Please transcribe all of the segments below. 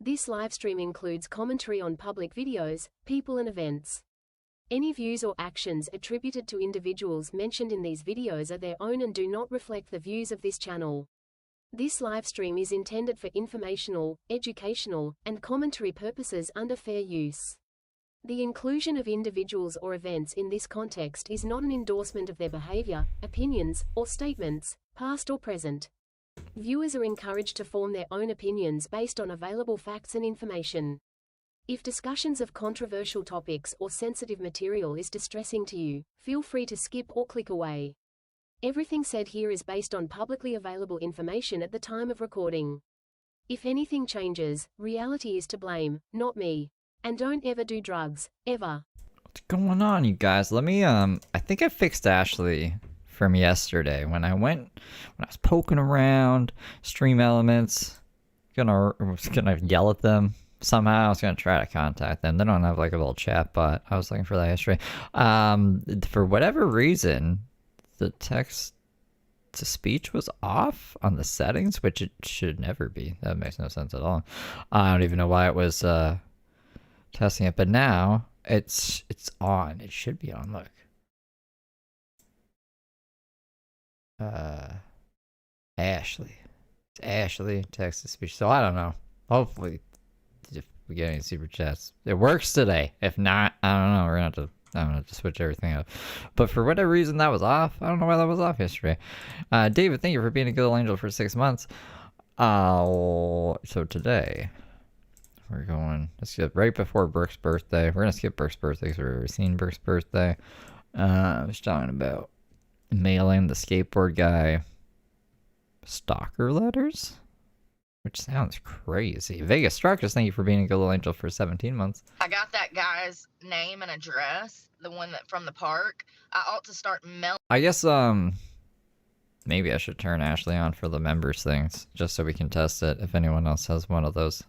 This livestream includes commentary on public videos, people and events. Any views or actions attributed to individuals mentioned in these videos are their own and do not reflect the views of this channel. This livestream is intended for informational, educational, and commentary purposes under fair use. The inclusion of individuals or events in this context is not an endorsement of their behavior, opinions, or statements, past or present. Viewers are encouraged to form their own opinions based on available facts and information. If discussions of controversial topics or sensitive material is distressing to you, feel free to skip or click away. Everything said here is based on publicly available information at the time of recording. If anything changes, reality is to blame, not me. And don't ever do drugs, ever. What's going on, you guys? Let me, I think I fixed Ashley from yesterday when I was poking around Stream Elements, was gonna yell at them. Somehow I was gonna try to contact them. They don't have like a little chat bot. I was looking for that yesterday. For whatever reason, the text to speech was off on the settings, which it should never be. That makes no sense at all. I don't even know why it was testing it, but now it's on. It should be on. Look. Ashley. It's Ashley text to speech. So I don't know. Hopefully, if we get any super chats, it works today. If not, I don't know. I'm gonna have to switch everything up. But for whatever reason, that was off. I don't know why that was off yesterday. David, thank you for being a good little angel for 6 months. So today we're going. Let's get right before Burke's birthday. We're gonna skip Burke's birthday because we've already seen Burke's birthday. I was talking about mailing the skateboard guy stalker letters, which sounds crazy. Vegas Structures, thank you for being a good little angel for 17 months. I got that guy's name and address, the one that from the park. I ought to start mailing. I guess maybe I should turn Ashley on for the members things just so we can test it if anyone else has one of those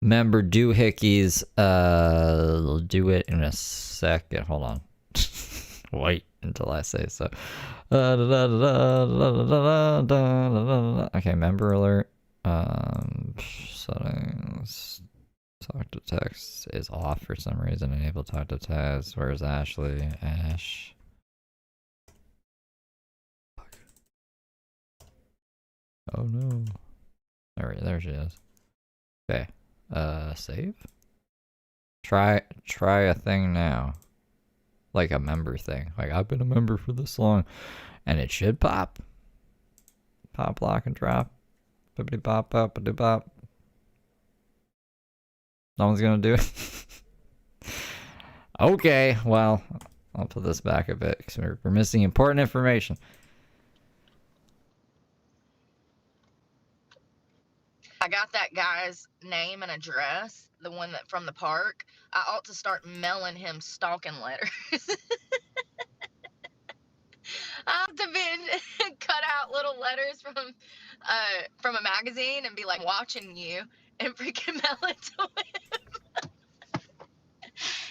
member doohickeys. I'll do it in a second. Hold on. Wait until I say so. Okay, member alert. Settings. Talk to text is off for some reason. Enable talk to text. Where's Ashley? Ash. Fuck. Oh no. There she is. Okay. Save. Try a thing now. Like a member thing. Like, I've been a member for this long. And it should pop. Pop, lock, and drop. Bippity bop, bop, ba bop. No one's gonna do it. Okay, well, I'll put this back a bit because we're missing important information. I got that guy's name and address, the one that from the park. I ought to start mailing him stalking letters. I have to be cut out little letters from a magazine and be like watching you and freaking mail it to him.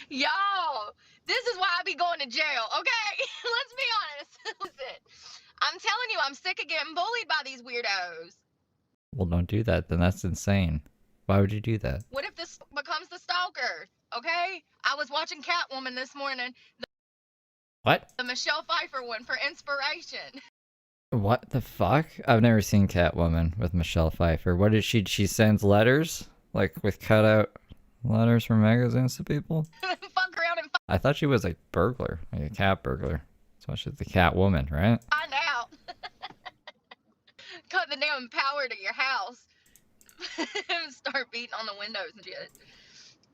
Y'all, this is why I be going to jail, okay? Let's be honest. Listen, I'm telling you, I'm sick of getting bullied by these weirdos. Well, don't do that. Then that's insane. Why would you do that? What if this becomes the stalker? Okay? I was watching Catwoman this morning. What? The Michelle Pfeiffer one for inspiration. What the fuck? I've never seen Catwoman with Michelle Pfeiffer. What is she? She sends letters? Like with cutout letters from magazines to people? Fuck around and I thought she was a burglar. Like a cat burgler. So she's the Catwoman, right? find out. Cut the damn power to your house. Start beating on the windows and shit.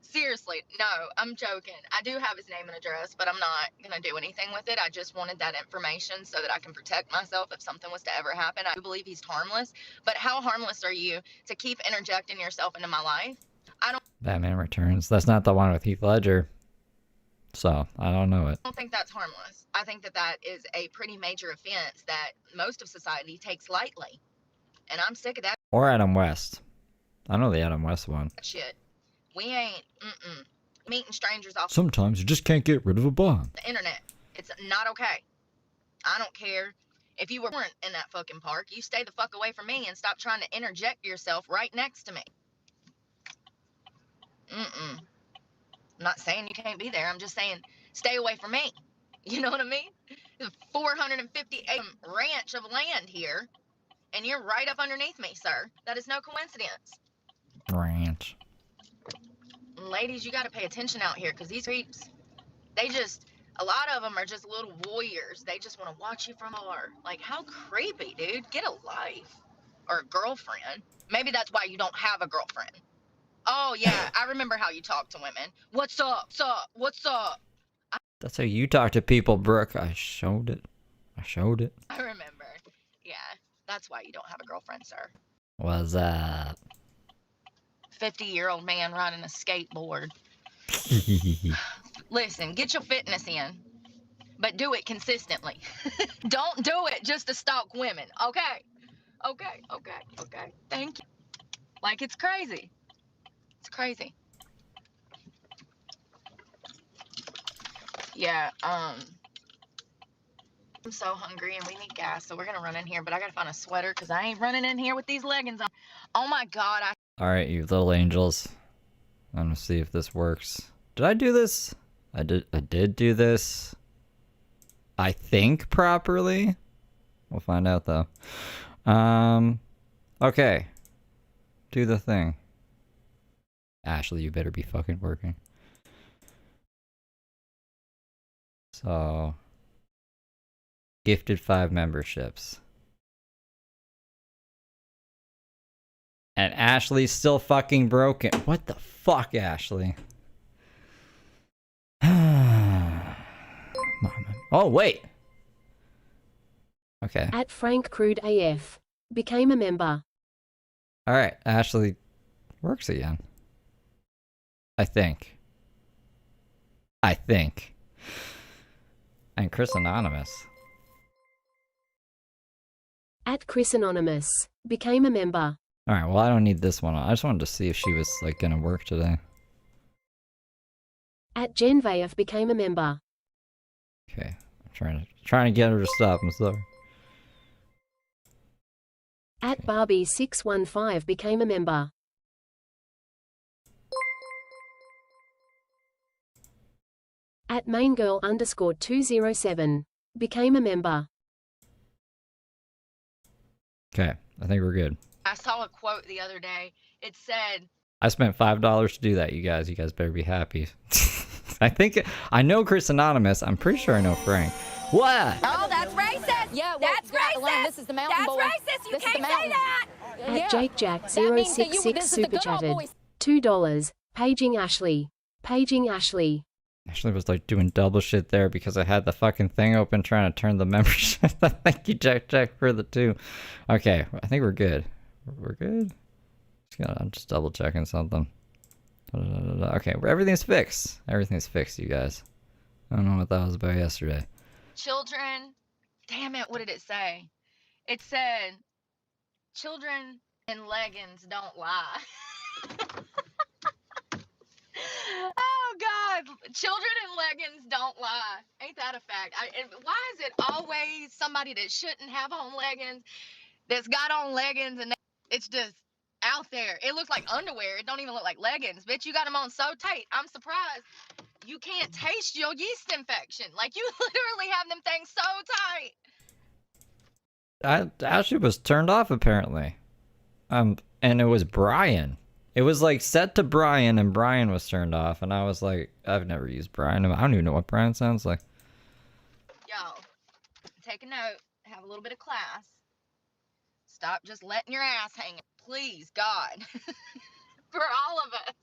Seriously, no, I'm joking. I do have his name and address, but I'm not going to do anything with it. I just wanted that information so that I can protect myself if something was to ever happen. I do believe he's harmless, but how harmless are you to keep interjecting yourself into my life? Batman Returns. That's not the one with Heath Ledger. So, I don't know it. I don't think that's harmless. I think that that is a pretty major offense that most of society takes lightly. And I'm sick of that Or Adam West. I know the Adam West one. shit. We ain't, meeting strangers off Sometimes you just can't get rid of a bomb. the internet. It's not okay. I don't care if you weren't in that fucking park. You stay the fuck away from me and stop trying to interject yourself right next to me. Mm-mm. I'm not saying you can't be there. I'm just saying stay away from me. You know what I mean? There's a 450-acre ranch of land here, and you're right up underneath me, sir. That is no coincidence. Ranch. Ladies, you got to pay attention out here because these creeps, a lot of them are just little warriors. They just want to watch you from afar. Like, how creepy, dude. Get a life. Or a girlfriend. Maybe that's why you don't have a girlfriend. Oh, yeah. I remember how you talk to women. What's up? What's up? What's up? That's how you talk to people, Brooke. I showed it. I remember. Yeah. That's why you don't have a girlfriend, sir. What's up? 50-year-old man riding a skateboard. Listen, get your fitness in, but do it consistently. Don't do it just to stalk women, okay? Okay. Thank you. Like, it's crazy. It's crazy. Yeah, I'm so hungry and we need gas, so we're gonna run in here, but I gotta find a sweater because I ain't running in here with these leggings on. Oh my God, Alright, you little angels. I'm gonna see if this works. Did I do this? I did do this. I think properly. We'll find out though. Okay. Do the thing. Ashley, you better be fucking working. So, gifted 5 memberships. And Ashley's still fucking broken. What the fuck, Ashley? Mama. Oh, wait. Okay. At Frank Crude AF. Became a member. Alright, Ashley works again. I think. And Chris Anonymous. At Chris Anonymous. Became a member. Alright, well I don't need this one. I just wanted to see if she was like gonna work today. At Genvayev became a member. Okay. I'm trying to get her to stop. I'm sorry. At Barbie615 became a member. At MainGirl_207 became a member. Okay, I think we're good. I saw a quote the other day. It said, I spent $5 to do that, you guys. You guys better be happy. I know Chris Anonymous. I'm pretty sure I know Frank. What? Oh, that's racist. Yeah, well, that's racist. Elaine, this is the mountain That's boy. racist. You This is can't the say mountain. that. At JakeJack066 this is the super good old chatted. boys. $2. Paging Ashley. Actually was like doing double shit there because I had the fucking thing open trying to turn the membership. Thank you, Jack, for the 2. Okay, I think we're good. We're good? I'm just double checking something. Okay, everything's fixed. Everything's fixed, you guys. I don't know what that was about yesterday. children, damn it, what did it say? It said, children in leggings don't lie. Oh God, children in leggings don't lie. Ain't that a fact? Why is it always somebody that shouldn't have on leggings that's got on leggings and it's just out there? It looks like underwear. It don't even look like leggings. Bitch, you got them on so tight. I'm surprised you can't taste your yeast infection. Like, you literally have them things so tight. Ashley was turned off apparently. And it was Brian. It was like set to Brian and Brian was turned off and I was like, I've never used Brian. I don't even know what Brian sounds like. Yo, take a note. Have a little bit of class. Stop just letting your ass hang. Please, God. For all of us.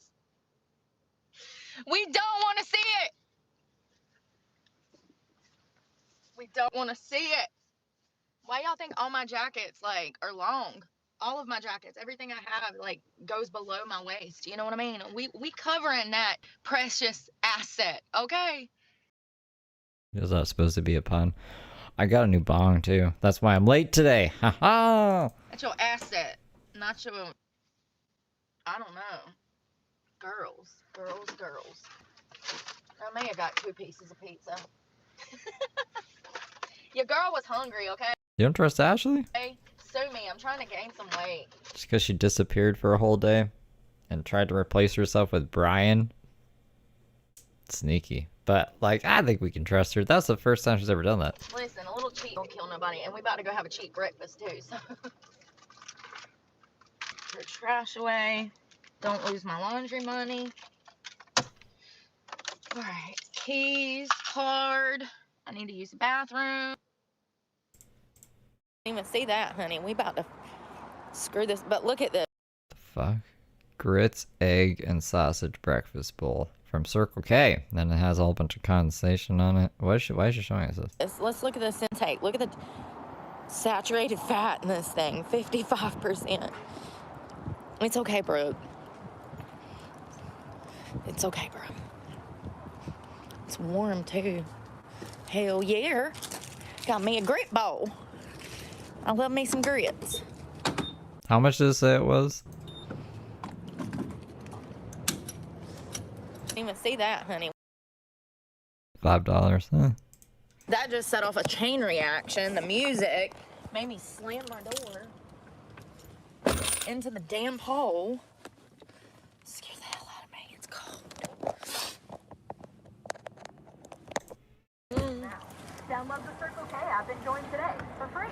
We don't want to see it. We don't want to see it. Why y'all think all my jackets, like, are long? All of my jackets, everything I have, like, goes below my waist. You know what I mean? We covering that precious asset, okay? Is that supposed to be a pun? I got a new bong too. That's why I'm late today. Haha. That's your asset, not your, I don't know. Girls. I may have got 2 pieces of pizza. Your girl was hungry, okay? You don't trust Ashley? Hey, sue me. I'm trying to gain some weight. Just because she disappeared for a whole day? and tried to replace herself with Brian. Sneaky. But, like, I think we can trust her. That's the first time she's ever done that. Listen, a little cheat don't kill nobody, and we about to go have a cheap breakfast too. So, put the trash away. Don't lose my laundry money. All right, keys, card. I need to use the bathroom. Didn't even see that, honey. We about to screw this. But look at this. The fuck? Grits, egg, and sausage breakfast bowl from Circle K. Then it has a whole bunch of condensation on it. Why is she showing us this? Let's look at this intake. Look at the saturated fat in this thing. 55%. It's okay, bro. It's okay, bro. It's warm, too. Hell yeah. Got me a grit bowl. I love me some grits. How much did it say it was? Didn't even see that, honey. $5. Huh. That just set off a chain reaction. The music made me slam my door into the damn pole. Scared the hell out of me. It's cold. Download the Circle K app and join today for free.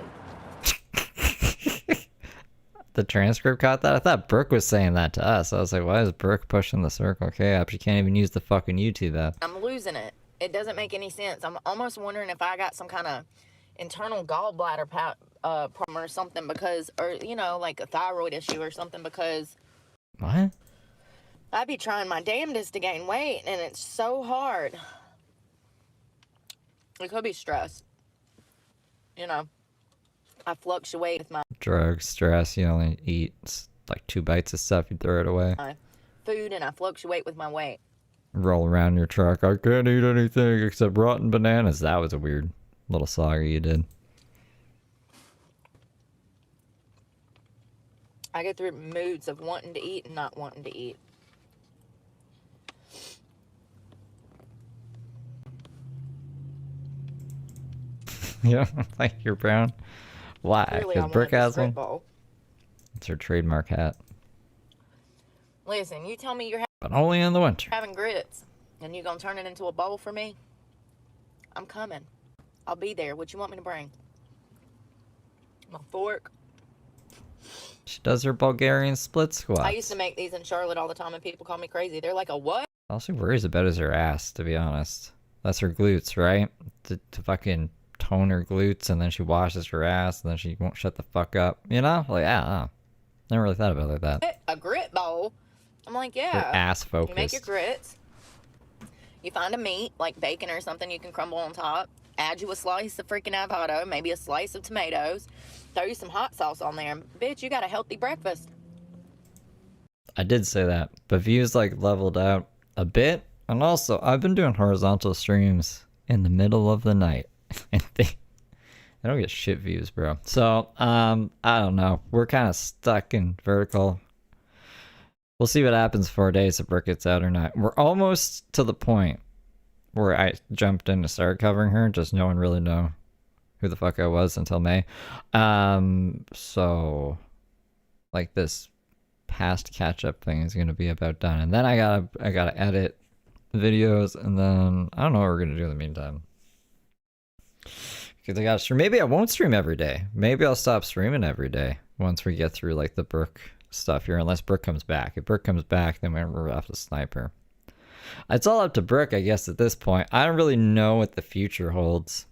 The transcript caught that? I thought Brooke was saying that to us. I was like, why is Brooke pushing the Circle K app? She can't even use the fucking YouTube app. I'm losing it. It doesn't make any sense. I'm almost wondering if I got some kind of internal gallbladder problem or something because, or, you know, like a thyroid issue or something because What? I be trying my damnedest to gain weight and it's so hard. It could be stress. You know, I fluctuate with my Drugs, stress, you only eat like 2 bites of stuff, you throw it away. food and I fluctuate with my weight. Roll around in your truck. I can't eat anything except rotten bananas. That was a weird little saga you did. I go through moods of wanting to eat and not wanting to eat. Yeah, like you're brown. Why? Clearly, I Because wanted Brooke this has Red one. Bull. It's her trademark hat, Listen, you tell me you're but only in the winter. having grits and you're going to turn it into a bowl for me, I'm coming. I'll be there. What you want me to bring? My fork. She does her Bulgarian split squats. I used to make these in Charlotte all the time and people call me crazy. They're like, a what? All she worries about is her ass, to be honest. That's her glutes, right? To fucking tone her glutes, and then she washes her ass, and then she won't shut the fuck up. You know? Like, I don't know. Never really thought about it like that. A grit bowl? I'm like, Her yeah. ass You make your focused. grits. You find a meat, like bacon or something you can crumble on top. Add you a slice of freaking avocado, maybe a slice of tomatoes. Throw you some hot sauce on there. Bitch, you got a healthy breakfast. I did say that, but views like leveled out a bit, and also I've been doing horizontal streams in the middle of the night, and I don't get shit views, bro. So I don't know. We're kind of stuck in vertical. We'll see what happens 4 days if Brooke gets out or not. We're almost to the point where I jumped in to start covering her, just no one really know who the fuck I was until May. So like this past catch up thing is gonna be about done, and then I gotta edit videos, and then I don't know what we're gonna do in the meantime. Because I gotta stream. Maybe I won't stream every day. Maybe I'll stop streaming every day once we get through like the Brooke stuff here, unless Brooke comes back. If Brooke comes back, then we're off to snipe her. It's all up to Brooke, I guess, at this point. I don't really know what the future holds,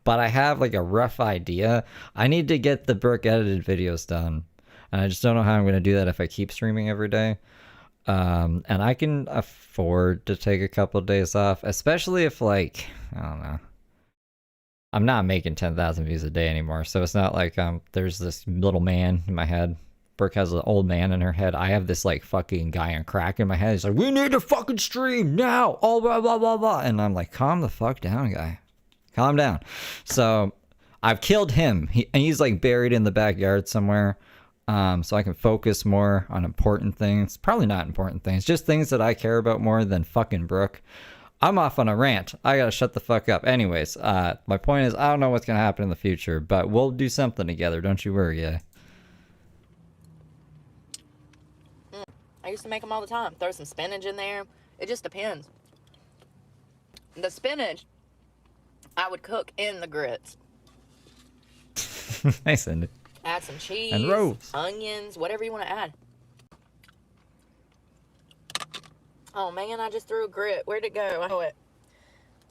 but I have like a rough idea. I need to get the Brooke edited videos done, and I just don't know how I'm going to do that if I keep streaming every day. And I can afford to take a couple of days off, especially if, like, I don't know, I'm not making 10,000 views a day anymore, so it's not like there's this little man in my head. Brooke has an old man in her head. I have this like fucking guy on crack in my head. He's like, we need to fucking stream now. Oh, blah, blah, blah, blah. And I'm like, calm the fuck down, guy. Calm down. So I've killed him. He's like buried in the backyard somewhere. So I can focus more on important things. Probably not important things. Just things that I care about more than fucking Brooke. I'm off on a rant. I gotta shut the fuck up. Anyways, my point is, I don't know what's gonna happen in the future, but we'll do something together. Don't you worry, yeah. I used to make them all the time. Throw some spinach in there. It just depends. The spinach, I would cook in the grits. Nice, Cindy. Add some cheese, And rose. onions, whatever you want to add. Oh man, I just threw a grit. Where'd it go? I know it.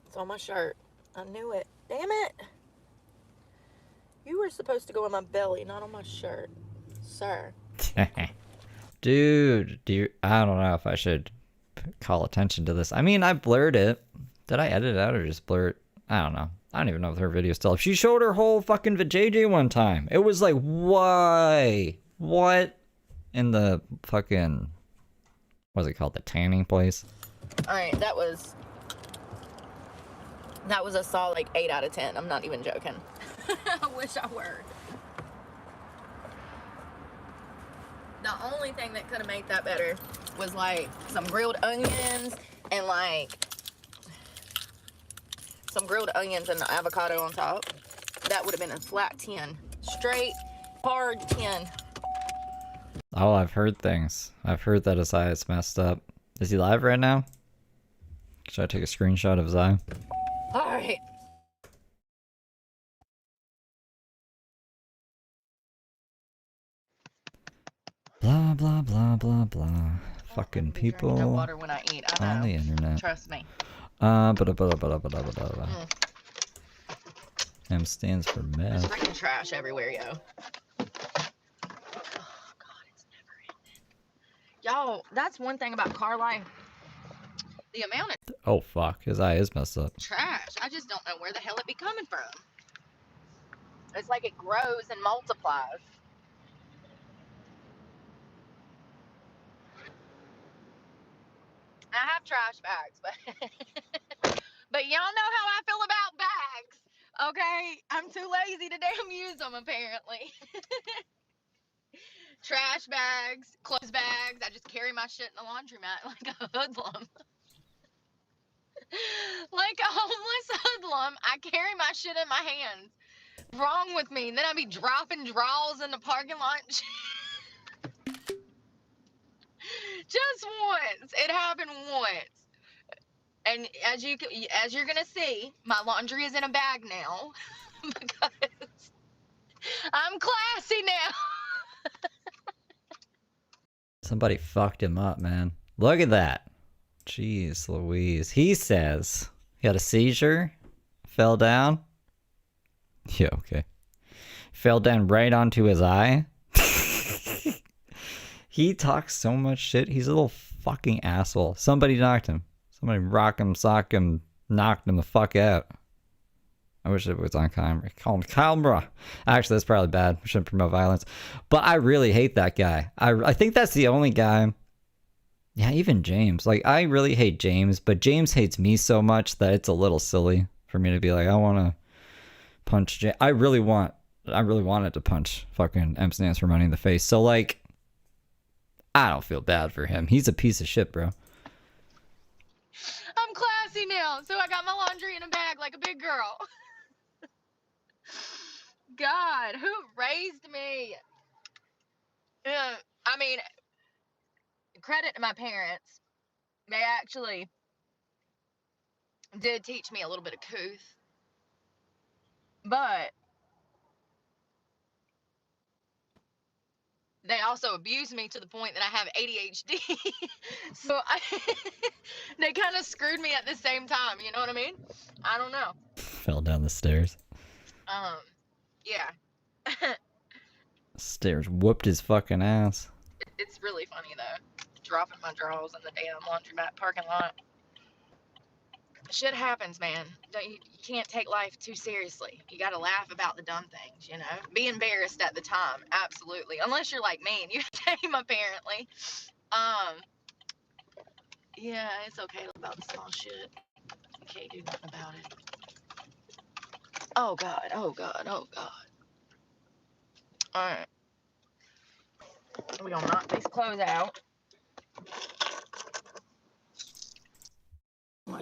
It's on my shirt. I knew it. Damn it. You were supposed to go on my belly, not on my shirt, sir. Dude, I don't know if I should call attention to this. I mean, I blurred it. Did I edit it out or just blur it? I don't know. I don't even know if her video's still up. She showed her whole fucking vajayjay one time. It was like, why? What? In the fucking, what's it called? The tanning place? Alright, that was a solid like 8 out of 10. I'm not even joking. I wish I were. The only thing that could have made that better was like some grilled onions and like some grilled onions and avocado on top. That would have been a flat 10. Straight, hard 10. Oh, I've heard things. I've heard that his eye is messed up. Is he live right now? Should I take a screenshot of his eye? Alright. Blah, blah, blah, blah, blah. Fucking Drinking no people water when I eat. I know. on the internet. Trust me. M stands for There's meth. freaking trash everywhere, yo. Oh, God, it's never ending. Y'all, that's one thing about car life. The amount of Oh fuck, his eye is messed up. trash, I just don't know where the hell it be coming from. It's like it grows and multiplies. I have trash bags, but y'all know how I feel about bags, okay? I'm too lazy to damn use them, apparently. Trash bags, clothes bags, I just carry my shit in the laundromat like a hoodlum. Like a homeless hoodlum, I carry my shit in my hands. Wrong with me? And then I be dropping draws in the parking lot. Just once. It happened once. And as you're gonna see, my laundry is in a bag now because I'm classy now. Somebody fucked him up, man. Look at that. Jeez Louise. He says he had a seizure, fell down. Yeah, okay. Fell down right onto his eye. He talks so much shit. He's a little fucking asshole. Somebody knocked him. Somebody rock him, sock him, knocked him the fuck out. I wish it was on camera. Camera. Actually, that's probably bad. We shouldn't promote violence. But I really hate that guy. I think that's the only guy. Yeah, even James. Like, I really hate James, but James hates me so much that it's a little silly for me to be like, I want to punch James. I really wanted to punch fucking M Stance for money in the face. So, like, I don't feel bad for him. He's a piece of shit, bro. I'm classy now, so I got my laundry in a bag like a big girl. God, who raised me? I mean, credit to my parents. They actually did teach me a little bit of couth. But they also abused me to the point that I have ADHD. So they kind of screwed me at the same time. You know what I mean? I don't know. Fell down the stairs. Yeah. Stairs whooped his fucking ass. It's really funny though. Dropping my drawers in the damn laundromat parking lot. Shit happens, man. You can't take life too seriously. You gotta laugh about the dumb things, you know? Be embarrassed at the time, absolutely. Unless you're like me and you tame, apparently. Yeah, it's okay about the small shit. You can't do nothing about it. Oh God, oh God, oh God. Alright. We're gonna knock these clothes out. Our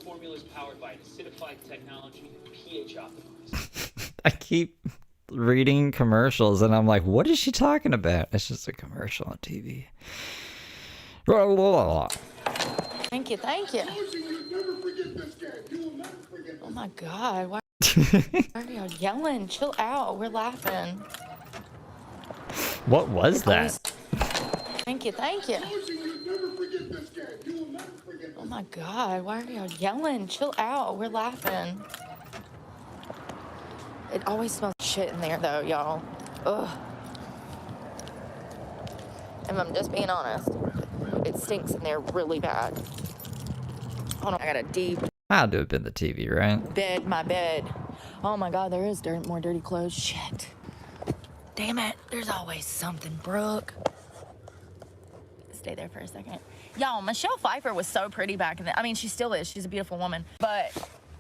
formula is powered by acidified technology and pH optimized. I keep reading commercials, and I'm like, what is she talking about? It's just a commercial on TV. Thank you, thank you. Oh my God, why are you yelling? Chill out, we're laughing. What was that? Thank you, thank you. Oh my God, why are you yelling? Chill out, we're laughing. It always smells like shit in there though, y'all. Ugh. If I'm just being honest, it stinks in there really bad. Hold on, I got a deep Had to have been the TV, right? bed, my bed. Oh my God, there is more dirty clothes. Shit. Damn it, there's always something, Brooke. Stay there for a second. Y'all, Michelle Pfeiffer was so pretty back in the, I mean, she still is. She's a beautiful woman. But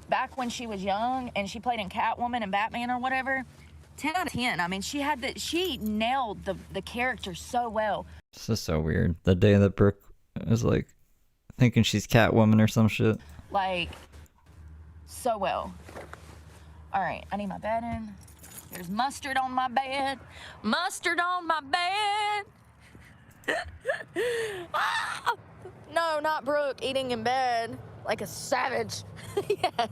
back when she was young and she played in Catwoman and Batman or whatever, 10 out of 10. I mean, she nailed the character so well. This is so weird. The day that Brooke is like thinking she's Catwoman or some shit. Like, so well. All right, I need my bed in. There's mustard on my bed. Mustard on my bed. Ah! No, not Brooke, eating in bed like a savage. Yes.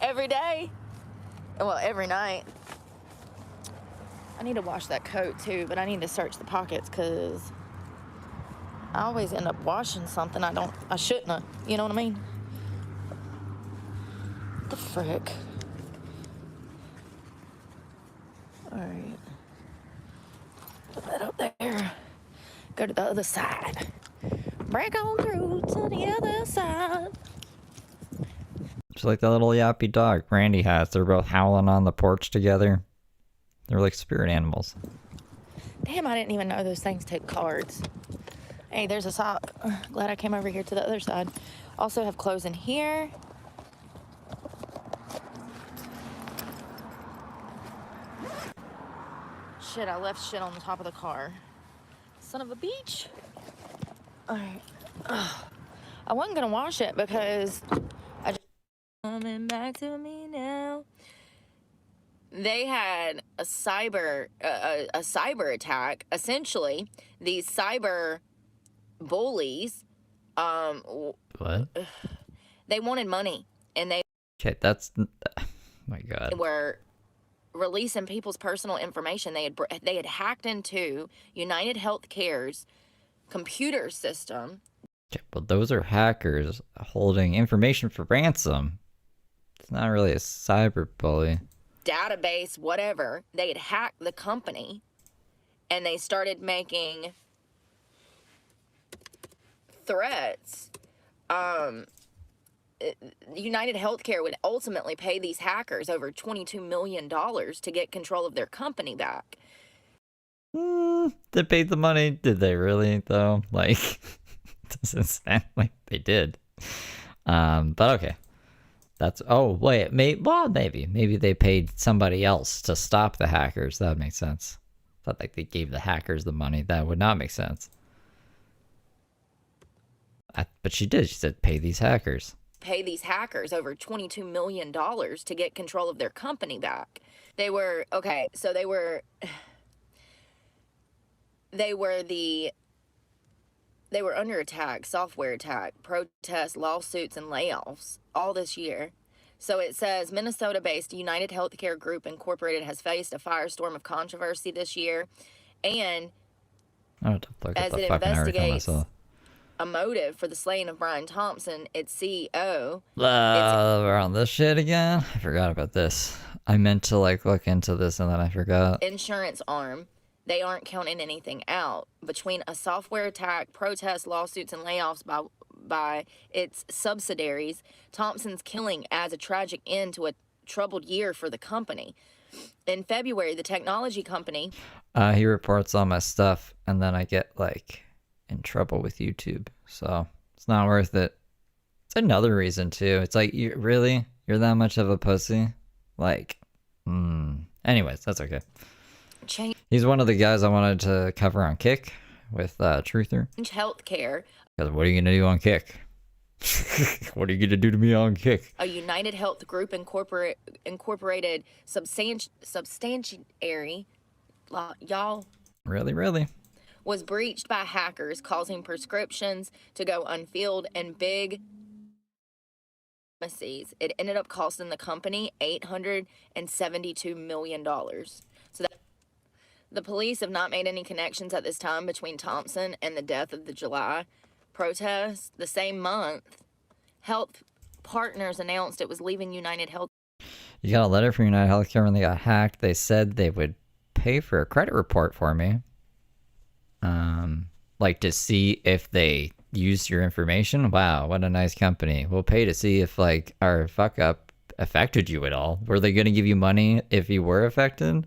Every day. Well, every night. I need to wash that coat too, but I need to search the pockets because I always end up washing something I shouldn't have. You know what I mean? What the frick? All right. Put that up there. Go to the other side. Break on through to the other side. Just like that little yappy dog Randy has. They're both howling on the porch together. They're like spirit animals. Damn, I didn't even know those things took cards. Hey, there's a sock. Glad I came over here to the other side. Also have clothes in here. Shit, I left shit on the top of the car. Son of a bitch. All right. Ugh. I wasn't gonna wash it because I just coming back to me now. They had a cyber attack. Essentially, these cyber bullies, What? they wanted money, and they Okay, that's... Oh my God. were releasing people's personal information. They had hacked into United Healthcare's computer system. Okay, but those are hackers holding information for ransom. It's not really a cyber bully. Database, whatever. They had hacked the company, and they started making threats. United Healthcare would ultimately pay these hackers over $22 million to get control of their company back. They paid the money. Did they really, though? Like, doesn't sound like they did. But okay. That's... Oh, wait. Maybe. Maybe they paid somebody else to stop the hackers. That would make sense. Thought like they gave the hackers the money. That would not make sense. But she did. She said, pay these hackers. Pay these hackers over $22 million to get control of their company back. They were... Okay, so they were under attack, software attack, protests, lawsuits, and layoffs all this year. So it says Minnesota-based United Healthcare Group Incorporated has faced a firestorm of controversy this year, and as it investigates a motive for the slaying of Brian Thompson, its CEO. We're on this shit again? I forgot about this. I meant to like look into this and then I forgot. Insurance arm. They aren't counting anything out. Between a software attack, protests, lawsuits, and layoffs by its subsidiaries, Thompson's killing adds a tragic end to a troubled year for the company. In February, the technology company... He reports all my stuff, and then I get, like, in trouble with YouTube. So, it's not worth it. It's another reason, too. It's like, you're that much of a pussy? Like, anyways, that's okay. He's one of the guys I wanted to cover on Kick with Truther. Healthcare. Because what are you going to do on Kick? What are you gonna do to me on Kick? A United Health Group incorporated substantiary, y'all, Really? was breached by hackers, causing prescriptions to go unfilled and big pharmacies. It ended up costing the company $872 million. So the police have not made any connections at this time between Thompson and the death of the July protests. The same month, Health Partners announced it was leaving United Health. You got a letter from United Healthcare when they got hacked. They said they would pay for a credit report for me. Like to see if they used your information. Wow, what a nice company. We'll pay to see if like our fuck up affected you at all. Were they gonna give you money if you were affected?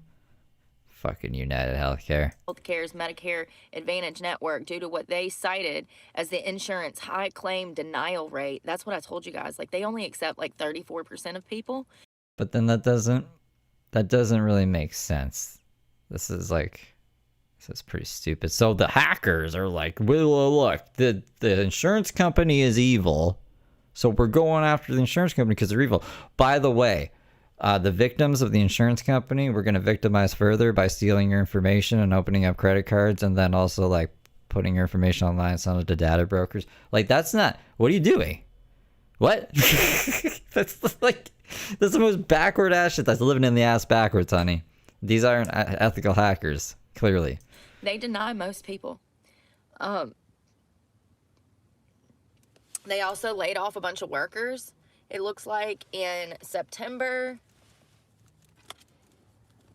Fucking United Healthcare. Healthcare's Medicare Advantage network due to what they cited as the insurance high claim denial rate. That's what I told you guys. Like they only accept like 34% of people. But then that doesn't really make sense. This is pretty stupid. So the hackers are like, well, look, the insurance company is evil, so we're going after the insurance company because they're evil. By the way, the victims of the insurance company, we're going to victimize further by stealing your information and opening up credit cards and then also like putting your information online, selling it to data brokers. Like that's not, what are you doing? What? That's the most backward ass shit. That's living in the ass backwards, honey. These aren't ethical hackers, clearly. They deny most people. They also laid off a bunch of workers. It looks like in September.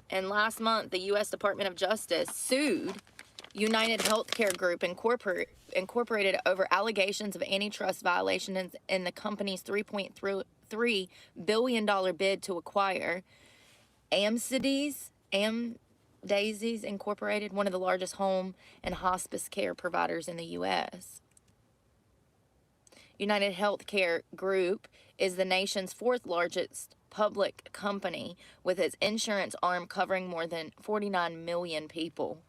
And last month, the U.S. Department of Justice sued United Healthcare Group Incorporated over allegations of antitrust violations in the company's $3.3 billion bid to acquire Amdaisies Incorporated, one of the largest home and hospice care providers in the U.S. United Healthcare Group is the nation's fourth largest public company, with its insurance arm covering more than 49 million people.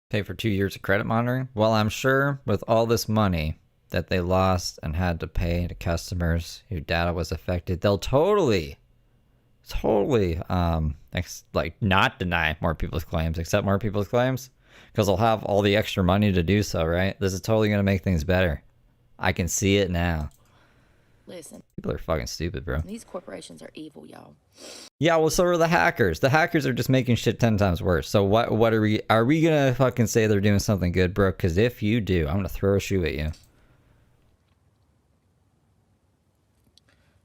Pay for 2 years of credit monitoring? Well, I'm sure with all this money that they lost and had to pay to customers whose data was affected, they'll totally not deny more people's claims, accept more people's claims, because they'll have all the extra money to do so, right? This is totally going to make things better. I can see it now. Listen, People are fucking stupid, bro. these corporations are evil, y'all. Yeah, well, so are the hackers. The hackers are just making shit 10 times worse. So what are we gonna fucking say they're doing something good, bro? Because if you do, I'm gonna throw a shoe at you.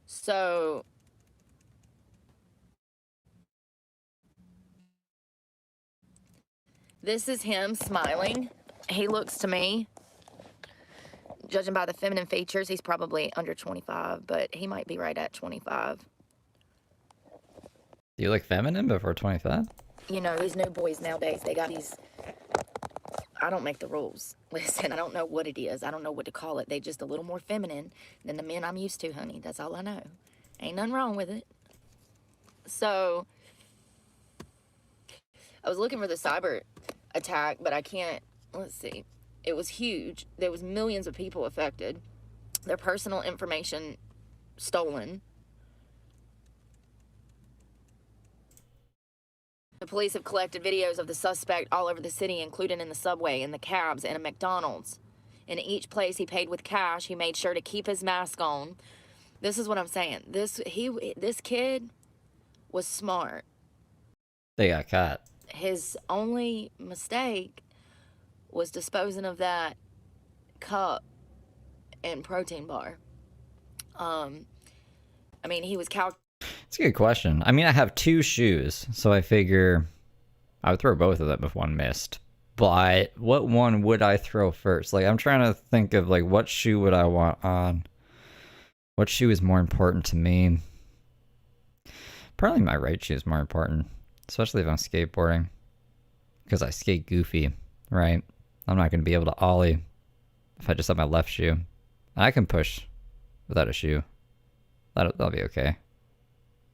So this is him smiling. He looks to me, judging by the feminine features, he's probably under 25, but he might be right at 25. Do you look feminine before 25? You know, these new boys nowadays, they got these, I don't make the rules. Listen, I don't know what it is. I don't know what to call it. They just a little more feminine than the men I'm used to, honey. That's all I know. Ain't nothing wrong with it. So, I was looking for the cyber attack, but I can't, let's see. It was huge. There was millions of people affected. Their personal information stolen. The police have collected videos of the suspect all over the city, including in the subway, in the cabs, and a McDonald's. In each place he paid with cash. He made sure to keep his mask on. This is what I'm saying. This kid was smart. They got caught. His only mistake was disposing of that cup and protein bar. I mean, he was It's a good question. I mean, I have 2 shoes, so I figure I would throw both of them if one missed. But what one would I throw first? Like, I'm trying to think of, like, what shoe would I want on? What shoe is more important to me? Probably my right shoe is more important, especially if I'm skateboarding, because I skate goofy, right? I'm not going to be able to ollie if I just have my left shoe. And I can push without a shoe. That'll be okay.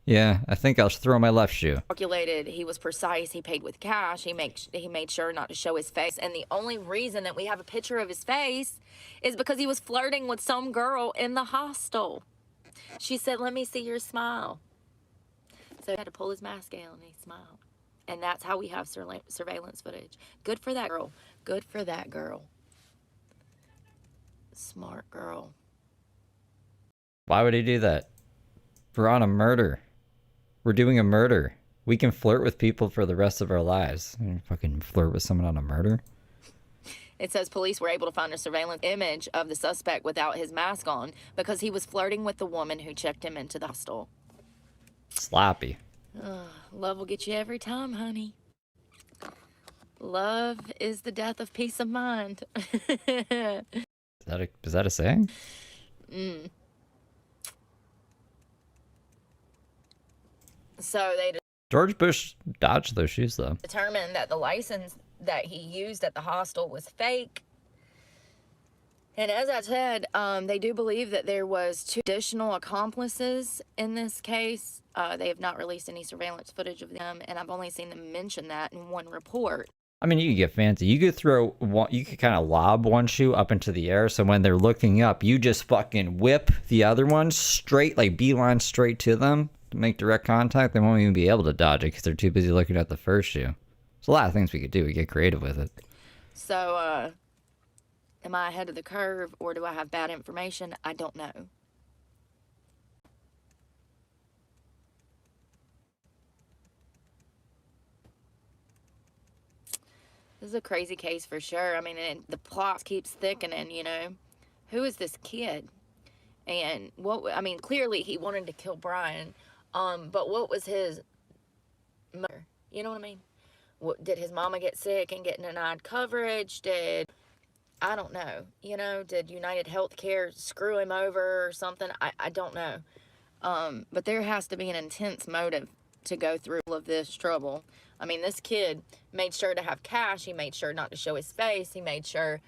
Yeah, I think I'll throw my left shoe. Calculated, he was precise, he paid with cash, he made sure not to show his face, and the only reason that we have a picture of his face is because he was flirting with some girl in the hostel. She said, "Let me see your smile." So he had to pull his mask down and he smiled. And that's how we have surveillance footage. Good for that girl. Good for that girl. Smart girl. Why would he do that? We're on a murder. We're doing a murder. We can flirt with people for the rest of our lives. Fucking flirt with someone on a murder? It says police were able to find a surveillance image of the suspect without his mask on because he was flirting with the woman who checked him into the hostel. Sloppy. Love will get you every time, honey. Love is the death of peace of mind. Is that a saying? So they George Bush dodged those shoes, though. determined that the license that he used at the hostel was fake. And as I said, they do believe that there was 2 additional accomplices in this case. They have not released any surveillance footage of them, and I've only seen them mention that in one report. I mean, you could get fancy. You could you could kind of lob one shoe up into the air, so when they're looking up, you just fucking whip the other one straight, like beeline straight to them to make direct contact. They won't even be able to dodge it because they're too busy looking at the first shoe. There's a lot of things we could do. We get creative with it. So, am I ahead of the curve, or do I have bad information? I don't know. This is a crazy case for sure. I mean, and the plot keeps thickening, you know. Who is this kid? And clearly he wanted to kill Brian. But what was his mother? You know what I mean? Did his mama get sick and get denied coverage? I don't know. You know, did United Healthcare screw him over or something? I don't know. But there has to be an intense motive to go through all of this trouble. I mean, this kid made sure to have cash. He made sure not to show his face. He made sure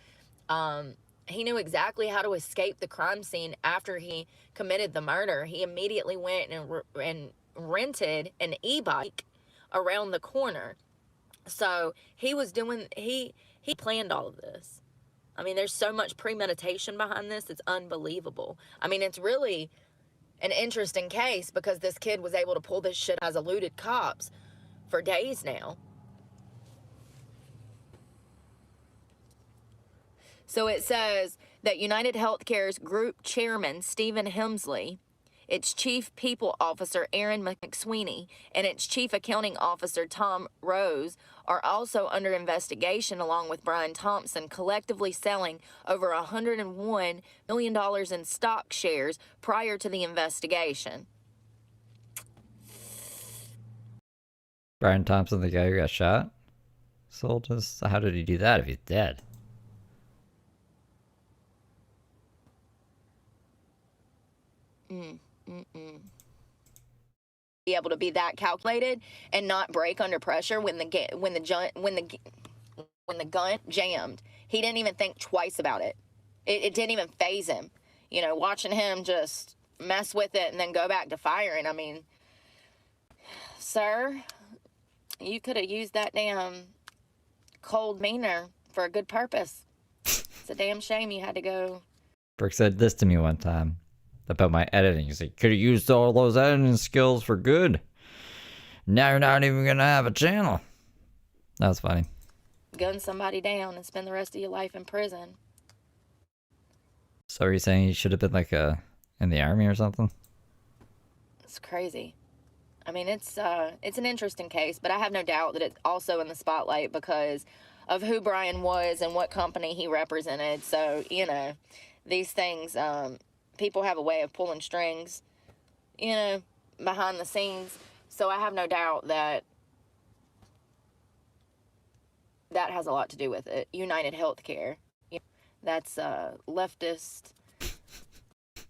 he knew exactly how to escape the crime scene after he committed the murder. He immediately went and rented an e-bike around the corner. So he planned all of this. I mean, there's so much premeditation behind this. It's unbelievable. I mean, it's really an interesting case because this kid was able to pull this shit, has eluded cops for days now. So it says that United Healthcare's group chairman, Stephen Hemsley, its chief people officer, Aaron McSweeney, and its chief accounting officer, Tom Rose, are also under investigation along with Brian Thompson, collectively selling over $101 million in stock shares prior to the investigation. Brian Thompson, the guy who got shot, sold his. How did he do that if he's dead? Be able to be that calculated and not break under pressure when the gun jammed. He didn't even think twice about it. It didn't even faze him. You know, watching him just mess with it and then go back to firing. I mean, sir, you could have used that damn cold meaner for a good purpose. It's a damn shame you had to go. Brooke said this to me one time about my editing. He's like, could have used all those editing skills for good. Now you're not even going to have a channel. That was funny. Gun somebody down and spend the rest of your life in prison. So are you saying he should have been like in the army or something? It's crazy. I mean, it's an interesting case, but I have no doubt that it's also in the spotlight because of who Brian was and what company he represented. So, you know, these things, people have a way of pulling strings, you know, behind the scenes. So I have no doubt that that has a lot to do with it. United Healthcare. That's leftist.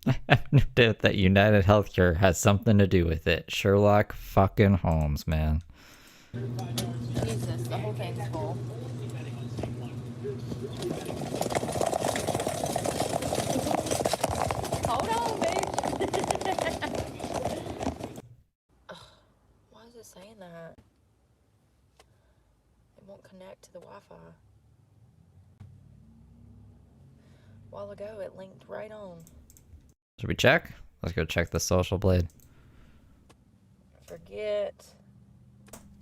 I have no doubt that United Healthcare has something to do with it. Sherlock fucking Holmes, man. Jesus, the whole thing's full. Hold on, bitch. back to the Wi-Fi. A while ago, it linked right on. Should we check? Let's go check the social blade. Forget.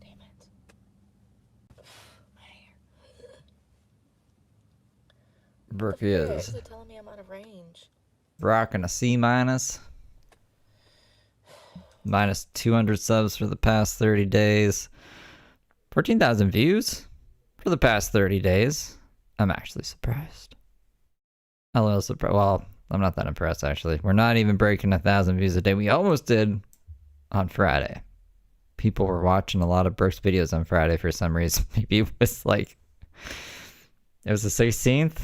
Damn it. My hair. Brooke Is is it telling me I'm out of range? rocking a C minus. Minus 200 subs for the past 30 days. 14,000 views for the past 30 days. I'm actually surprised. A little surprised. Well, I'm not that impressed, actually. We're not even breaking 1,000 views a day. We almost did on Friday. People were watching a lot of Brooke's videos on Friday for some reason. Maybe it was like... It was the 16th?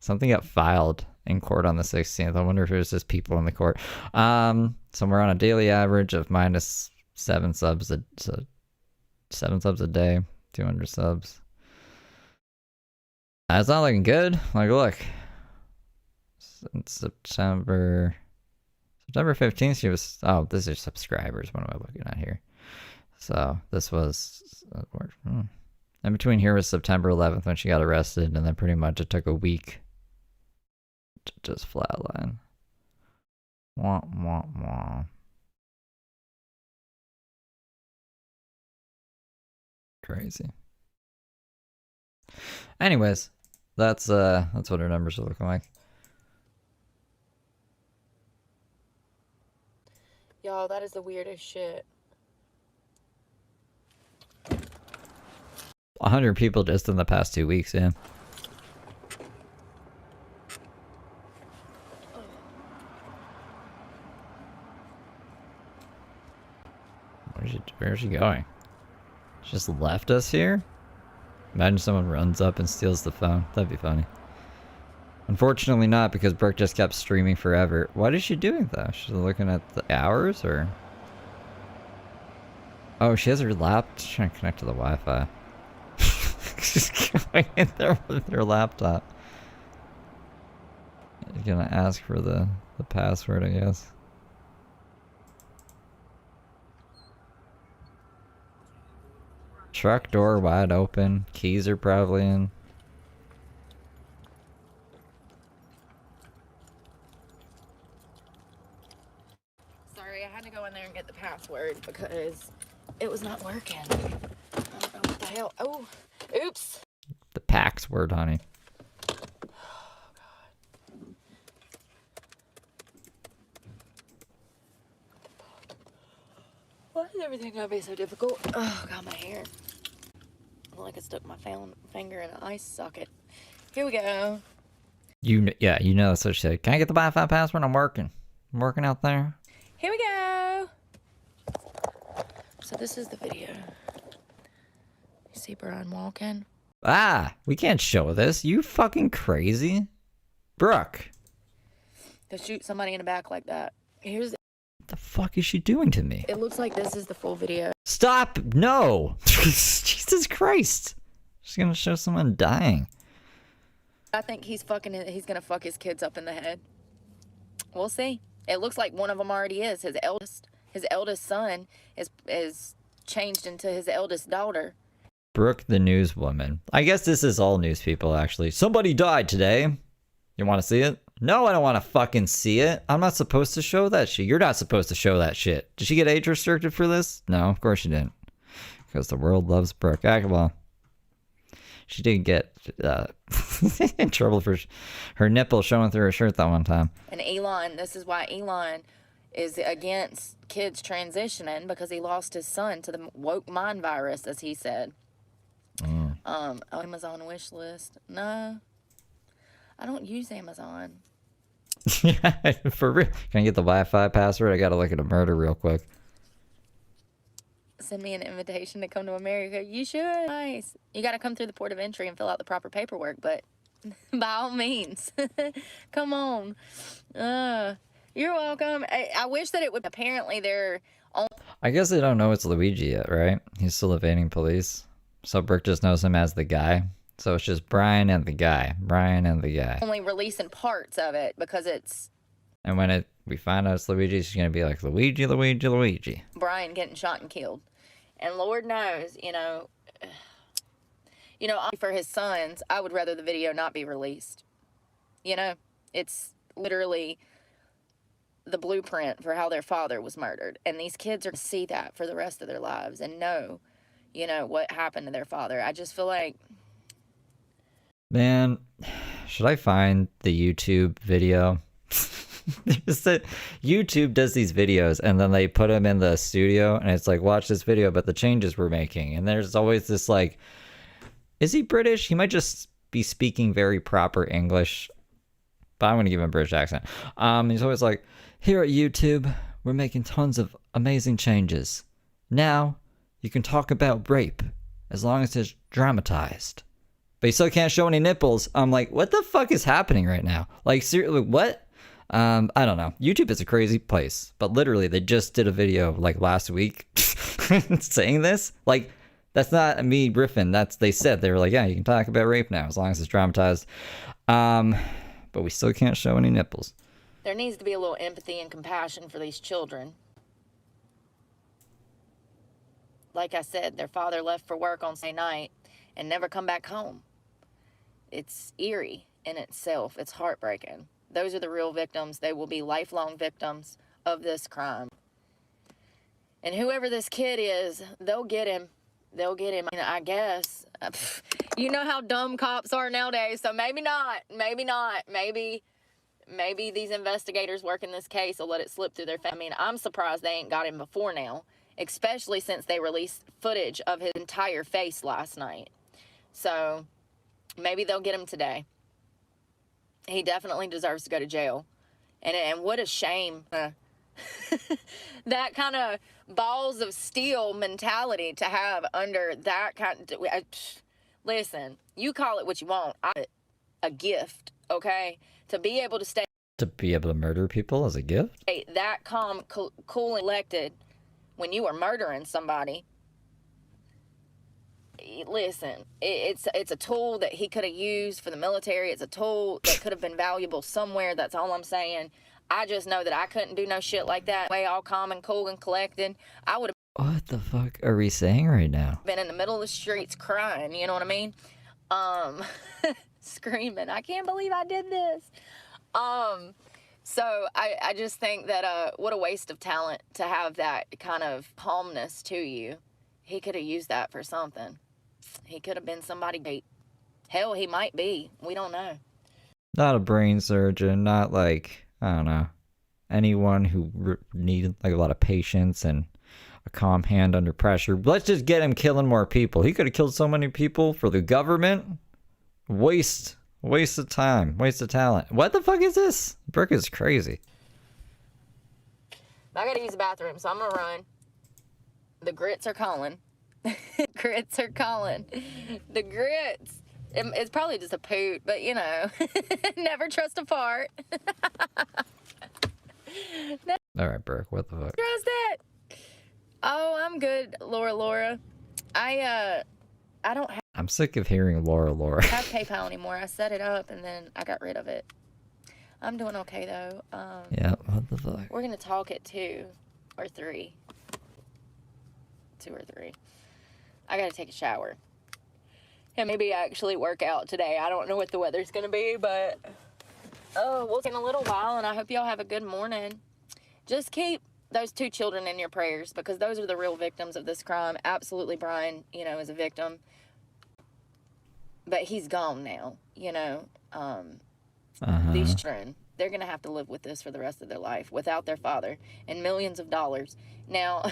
Something got filed in court on the 16th. I wonder if it was just people in the court. So we're on a daily average of minus 7 subs a 7 subs a day, 200 subs. It's not looking good. Like, look, since September 15th, she was. Oh, this is subscribers. What am I looking at here? So this was in between here was September 11th when she got arrested, and then pretty much it took a week to just flatline. Wah, wah, wah. Crazy. Anyways, that's what our numbers are looking like. Y'all, that is the weirdest shit. 100 people just in the past 2 weeks, yeah. Where's she going? She just left us here? Imagine someone runs up and steals the phone. That'd be funny. Unfortunately not, because Brooke just kept streaming forever. What is she doing, though? She's looking at the hours, or...? Oh, she has her laptop. She's trying to connect to the Wi-Fi. She's going in there with her laptop. She's gonna ask for the password, I guess. Truck door wide open. Keys are probably in. Sorry, I had to go in there and get the password because it was not working. I don't know what the hell. Oh, oops. The PAX word, honey. Why is everything gotta be so difficult? Oh, God, my hair. I feel like I stuck my finger in an ice socket. Here we go. Yeah, you know that's what she said. Can I get the Wi-Fi password? I'm working out there. Here we go. So this is the video. You see Brian walking? Ah, we can't show this. You fucking crazy. Brooke. To shoot somebody in the back like that. Here's. What the fuck is she doing to me? It looks like this is the full video. Stop! No! Jesus Christ! She's gonna show someone dying. I think he's gonna fuck his kids up in the head. We'll see. It looks like one of them already is. His eldest son is changed into his eldest daughter. Brooke the newswoman. I guess this is all news people, actually. Somebody died today. You want to see it? No, I don't want to fucking see it. I'm not supposed to show that shit. You're not supposed to show that shit. Did she get age restricted for this? No, of course she didn't. Because the world loves Brooke. Well, she did get in trouble for her nipple showing through her shirt that one time. And Elon, this is why Elon is against kids transitioning, because he lost his son to the woke mind virus, as he said. Amazon wish list. No, I don't use Amazon. Yeah, for real. Can I get the Wi-Fi password? I gotta look at a murder real quick. Send me an invitation to come to America. You should. Nice. You got to come through the port of entry and fill out the proper paperwork, but by all means, come on. You're welcome. I wish that it would. Apparently, they're on. I guess they don't know it's Luigi yet, right? He's still evading police. So Brooke just knows him as the guy. So it's just Brian and the guy. Brian and the guy. Only releasing parts of it because it's. And when we find out it's Luigi, she's going to be like, Luigi, Luigi, Luigi. Brian getting shot and killed. And Lord knows, you know, You know, for his sons, I would rather the video not be released. You know, it's literally the blueprint for how their father was murdered. And these kids are going to see that for the rest of their lives and know, you know, what happened to their father. I just feel like... Man, should I find the YouTube video? YouTube does these videos and then they put them in the studio and it's like, watch this video about the changes we're making. And there's always this like, is he British? He might just be speaking very proper English, but I'm going to give him a British accent. He's always like, here at YouTube, we're making tons of amazing changes. Now you can talk about rape as long as it's dramatized. But you still can't show any nipples. I'm like, what the fuck is happening right now? Like, seriously, what? I don't know. YouTube is a crazy place. But literally, they just did a video, like, last week saying this. Like, that's not me riffing. They said. They were like, yeah, you can talk about rape now as long as it's dramatized. But we still can't show any nipples. There needs to be a little empathy and compassion for these children. Like I said, their father left for work on Sunday night and never come back home. It's eerie in itself. It's heartbreaking. Those are the real victims. They will be lifelong victims of this crime. And whoever this kid is, they'll get him. They'll get him. I guess. You know how dumb cops are nowadays, so maybe not. Maybe not. Maybe these investigators working this case will let it slip through their... I mean, I'm surprised they ain't got him before now, especially since they released footage of his entire face last night. So... maybe they'll get him today. He definitely deserves to go to jail. And what a shame. That kind of balls of steel mentality to have under that kind of... listen, you call it what you want. A gift, okay? To be able to stay... to be able to murder people as a gift? that calm, cool, and collected when you are murdering somebody... listen, it's a tool that he could have used for the military. It's a tool that could have been valuable somewhere. That's all I'm saying. I just know that I couldn't do no shit like that. Way all calm and cool and collected. I would have... what the fuck are we saying right now? been in the middle of the streets crying, you know what I mean? Screaming, I can't believe I did this. So I just think that what a waste of talent to have that kind of calmness to you. He could have used that for something. He could have been somebody great. Hell, he might be. We don't know. Not a brain surgeon, not like, I don't know, anyone who needed like a lot of patience and a calm hand under pressure. Let's just get him killing more people. He could have killed so many people for the government. Waste of time, waste of talent. What the fuck is this? Brooke is crazy. I gotta use the bathroom, so I'm gonna run. The grits are calling. Grits are calling. The grits. It's probably just a poot, but you know, never trust a fart. All right, Brooke, what the fuck? Trust it. Oh, I'm good, Laura. I don't I'm sick of hearing Laura. have PayPal anymore. I set it up and then I got rid of it. I'm doing okay though. Yeah, what the fuck? We're gonna talk at 2 or 3. 2 or 3. I gotta take a shower. And maybe actually work out today. I don't know what the weather's gonna be, but we'll see in a little while, and I hope y'all have a good morning. Just keep those 2 children in your prayers, because those are the real victims of this crime. Absolutely, Brian, you know, is a victim. But he's gone now, you know. These children, they're gonna have to live with this for the rest of their life without their father and millions of dollars. Now,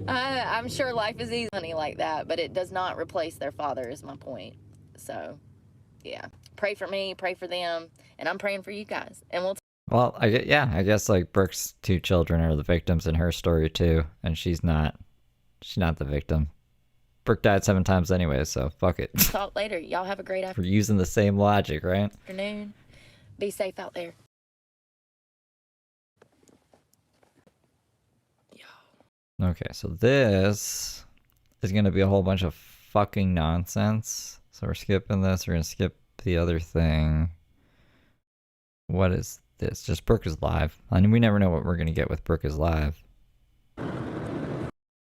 I'm sure life is easy like that, but it does not replace their father, is my point. So, yeah. Pray for me, pray for them, and I'm praying for you guys. And Well, I guess like Brooke's 2 children are the victims in her story too, and she's not the victim. Brooke died 7 times anyway, so fuck it. talk later. Y'all have a great We're using the same logic, right? afternoon. Be safe out there. Okay, so this is going to be a whole bunch of fucking nonsense. So we're skipping this. We're going to skip the other thing. What is this? Just Brooke is live. I mean, we never know what we're going to get with Brooke is live.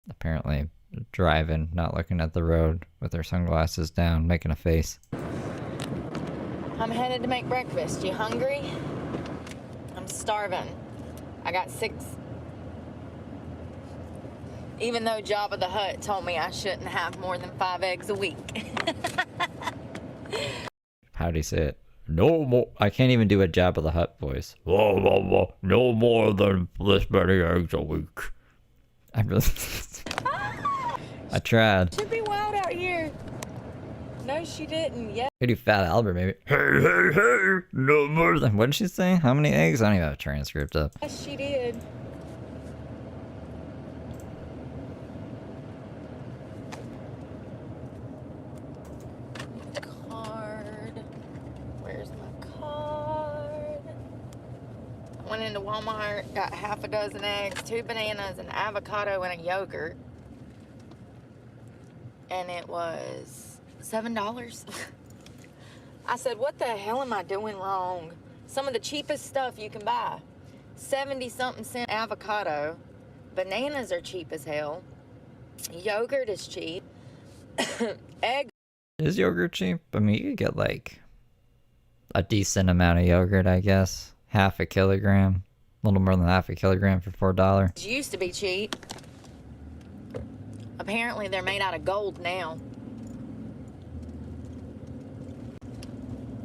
Apparently, driving, not looking at the road, with her sunglasses down, making a face. I'm headed to make breakfast. You hungry? I'm starving. I got 6. Even though Jabba the Hutt told me I shouldn't have more than 5 eggs a week. How'd he say it? No more. I can't even do a Jabba the Hutt voice. Whoa, whoa, whoa. No more than this many eggs a week. I really. I tried. Should be wild out here. No, she didn't. Yeah. Could do Fat Albert maybe. Hey, hey, hey. No more than. What did she say? How many eggs? I don't even have a transcript up. Yes, she did. Where's my card? I went into Walmart, got half a dozen eggs, 2 bananas, an avocado, and a yogurt. And it was $7. I said, what the hell am I doing wrong? Some of the cheapest stuff you can buy. 70-something cent avocado. Bananas are cheap as hell. Yogurt is cheap. Egg. Is yogurt cheap? I mean, you could get like a decent amount of yogurt, I guess. Half a kilogram. A little more than half a kilogram for $4. Used to be cheap. Apparently they're made out of gold now.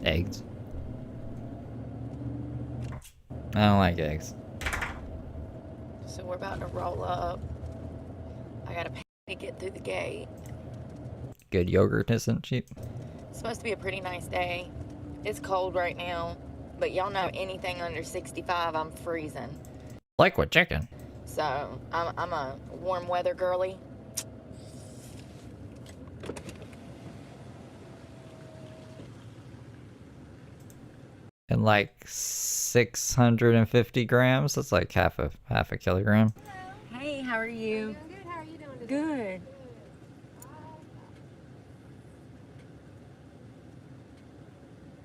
Eggs. I don't like eggs. So we're about to roll up. I gotta pay to get through the gate. Good yogurt isn't cheap. It's supposed to be a pretty nice day. It's cold right now, but y'all know anything under 65, I'm freezing. Like what chicken? So I'm a warm weather girly. And like 650 grams. That's like half a kilogram. Hey, how are you? Doing good. How are you doing today? Good.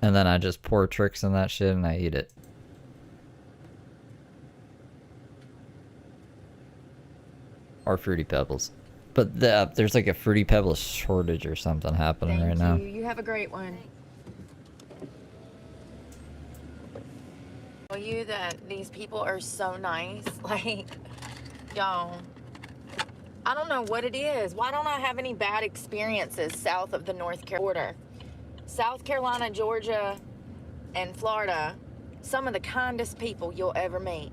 And then I just pour tricks in that shit and I eat it. Or Fruity Pebbles. But there's like a Fruity Pebbles shortage or something happening right now. You have a great one. Tell you that these people are so nice. Like, y'all, I don't know what it is. Why don't I have any bad experiences south of the North Carolina border? South Carolina, Georgia, and Florida, some of the kindest people you'll ever meet.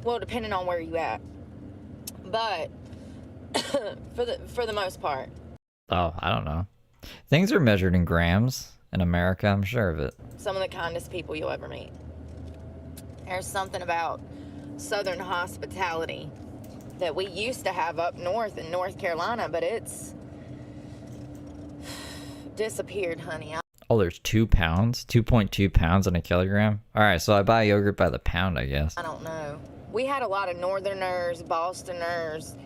Well, depending on where you at. But for the most part. Oh, I don't know. Things are measured in grams in America, I'm sure of it. Some of the kindest people you'll ever meet. There's something about Southern hospitality that we used to have up north in North Carolina, but it's disappeared, honey. Oh, there's 2 pounds? 2.2 pounds in a kilogram? Alright, so I buy yogurt by the pound, I guess. I don't know. We had a lot of Northerners, Bostoners,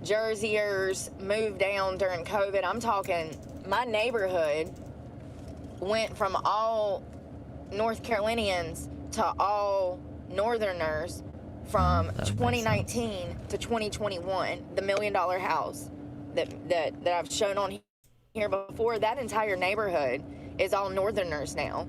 Jerseyers move down during COVID. I'm talking, my neighborhood went from all North Carolinians to all Northerners from 2019 to 2021. The $1 Million House that I've shown on here before, that entire neighborhood is all Northerners now.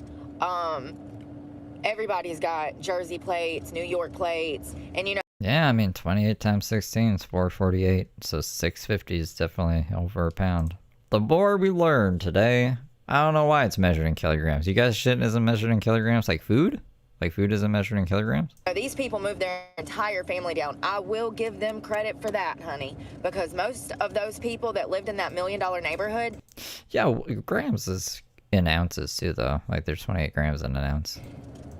Everybody's got Jersey plates, New York plates, and you know. Yeah, I mean, 28 times 16 is 448, so 650 is definitely over a pound. The more we learn today, I don't know why it's measured in kilograms. You guys shit isn't measured in kilograms like food? Like food isn't measured in kilograms? These people moved their entire family down. I will give them credit for that, honey, because most of those people that lived in that $1 Million neighborhood. Yeah, grams is in ounces too, though. Like there's 28 grams in an ounce,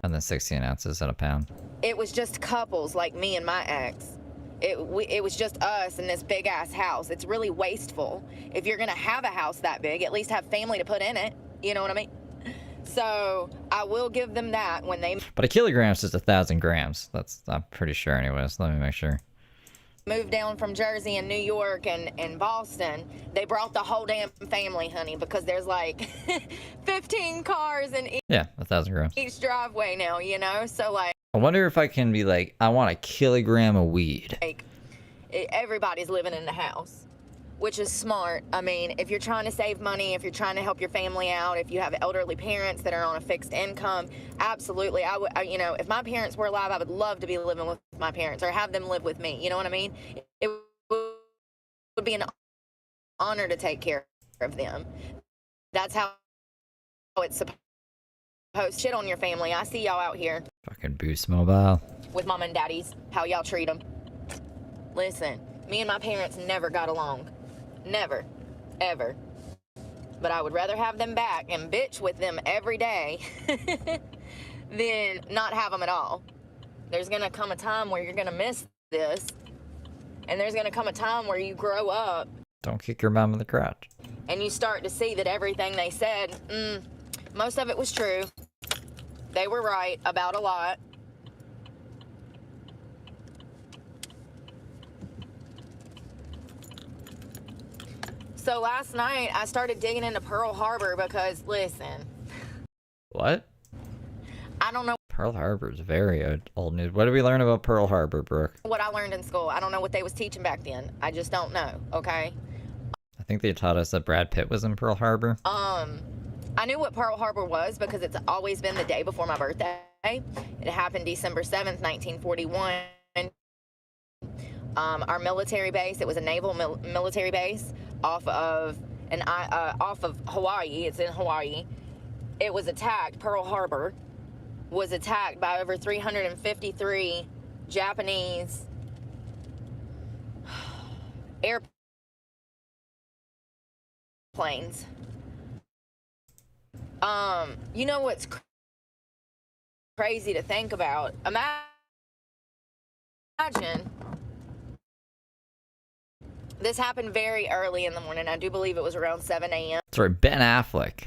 and then 16 ounces in a pound. It was just couples like me and my ex. It was just us in this big ass house. It's really wasteful. If you're gonna have a house that big, at least have family to put in it. You know what I mean? So I will give them that when they. But a kilogram is just 1,000 grams. I'm pretty sure, anyways. Let me make sure. Moved down from Jersey and New York and Boston, they brought the whole damn family, honey, because there's like 15 cars in yeah, 1,000 grams. Each driveway now, you know? So like. I wonder if I can be like, I want a kilogram of weed. Everybody's living in the house. which is smart. I mean, if you're trying to save money, if you're trying to help your family out, if you have elderly parents that are on a fixed income, absolutely. You know, if my parents were alive, I would love to be living with my parents or have them live with me. You know what I mean? It would be an honor to take care of them. That's how it's supposed to. Shit on your family. I see y'all out here Fucking Boost Mobile. with mom and daddies, how y'all treat them. Listen, me and my parents never got along. Never. Ever. But I would rather have them back and bitch with them every day than not have them at all. There's gonna come a time where you're gonna miss this, and there's gonna come a time where you grow up Don't kick your mom in the crotch. and you start to see that everything they said, most of it was true. They were right about a lot. So last night I started digging into Pearl Harbor because, listen, What? I don't know Pearl Harbor's very old news. What did we learn about Pearl Harbor, Brooke? what I learned in school. I don't know what they was teaching back then. I just don't know, okay? I think they taught us that Brad Pitt was in Pearl Harbor. I knew what Pearl Harbor was because it's always been the day before my birthday. It happened December 7th, 1941. Our military base, it was a naval military base off of Hawaii. It's in Hawaii. It was attacked. Pearl Harbor was attacked by over 353 Japanese airplanes. You know what's crazy to think about? Imagine this happened very early in the morning. I do believe it was around 7 a.m. Sorry, Ben Affleck.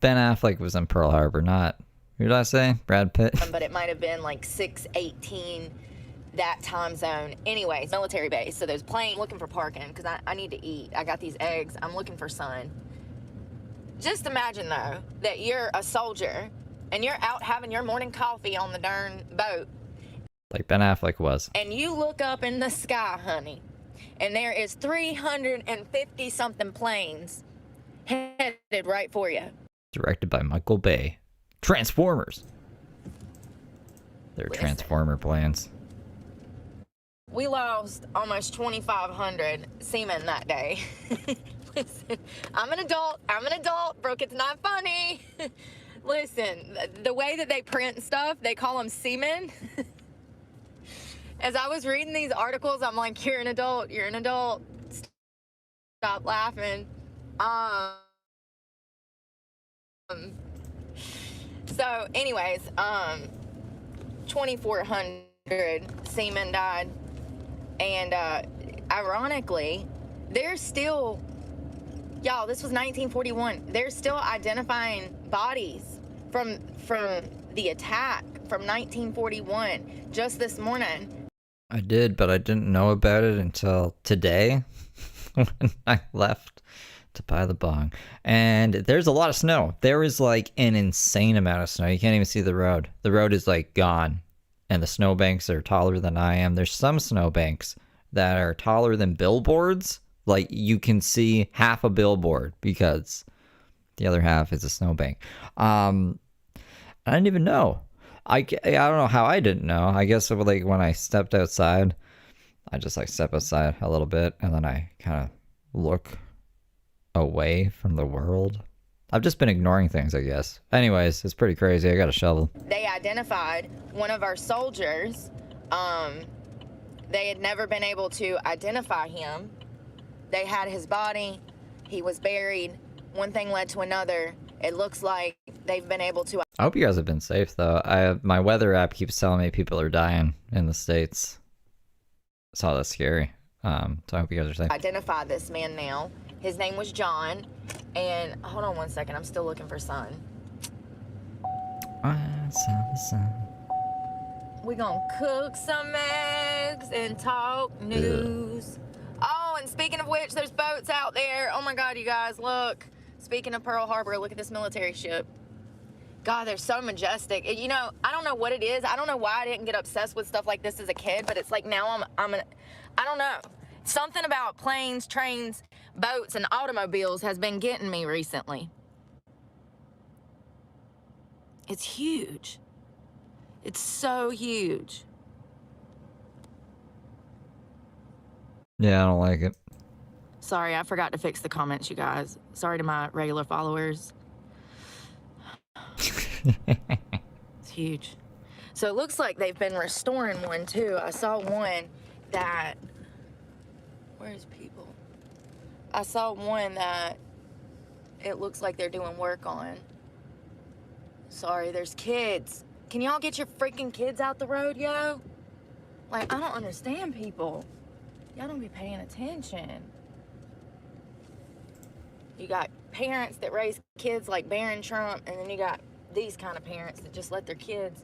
Ben Affleck was in Pearl Harbor, not, who did I say? Brad Pitt? But it might have been like 6:18 that time zone. Anyways, military base. So there's plane looking for parking because I need to eat. I got these eggs. I'm looking for sun. Just imagine though that you're a soldier and you're out having your morning coffee on the darn boat, Like Ben Affleck was. and you look up in the sky, honey, and there is 350 something planes headed right for you. Directed by Michael Bay. Transformers. They're Listen. Transformer planes. We lost almost 2,500 seamen that day. Listen, I'm an adult, Brooke, it's not funny. Listen, the way that they print stuff, they call them seamen. As I was reading these articles, I'm like, you're an adult. Stop laughing. So anyways, 2,400 seamen died. And ironically, they're still, y'all, this was 1941. They're still identifying bodies from the attack from 1941 just this morning. I did, but I didn't know about it until today when I left to buy the bong. And there's a lot of snow. There is like an insane amount of snow. You can't even see the road. The road is like gone. And the snowbanks are taller than I am. There's some snowbanks that are taller than billboards. Like you can see half a billboard because the other half is a snowbank. I didn't even know. I don't know how I didn't know. I guess like when I stepped outside, I just like step outside a little bit and then I kind of look away from the world. I've just been ignoring things, I guess. Anyways, it's pretty crazy. I got a shovel. They identified one of our soldiers. They had never been able to identify him. They had his body. He was buried. One thing led to another. It looks like they've been able to I hope you guys have been safe, though. My weather app keeps telling me people are dying in the States. So that's scary. So I hope you guys are safe. identify this man now. His name was John. And hold on one second. I'm still looking for sun. We gonna cook some eggs and talk news. Oh, and speaking of which, there's boats out there. Oh my God, you guys, look. Speaking of Pearl Harbor, look at this military ship. God, they're so majestic. You know, I don't know what it is. I don't know why I didn't get obsessed with stuff like this as a kid, but it's like now I don't know. Something about planes, trains, boats and automobiles has been getting me recently. It's huge. It's so huge. Yeah, I don't like it. Sorry, I forgot to fix the comments, you guys. Sorry to my regular followers. It's huge. So it looks like they've been restoring one too. I saw one that, where's people? I saw one that it looks like they're doing work on. Sorry, there's kids. Can y'all get your freaking kids out the road, yo? Like, I don't understand people. Y'all don't be paying attention. You got parents that raise kids like Barron Trump, and then you got these kind of parents that just let their kids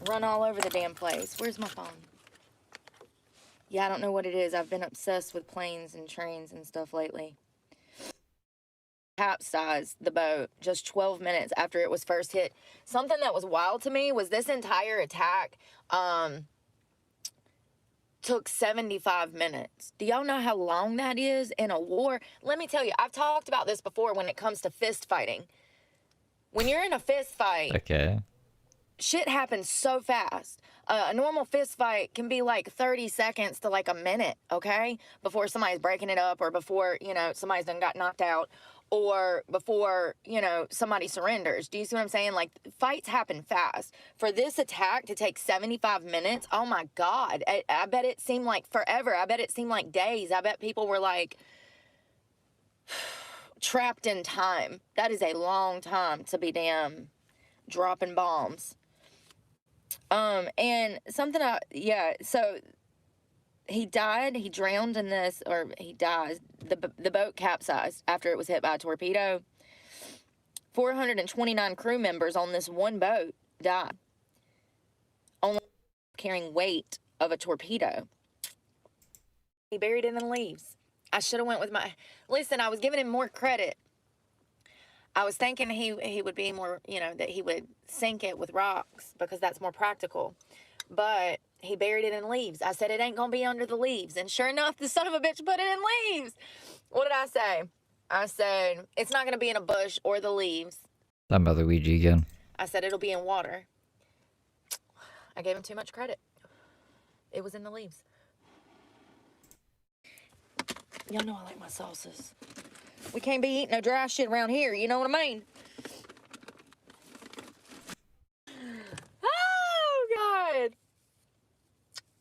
run all over the damn place. Where's my phone? Yeah, I don't know what it is. I've been obsessed with planes and trains and stuff lately. Capsized the boat just 12 minutes after it was first hit. Something that was wild to me was this entire attack took 75 minutes. Do y'all know how long that is in a war? Let me tell you, I've talked about this before when it comes to fist fighting. When you're in a fist fight, Okay. shit happens so fast. A normal fist fight can be like 30 seconds to like a minute, okay? Before somebody's breaking it up, or before, you know, somebody's done got knocked out, or before, you know, somebody surrenders. Do you see what I'm saying? Like, fights happen fast. For this attack to take 75 minutes, oh my God. I bet it seemed like forever. I bet it seemed like days. I bet people were like trapped in time. That is a long time to be damn dropping bombs. And something, so he died, he drowned in this, or he dies. The boat capsized after it was hit by a torpedo. 429 crew members on this one boat died. Only carrying weight of a torpedo. He buried it in the leaves. I should have went with my, listen, I was giving him more credit. I was thinking he would be more, you know, that he would sink it with rocks because that's more practical. But he buried it in leaves. I said, it ain't going to be under the leaves. And sure enough, the son of a bitch put it in leaves. What did I say? I said, it's not going to be in a bush or the leaves. Talking about the Ouija again. I said, it'll be in water. I gave him too much credit. It was in the leaves. Y'all know I like my sauces. We can't be eating no dry shit around here. You know what I mean? Oh, God.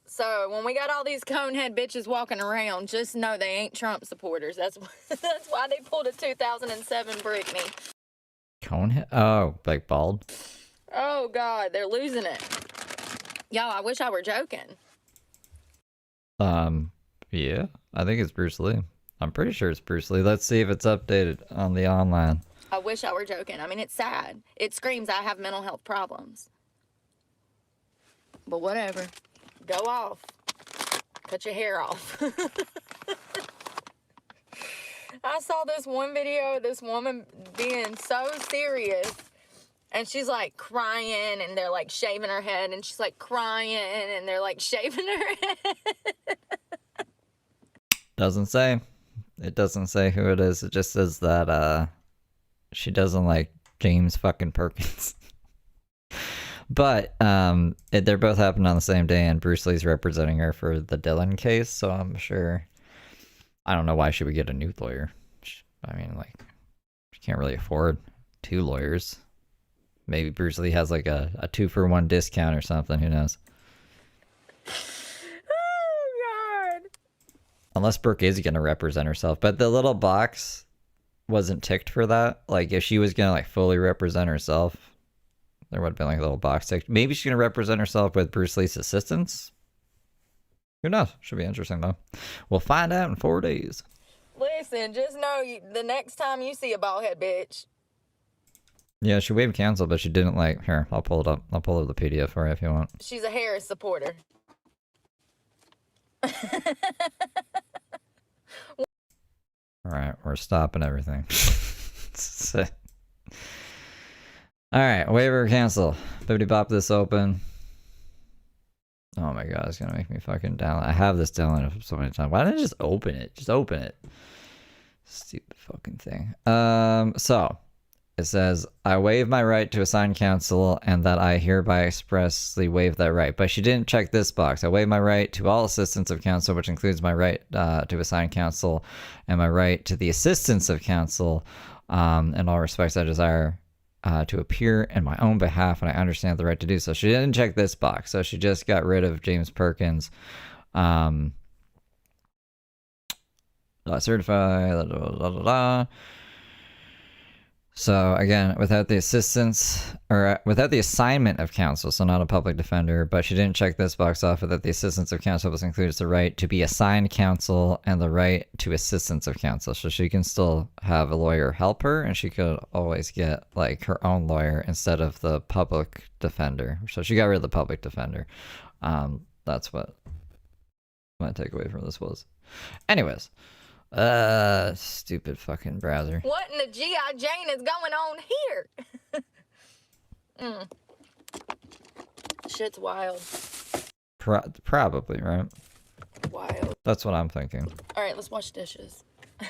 So, when we got all these conehead bitches walking around, just know they ain't Trump supporters. That's why they pulled a 2007 Britney. Conehead? Oh, like bald? Oh, God. They're losing it. Y'all, I wish I were joking. Yeah. I think it's Bruce Lee. I'm pretty sure it's Bruce Lee. Let's see if it's updated on the online. I wish I were joking. I mean, it's sad. It screams I have mental health problems. But whatever. Go off. Cut your hair off. I saw this one video of this woman being so serious. And she's like crying, and they're like shaving her head. And she's like crying, and they're like shaving her head. Doesn't say. It doesn't say who it is. It just says that she doesn't like James fucking Perkins. But they're both happening on the same day, and Bruce Lee's representing her for the Dylan case, so I'm sure. I don't know why she would get a new lawyer. I mean, like, she can't really afford 2 lawyers. Maybe Bruce Lee has like a 2-for-1 discount or something. Who knows? Unless Brooke is going to represent herself. But the little box wasn't ticked for that. Like, if she was going to, like, fully represent herself, there would have been, like, a little box ticked. Maybe she's going to represent herself with Bruce Lee's assistants. Who knows? Should be interesting, though. We'll find out in 4 days. Listen, just know the next time you see a bald head bitch. Yeah, she waived cancel, but she didn't, like... Here, I'll pull it up. I'll pull up the PDF for you if you want. She's a Harris supporter. Alright, we're stopping everything. Alright, waiver cancel. Bibbidi bop this open. Oh my god, it's gonna make me fucking download. I have this downloaded so many times. Why didn't I just open it? Just open it. Stupid fucking thing. So it says, I waive my right to assign counsel and that I hereby expressly waive that right. But she didn't check this box. I waive my right to all assistance of counsel, which includes my right to assign counsel and my right to the assistance of counsel. In all respects, I desire to appear in my own behalf, and I understand the right to do so. She didn't check this box, so she just got rid of James Perkins. Certified, So again, without the assistance or without the assignment of counsel, so not a public defender, but she didn't check this box off that the assistance of counsel was includes the right to be assigned counsel and the right to assistance of counsel. So she can still have a lawyer help her, and she could always get like her own lawyer instead of the public defender. So she got rid of the public defender. That's what my takeaway from this was. Anyways. Stupid fucking browser. What in the G.I. Jane is going on here? Shit's wild. Probably, right? Wild. That's what I'm thinking. All right, let's wash dishes. I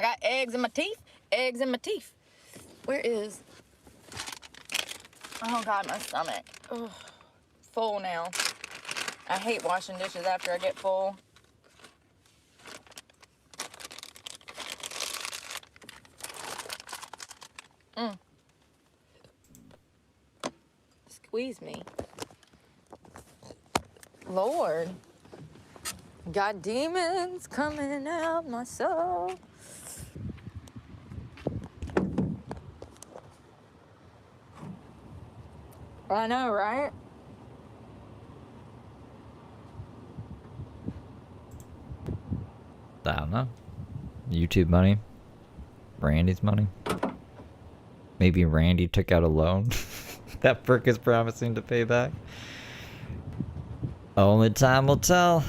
got eggs in my teeth. Eggs in my teeth. Where is... Oh, God, my stomach. Ugh. Full now. I hate washing dishes after I get full. Squeeze me. Lord. Got demons coming out my soul. I know, right? I don't know. YouTube money. Randy's money. Maybe Randy took out a loan that Brooke is promising to pay back. Only time will tell.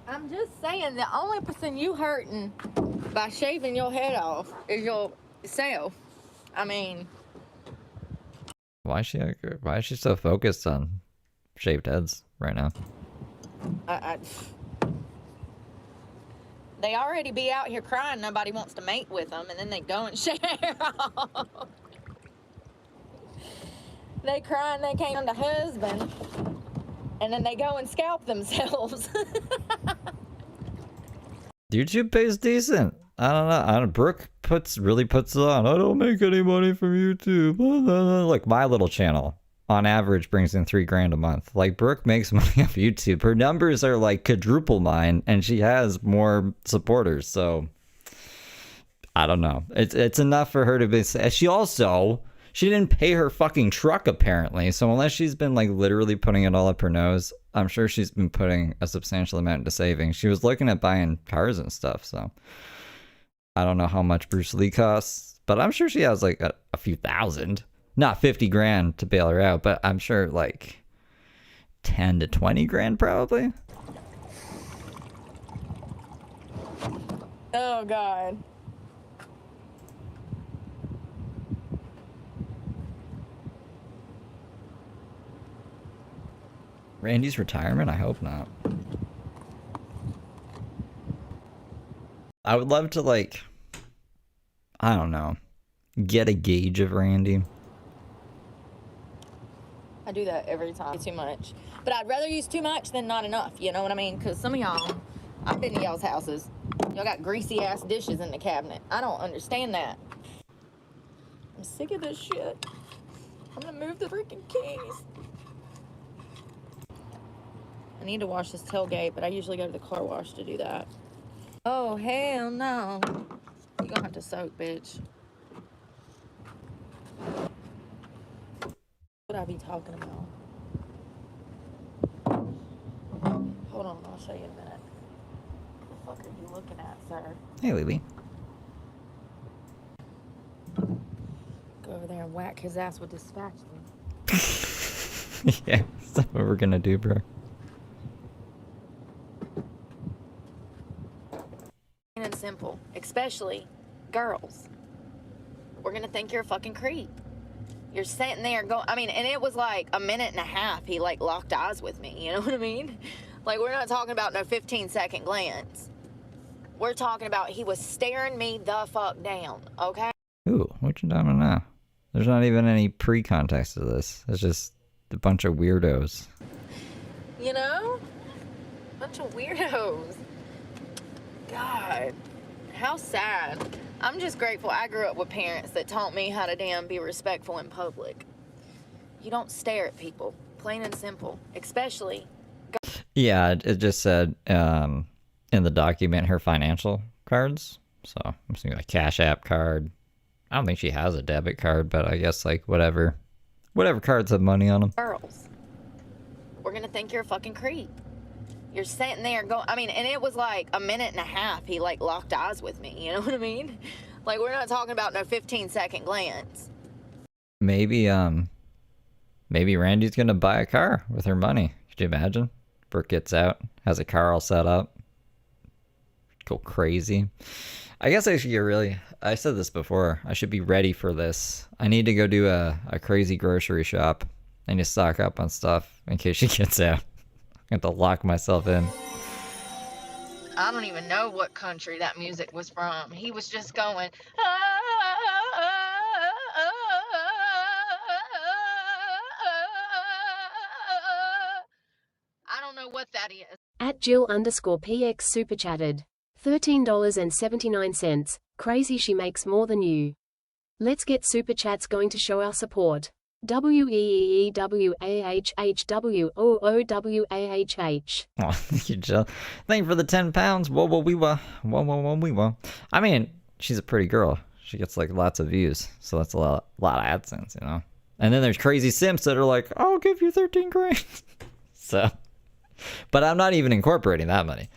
I'm just saying, the only person you hurting by shaving your head off is yourself. I mean... Why is she so focused on shaved heads right now? They already be out here crying nobody wants to mate with them, and then they go and shave their off. They crying they can't find a husband, and then they go and scalp themselves. YouTube pays decent. I don't know. Brooke really puts it on. I don't make any money from YouTube. Like my little channel, on average, brings in $3,000 a month. Like Brooke makes money off YouTube. Her numbers are like quadruple mine, and she has more supporters. So I don't know. It's enough for her to be. She didn't pay her fucking truck apparently. So unless she's been like literally putting it all up her nose, I'm sure she's been putting a substantial amount into savings. She was looking at buying cars and stuff. So I don't know how much Bruce Lee costs, but I'm sure she has like a few thousand. Not 50 grand to bail her out, but I'm sure like 10 to 20 grand probably. Oh, God. Randy's retirement? I hope not. I would love to like, I don't know, get a gauge of Randy. I do that every time. Too much. But I'd rather use too much than not enough, you know what I mean? Because some of y'all, I've been to y'all's houses. Y'all got greasy ass dishes in the cabinet. I don't understand that. I'm sick of this shit. I'm gonna move the freaking keys. I need to wash this tailgate, but I usually go to the car wash to do that. Oh, hell no. You're gonna have to soak, bitch. What I be talking about? Hold on, I'll show you in a minute. What the fuck are you looking at, sir? Hey, Lily. Go over there and whack his ass with this spatula. Yeah, that's what we're gonna do, bro. And simple, especially girls. We're gonna think you're a fucking creep. You're sitting there going, I mean, and it was like a minute and a half. He like locked eyes with me. You know what I mean? Like, we're not talking about no 15-second glance. We're talking about he was staring me the fuck down, okay? Ooh, what you talking now? There's not even any pre-context to this. It's just a bunch of weirdos. You know? Bunch of weirdos. God, how sad. I'm just grateful I grew up with parents that taught me how to damn be respectful in public. You don't stare at people, plain and simple. Especially. Yeah, it just said in the document her financial cards. So I'm assuming a Cash App card. I don't think she has a debit card, but I guess like whatever cards have money on them. Girls, we're gonna think you're a fucking creep. You're sitting there going, I mean, and it was like a minute and a half. He like locked eyes with me. You know what I mean? Like, we're not talking about no 15-second glance. Maybe Randy's gonna buy a car with her money. Could you imagine? Brooke gets out, has a car all set up. Go crazy. I guess I should I said this before, I should be ready for this. I need to go do a crazy grocery shop. I need to stock up on stuff in case she gets out. I have to lock myself in. I don't even know what country that music was from. He was just going. I don't know what that is. At Jill_PX super chatted. $13.79. Crazy she makes more than you. Let's get super chats going to show our support. WEEWAHHWOOWAHH. Oh, thank you, Jill. Thank you for the 10 pounds. Whoa, we were. I mean, she's a pretty girl. She gets like lots of views, so that's a lot of AdSense, you know. And then there's crazy simps that are like, I'll give you 13 grand. So, but I'm not even incorporating that money.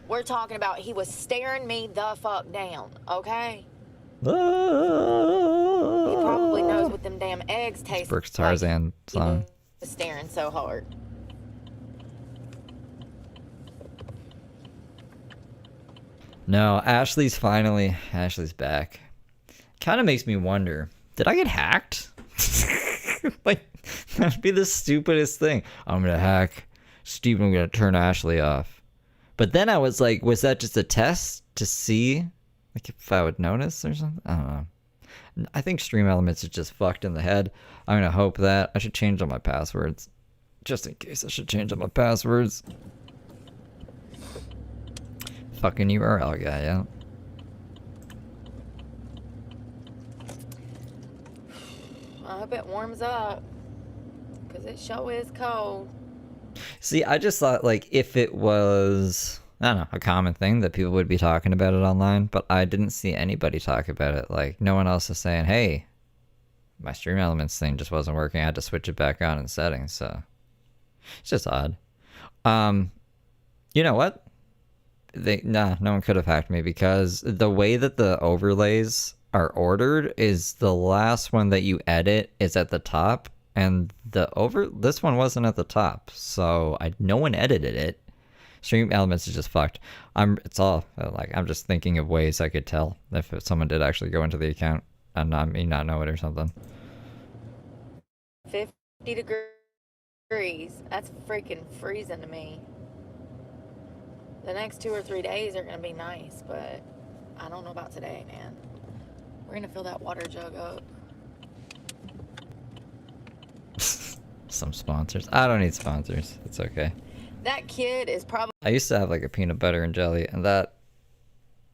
We're talking about he was staring me the fuck down, okay? He He probably knows what them damn eggs taste Brooks Tarzan song. He was staring so hard. No, Ashley's back. Kind of makes me wonder, did I get hacked? Like, that'd be the stupidest thing. I'm gonna hack Steve, I'm gonna turn Ashley off. But then I was like, was that just a test to see like if I would notice or something? I don't know. I think Stream Elements is just fucked in the head. I'm gonna hope that. I should change all my passwords. Just in case I should change all my passwords. Fucking URL guy, yeah. I hope it warms up, because it sure is cold. See, I just thought, like, if it was, I don't know, a common thing that people would be talking about it online, but I didn't see anybody talk about it. Like, no one else is saying, hey, my Stream Elements thing just wasn't working. I had to switch it back on in settings, so it's just odd. You know what? No one could have hacked me, because the way that the overlays are ordered is the last one that you edit is at the top, and this one wasn't at the top, so no one edited it. Stream Elements is just fucked. I'm just thinking of ways I could tell if someone did actually go into the account and not know it or something. 50 degrees. That's freaking freezing to me. The next 2 or 3 days are gonna be nice, but I don't know about today, man. We're gonna fill that water jug up. Some sponsors. I don't need sponsors. It's okay. That kid is probably I used to have like a peanut butter and jelly, and that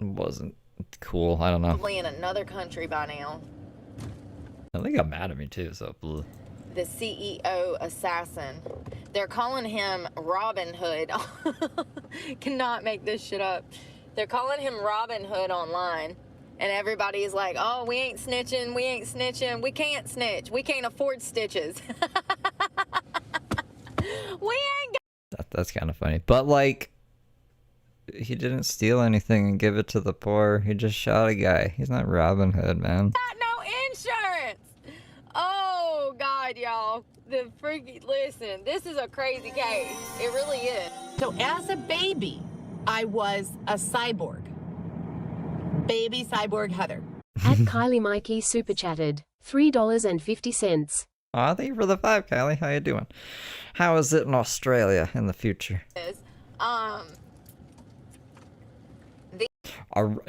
wasn't cool. I don't know. in another country by now. I think got mad at me too, so bleh. The CEO assassin. They're calling him Robin Hood. Cannot make this shit up. They're calling him Robin Hood online. And everybody's like, oh, we ain't snitching. We ain't snitching. We can't snitch. We can't afford stitches. We ain't That's kind of funny. But like, he didn't steal anything and give it to the poor. He just shot a guy. He's not Robin Hood, man. got no insurance. Oh, God, y'all. The freaky, listen, this is a crazy case. It really is. So as a baby, I was a cyborg. Baby cyborg Heather. At Kylie Mikey super chatted $3.50. Aw, thank you for the 5, Kylie. How you doing? How is it in Australia in the future? A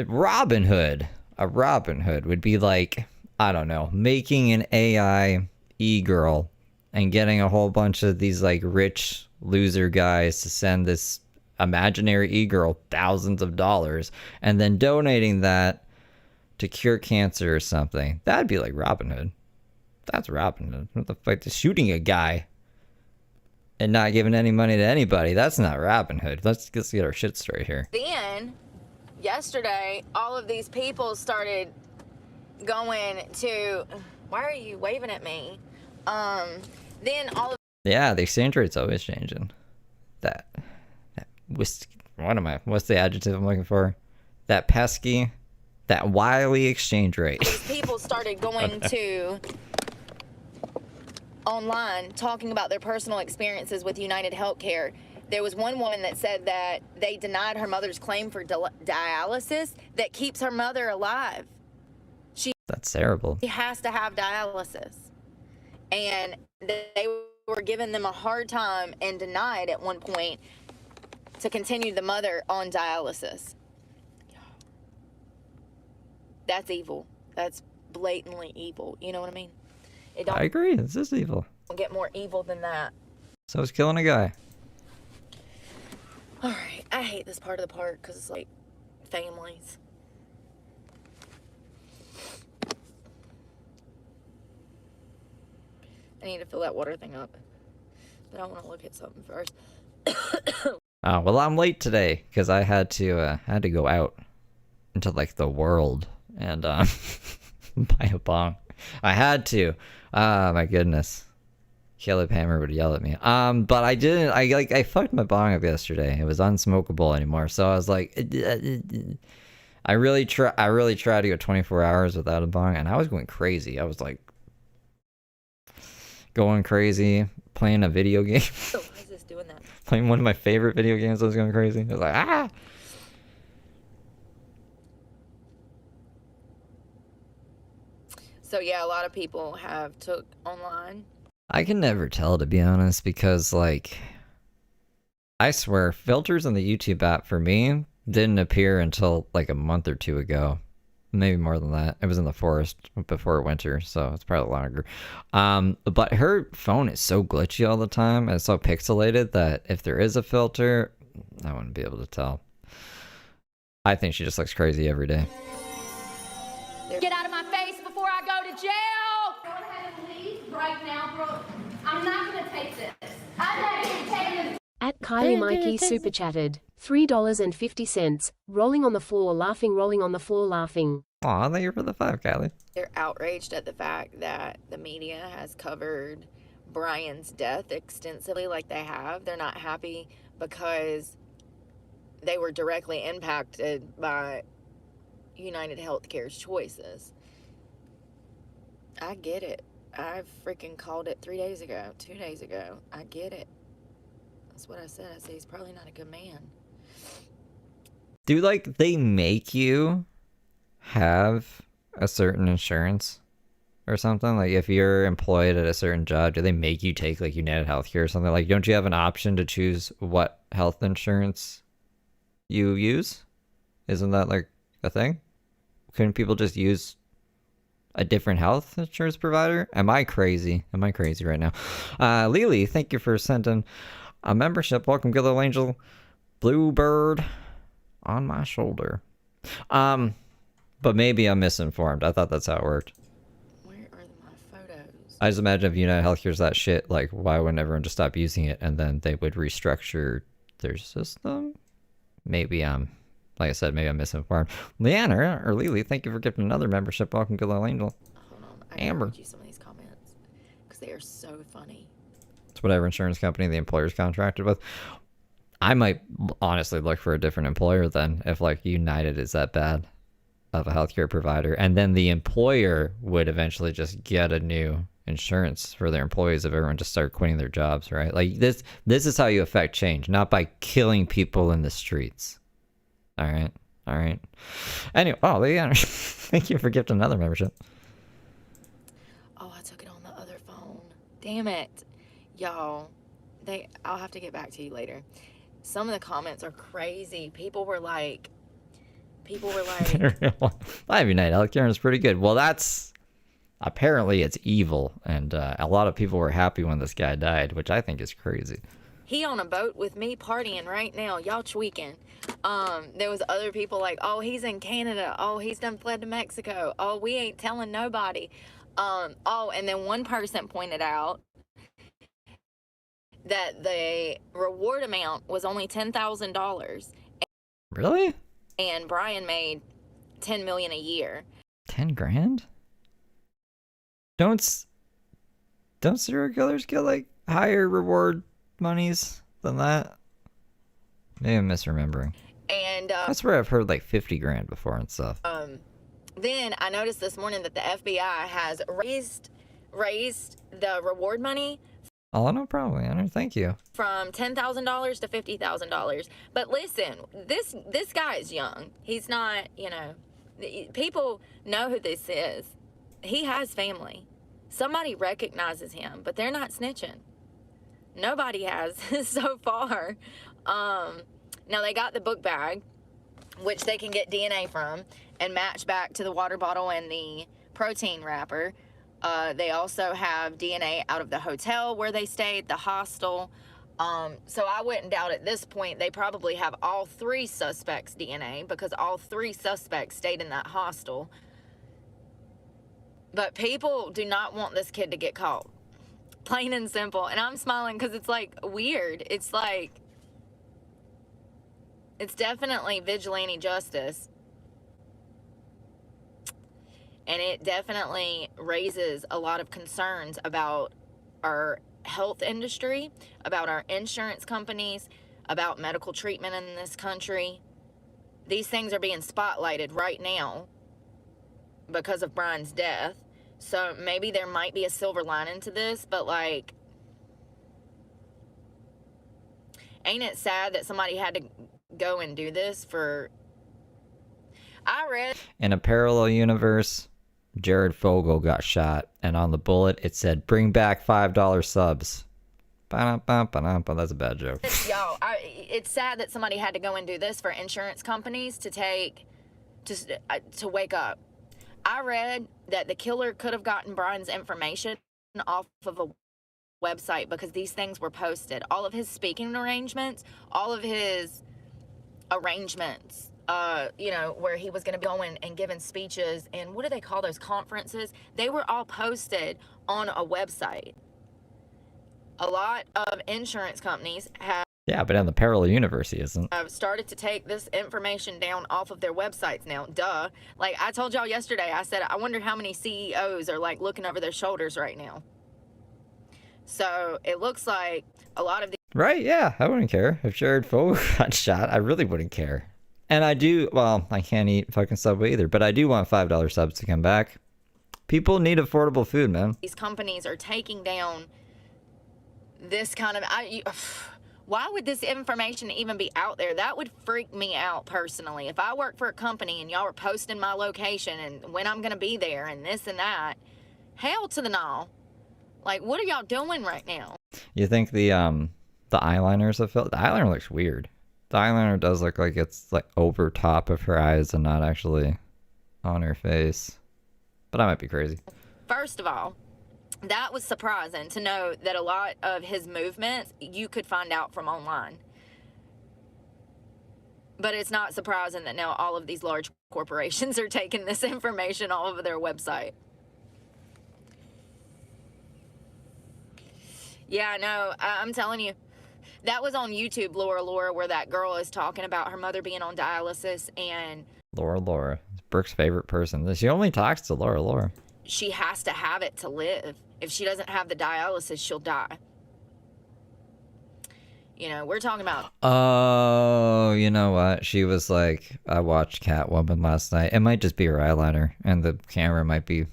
Robin Hood. A Robin Hood would be like, I don't know, making an AI e-girl and getting a whole bunch of these like rich loser guys to send this imaginary e-girl thousands of dollars and then donating that to cure cancer or something. That'd be like Robin Hood. That's Robin Hood. What the fuck? Just shooting a guy and not giving any money to anybody. That's not Robin Hood. Let's get our shit straight here. Then, yesterday, all of these people started going to... Why are you waving at me? Then all of... Yeah, the exchange rate's always changing. What's the adjective I'm looking for? That pesky, that wily exchange rate. These people started going to online talking about their personal experiences with United Healthcare. There was one woman that said that they denied her mother's claim for dialysis that keeps her mother alive. That's terrible. She has to have dialysis. And they were giving them a hard time and denied at one point to continue the mother on dialysis. That's evil. That's blatantly evil. You know what I mean? It I agree. This is evil. don't get more evil than that. So it's killing a guy. All right. I hate this part of the park because it's like families. I need to fill that water thing up. But I want to look at something first. Oh, well, I'm late today because I had to go out into like the world and buy a bong. I had to. My goodness. Caleb Hammer would yell at me. But I didn't. I fucked my bong up yesterday. It was unsmokable anymore. So I was like, I really tried to go 24 hours without a bong, and I was going crazy. I was like going crazy, playing a video game. Oh, why is this doing that? Playing one of my favorite video games. I was going crazy. I was like, ah. So yeah, a lot of people have took online. I can never tell, to be honest, because like, I swear, filters on the YouTube app for me didn't appear until like a month or two ago. Maybe more than that. It was in the forest before winter, so it's probably longer. But her phone is so glitchy all the time and so pixelated that if there is a filter, I wouldn't be able to tell. I think she just looks crazy every day. Get out of my face before I go to jail! Go ahead and leave right now, Brooke. I'm not gonna take this. I'm not gonna take this. At Kylie Mikey super chatted $3.50. Rolling on the floor laughing, rolling on the floor laughing. Aw, thank you for the 5, Kylie. They're outraged at the fact that the media has covered Brian's death extensively like they have. They're not happy because they were directly impacted by United Healthcare's choices. I get it. I freaking called it 3 days ago, 2 days ago. I get it. That's what I said. I said he's probably not a good man. Do like they make you have a certain insurance or something? Like if you're employed at a certain job, do they make you take like United Healthcare or something? Like don't you have an option to choose what health insurance you use? Isn't that like a thing? Couldn't people just use a different health insurance provider? Am I crazy? Am I crazy right now? Lily, thank you for sending a membership. Welcome, good little angel. Bluebird on my shoulder. But maybe I'm misinformed. I thought that's how it worked. Where are my photos? I just imagine if United Healthcare's that shit, like why wouldn't everyone just stop using it and then they would restructure their system? Maybe like I said, maybe I'm misinformed. Leanna or Lily, thank you for giving another membership. Welcome, good little angel. Hold on. I Amber. read you some of these comments because they are so funny. It's whatever insurance company the employer's contracted with. I might honestly look for a different employer then if like United is that bad of a healthcare provider, and then the employer would eventually just get a new insurance for their employees if everyone just started quitting their jobs, right? Like this is how you affect change, not by killing people in the streets. All right. Anyway, oh, Leanna, Thank you for gifting another membership. Oh, I took it on the other phone. Damn it. Y'all, I'll have to get back to you later. Some of the comments are crazy. People were like, Ivy Night, Alec Karen is pretty good. Well, apparently it's evil, and a lot of people were happy when this guy died, which I think is crazy. he on a boat with me partying right now. Y'all tweaking. There was other people like, oh, he's in Canada. Oh, he's done fled to Mexico. Oh, we ain't telling nobody. Oh, and then one person pointed out that the reward amount was only $10,000. Really? And Brian made $10 million a year. 10 grand? Don't serial killers get like higher reward monies than that? Maybe I'm misremembering. And that's where I've heard like 50 grand before and stuff. then I noticed this morning that the FBI has raised the reward money. Oh, no problem, Anna. Thank you. From $10,000 to $50,000. But listen, this guy is young. He's not, people know who this is. He has family. Somebody recognizes him, but they're not snitching. Nobody has so far. Now they got the book bag, which they can get DNA from and match back to the water bottle and the protein wrapper. They also have DNA out of the hotel where they stayed, the hostel. So I wouldn't doubt at this point they probably have all three suspects' DNA because all three suspects stayed in that hostel. But people do not want this kid to get caught. Plain and simple. And I'm smiling because it's like weird. It's definitely vigilante justice. And it definitely raises a lot of concerns about our health industry, about our insurance companies, about medical treatment in this country. These things are being spotlighted right now because of Brian's death. So maybe there might be a silver lining to this, but like, ain't it sad that somebody had to go and do this for... I read... In a parallel universe, Jared Fogle got shot, and on the bullet it said, "Bring back $5 subs." Ba-dum-bum-ba-dum-bum. That's a bad joke. Y'all, it's sad that somebody had to go and do this for insurance companies to wake up. I read that the killer could have gotten Brian's information off of a website because these things were posted. All of his speaking arrangements, all of his arrangements, where he was going to be going and giving speeches and what do they call those conferences? They were all posted on a website. A lot of insurance companies have... Yeah, but in the parallel universe, he isn't. I've started to take this information down off of their websites now. Duh. Like I told y'all yesterday, I said, I wonder how many CEOs are like looking over their shoulders right now. So it looks like a lot of the... Right, yeah, I wouldn't care. If Jared Fogle got shot, I really wouldn't care. And I can't eat fucking Subway either, but I do want $5 subs to come back. People need affordable food, man. These companies are taking down this kind of... Why would this information even be out there? That would freak me out personally. If I work for a company and y'all are posting my location and when I'm going to be there and this and that, hell to the no. Like, what are y'all doing right now? You think the eyeliners have filled? The eyeliner looks weird. The eyeliner does look like it's like over top of her eyes and not actually on her face. But I might be crazy. First of all, that was surprising to know that a lot of his movements you could find out from online. But it's not surprising that now all of these large corporations are taking this information all over their website. Yeah, I know. I'm telling you. That was on YouTube, Laura, where that girl is talking about her mother being on dialysis and... Laura. Brooke's favorite person. She only talks to Laura. She has to have it to live. If she doesn't have the dialysis, she'll die. We're talking about... Oh, you know what? She was like, I watched Catwoman last night. It might just be her eyeliner, and the camera might be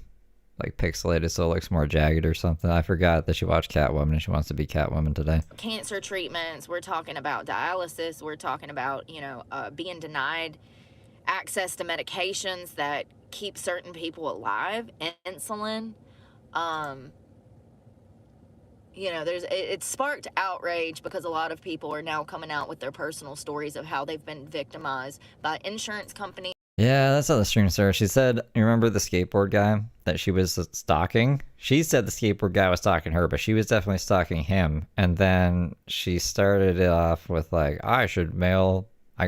like pixelated so it looks more jagged or something. I forgot that she watched Catwoman and she wants to be Catwoman today. Cancer treatments. We're talking about dialysis. We're talking about, being denied access to medications that keep certain people alive. Insulin, you know, it sparked outrage because a lot of people are now coming out with their personal stories of how they've been victimized by insurance companies. Yeah, that's how the stream started. She said, you remember the skateboard guy that she was stalking? She said the skateboard guy was stalking her, but she was definitely stalking him. And then she started it off with like, I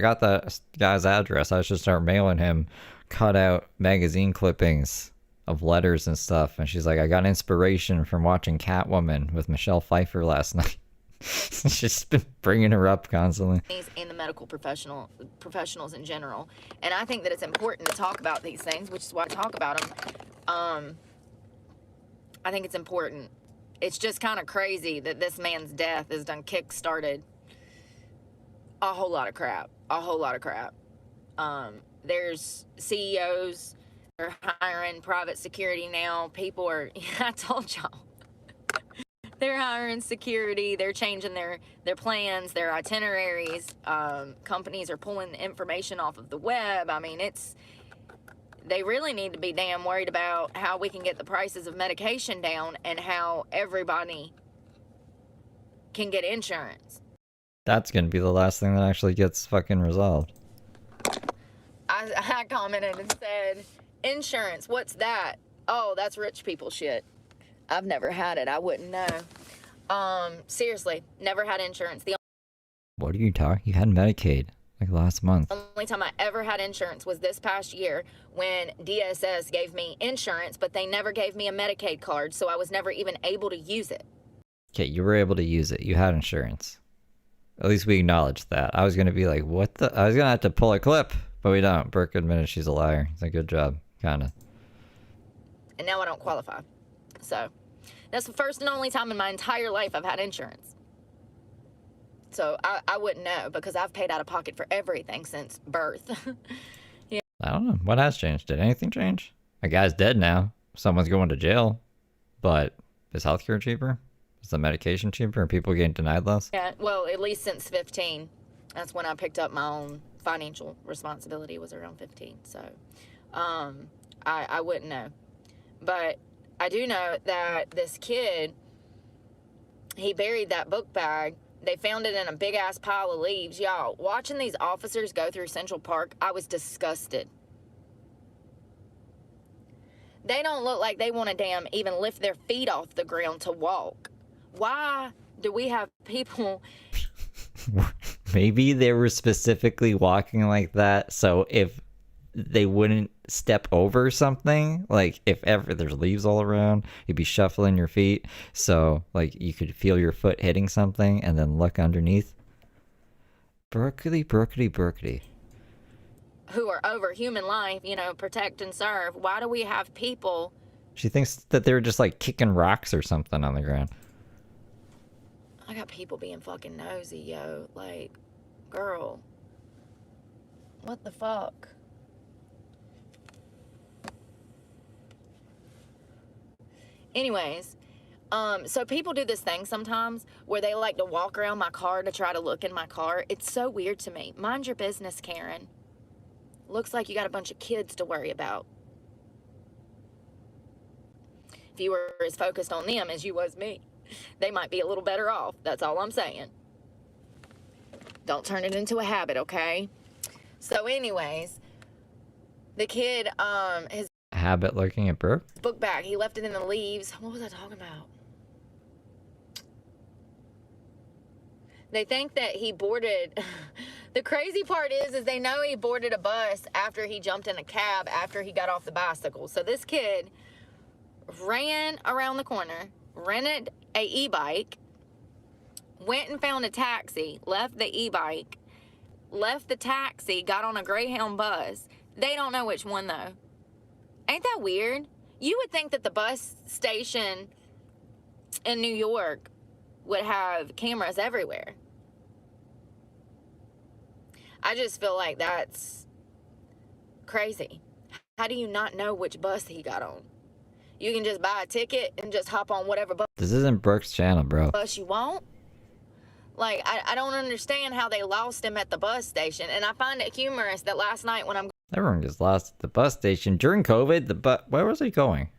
got that guy's address. I should start mailing him cut out magazine clippings of letters and stuff. And she's like, I got inspiration from watching Catwoman with Michelle Pfeiffer last night. She's been bringing her up constantly. And the medical professionals in general. And I think that it's important to talk about these things, which is why I talk about them. I think it's important. It's just kind of crazy that this man's death has done kick-started a whole lot of crap. There's CEOs are hiring private security now. People are, I told y'all. They're hiring security. They're changing their plans, their itineraries. Companies are pulling information off of the web. I mean, they really need to be damn worried about how we can get the prices of medication down and how everybody can get insurance. That's going to be the last thing that actually gets fucking resolved. I commented and said, insurance, what's that? Oh, that's rich people shit. I've never had it. I wouldn't know. Seriously, never had insurance. The What are you talking? You had Medicaid like last month. only time I ever had insurance was this past year when DSS gave me insurance, but they never gave me a Medicaid card, so I was never even able to use it. Okay, you were able to use it. You had insurance. At least we acknowledged that. I was going to be like, what the? I was going to have to pull a clip, but we don't. Brooke admitted she's a liar. It's a good job, kind of. And now I don't qualify. So that's the first and only time in my entire life I've had insurance. So I wouldn't know because I've paid out of pocket for everything since birth. Yeah. I don't know. What has changed? Did anything change? A guy's dead now. Someone's going to jail. But is healthcare cheaper? Is the medication cheaper? Are people getting denied less? Yeah, well, at least since 15. That's when I picked up my own financial responsibility, was around 15. So I wouldn't know. But I do know that this kid, he buried that book bag. They found it in a big-ass pile of leaves. Y'all, watching these officers go through Central Park, I was disgusted. They don't look like they want to damn even lift their feet off the ground to walk. Why do we have people... Maybe they were specifically walking like that, so if they wouldn't step over something, like if ever there's leaves all around, you'd be shuffling your feet, so like you could feel your foot hitting something and then look underneath. Brookity. Who are over human life, you know, protect and serve. Why do we have people... She thinks that they were just like kicking rocks or something on the ground. I got people being fucking nosy, yo. Like, girl. What the fuck? Anyways, so people do this thing sometimes where they like to walk around my car to try to look in my car. It's so weird to me. Mind your business, Karen. Looks like you got a bunch of kids to worry about. If you were as focused on them as you was me, they might be a little better off. That's all I'm saying. Don't turn it into a habit, okay? So anyways, the kid, his Habit looking at Brooke? book bag, he left it in the leaves. What was I talking about? They think that he boarded... The crazy part is they know he boarded a bus after he jumped in a cab after he got off the bicycle. So this kid ran around the corner, rented a e-bike, went and found a taxi, left the e-bike, left the taxi, got on a Greyhound bus. They don't know which one, though. Ain't that weird? You would think that the bus station in New York would have cameras everywhere. I just feel like that's crazy. How do you not know which bus he got on? You can just buy a ticket and just hop on whatever This isn't Brooke's channel, bro. bus you want. Like, I don't understand how they lost him at the bus station. And I find it humorous that last night when I'm... Everyone gets lost at the bus station during COVID. Where was he going?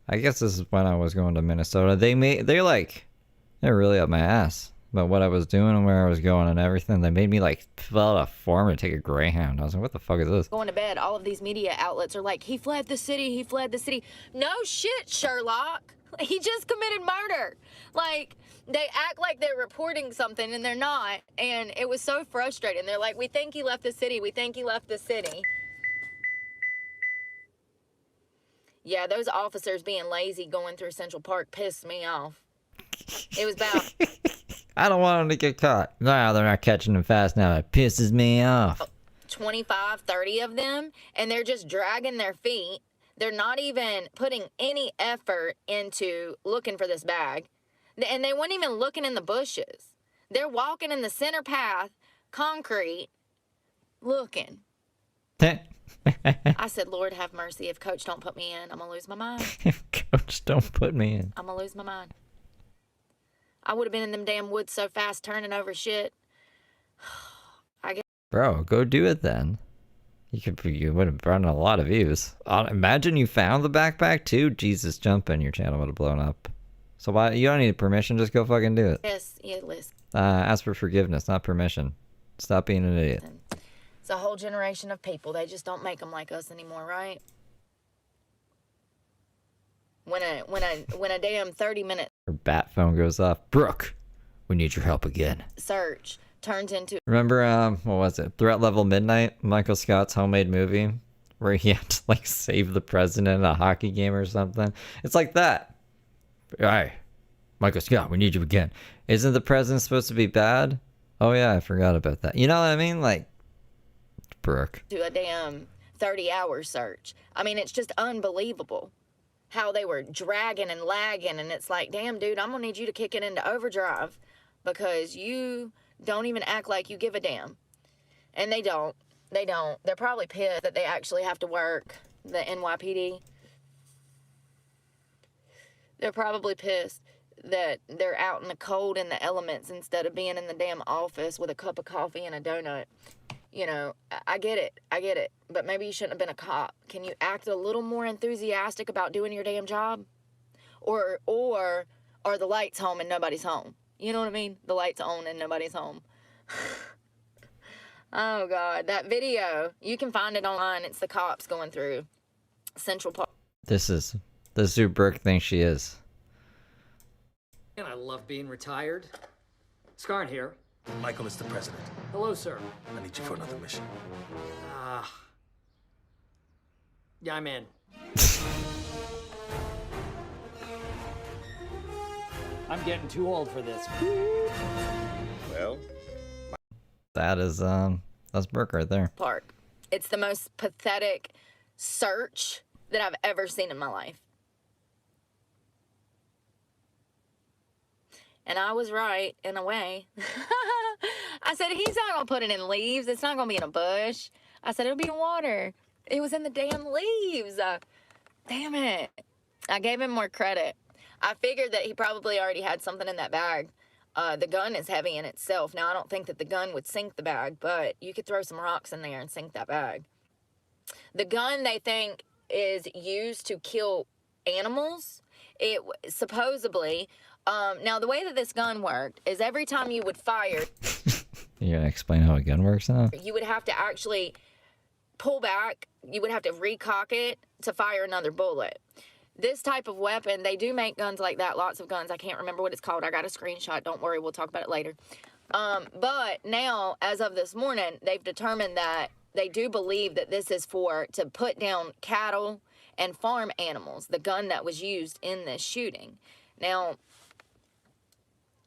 I guess this is when I was going to Minnesota. They're really up my ass about what I was doing and where I was going and everything. They made me like fill out a form to take a Greyhound. I was like, what the fuck is this? Going to bed, all of these media outlets are like, he fled the city, he fled the city. No shit, Sherlock. He just committed murder. Like, they act like they're reporting something and they're not. And it was so frustrating. They're like, we think he left the city, we think he left the city. Yeah, those officers being lazy going through Central Park pissed me off. It was bad. I don't want him to get caught. No, they're not catching him fast now. It pisses me off. 25, 30 of them, and they're just dragging their feet. They're not even putting any effort into looking for this bag. And they weren't even looking in the bushes. They're walking in the center path, concrete, looking. I said, Lord have mercy. If Coach don't put me in, I'm going to lose my mind. If Coach don't put me in. I'm going to lose my mind. I would have been in them damn woods so fast turning over shit. Bro, go do it then. You would have brought in a lot of views. Imagine you found the backpack too. Jesus, jumping, your channel would have blown up. So why you don't need permission? Just go fucking do it. Yes, yeah, listen. Ask for forgiveness, not permission. Stop being an idiot. It's a whole generation of people. They just don't make them like us anymore, right? When a damn 30-minute Her bat phone goes off. Brooke, we need your help again. search turns into Remember, what was it? Threat Level Midnight, Michael Scott's homemade movie, where he had to like save the president in a hockey game or something. It's like that. Hey, Michael Scott, we need you again. Isn't the president supposed to be bad? Oh yeah, I forgot about that. You know what I mean? Like, Brooke. a damn 30-hour search. I mean, it's just unbelievable how they were dragging and lagging, and it's like, damn, dude, I'm gonna need you to kick it into overdrive because you don't even act like you give a damn. And they don't. They don't. They're probably pissed that they actually have to work, the NYPD. They're probably pissed that they're out in the cold in the elements instead of being in the damn office with a cup of coffee and a donut. You know, I get it. I get it. But maybe you shouldn't have been a cop. Can you act a little more enthusiastic about doing your damn job? Or are the lights home and nobody's home? You know what I mean? The lights on and nobody's home. Oh, God. That video, you can find it online. It's the cops going through Central Park. This is who Brooke thinks she is. And I love being retired. Scarn here. Michael is the president. Hello, sir. I need you for another mission. Yeah, I'm in. I'm getting too old for this. Well, That is that's Brooke right there. Park. It's the most pathetic search that I've ever seen in my life. And I was right, in a way. I said, he's not going to put it in leaves. It's not going to be in a bush. I said, it'll be in water. It was in the damn leaves. Damn it. I gave him more credit. I figured that he probably already had something in that bag. The gun is heavy in itself. Now, I don't think that the gun would sink the bag, but you could throw some rocks in there and sink that bag. The gun, they think, is used to kill animals. It supposedly... now, the way that this gun worked is every time you would fire... You gonna explain how a gun works now? You would have to actually pull back. You would have to recock it to fire another bullet. This type of weapon, they do make guns like that. Lots of guns. I can't remember what it's called. I got a screenshot. Don't worry. We'll talk about it later. But now, as of this morning, they've determined that they do believe that this is to put down cattle and farm animals, the gun that was used in this shooting. Now,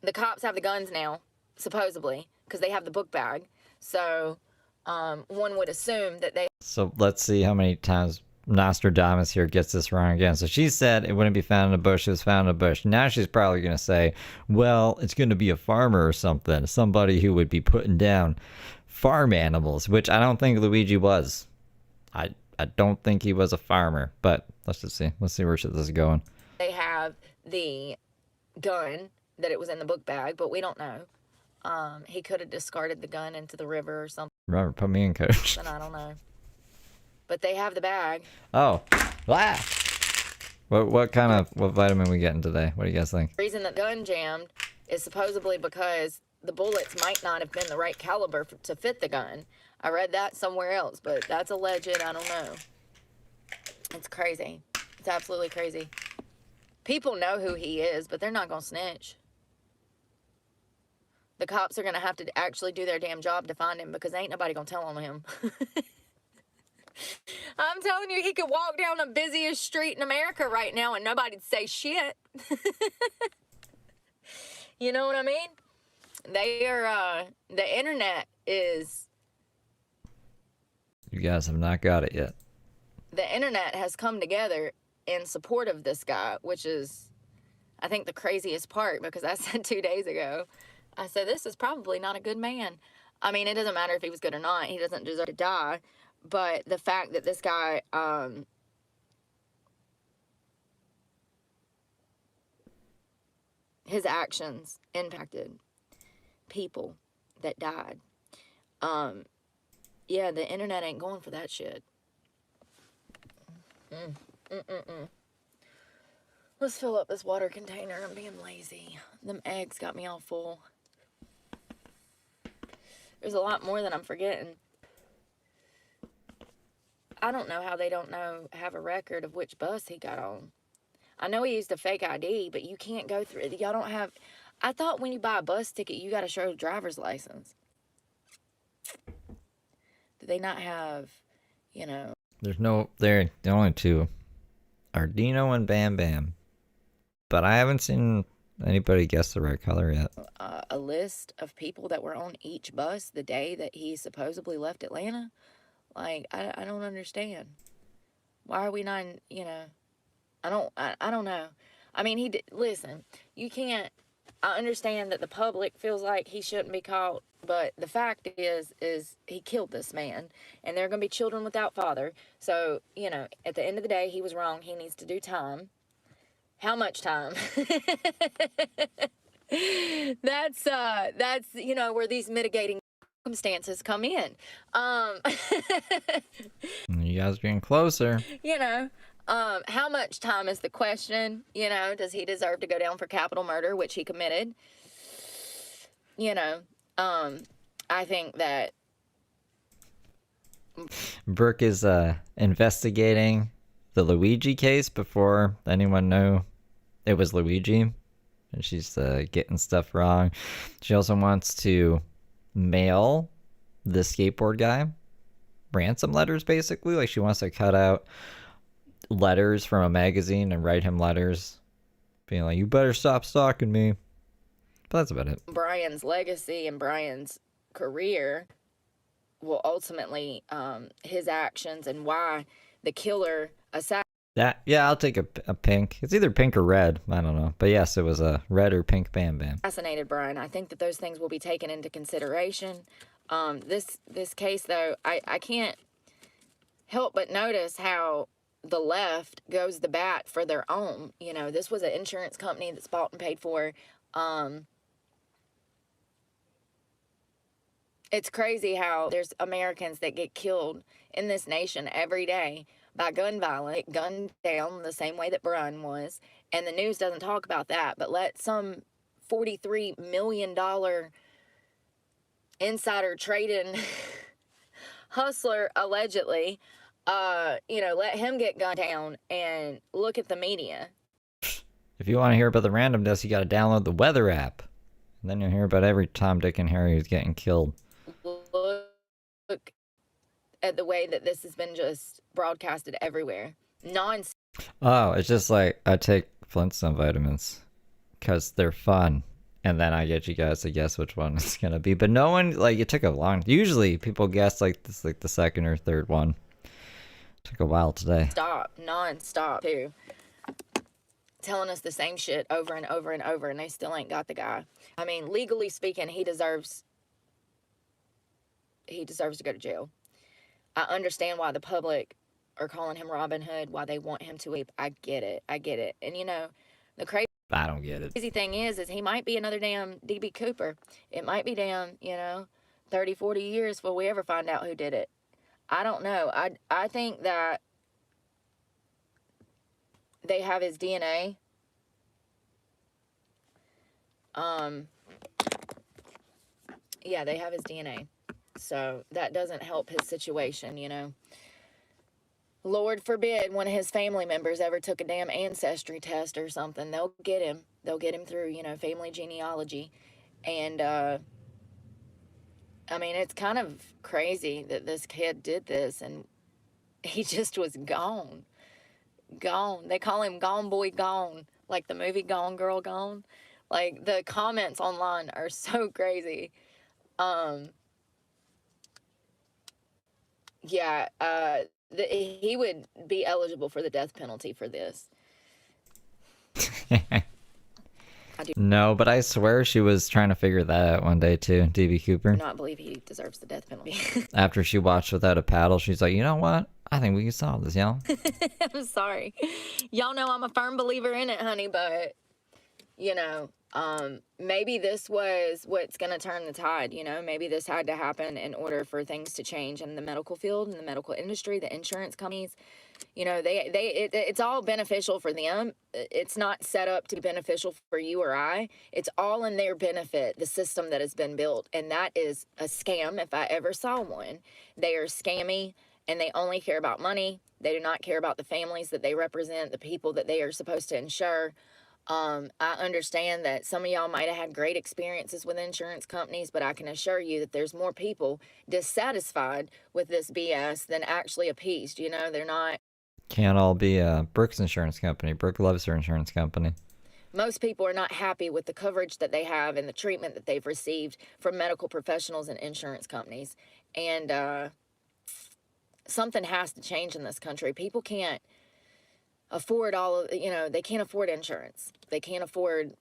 the cops have the guns now, supposedly, because they have the book bag. So one would assume that they... So let's see how many times Nostradamus here gets this wrong again. So she said it wouldn't be found in a bush, it was found in a bush. Now she's probably going to say, well, it's going to be a farmer or something. Somebody who would be putting down farm animals, which I don't think Luigi was. I don't think he was a farmer, but let's just see. Let's see where this is going. They have the gun, that it was in the book bag, but we don't know. He could have discarded the gun into the river or something. Remember, put me in, coach. I don't know. but they have the bag. Oh. Wow. What vitamin we getting today? What do you guys think? The reason the gun jammed is supposedly because the bullets might not have been the right caliber to fit the gun. I read that somewhere else, but that's alleged. I don't know. It's crazy. It's absolutely crazy. People know who he is, but they're not going to snitch. The cops are going to have to actually do their damn job to find him because ain't nobody going to tell on him. I'm telling you, he could walk down the busiest street in America right now and nobody'd say shit. You know what I mean? They are, the internet is... You guys have not got it yet. The internet has come together in support of this guy, which is, I think, the craziest part, because I said 2 days ago, I said, this is probably not a good man. I mean, it doesn't matter if he was good or not. He doesn't deserve to die. But the fact that this guy, his actions impacted people that died. Yeah, the internet ain't going for that shit. Let's fill up this water container. I'm being lazy. Them eggs got me all full. There's a lot more that I'm forgetting. I don't know how they don't have a record of which bus he got on. I know he used a fake ID, but you can't go through it. Y'all don't have... I thought when you buy a bus ticket, you got to show a driver's license. Do they not have, you know... There's no... The only two are Dino and Bam Bam. But I haven't seen anybody guess the right color yet. A list of people that were on each bus the day that he supposedly left Atlanta? Like, I don't understand. Why are we not, you know... I don't know. I mean, listen, you can't... I understand that the public feels like he shouldn't be caught, but the fact is he killed this man, and there are going to be children without father. So, you know, at the end of the day, he was wrong. He needs to do time. How much time? That's, you know, where these mitigating circumstances come in. You guys getting closer. You know, how much time is the question? You know, does he deserve to go down for capital murder, which he committed? You know, I think that Brooke is investigating the Luigi case before anyone knew it was Luigi, and she's getting stuff wrong. She also wants to mail the skateboard guy ransom letters, basically. Like, she wants to cut out letters from a magazine and write him letters being like, you better stop stalking me. But that's about it. Brian's legacy and Brian's career will ultimately, his actions and why the killer Yeah, I'll take a pink. It's either pink or red. I don't know. But yes, it was a red or pink Bam Bam. assassinated Brian. I think that those things will be taken into consideration. This case, though, I can't help but notice how the left goes to bat for their own. You know, this was an insurance company that's bought and paid for. It's crazy how there's Americans that get killed in this nation every day by gun violence, gunned down the same way that Brian was, and the news doesn't talk about that, but let some $43 million insider trading hustler, allegedly, you know, let him get gunned down, and look at the media. If you want to hear about the randomness, you got to download the weather app. And then you'll hear about every Tom, Dick, and Harry who's getting killed. Look at the way that this has been just broadcasted everywhere. Oh, it's just like I take Flintstone vitamins because they're fun. And then I get you guys to guess which one it's going to be. But no one, like, it took a long... Usually people guess, like, this, like the second or third one. Took a while today. Non-stop, too. Telling us the same shit over and over and over, and they still ain't got the guy. I mean, legally speaking, he deserves to go to jail. I understand why the public are calling him Robin Hood, why they want him to leave. I get it. And, you know, the crazy... I don't get it. Crazy thing is he might be another damn D.B. Cooper. It might be damn, 30, 40 years before we ever find out who did it. I don't know. I think that they have his DNA. Yeah, they have his DNA. So that doesn't help his situation, you know. Lord forbid one of his family members ever took a damn ancestry test or something. They'll get him. They'll get him through, you know, family genealogy. And, I mean, it's kind of crazy that this kid did this and he just was gone. Gone. They call him Gone Boy Gone, like the movie Gone Girl Gone. Like, the comments online are so crazy. Yeah, he would be eligible for the death penalty for this. No, but I swear she was trying to figure that out one day too, DB Cooper. I do not believe he deserves the death penalty. After she watched Without a Paddle, she's like, you know what? I think we can solve this, y'all. I'm sorry. Y'all know I'm a firm believer in it, honey, but, you know, maybe this was what's going to turn the tide, you know? Maybe this had to happen in order for things to change in the medical field, in the medical industry, the insurance companies. You know, it's all beneficial for them. It's not set up to be beneficial for you or I. It's all in their benefit, the system that has been built. And that is a scam if I ever saw one. They are scammy and they only care about money. They do not care about the families that they represent, the people that they are supposed to insure. I understand that some of y'all might have had great experiences with insurance companies, but I can assure you that there's more people dissatisfied with this BS than actually appeased. You know, they're not. Can't all be Brooks Insurance Company. Brooke loves her insurance company. Most people are not happy with the coverage that they have and the treatment that they've received from medical professionals and insurance companies. And something has to change in this country. People can't afford all of, you know, they can't afford insurance. They can't afford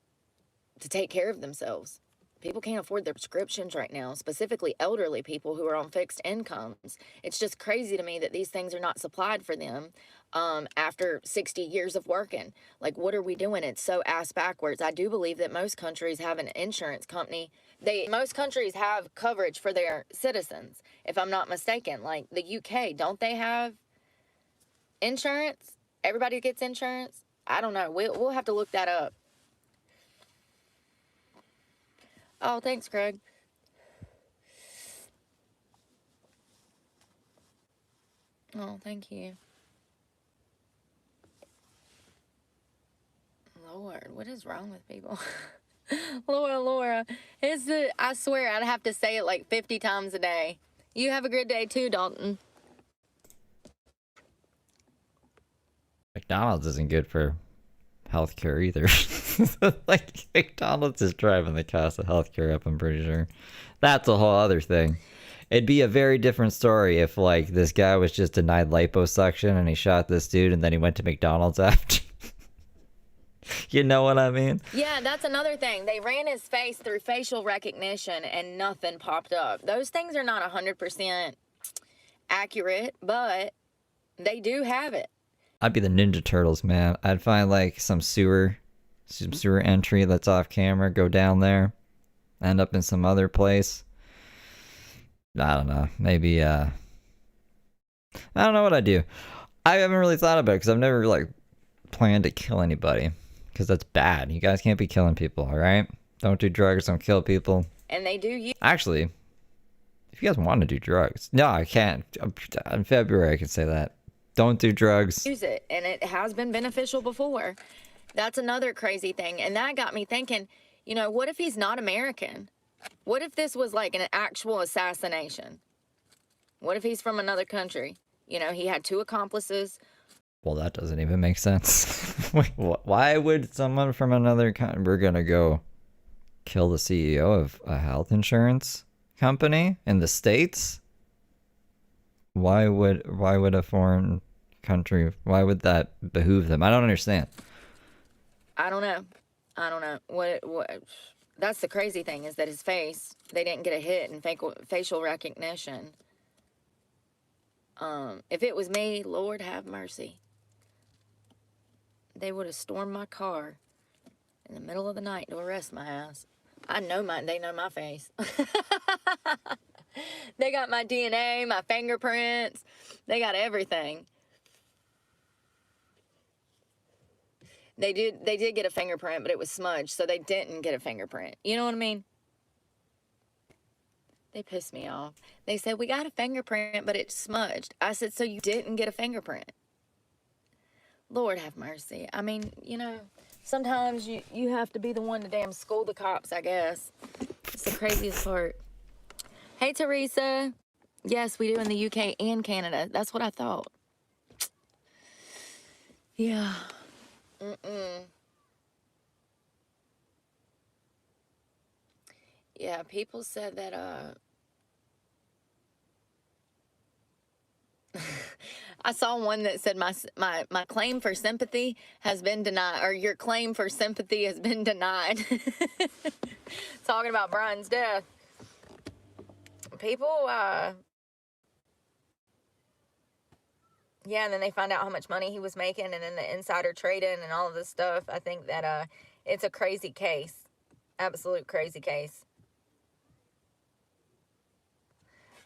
to take care of themselves. People can't afford their prescriptions right now, specifically elderly people who are on fixed incomes. It's just crazy to me that these things are not supplied for them after 60 years of working. Like, what are we doing? It's so ass backwards. I do believe that most countries have an insurance company. Most countries have coverage for their citizens, if I'm not mistaken. Like the UK, don't they have insurance? Everybody gets insurance? I don't know. We'll have to look that up. Oh, thanks, Craig. Oh, thank you. Lord, what is wrong with people? Laura, I swear I'd have to say it like 50 times a day. You have a good day too, Dalton. McDonald's isn't good for healthcare either. Like, McDonald's is driving the cost of healthcare up, I'm pretty sure. That's a whole other thing. It'd be a very different story if, like, this guy was just denied liposuction and he shot this dude and then he went to McDonald's after. You know what I mean? Yeah, that's another thing. They ran his face through facial recognition and nothing popped up. Those things are not 100% accurate, but they do have it. I'd be the Ninja Turtles, man. I'd find, like, some sewer entry that's off camera, go down there, end up in some other place. I don't know. Maybe, I don't know what I'd do. I haven't really thought about it because I've never, like, planned to kill anybody because that's bad. You guys can't be killing people, all right? Don't do drugs, don't kill people. And they do use. Actually, if you guys want to do drugs. No, I can't. In February, I can say that. Don't do drugs. Use it, and it has been beneficial before. That's another crazy thing, and that got me thinking, you know, what if he's not American? What if this was like an actual assassination? What if he's from another country? You know, he had 2 accomplices. Well, that doesn't even make sense. Wait, why would someone from another country... We're gonna go kill the CEO of a health insurance company in the States? Why would a foreign country, why would that behoove them? I don't understand. I don't know. What that's the crazy thing is that his face, they didn't get a hit in facial recognition. If it was me, Lord have mercy. They would have stormed my car in the middle of the night to arrest my ass. They know my face. They got my DNA, my fingerprints. They got everything. They did get a fingerprint, but it was smudged, so they didn't get a fingerprint. You know what I mean? They pissed me off. They said, we got a fingerprint, but it's smudged. I said, so you didn't get a fingerprint? Lord have mercy. I mean, you know, sometimes you have to be the one to damn school the cops, I guess. It's the craziest part. Hey, Teresa. Yes, we do in the UK and Canada. That's what I thought. Yeah. Yeah, people said that, I saw one that said my claim for sympathy has been denied, or your claim for sympathy has been denied. Talking about Brian's death. People, yeah, and then they find out how much money he was making, and then the insider trading and all of this stuff. I think that it's a crazy case. Absolute crazy case.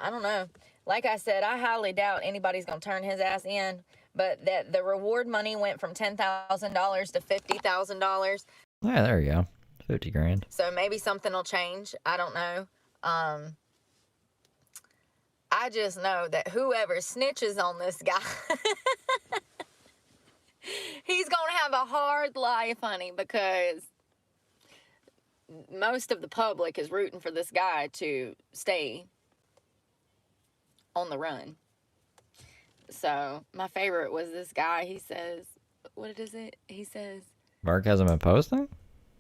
I don't know. Like I said, I highly doubt anybody's going to turn his ass in, but that the reward money went from $10,000 to $50,000. Yeah, there you go. 50 grand. So maybe something will change. I don't know. I just know that whoever snitches on this guy, he's going to have a hard life, honey, because most of the public is rooting for this guy to stay on the run. So my favorite was this guy. He says, what is it? He says, Mark hasn't been posting?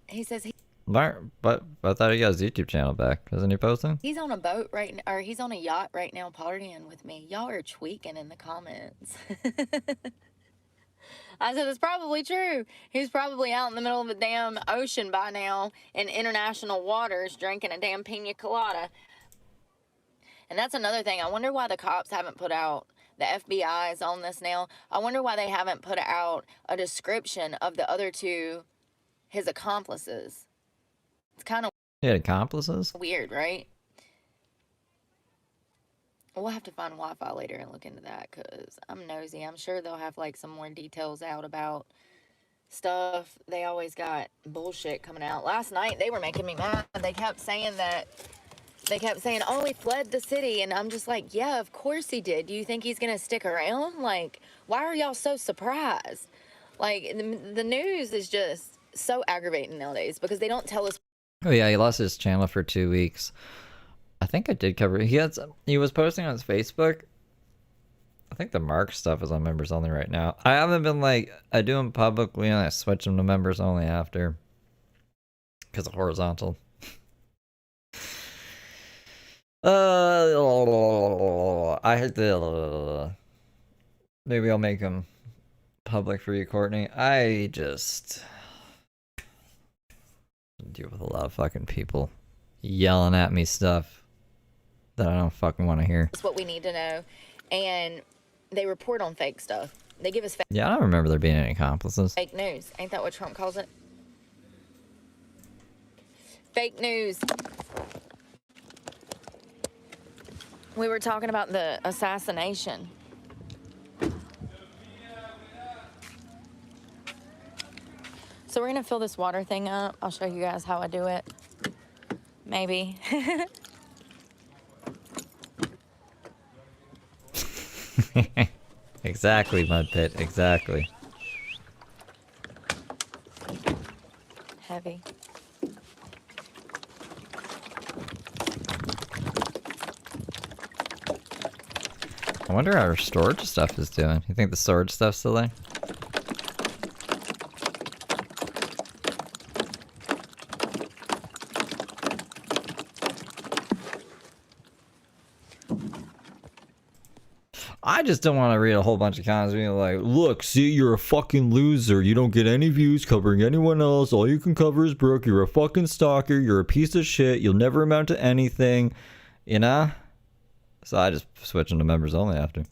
He says Mark, but I thought he got his YouTube channel back. Isn't he posting? he's on a boat right now, or he's on a yacht right now partying with me. Y'all are tweaking in the comments. I said, it's probably true. He's probably out in the middle of the damn ocean by now in international waters drinking a damn pina colada. And that's another thing. I wonder why the cops haven't put out, the FBI is on this now. I wonder why they haven't put out a description of the other two, his accomplices. It's kind of He had accomplices? weird, right? We'll have to find Wi-Fi later and look into that because I'm nosy. I'm sure they'll have like some more details out about stuff. They always got bullshit coming out. Last night they were making me mad. They kept saying, oh, he fled the city. And I'm just like, yeah, of course he did. Do you think he's going to stick around? Like, why are y'all so surprised? Like, the news is just so aggravating nowadays because they don't tell us. Oh yeah, he lost his channel for 2 weeks. I think I did cover it. He was posting on his Facebook. I think the Mark stuff is on members only right now. I haven't been like, I do them publicly and I switch them to members only after. Because of horizontal. I had to. Maybe I'll make them public for you, Courtney. I just deal with a lot of fucking people yelling at me stuff that I don't fucking want to hear. That's what we need to know. And they report on fake stuff. They give us Yeah, I don't remember there being any accomplices. fake news. Ain't that what Trump calls it? Fake news. We were talking about the assassination. So we're going to fill this water thing up. I'll show you guys how I do it. Maybe. Exactly, Mud Pit. Exactly. Heavy. I wonder how our storage stuff is doing. You think the storage stuff's still there? I just don't want to read a whole bunch of comments being like, look, see, you're a fucking loser. You don't get any views covering anyone else. All you can cover is Brooke. You're a fucking stalker. You're a piece of shit. You'll never amount to anything. You know? So I just switch them to members only after.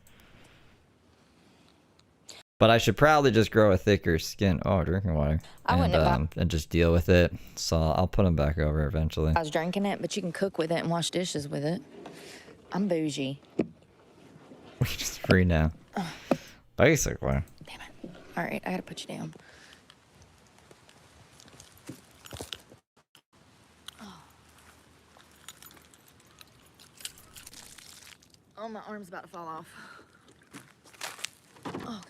But I should probably just grow a thicker skin. Oh, drinking water. And just deal with it. So I'll put them back over eventually. I was drinking it, but you can cook with it and wash dishes with it. I'm bougie. We're just free now. Basically. Damn it. All right, I gotta put you down. Oh, my arm's about to fall off. Oh, God.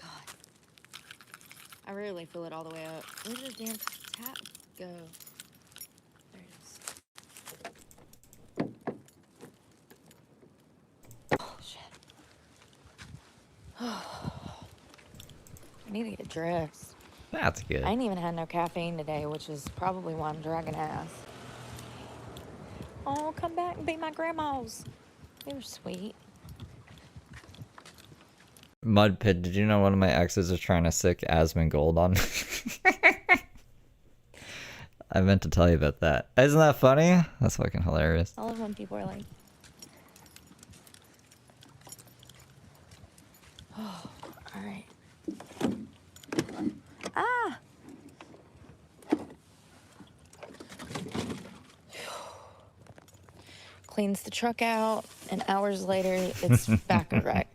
I rarely fill it all the way up. Where did the damn tap go? There it is. Oh, shit. I need to get dressed. That's good. I ain't even had no caffeine today, which is probably why I'm dragging ass. Oh, come back and be my grandmas. They were sweet. Mud Pit, did you know one of my exes is trying to sick Asmon Gold on me? I meant to tell you about that. Isn't that funny? That's fucking hilarious. I love when people are like, oh, all right. Ah! Cleans the truck out, and hours later, it's back a wreck.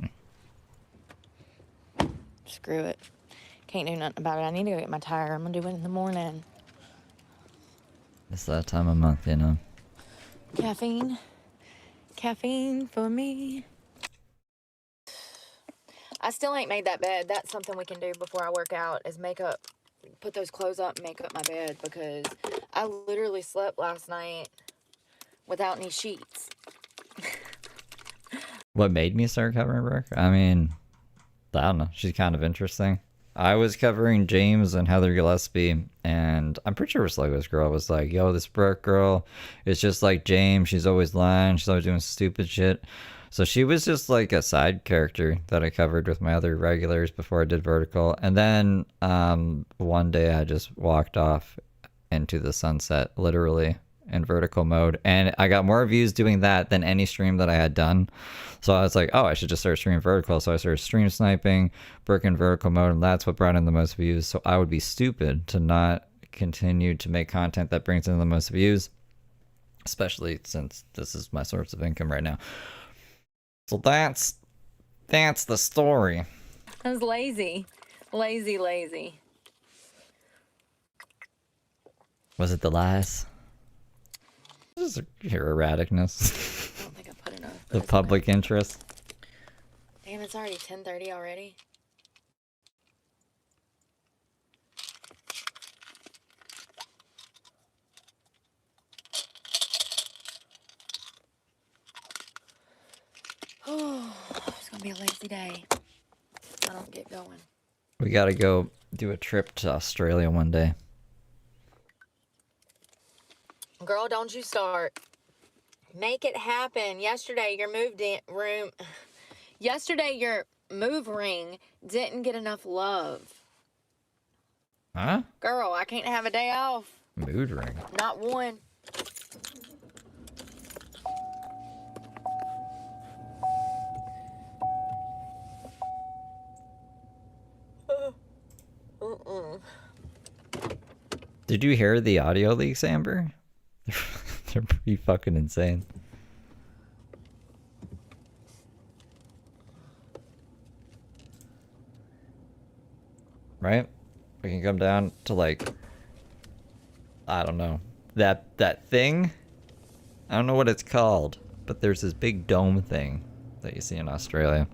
Screw it. Can't do nothing about it. I need to go get my tire. I'm gonna do it in the morning. It's that time of month, you know. Caffeine. Caffeine for me. I still ain't made that bed. That's something we can do before I work out is make up, put those clothes up and make up my bed because I literally slept last night without any sheets. What made me start covering Brooke? I mean, I don't know. She's kind of interesting. I was covering James and Heather Gillespie, and I'm pretty sure Sluggo's girl was like, yo, this Brooke girl is just like James. She's always lying. She's always doing stupid shit. So she was just like a side character that I covered with my other regulars before I did Vertical. And then one day I just walked off into the sunset, literally, in Vertical mode. And I got more views doing that than any stream that I had done. So I was like, oh, I should just start streaming Vertical. So I started stream sniping, Brooke in Vertical mode, and that's what brought in the most views. So I would be stupid to not continue to make content that brings in the most views, especially since this is my source of income right now. So that's the story. I was lazy. Lazy. Was it the lies? This is your erraticness. I don't think I put enough. The public interest. Damn, it's already 10:30 already. Oh, it's gonna be a lazy day. I don't get going. We gotta go do a trip to Australia one day. Girl, don't you start. Make it happen. Yesterday, your move ring didn't get enough love. Huh? Girl, I can't have a day off. Mood ring. Not one. Did you hear the audio leaks, Amber? They're pretty fucking insane. Right? We can come down to like, I don't know, that thing? I don't know what it's called, but there's this big dome thing that you see in Australia.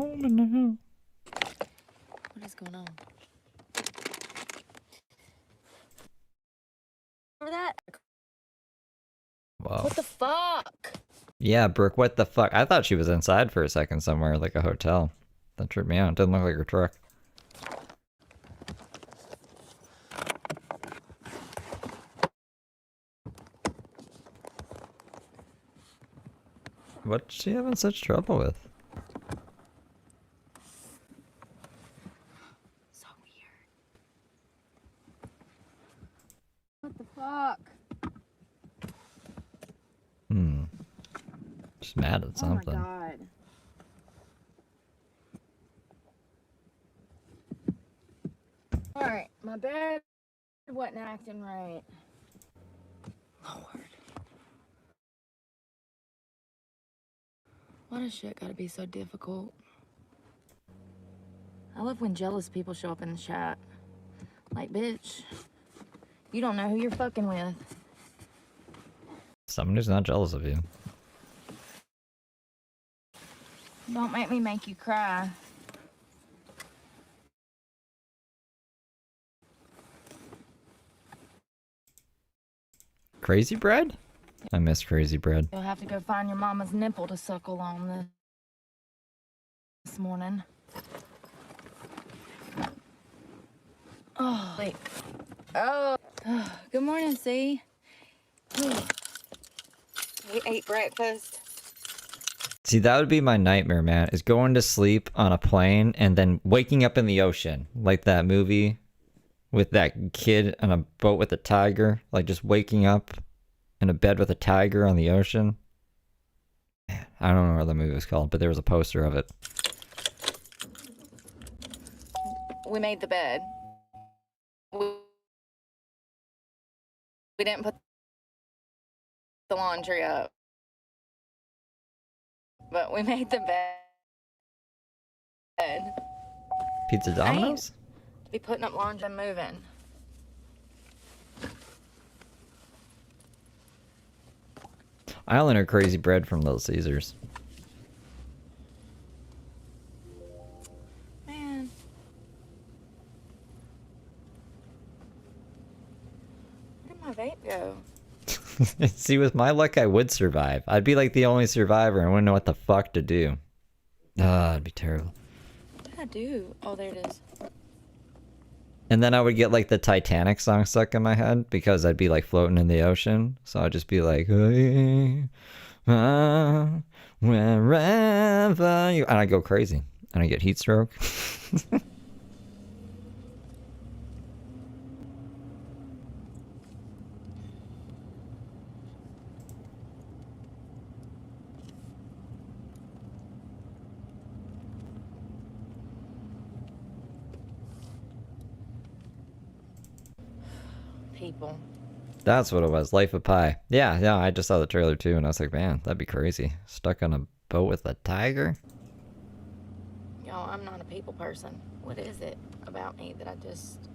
Oh no. What is going on? Remember that? Wow. What the fuck? Yeah, Brooke, what the fuck? I thought she was inside for a second somewhere, like a hotel. That tripped me out. It didn't look like her truck. What's she having such trouble with? So weird. What the fuck? She's mad at something. Oh my god. wasn't acting right. Lord. Why does shit gotta be so difficult? I love when jealous people show up in the chat. Like, bitch, you don't know who you're fucking with. Someone who's not jealous of you. Don't make you cry. Crazy bread? I miss crazy bread. You'll have to go find your mama's nipple to suckle on this morning. Oh, wait. Oh, good morning, C. We ate breakfast. See, that would be my nightmare, man, is going to sleep on a plane and then waking up in the ocean. Like that movie with that kid on a boat with a tiger. Like just waking up in a bed with a tiger on the ocean. Man, I don't know what the movie was called, but there was a poster of it. We made the bed. We didn't put the laundry up. But we made the bed. Pizza Domino's? Be putting up laundry and moving. I only know crazy bread from Little Caesars. Man. Where did my vape go? See, with my luck, I would survive. I'd be like the only survivor and wouldn't know what the fuck to do. Ah, it'd be terrible. What did I do? Oh, there it is. And then I would get like the Titanic song stuck in my head because I'd be like floating in the ocean. So I'd just be like, wherever you... And I'd go crazy. And I'd get heat stroke. People. That's what it was. Life of Pi. Yeah, I just saw the trailer too, and I was like, man, that'd be crazy. Stuck on a boat with a tiger? Yo, I'm not a people person. What is it about me that I just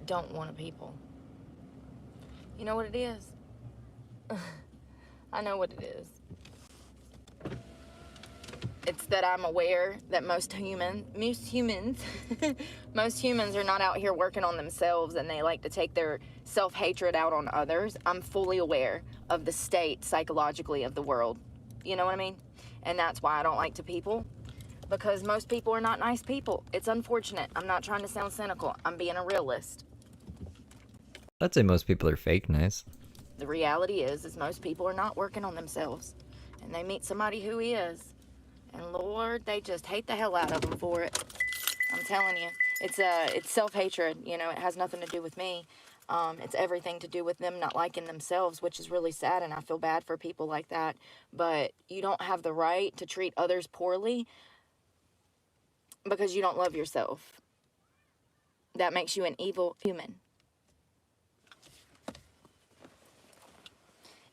don't want to people? You know what it is? I know what it is. It's that I'm aware that most humans are not out here working on themselves, and they like to take their self-hatred out on others. I'm fully aware of the state psychologically of the world. You know what I mean? And that's why I don't like to people, because most people are not nice people. It's unfortunate. I'm not trying to sound cynical. I'm being a realist. I'd say most people are fake nice. The reality is most people are not working on themselves, and they meet somebody who is. And Lord, they just hate the hell out of them for it. I'm telling you, it's self-hatred. You know, it has nothing to do with me. It's everything to do with them not liking themselves, which is really sad, and I feel bad for people like that. But you don't have the right to treat others poorly because you don't love yourself. That makes you an evil human.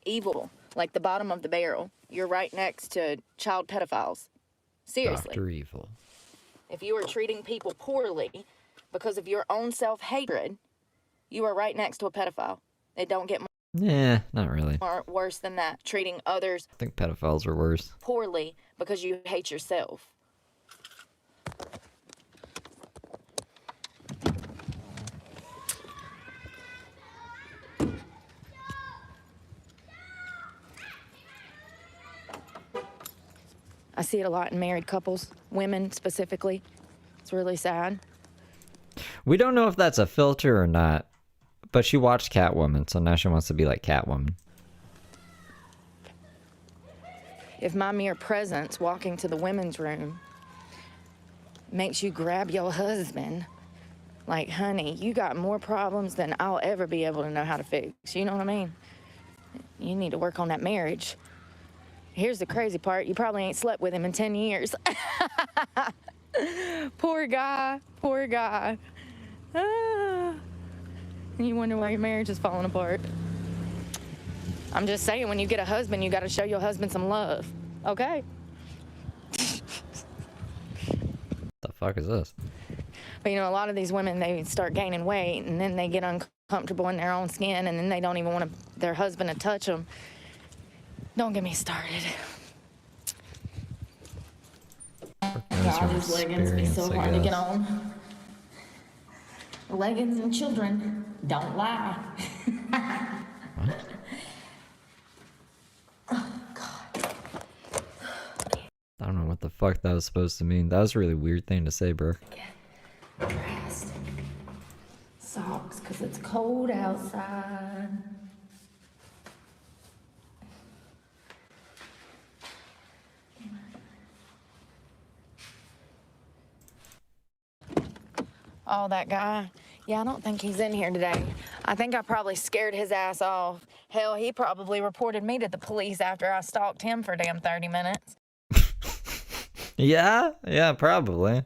Evil, like the bottom of the barrel. You're right next to child pedophiles. Seriously. Dr. Evil. If you are treating people poorly because of your own self-hatred, you are right next to a pedophile. They don't get Yeah, not really. worse than that. Treating others I think pedophiles are worse. poorly because you hate yourself. I see it a lot in married couples, women specifically. It's really sad. We don't know if that's a filter or not, but she watched Catwoman, so now she wants to be like Catwoman. If my mere presence walking to the women's room makes you grab your husband, like, honey, you got more problems than I'll ever be able to know how to fix. You know what I mean? You need to work on that marriage. Here's the crazy part. You probably ain't slept with him in 10 years. Poor guy. Poor guy. Ah. And you wonder why your marriage is falling apart. I'm just saying, when you get a husband, you got to show your husband some love. Okay? The fuck is this? But you know, a lot of these women, they start gaining weight and then they get uncomfortable in their own skin and then they don't even want their husband to touch them. Don't get me started. God, these leggings be so hard to get on. Leggings and children don't lie. What? Oh, God. I don't know what the fuck that was supposed to mean. That was a really weird thing to say, bro. Get dressed. Socks, because it's cold outside. Oh, that guy. Yeah, I don't think he's in here today. I think I probably scared his ass off. Hell, he probably reported me to the police after I stalked him for damn 30 minutes. Yeah, probably.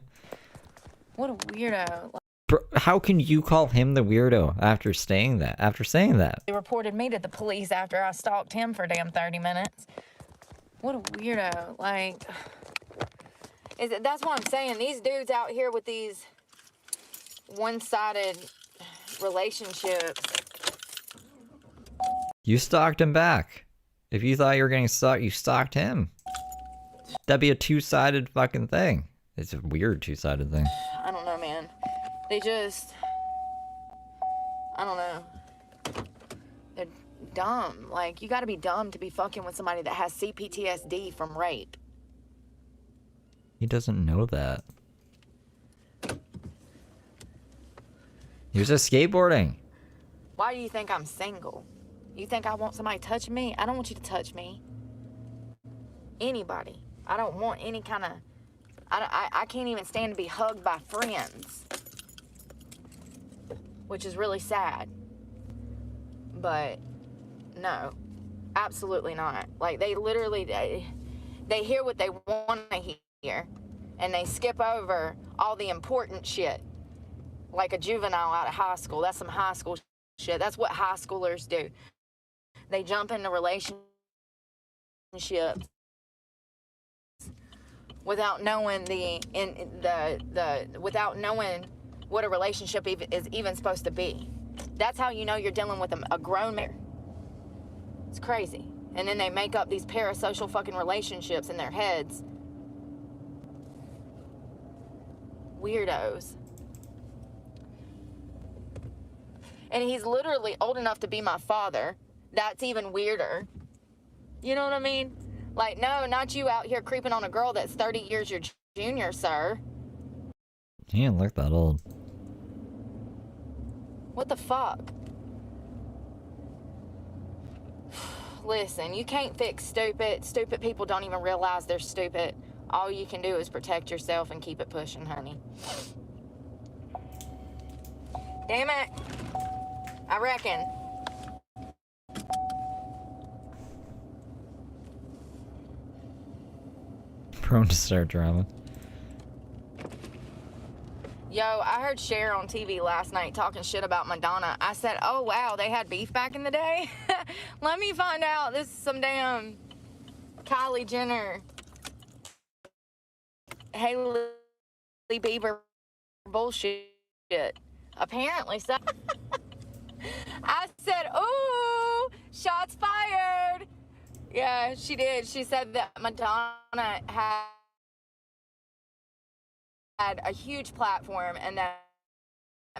What a weirdo. Bro, how can you call him the weirdo after saying that? He reported me to the police after I stalked him for damn 30 minutes. What a weirdo. Like, that's what I'm saying. These dudes out here with these one-sided relationships. You stalked him back. If you thought you were getting stalked, you stalked him. That'd be a two-sided fucking thing. It's a weird two-sided thing. I don't know, man. They just, I don't know. They're dumb. Like, you gotta be dumb to be fucking with somebody that has CPTSD from rape. He doesn't know that. He was just skateboarding. Why do you think I'm single? You think I want somebody touching me? I don't want you to touch me. Anybody. I don't want any kind of... I can't even stand to be hugged by friends. Which is really sad. But, no. Absolutely not. Like, they literally... They hear what they want to hear. And they skip over all the important shit. Like a juvenile out of high school. That's some high school shit. That's what high schoolers do. They jump into relationships without knowing without knowing what a relationship is even supposed to be. That's how you know you're dealing with a grown man. It's crazy. And then they make up these parasocial fucking relationships in their heads. Weirdos. And he's literally old enough to be my father. That's even weirder. You know what I mean? Like, no, not you out here creeping on a girl that's 30 years your junior, sir. He didn't look that old. What the fuck? Listen, you can't fix stupid. Stupid people don't even realize they're stupid. All you can do is protect yourself and keep it pushing, honey. Damn it. I reckon. Prone to start drama. Yo, I heard Cher on TV last night talking shit about Madonna. I said, oh wow, they had beef back in the day? Let me find out. This is some damn Kylie Jenner, Hailey Bieber bullshit. Apparently so. I said, ooh, shots fired. Yeah, she did. She said that Madonna had a huge platform and that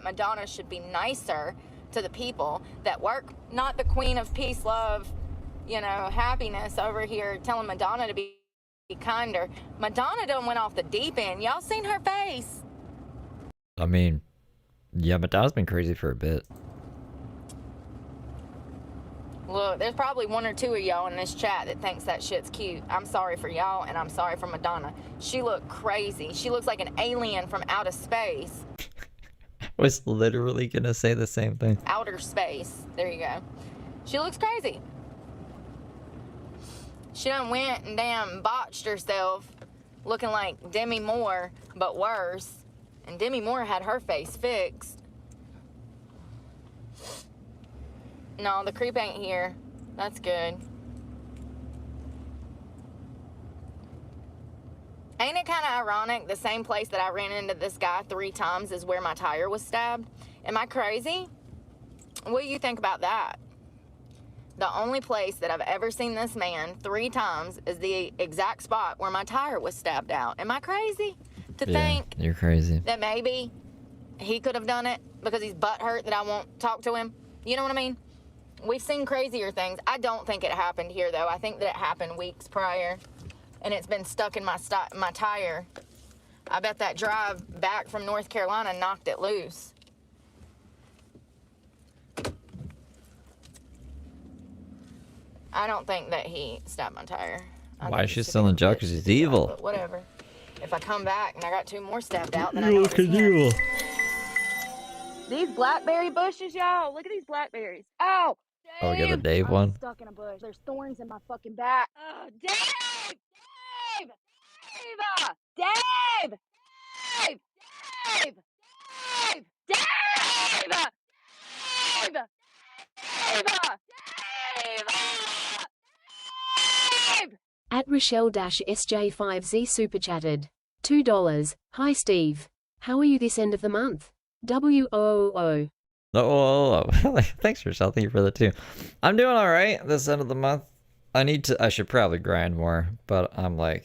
Madonna should be nicer to the people that work, not the queen of peace, love, you know, happiness over here telling Madonna to be kinder. Madonna done went off the deep end. Y'all seen her face? I mean, yeah, Madonna's been crazy for a bit. Look, there's probably one or two of y'all in this chat that thinks that shit's cute. I'm sorry for y'all, and I'm sorry for Madonna. She looked crazy. She looks like an alien from outer space. I was literally gonna say the same thing. Outer space. There you go. She looks crazy. She done went and damn botched herself, looking like Demi Moore, but worse. And Demi Moore had her face fixed. No, the creep ain't here. That's good. Ain't it kind of ironic? The same place that I ran into this guy 3 times is where my tire was stabbed. Am I crazy? What do you think about that? The only place that I've ever seen this man 3 times is the exact spot where my tire was stabbed out. Am I crazy to think You're crazy. that maybe he could have done it because he's butthurt that I won't talk to him? You know what I mean? We've seen crazier things. I don't think it happened here, though. I think that it happened weeks prior, and it's been stuck in my tire. I bet that drive back from North Carolina knocked it loose. I don't think that he stabbed my tire. Why is she still in jail? Because she's evil. But whatever. If I come back and I got 2 more stabbed out, then I know it's him. These blackberry bushes, y'all. Look at these blackberries. Oh, Oh, we got the Dave I'm one. stuck in a bush. There's thorns in my fucking back. Oh, Dave! Dave! Dave! Dave! Dave! Dave! Dave! Dave! Dave! Dave! At Rochelle-SJ5Z super chatted. $2. Hi Steve. How are you this end of the month? WOOO. Oh, thanks, Rochelle. Thank you for that too. I'm doing all right this end of the month. I should probably grind more, but I'm a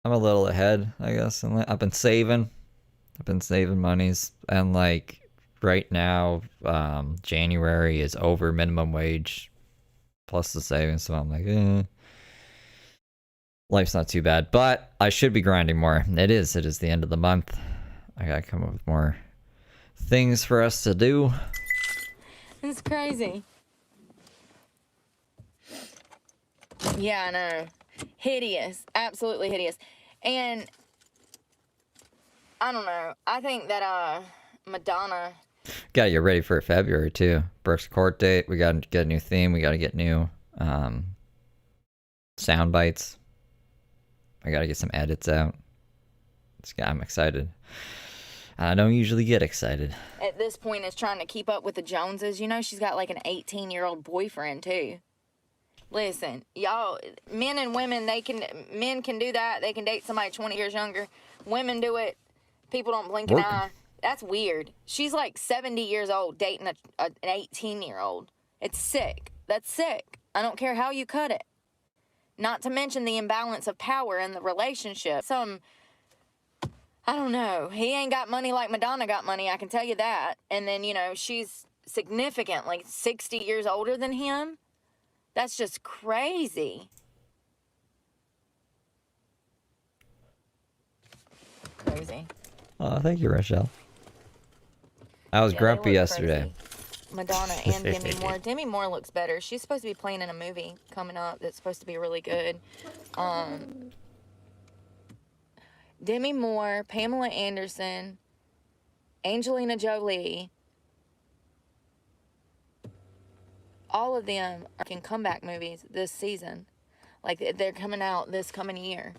little ahead, I guess. I've been saving monies, and like right now, January is over minimum wage plus the savings, so I'm like, life's not too bad, but I should be grinding more. It is the end of the month. I gotta come up with more things for us to do. It's crazy. Yeah, I know. Hideous. Absolutely hideous. And I don't know. I think that Madonna. Gotta get ready for February too. Brooke's court date. We gotta get a new theme. We gotta get new sound bites. I gotta get some edits out. I'm excited. I don't usually get excited. At this point is trying to keep up with the Joneses. You know, she's got like an 18-year-old boyfriend too. Listen, y'all, men and women, men can do that. They can date somebody 20 years younger. Women do it. People don't blink an eye. That's weird. She's like 70 years old dating an 18-year-old. It's sick. That's sick. I don't care how you cut it. Not to mention the imbalance of power in the relationship. I don't know. He ain't got money like Madonna got money, I can tell you that. And then, you know, she's significantly 60 years older than him. That's just crazy. Crazy. Oh, thank you, Rochelle. I was grumpy yesterday. Crazy. Madonna and Demi Moore. Demi Moore looks better. She's supposed to be playing in a movie coming up that's supposed to be really good. Demi Moore, Pamela Anderson, Angelina Jolie, all of them are in comeback movies this season. Like, they're coming out this coming year,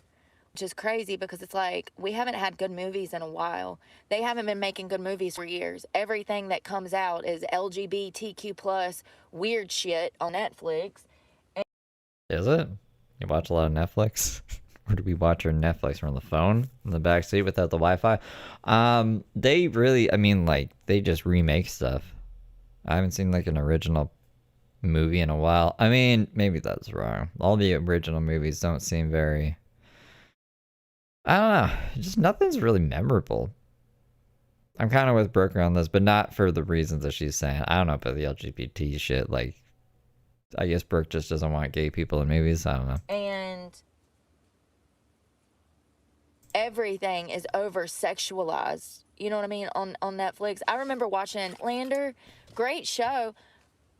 which is crazy because it's like we haven't had good movies in a while. They haven't been making good movies for years. Everything that comes out is LGBTQ+ weird shit on Netflix. Is it? You watch a lot of Netflix? Or do we watch our Netflix? We're on the phone in the backseat without the Wi-Fi. They really, I mean, like, they just remake stuff. I haven't seen like an original movie in a while. I mean, maybe that's wrong. All the original movies don't seem very, I don't know, just nothing's really memorable. I'm kind of with Brooke on this, but not for the reasons that she's saying. I don't know about the LGBT shit. Like, I guess Brooke just doesn't want gay people in movies. I don't know. And everything is over sexualized. You know what I mean? On Netflix. I remember watching Lander, great show,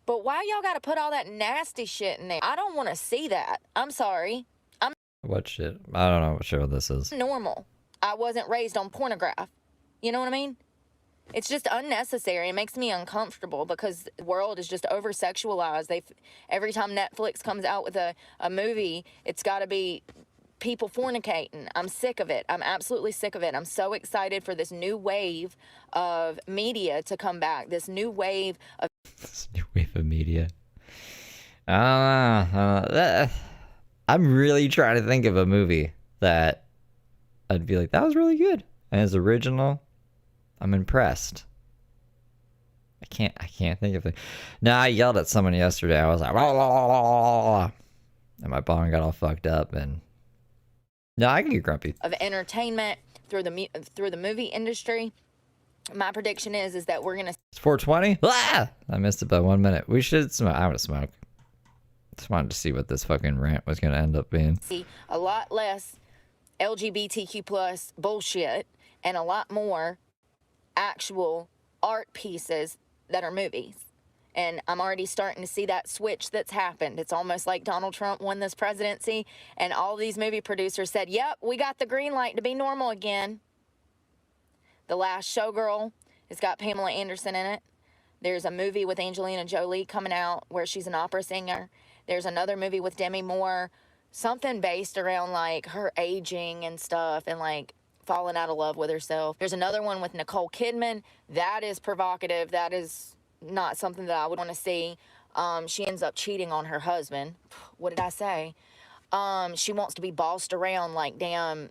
but why y'all got to put all that nasty shit in there? I don't want to see that. I'm sorry. What shit? I don't know what show this is. Normal. I wasn't raised on pornograph. You know what I mean? It's just unnecessary. It makes me uncomfortable because the world is just over sexualized. Every time Netflix comes out with a movie, it's got to be people fornicating. I'm sick of it. I'm absolutely sick of it. I'm so excited for this new wave of media to come back. This new wave of This new wave of media. I'm really trying to think of a movie that I'd be like, that was really good. And it's original. I'm impressed. I can't think of it. No, I yelled at someone yesterday. I was like, "Rah, rah, rah, rah, rah," and my bong got all fucked up. And no, I can get grumpy. of entertainment through the movie industry. My prediction is that we're gonna It's 4:20. Ah! I missed it by 1 minute. We should smoke. I want to smoke. Just wanted to see what this fucking rant was gonna end up being. see a lot less LGBTQ plus bullshit and a lot more actual art pieces that are movies. And I'm already starting to see that switch that's happened. It's almost like Donald Trump won this presidency and all these movie producers said, yep, we got the green light to be normal again. The Last Showgirl has got Pamela Anderson in it. There's a movie with Angelina Jolie coming out where she's an opera singer. There's another movie with Demi Moore, something based around like her aging and stuff and like falling out of love with herself. There's another one with Nicole Kidman. That is provocative. That is not something that I would want to see. She ends up cheating on her husband. What did I say? She wants to be bossed around like damn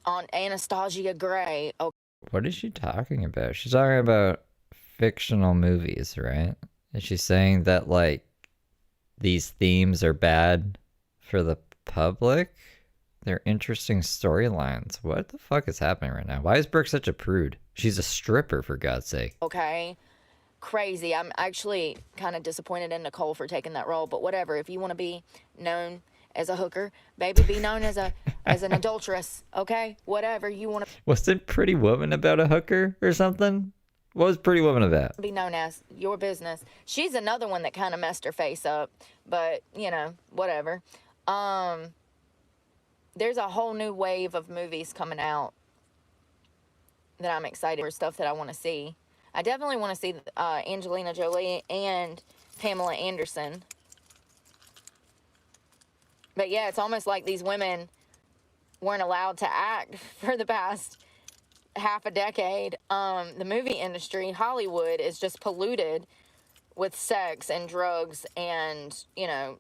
on Anastasia Gray. Oh, What is she talking about? She's talking about fictional movies, right? And she's saying that like these themes are bad for the public. They're interesting storylines. What the fuck is happening right now? Why is Brooke such a prude? She's a stripper, for God's sake. okay. Crazy. I'm actually kind of disappointed in Nicole for taking that role, but whatever. If you want to be known as a hooker, baby, be known as an adulteress, okay? Whatever you want to Wasn't Pretty Woman about a hooker or something? What was Pretty Woman about? be known as, your business. She's another one that kind of messed her face up, but you know, whatever. There's a whole new wave of movies coming out that I'm excited for, stuff that I want to see. I definitely want to see Angelina Jolie and Pamela Anderson. But yeah, it's almost like these women weren't allowed to act for the past half a decade. The movie industry, Hollywood, is just polluted with sex and drugs and, you know,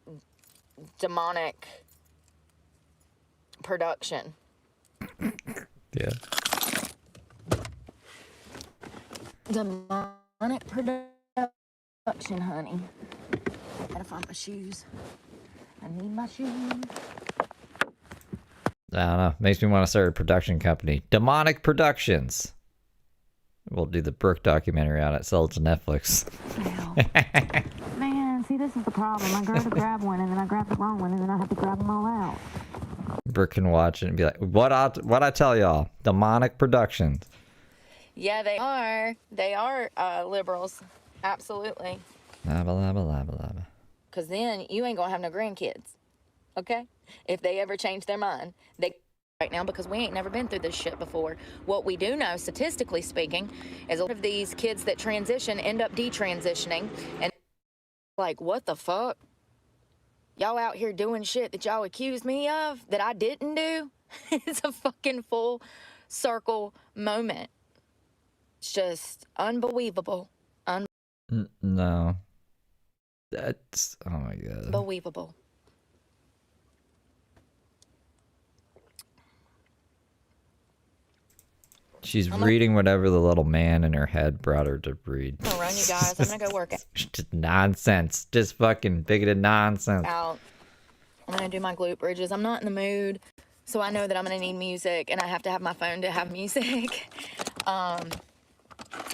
demonic production. Yeah. Demonic production, honey. Gotta find my shoes. I need my shoes. I don't know. Makes me want to start a production company. Demonic Productions. We'll do the Brooke documentary on it. Sell it to Netflix. Man, see, this is the problem. I go to grab one, and then I grab the wrong one, and then I have to grab them all out. Brooke can watch it and be like, what I tell y'all? Demonic Productions. Yeah, they are. They are liberals. Absolutely. Blah, blah, blah, blah, blah. Because then you ain't going to have no grandkids. Okay? If they ever change their mind. They right now because we ain't never been through this shit before. What we do know, statistically speaking, is a lot of these kids that transition end up detransitioning. And like, what the fuck? Y'all out here doing shit that y'all accused me of that I didn't do? It's a fucking full circle moment. It's just unbelievable. No. That's, oh my God. Unbelievable. She's reading whatever the little man in her head brought her to read. I'm gonna run, you guys. I'm gonna go work Just nonsense. Just fucking bigoted nonsense. out. I'm gonna do my glute bridges. I'm not in the mood, so I know that I'm gonna need music, and I have to have my phone to have music.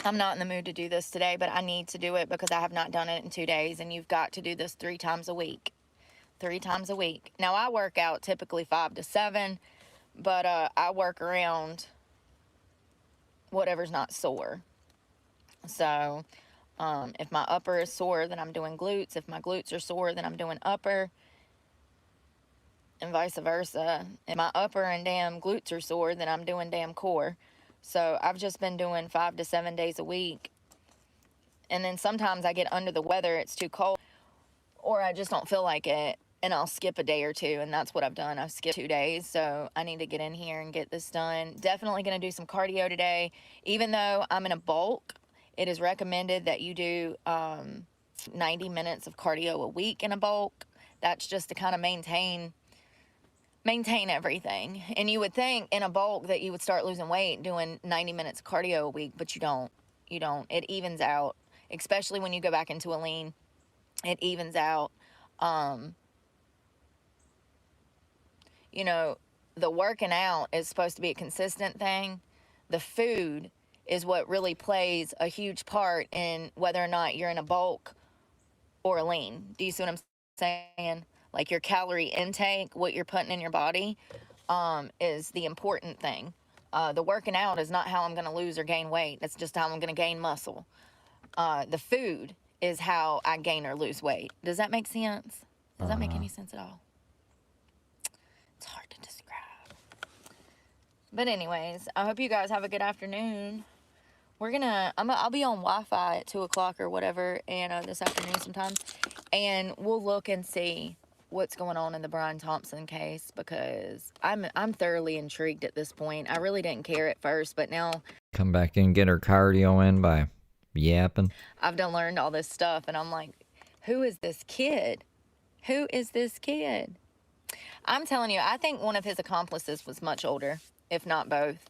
I'm not in the mood to do this today, but I need to do it because I have not done it in 2 days, and you've got to do this 3 times a week. 3 times a week. Now, I work out typically 5 to 7, but I work around whatever's not sore. So, if my upper is sore, then I'm doing glutes. If my glutes are sore, then I'm doing upper, and vice versa. If my upper and damn glutes are sore, then I'm doing damn core. So I've just been doing 5 to 7 days a week. And then sometimes I get under the weather, it's too cold, or I just don't feel like it. and I'll skip a day or two, and that's what I've done. I've skipped 2 days, so I need to get in here and get this done. Definitely going to do some cardio today. Even though I'm in a bulk, it is recommended that you do 90 minutes of cardio a week in a bulk. That's just to kind of maintain everything. And you would think in a bulk that you would start losing weight doing 90 minutes of cardio a week, but you don't. It evens out, especially when you go back into a lean. It evens out. You know, the working out is supposed to be a consistent thing. The food is what really plays a huge part in whether or not you're in a bulk or a lean. Do you see what I'm saying? Like your calorie intake, what you're putting in your body, is the important thing. The working out is not how I'm going to lose or gain weight. That's just how I'm going to gain muscle. The food is how I gain or lose weight. Does that make sense? Does that make any sense at all? It's hard to describe. But anyways, I hope you guys have a good afternoon. I'll be on Wi-Fi at 2 o'clock or whatever, and this afternoon sometime, and we'll look and see what's going on in the Brian Thompson case, because I'm thoroughly intrigued at this point. I really didn't care at first, but now Come back and get her cardio in by yapping. I've done learned all this stuff, and I'm like, who is this kid? Who is this kid? I'm telling you, I think one of his accomplices was much older, if not both.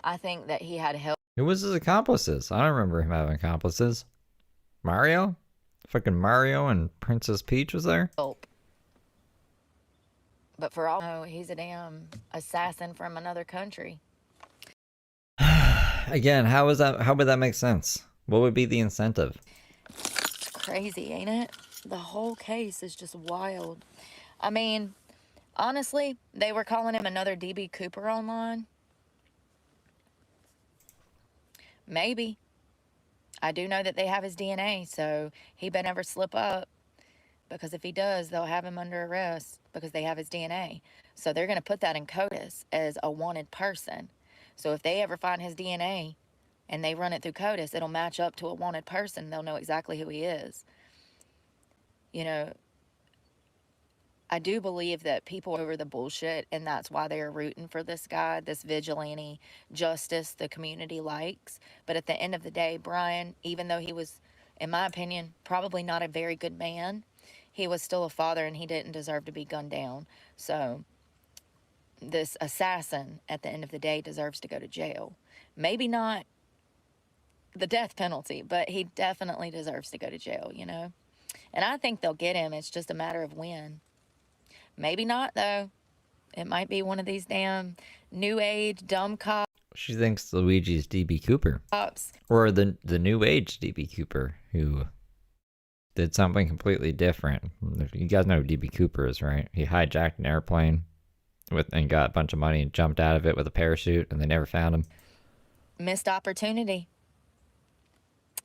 I think that he had help. Who was his accomplices? I don't remember him having accomplices. Mario? Fucking Mario and Princess Peach was there? But for all I know, he's a damn assassin from another country. Again, how would that make sense? What would be the incentive? It's crazy, ain't it? The whole case is just wild. I mean, honestly, they were calling him another DB Cooper online. Maybe. I do know that they have his DNA, so he better never slip up. Because if he does, they'll have him under arrest because they have his DNA. So they're going to put that in CODIS as a wanted person. So if they ever find his DNA and they run it through CODIS, it'll match up to a wanted person. They'll know exactly who he is. You know, I do believe that people are over the bullshit, and that's why they're rooting for this guy, this vigilante justice the community likes. But at the end of the day, Brian, even though he was, in my opinion, probably not a very good man, he was still a father, and he didn't deserve to be gunned down. So this assassin, at the end of the day, deserves to go to jail. Maybe not the death penalty, but he definitely deserves to go to jail, you know? And I think they'll get him. It's just a matter of when. Maybe not, though. It might be one of these damn new age dumb cops. She thinks Luigi's DB Cooper. Or the new age DB Cooper who did something completely different. You guys know who DB Cooper is, right? He hijacked an airplane and got a bunch of money and jumped out of it with a parachute, and they never found him. Missed opportunity.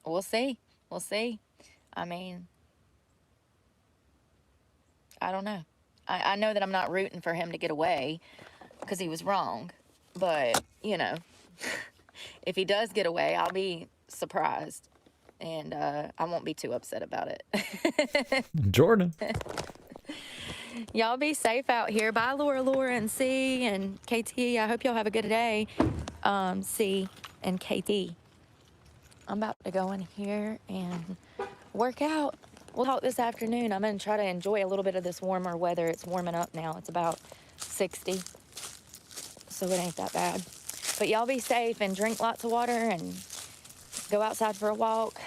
We'll see. We'll see. I mean, I don't know. I know that I'm not rooting for him to get away because he was wrong. But, you know, if he does get away, I'll be surprised. And I won't be too upset about it. Jordan. Y'all be safe out here. Bye, Laura, and C, and KT. I hope y'all have a good day. C and KT. I'm about to go in here and work out. We'll talk this afternoon. I'm going to try to enjoy a little bit of this warmer weather. It's warming up now. It's about 60, so it ain't that bad. But y'all be safe and drink lots of water and go outside for a walk.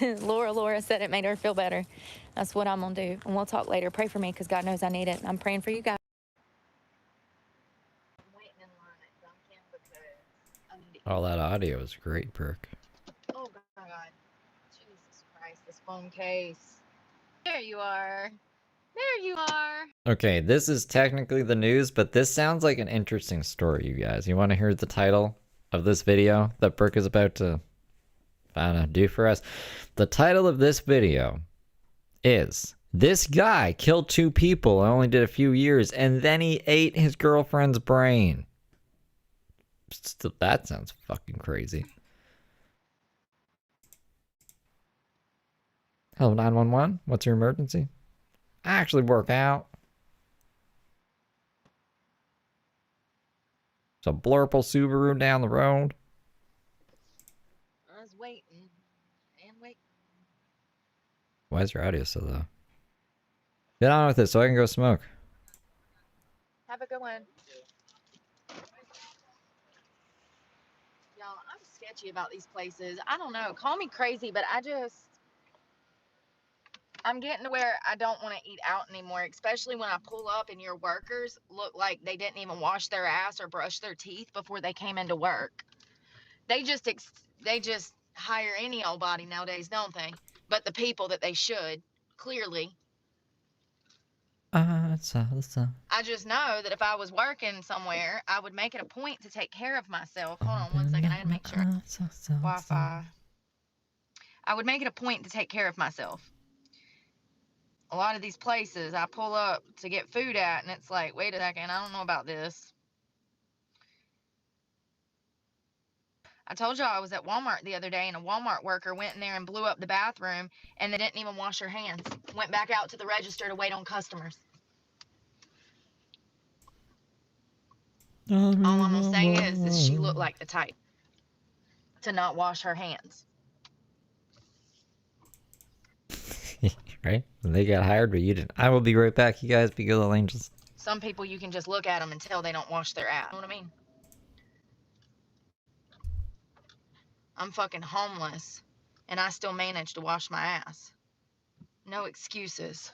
Laura said it made her feel better. That's what I'm going to do. And we'll talk later. Pray for me because God knows I need it. And I'm praying for you guys. I'm waiting in line at Dunkin' because I need to eat. All that audio is great, Brooke. Oh, God. Jesus Christ, this phone case. There you are. There you are. Okay, this is technically the news, but this sounds like an interesting story, you guys. You want to hear the title of this video that Brooke is about to, I don't know, do for us? The title of this video is, "This guy killed 2 people and only did a few years, and then he ate his girlfriend's brain." Still, that sounds fucking crazy. Hello, 911. What's your emergency? I actually work out. Some blurple Subaru down the road. I was waiting and waiting. Why is your audio so low? Get on with it so I can go smoke. Have a good one. Y'all, I'm sketchy about these places. I don't know. Call me crazy, but I'm getting to where I don't want to eat out anymore, especially when I pull up and your workers look like they didn't even wash their ass or brush their teeth before they came into work. They just hire any old body nowadays, don't they? But the people that they should, clearly. I just know that if I was working somewhere, I would make it a point to take care of myself. Hold on one second. I gotta make sure. Wi-Fi. I would make it a point to take care of myself. A lot of these places I pull up to get food at, and it's like, wait a second, I don't know about this. I told y'all I was at Walmart the other day, and a Walmart worker went in there and blew up the bathroom, and they didn't even wash their hands. Went back out to the register to wait on customers. All I'm gonna say is she looked like the type to not wash her hands. Right? When they got hired, but you didn't. I will be right back, you guys. Be good little angels. Some people you can just look at them and tell they don't wash their ass. You know what I mean? I'm fucking homeless, and I still manage to wash my ass. No excuses.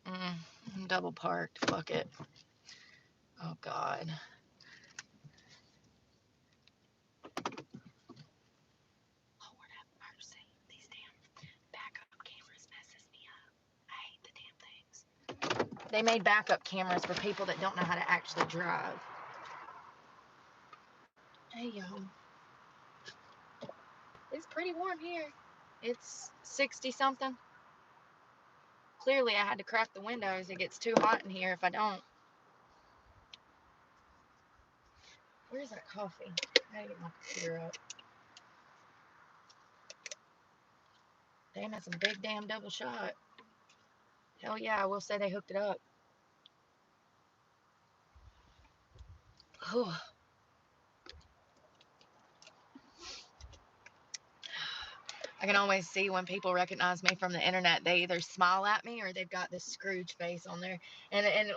I'm double parked. Fuck it. Oh, God. Lord have mercy. These damn backup cameras messes me up. I hate the damn things. They made backup cameras for people that don't know how to actually drive. Hey, y'all. It's pretty warm here. It's 60-something. Clearly, I had to crack the windows. It gets too hot in here if I don't. Where's that coffee? I gotta get my computer up. Damn, that's a big damn double shot. Hell yeah, I will say they hooked it up. Whew. I can always see when people recognize me from the internet, they either smile at me or they've got this Scrooge face on there. And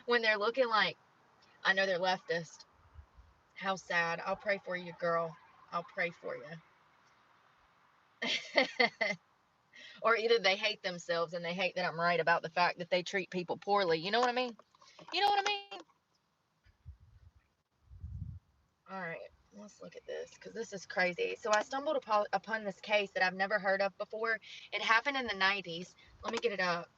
when they're looking like, I know they're leftist. How sad. I'll pray for you, girl. I'll pray for you. Or either they hate themselves and they hate that I'm right about the fact that they treat people poorly. You know what I mean? You know what I mean? All right, let's look at this because this is crazy. So I stumbled upon this case that I've never heard of before. It happened in the 90s. Let me get it up.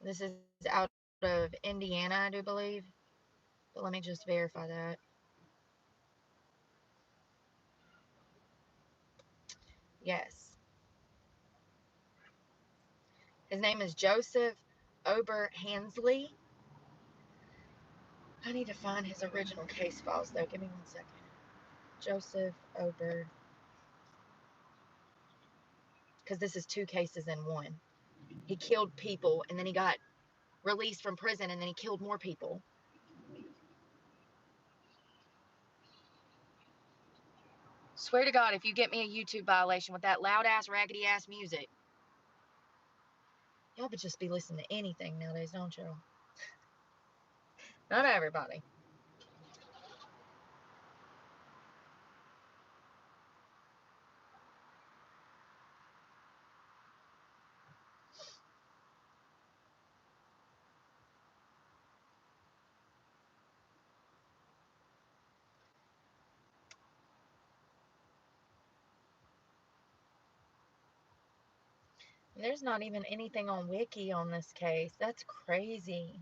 This is out of Indiana, I do believe. But let me just verify that. Yes. His name is Joseph Ober-Hansley. I need to find his original case files, though. Give me 1 second. Joseph Ober. Because this is 2 cases in one. He killed people, and then he got released from prison, and then he killed more people. Swear to God, if you get me a YouTube violation with that loud-ass, raggedy-ass music. Y'all would just be listening to anything nowadays, don't you? Not everybody. There's not even anything on Wiki on this case. That's crazy.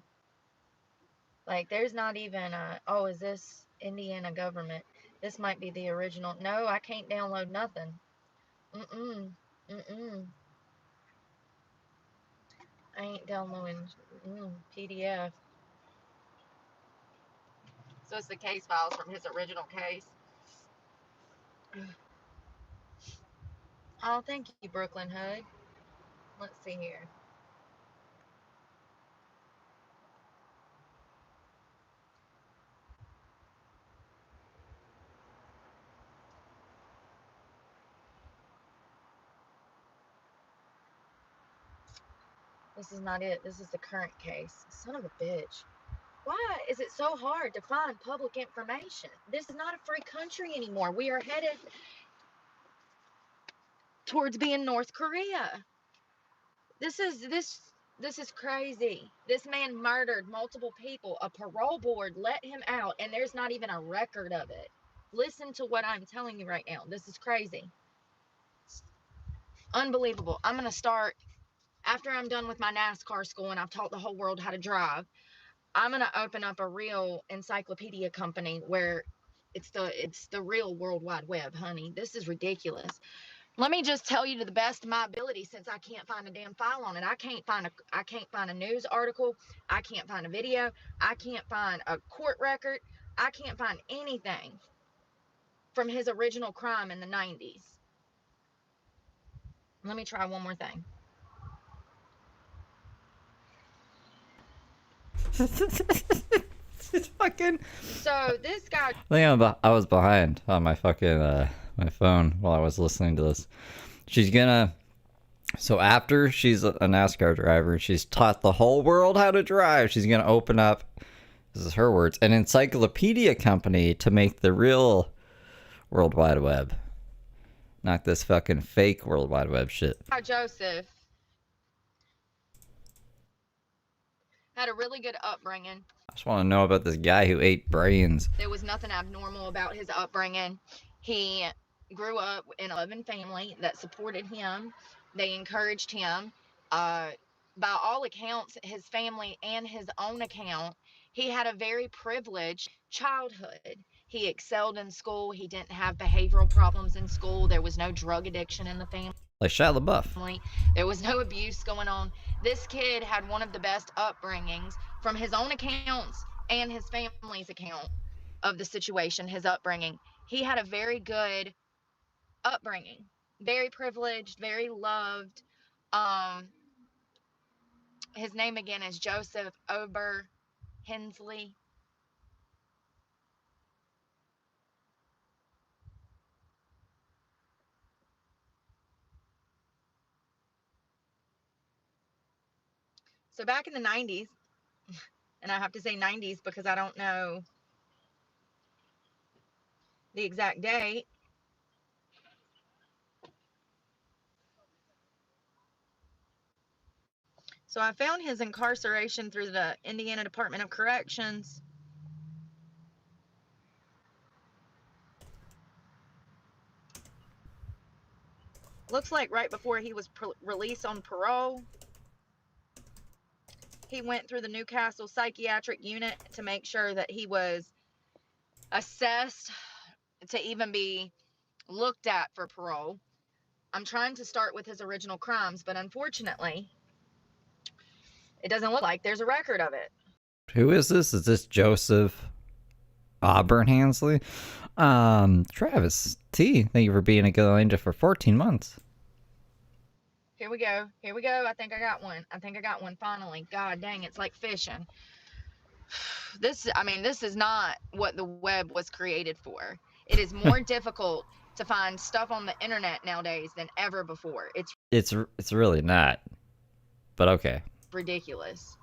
Like, there's not even a, oh, is this Indiana government? This might be the original. No, I can't download nothing. I ain't downloading PDF. So it's the case files from his original case. Oh, thank you, Brooklyn Hood. Let's see here. This is not it. This is the current case. Son of a bitch. Why is it so hard to find public information? This is not a free country anymore. We are headed towards being North Korea. This is crazy. This man murdered multiple people. A parole board let him out, and there's not even a record of it. Listen to what I'm telling you right now. This is crazy. Unbelievable. I'm going to start, after I'm done with my NASCAR school and I've taught the whole world how to drive, I'm going to open up a real encyclopedia company where it's the real World Wide Web, honey. This is ridiculous. Let me just tell you to the best of my ability, since I can't find a damn file on it. I can't find a news article. I can't find a video. I can't find a court record. I can't find anything from his original crime in the 90s. Let me try one more thing. It's fucking. So this guy. I was behind on my fucking my phone while I was listening to this. She's gonna. So after she's a NASCAR driver and she's taught the whole world how to drive, she's gonna open up. This is her words, an encyclopedia company to make the real World Wide Web. Not this fucking fake World Wide Web shit. Joseph had a really good upbringing. I just want to know about this guy who ate brains. There was nothing abnormal about his upbringing. He grew up in a loving family that supported him. They encouraged him. By all accounts, his family and his own account, he had a very privileged childhood. He excelled in school. He didn't have behavioral problems in school. There was no drug addiction in the family. Like Shia LaBeouf. There was no abuse going on. This kid had one of the best upbringings from his own accounts and his family's account of the situation, his upbringing. He had a very good upbringing, very privileged, very loved. His name again is Joseph Ober Hensley. So back in the 90s, and I have to say 90s because I don't know the exact date. So I found his incarceration through the Indiana Department of Corrections. Looks like right before he was released on parole. He went through the Newcastle Psychiatric Unit to make sure that he was assessed to even be looked at for parole. I'm trying to start with his original crimes, but unfortunately, it doesn't look like there's a record of it. Who is this? Is this Joseph Auburn Hensley? Travis T, thank you for being a good angel for 14 months. Here we go. Here we go. I think I got one. I think I got one finally. God dang, it's like fishing. This is not what the web was created for. It is more difficult to find stuff on the internet nowadays than ever before. It's really not. But okay. Ridiculous.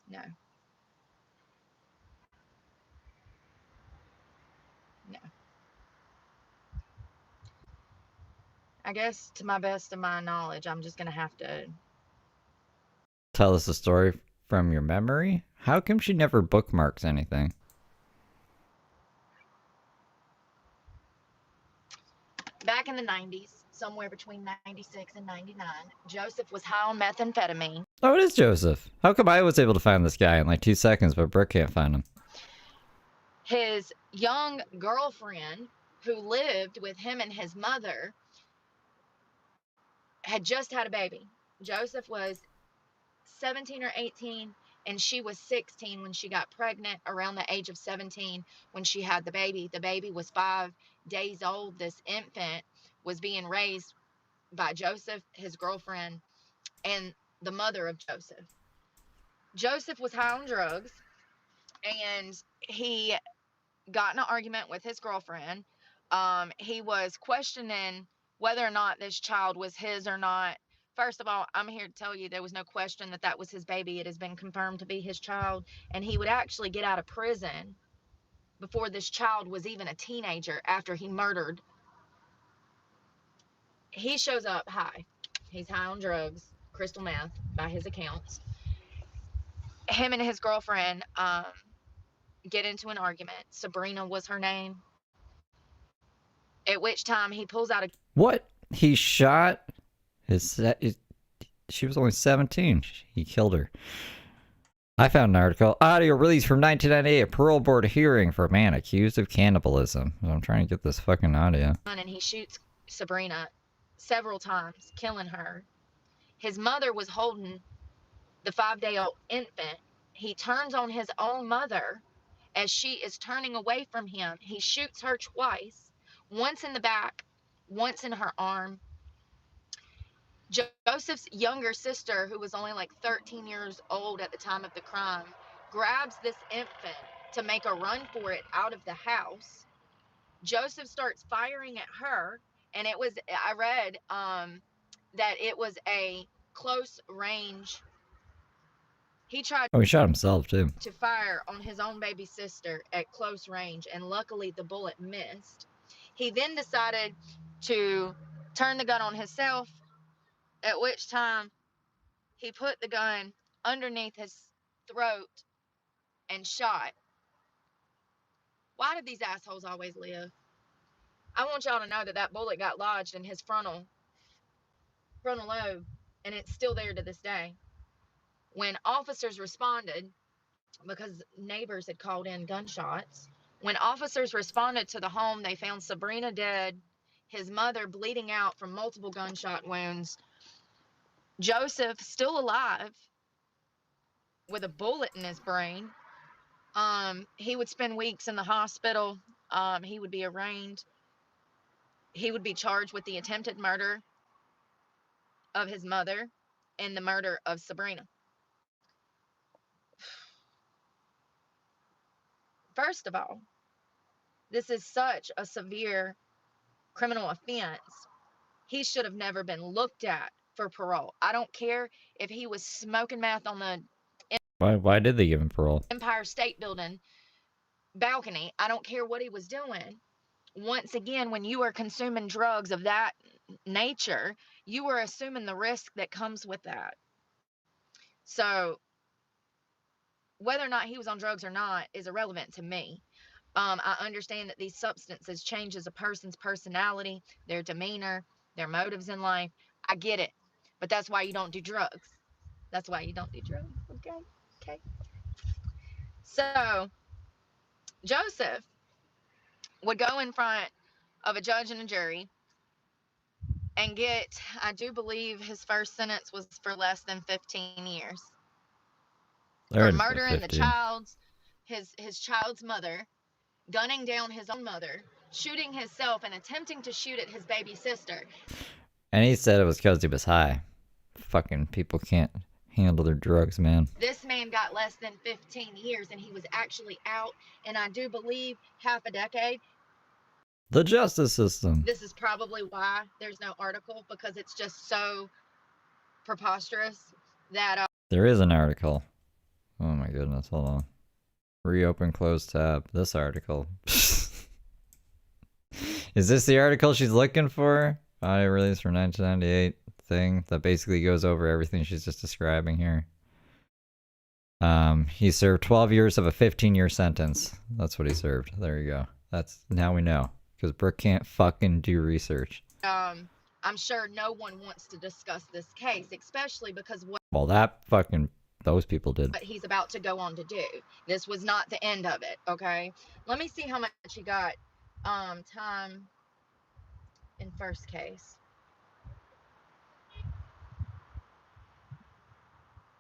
No. No. I guess to my best of my knowledge, I'm just going to have to tell us a story from your memory? How come she never bookmarks anything? Back in the 90s, somewhere between 96 and 99, Joseph was high on methamphetamine. Oh, it is Joseph. How come I was able to find this guy in like 2 seconds, but Brooke can't find him? His young girlfriend, who lived with him and his mother, had just had a baby. Joseph was 17 or 18, and she was 16 when she got pregnant, around the age of 17 when she had the baby. The baby was 5 days old. This infant was being raised by Joseph, his girlfriend, and the mother of Joseph. Joseph was high on drugs, and he got in an argument with his girlfriend. He was questioning whether or not this child was his or not. First of all, I'm here to tell you there was no question that that was his baby. It has been confirmed to be his child, and he would actually get out of prison before this child was even a teenager after he murdered. He shows up high. He's high on drugs, crystal meth by his accounts. Him and his girlfriend get into an argument. Sabrina was her name. At which time he pulls out a... What? He shot she was only 17. He killed her. I found an article. Audio release from 1998. Parole board hearing for a man accused of cannibalism. I'm trying to get this fucking audio. And he shoots Sabrina several times, killing her. His mother was holding the 5-day-old infant. He turns on his own mother as she is turning away from him. He shoots her twice, once in the back, once in her arm. Joseph's younger sister, who was only like 13 years old at the time of the crime, grabs this infant to make a run for it out of the house. Joseph starts firing at her, and it was, I read that it was a close range. He tried he shot himself too. to fire on his own baby sister at close range, and luckily the bullet missed. He then decided to turn the gun on himself, at which time he put the gun underneath his throat and shot. Why did these assholes always live? I want y'all to know that that bullet got lodged in his frontal lobe, and it's still there to this day. When officers responded, because neighbors had called in gunshots, when officers responded to the home, they found Sabrina dead, his mother bleeding out from multiple gunshot wounds, Joseph still alive with a bullet in his brain. He would spend weeks in the hospital. He would be arraigned. He would be charged with the attempted murder of his mother and the murder of Sabrina. First of all, this is such a severe criminal offense. He should have never been looked at for parole. I don't care if he was smoking meth on the Why did they give him parole? Empire State Building balcony. I don't care what he was doing. Once again, when you are consuming drugs of that nature, you are assuming the risk that comes with that. So whether or not he was on drugs or not is irrelevant to me. I understand that these substances changes a person's personality, their demeanor, their motives in life. I get it. But that's why you don't do drugs. That's why you don't do drugs. Okay. So Joseph would go in front of a judge and a jury and get, I do believe his first sentence was for less than 15 years. For murdering his child's mother, gunning down his own mother, shooting himself, and attempting to shoot at his baby sister. And he said it was because he was high. Fucking people can't handle their drugs, man. This man got less than 15 years, and he was actually out, and I do believe half a decade. The justice system. This is probably why there's no article, because it's just so preposterous that... There is an article. Oh my goodness, hold on. Reopen, close tab. This article. Is this the article she's looking for? Audio release from 1998 thing that basically goes over everything she's just describing here. He served 12 years of a 15-year sentence. That's what he served. There you go. Now we know. Because Brooke can't fucking do research. I'm sure no one wants to discuss this case, especially because Well, those people did. what he's about to go on to do. This was not the end of it, okay? Let me see how much he got time in first case.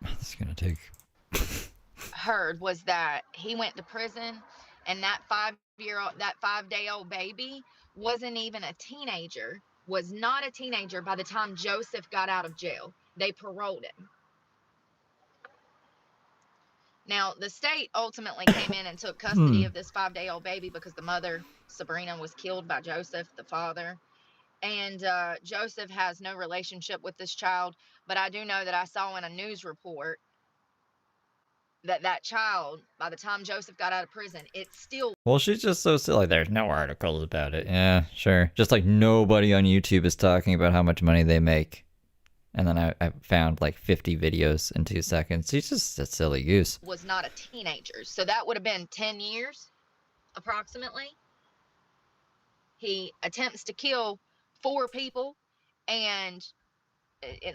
This is gonna take. Heard was that he went to prison, and that 5-day-old baby wasn't even a teenager, was not a teenager by the time Joseph got out of jail. They paroled him. Now, the state ultimately came in and took custody of this 5-day-old baby because the mother, Sabrina, was killed by Joseph, the father. And Joseph has no relationship with this child, but I do know that I saw in a news report that child, by the time Joseph got out of prison, it still... Well, she's just so silly. There's no articles about it. Yeah, sure. Just like nobody on YouTube is talking about how much money they make. And then I found like 50 videos in 2 seconds. She's just a silly goose. was not a teenager. So that would have been 10 years, approximately. He attempts to kill 4 people, and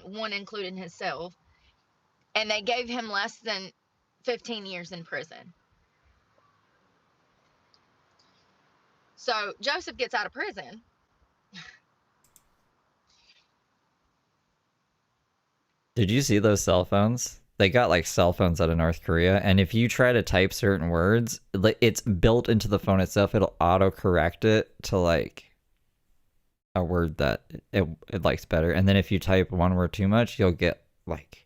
one including himself. And they gave him less than 15 years in prison. So Joseph gets out of prison. Did you see those cell phones? They got like cell phones out of North Korea, and if you try to type certain words, it's built into the phone itself. It'll auto-correct it to like a word that it likes better. And then if you type one word too much, you'll get like,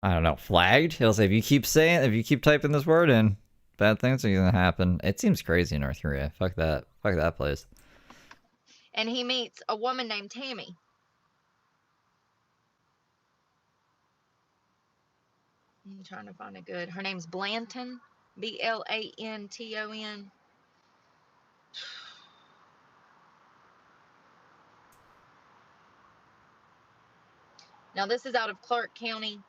I don't know, flagged. It'll say, if you keep typing this word in, bad things are gonna happen. It seems crazy in North Korea. Fuck that place. And he meets a woman named Tammy. I'm trying to find a good... Her name's Blanton. Blanton. Now, this is out of Clark County.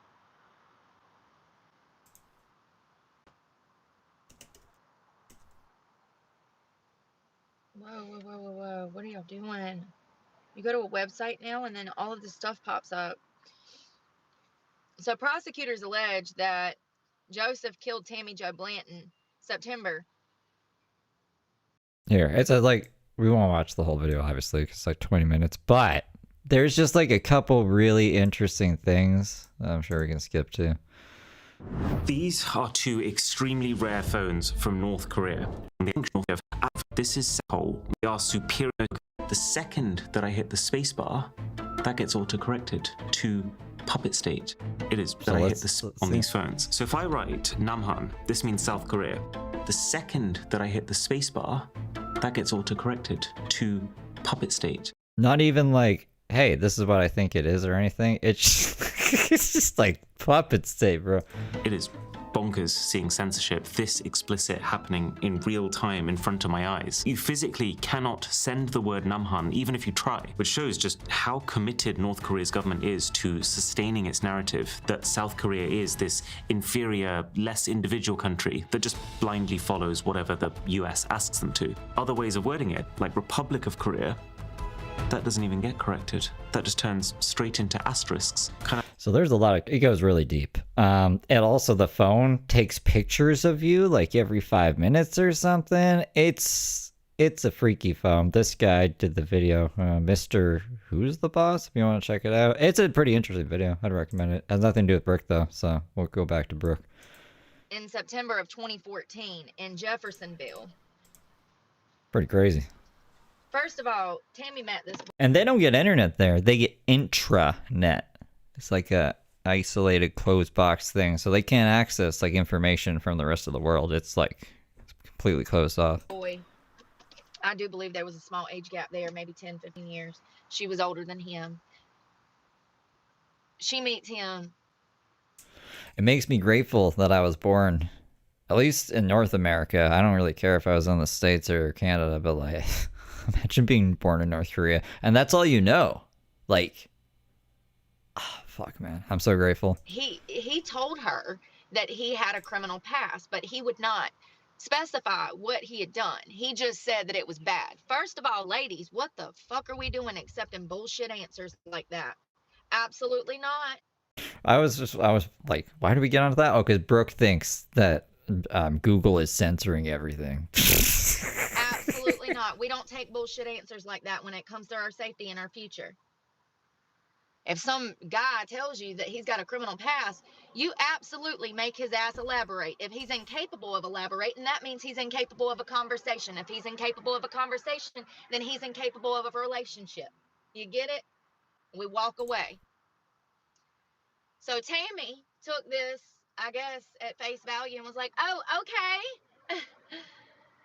Whoa. What are y'all doing? You go to a website now, and then all of this stuff pops up. So prosecutors allege that Joseph killed Tammy Jo Blanton September. Here, it's like, we won't watch the whole video, obviously, because it's like 20 minutes, but there's just like a couple really interesting things that I'm sure we can skip to. These are 2 extremely rare phones from North Korea. This is Seoul. They are superior. The second that I hit the spacebar, that gets auto-corrected to puppet state. It is that I hit this on these phones. So if I write Namhan, this means South Korea. The second that I hit the spacebar, that gets auto-corrected to puppet state. Not even like, hey, this is what I think it is or anything. It's it's just like puppet state, bro. It is bonkers seeing censorship this explicit happening in real time in front of my eyes. You physically cannot send the word Namhan even if you try, which shows just how committed North Korea's government is to sustaining its narrative that South Korea is this inferior, less individual country that just blindly follows whatever the US asks them to. Other ways of wording it, like Republic of Korea, that doesn't even get corrected. That just turns straight into asterisks. So there's a lot of, it goes really deep. And also the phone takes pictures of you like every 5 minutes or something. It's a freaky phone. This guy did the video, Mr. Who's the Boss, if you want to check it out. It's a pretty interesting video. I'd recommend it. It has nothing to do with Brooke though, so we'll go back to Brooke. In September of 2014 in Jeffersonville. Pretty crazy. First of all, Tammy met this... And they don't get internet there. They get intranet. It's like a isolated closed box thing. So they can't access like information from the rest of the world. It's like completely closed off. Boy, I do believe there was a small age gap there, maybe 10, 15 years. She was older than him. She meets him. It makes me grateful that I was born, at least in North America. I don't really care if I was in the States or Canada, but like... Imagine being born in North Korea, and that's all you know. Like, oh, fuck, man. I'm so grateful. He told her that he had a criminal past, but he would not specify what he had done. He just said that it was bad. First of all, ladies, what the fuck are we doing accepting bullshit answers like that? Absolutely not. I was like, why do we get onto that? Oh, because Brooke thinks that Google is censoring everything. Absolutely we don't take bullshit answers like that when it comes to our safety and our future. If some guy tells you that he's got a criminal past, you absolutely make his ass elaborate. If he's incapable of elaborating, that means he's incapable of a conversation. If he's incapable of a conversation, then he's incapable of a relationship. You get it? We walk away. So Tammy took this, I guess, at face value and was like, oh, okay.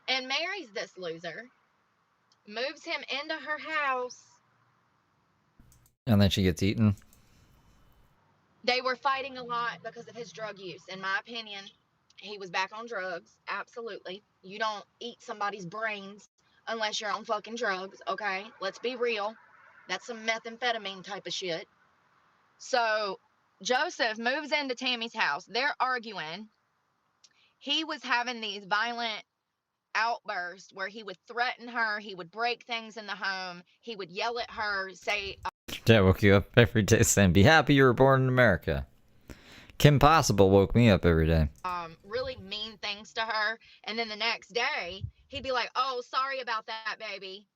And marries this loser, moves him into her house. And then she gets eaten. They were fighting a lot because of his drug use. In my opinion, he was back on drugs. Absolutely. You don't eat somebody's brains unless you're on fucking drugs, okay? Let's be real. That's some methamphetamine type of shit. So Joseph moves into Tammy's house. They're arguing. He was having these violent outbursts where he would threaten her. He would break things in the home. He would yell at her, say... Dad woke you up every day saying, be happy you were born in America. Kim Possible woke me up every day. Really mean things to her. And then the next day, he'd be like, oh, sorry about that, baby.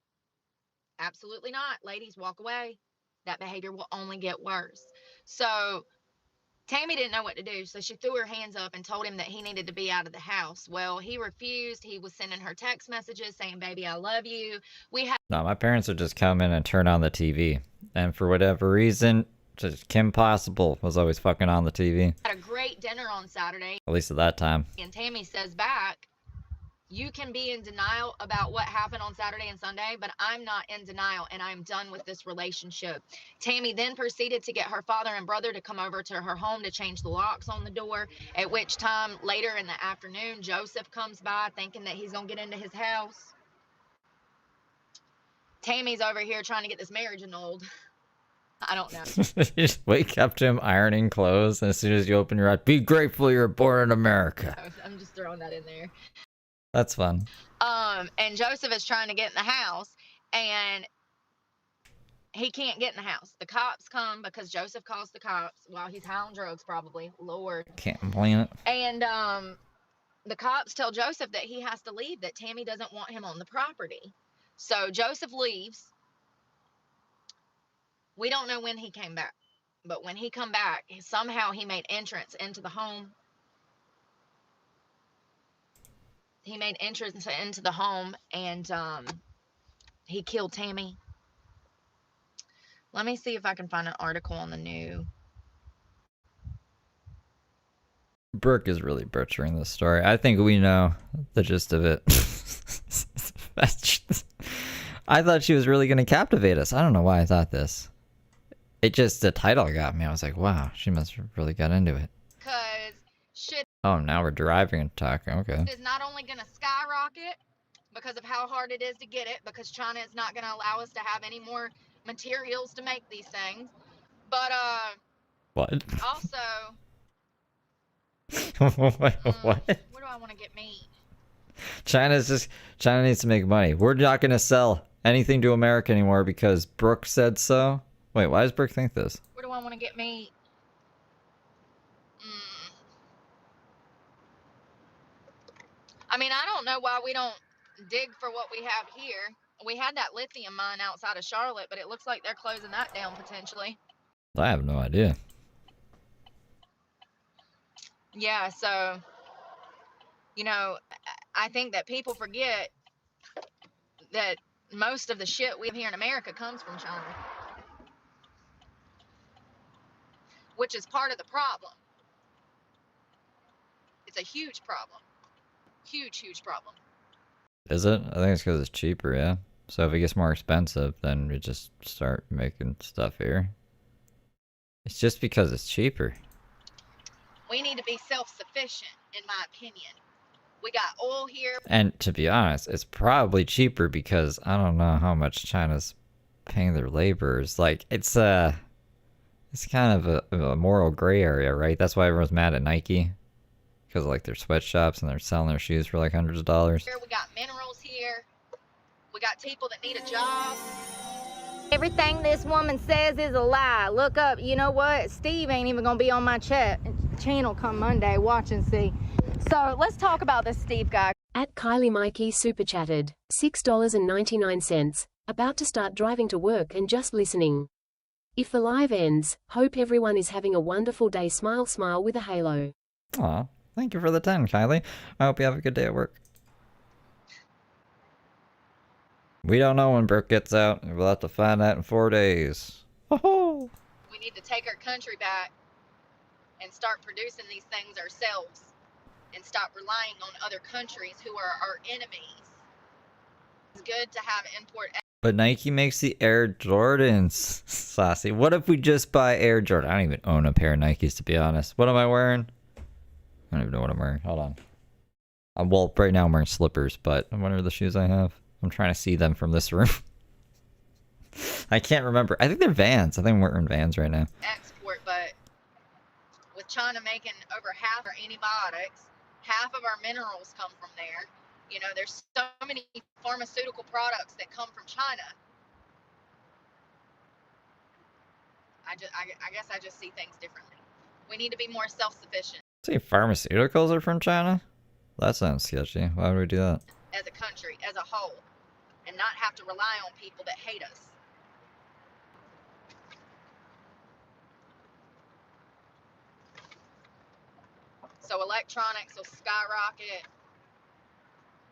Absolutely not. Ladies, walk away. That behavior will only get worse. So Tammy didn't know what to do, so she threw her hands up and told him that he needed to be out of the house. Well, he refused. He was sending her text messages saying, baby, I love you. No, my parents would just come in and turn on the TV. And for whatever reason, just Kim Possible was always fucking on the TV. Had a great dinner on Saturday. At least at that time. And Tammy says back, you can be in denial about what happened on Saturday and Sunday, but I'm not in denial, and I'm done with this relationship. Tammy then proceeded to get her father and brother to come over to her home to change the locks on the door, at which time later in the afternoon, Joseph comes by thinking that he's going to get into his house. Tammy's over here trying to get this marriage annulled. I don't know. You just wake up to him ironing clothes, and as soon as you open your eyes, be grateful you're born in America. I'm just throwing that in there. That's fun. And Joseph is trying to get in the house, and he can't get in the house. The cops come because Joseph calls the cops while he's high on drugs, probably. Lord. Can't complain it. And the cops tell Joseph that he has to leave, that Tammy doesn't want him on the property. So Joseph leaves. We don't know when he came back, but when he come back, somehow he made entrance into the home. He made entrance into the home, and he killed Tammy. Let me see if I can find an article on the new. Brooke is really butchering this story. I think we know the gist of it. I thought she was really going to captivate us. I don't know why I thought this. It just, the title got me. I was like, wow, she must have really got into it. Because shit. Oh, now we're driving and talking. Okay. Is not only going to skyrocket because of how hard it is to get it, because China is not going to allow us to have any more materials to make these things, but what? Also, what? where do I want to get meat? China needs to make money. We're not going to sell anything to America anymore because Brooke said so. Wait, why does Brooke think this? Where do I want to get meat? I mean, I don't know why we don't dig for what we have here. We had that lithium mine outside of Charlotte, but it looks like they're closing that down potentially. I have no idea. Yeah, so, you know, I think that people forget that most of the shit we have here in America comes from China, which is part of the problem. It's a huge problem. Huge problem. Is it? I think it's because it's cheaper, yeah. So if it gets more expensive, then we just start making stuff here. It's just because it's cheaper. We need to be self-sufficient, in my opinion. We got oil here. And to be honest, it's probably cheaper because I don't know how much China's paying their laborers. Like, it's kind of a moral gray area, right? That's why everyone's mad at Nike. Because like their sweatshops and they're selling their shoes for like hundreds of dollars. We got minerals here. We got people that need a job. Everything this woman says is a lie. Look up, you know what? Steve ain't even gonna be on my channel come Monday. Watch and see. So let's talk about this Steve guy. At Kylie Mikey super chatted, $6.99. About to start driving to work and just listening. If the live ends, hope everyone is having a wonderful day. Smile, smile with a halo. Aw, thank you for the 10, Kylie. I hope you have a good day at work. We don't know when Brooke gets out. We'll have to find out in 4 days. Ho-ho! We need to take our country back and start producing these things ourselves and stop relying on other countries who are our enemies. It's good to have import. But Nike makes the Air Jordans, Saucy. What if we just buy Air Jordan? I don't even own a pair of Nikes, to be honest. What am I wearing? I don't even know what I'm wearing. Hold on. Well, right now I'm wearing slippers, but what are the shoes I have? I'm trying to see them from this room. I can't remember. I think they're Vans. I think I'm wearing Vans right now. Export, but with China making over half our antibiotics, half of our minerals come from there. You know, there's so many pharmaceutical products that come from China. I guess I just see things differently. We need to be more self-sufficient Say pharmaceuticals are from China? That sounds sketchy. Why would we do that? as a country, as a whole, and not have to rely on people that hate us. So electronics will skyrocket.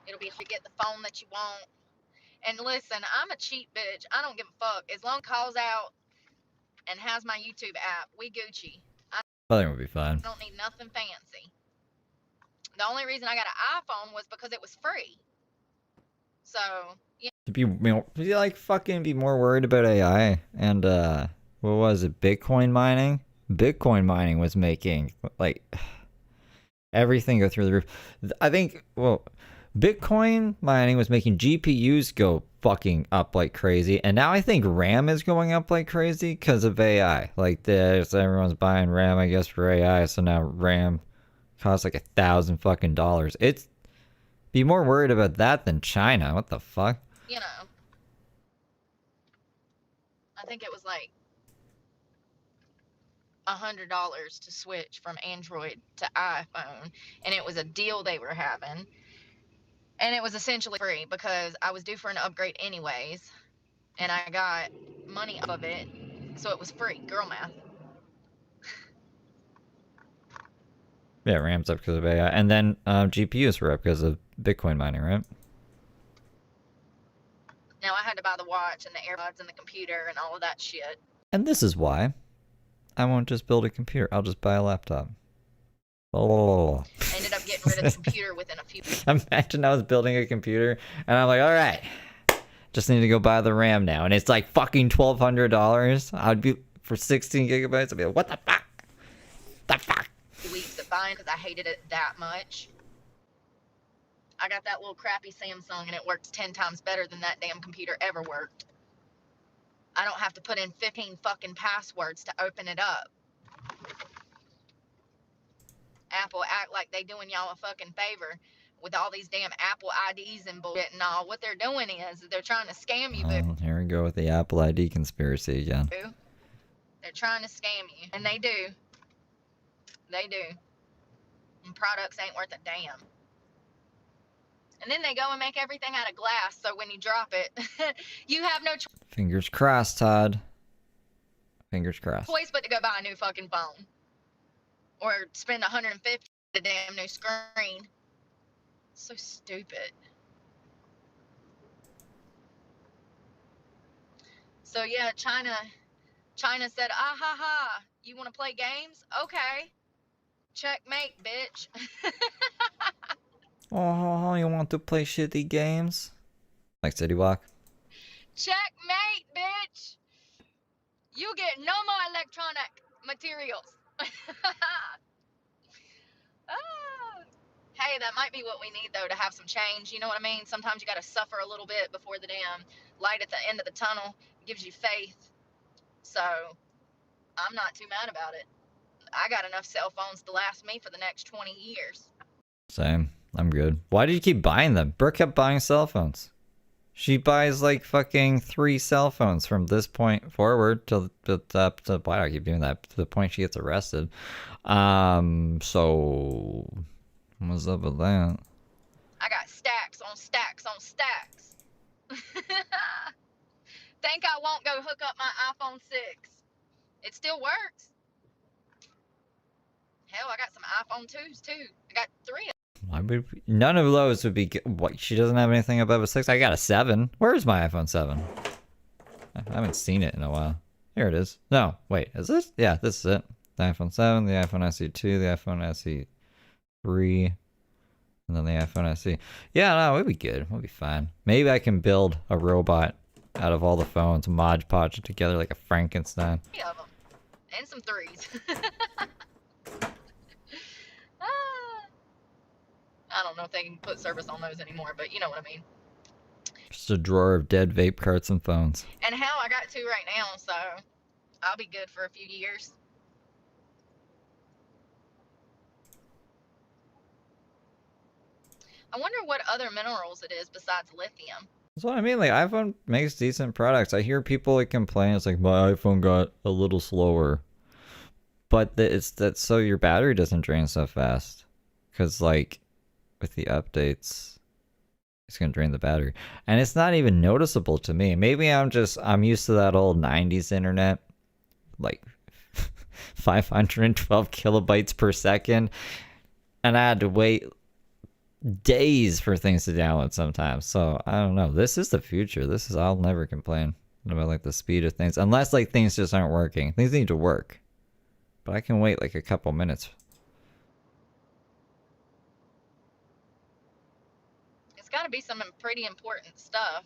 It'll be hard to get the phone that you want. And listen, I'm a cheap bitch. I don't give a fuck. As long as it calls out and has my YouTube app, we Gucci. I think we'll be fine. I don't need nothing fancy. The only reason I got an iPhone was because it was free. So, yeah. To be, like fucking be more worried about AI and what was it? Bitcoin mining. Bitcoin mining was making like everything go through the roof. I think Bitcoin mining was making GPUs go fucking up like crazy, and now I think RAM is going up like crazy because of AI. Like everyone's buying RAM, I guess, for AI, so now RAM costs like $1,000 fucking dollars. It's be more worried about that than China. What the fuck? You know, I think it was like $100 to switch from Android to iPhone, and it was a deal they were having, and it was essentially free because I was due for an upgrade anyways, and I got money off of it, so it was free. Girl math. Yeah, RAM's up because of AI, and then GPUs were up because of Bitcoin mining, right? Now I had to buy the watch and the AirPods and the computer and all of that shit. And this is why I won't just build a computer. I'll just buy a laptop. Oh. I ended up getting rid of the computer within a few. Imagine I was building a computer and I'm like, all right, just need to go buy the RAM now, and it's like fucking $1,200. I'd be for 16 gigabytes. I'd be like, what the fuck? The fuck? Weeks of buying because I hated it that much. I got that little crappy Samsung and it works 10 times better than that damn computer ever worked. I don't have to put in 15 fucking passwords to open it up. Apple act like they doing y'all a fucking favor with all these damn Apple IDs and bullshit and all. What they're doing is they're trying to scam you, boo. Here we go with the Apple ID conspiracy again. They're trying to scam you, and they do. They do. And products ain't worth a damn. And then they go and make everything out of glass, so when you drop it, you have no Fingers crossed, Todd. Fingers crossed. choice but to go buy a new fucking phone. Or spend $150 a damn new screen. So stupid. So yeah, China said, ah ha ha, you want to play games? Okay. Checkmate, bitch. Oh, you want to play shitty games? Like City Walk? Checkmate, bitch. You get no more electronic materials. Hey, that might be what we need, though, to have some change. You know what I mean? Sometimes you got to suffer a little bit before the damn light at the end of the tunnel gives you faith. So, I'm not too mad about it. I got enough cell phones to last me for the next 20 years. Same. I'm good. Why did you keep buying them? Brooke kept buying cell phones. She buys like fucking 3 cell phones from this point forward to why do I keep doing that? To the point she gets arrested. So when was What's up with that? I got stacks on stacks on stacks. Think I won't go hook up my iPhone 6. It still works. Hell, I got some iPhone 2s too. I got 3 of them. Why would none of those would be good? What? She doesn't have anything above a 6. I got a 7. Where's my iPhone 7? I haven't seen it in a while. Here it is. No, wait, is this? Yeah, this is it. The iPhone 7, the iPhone SE2, the iPhone SE3, and then the iPhone SE. Yeah, no, we'll be good. We'll be fine. Maybe I can build a robot out of all the phones, Mod Podge it together like a Frankenstein. 3 of them. And some 3s. I don't know if they can put service on those anymore, but you know what I mean. Just a drawer of dead vape carts and phones. And hell, I got 2 right now, so I'll be good for a few years. I wonder what other minerals it is besides lithium. That's what I mean. Like, iPhone makes decent products. I hear people like complain. It's like, my iPhone got a little slower, but it's that so your battery doesn't drain so fast. Because like with the updates, it's gonna drain the battery, and it's not even noticeable to me. Maybe I'm used to that old 90s internet, like 512 kilobytes per second, and I had to wait days for things to download sometimes. So I don't know. This is the future. I'll never complain about like the speed of things, unless like things just aren't working. Things need to work, but I can wait like a couple minutes. It's got to be some pretty important stuff.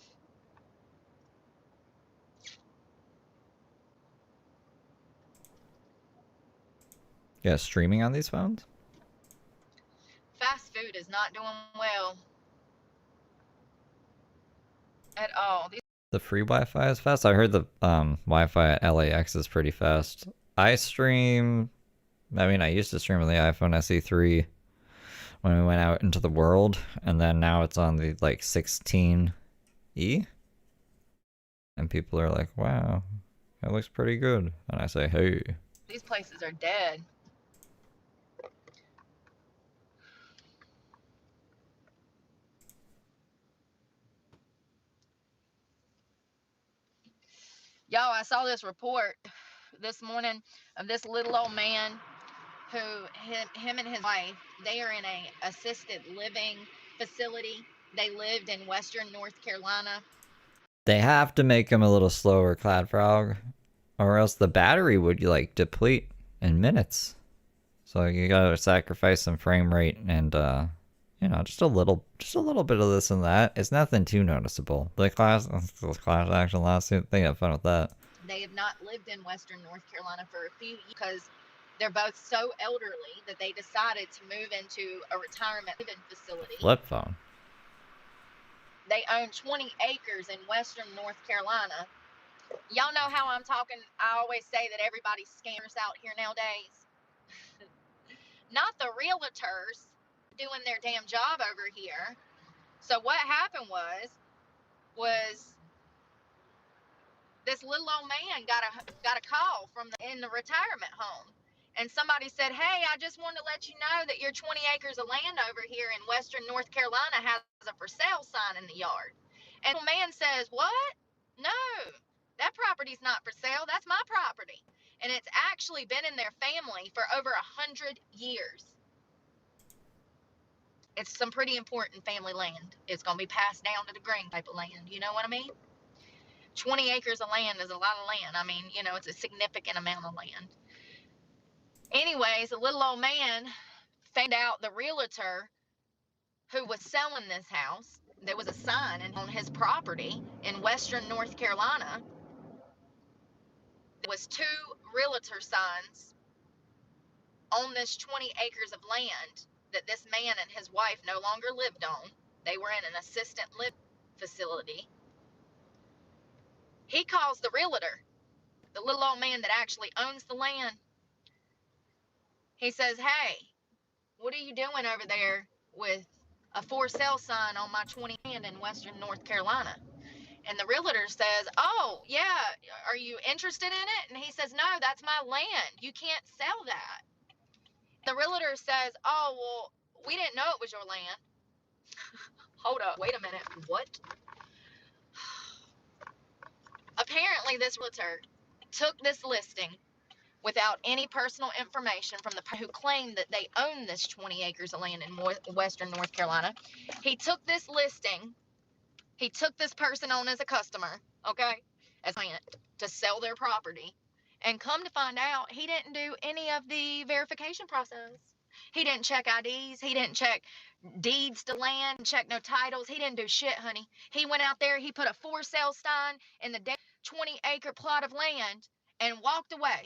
Yeah, streaming on these phones? Fast food is not doing well at all. The free Wi-Fi is fast. I heard the Wi-Fi at LAX is pretty fast. I used to stream on the iPhone SE3 when we went out into the world, and then now it's on the like 16E, and people are like, wow, it looks pretty good, and I say, hey. These places are dead. Yo, I saw this report this morning of this little old man who, him and his wife, they are in a assisted living facility. They lived in Western North Carolina. They have to make him a little slower, Cloudfrog, or else the battery would like deplete in minutes. So you gotta sacrifice some frame rate and you know, just a little bit of this and that. It's nothing too noticeable. The class action lawsuit, they have fun with that. They have not lived in Western North Carolina for a few years because they're both so elderly that they decided to move into a retirement living facility. Flip phone. They own 20 acres in Western North Carolina. Y'all know how I'm talking. I always say that everybody's scammers out here nowadays. Not the realtors doing their damn job over here. So what happened was this little old man got a call in the retirement home, and somebody said, hey, I just wanted to let you know that your 20 acres of land over here in Western North Carolina has a for sale sign in the yard. And the man says, what? No, that property's not for sale. That's my property. And it's actually been in their family for over 100 years. It's some pretty important family land. It's going to be passed down to the green type of land. You know what I mean? 20 acres of land is a lot of land. I mean, you know, it's a significant amount of land. Anyways, the little old man found out the realtor who was selling this house, there was a sign on his property in Western North Carolina. There was 2 realtor signs on this 20 acres of land that this man and his wife no longer lived on. They were in an assisted living facility. He calls the realtor, the little old man that actually owns the land. He says, hey, what are you doing over there with a for sale sign on my 20 land in Western North Carolina? And the realtor says, oh, yeah, are you interested in it? And he says, no, that's my land. You can't sell that. The realtor says, oh, well, We didn't know it was your land. Hold up, wait a minute. What? Apparently, this realtor took this listing without any personal information from the who claimed that they own this 20 acres of land in western North Carolina. He took this listing. He took this person on as a customer, okay, as a client to sell their property. And come to find out, he didn't do any of the verification process. He didn't check IDs. He didn't check deeds to land, check no titles. He didn't do shit, honey. He went out there, he put a for sale sign in the 20-acre plot of land and walked away.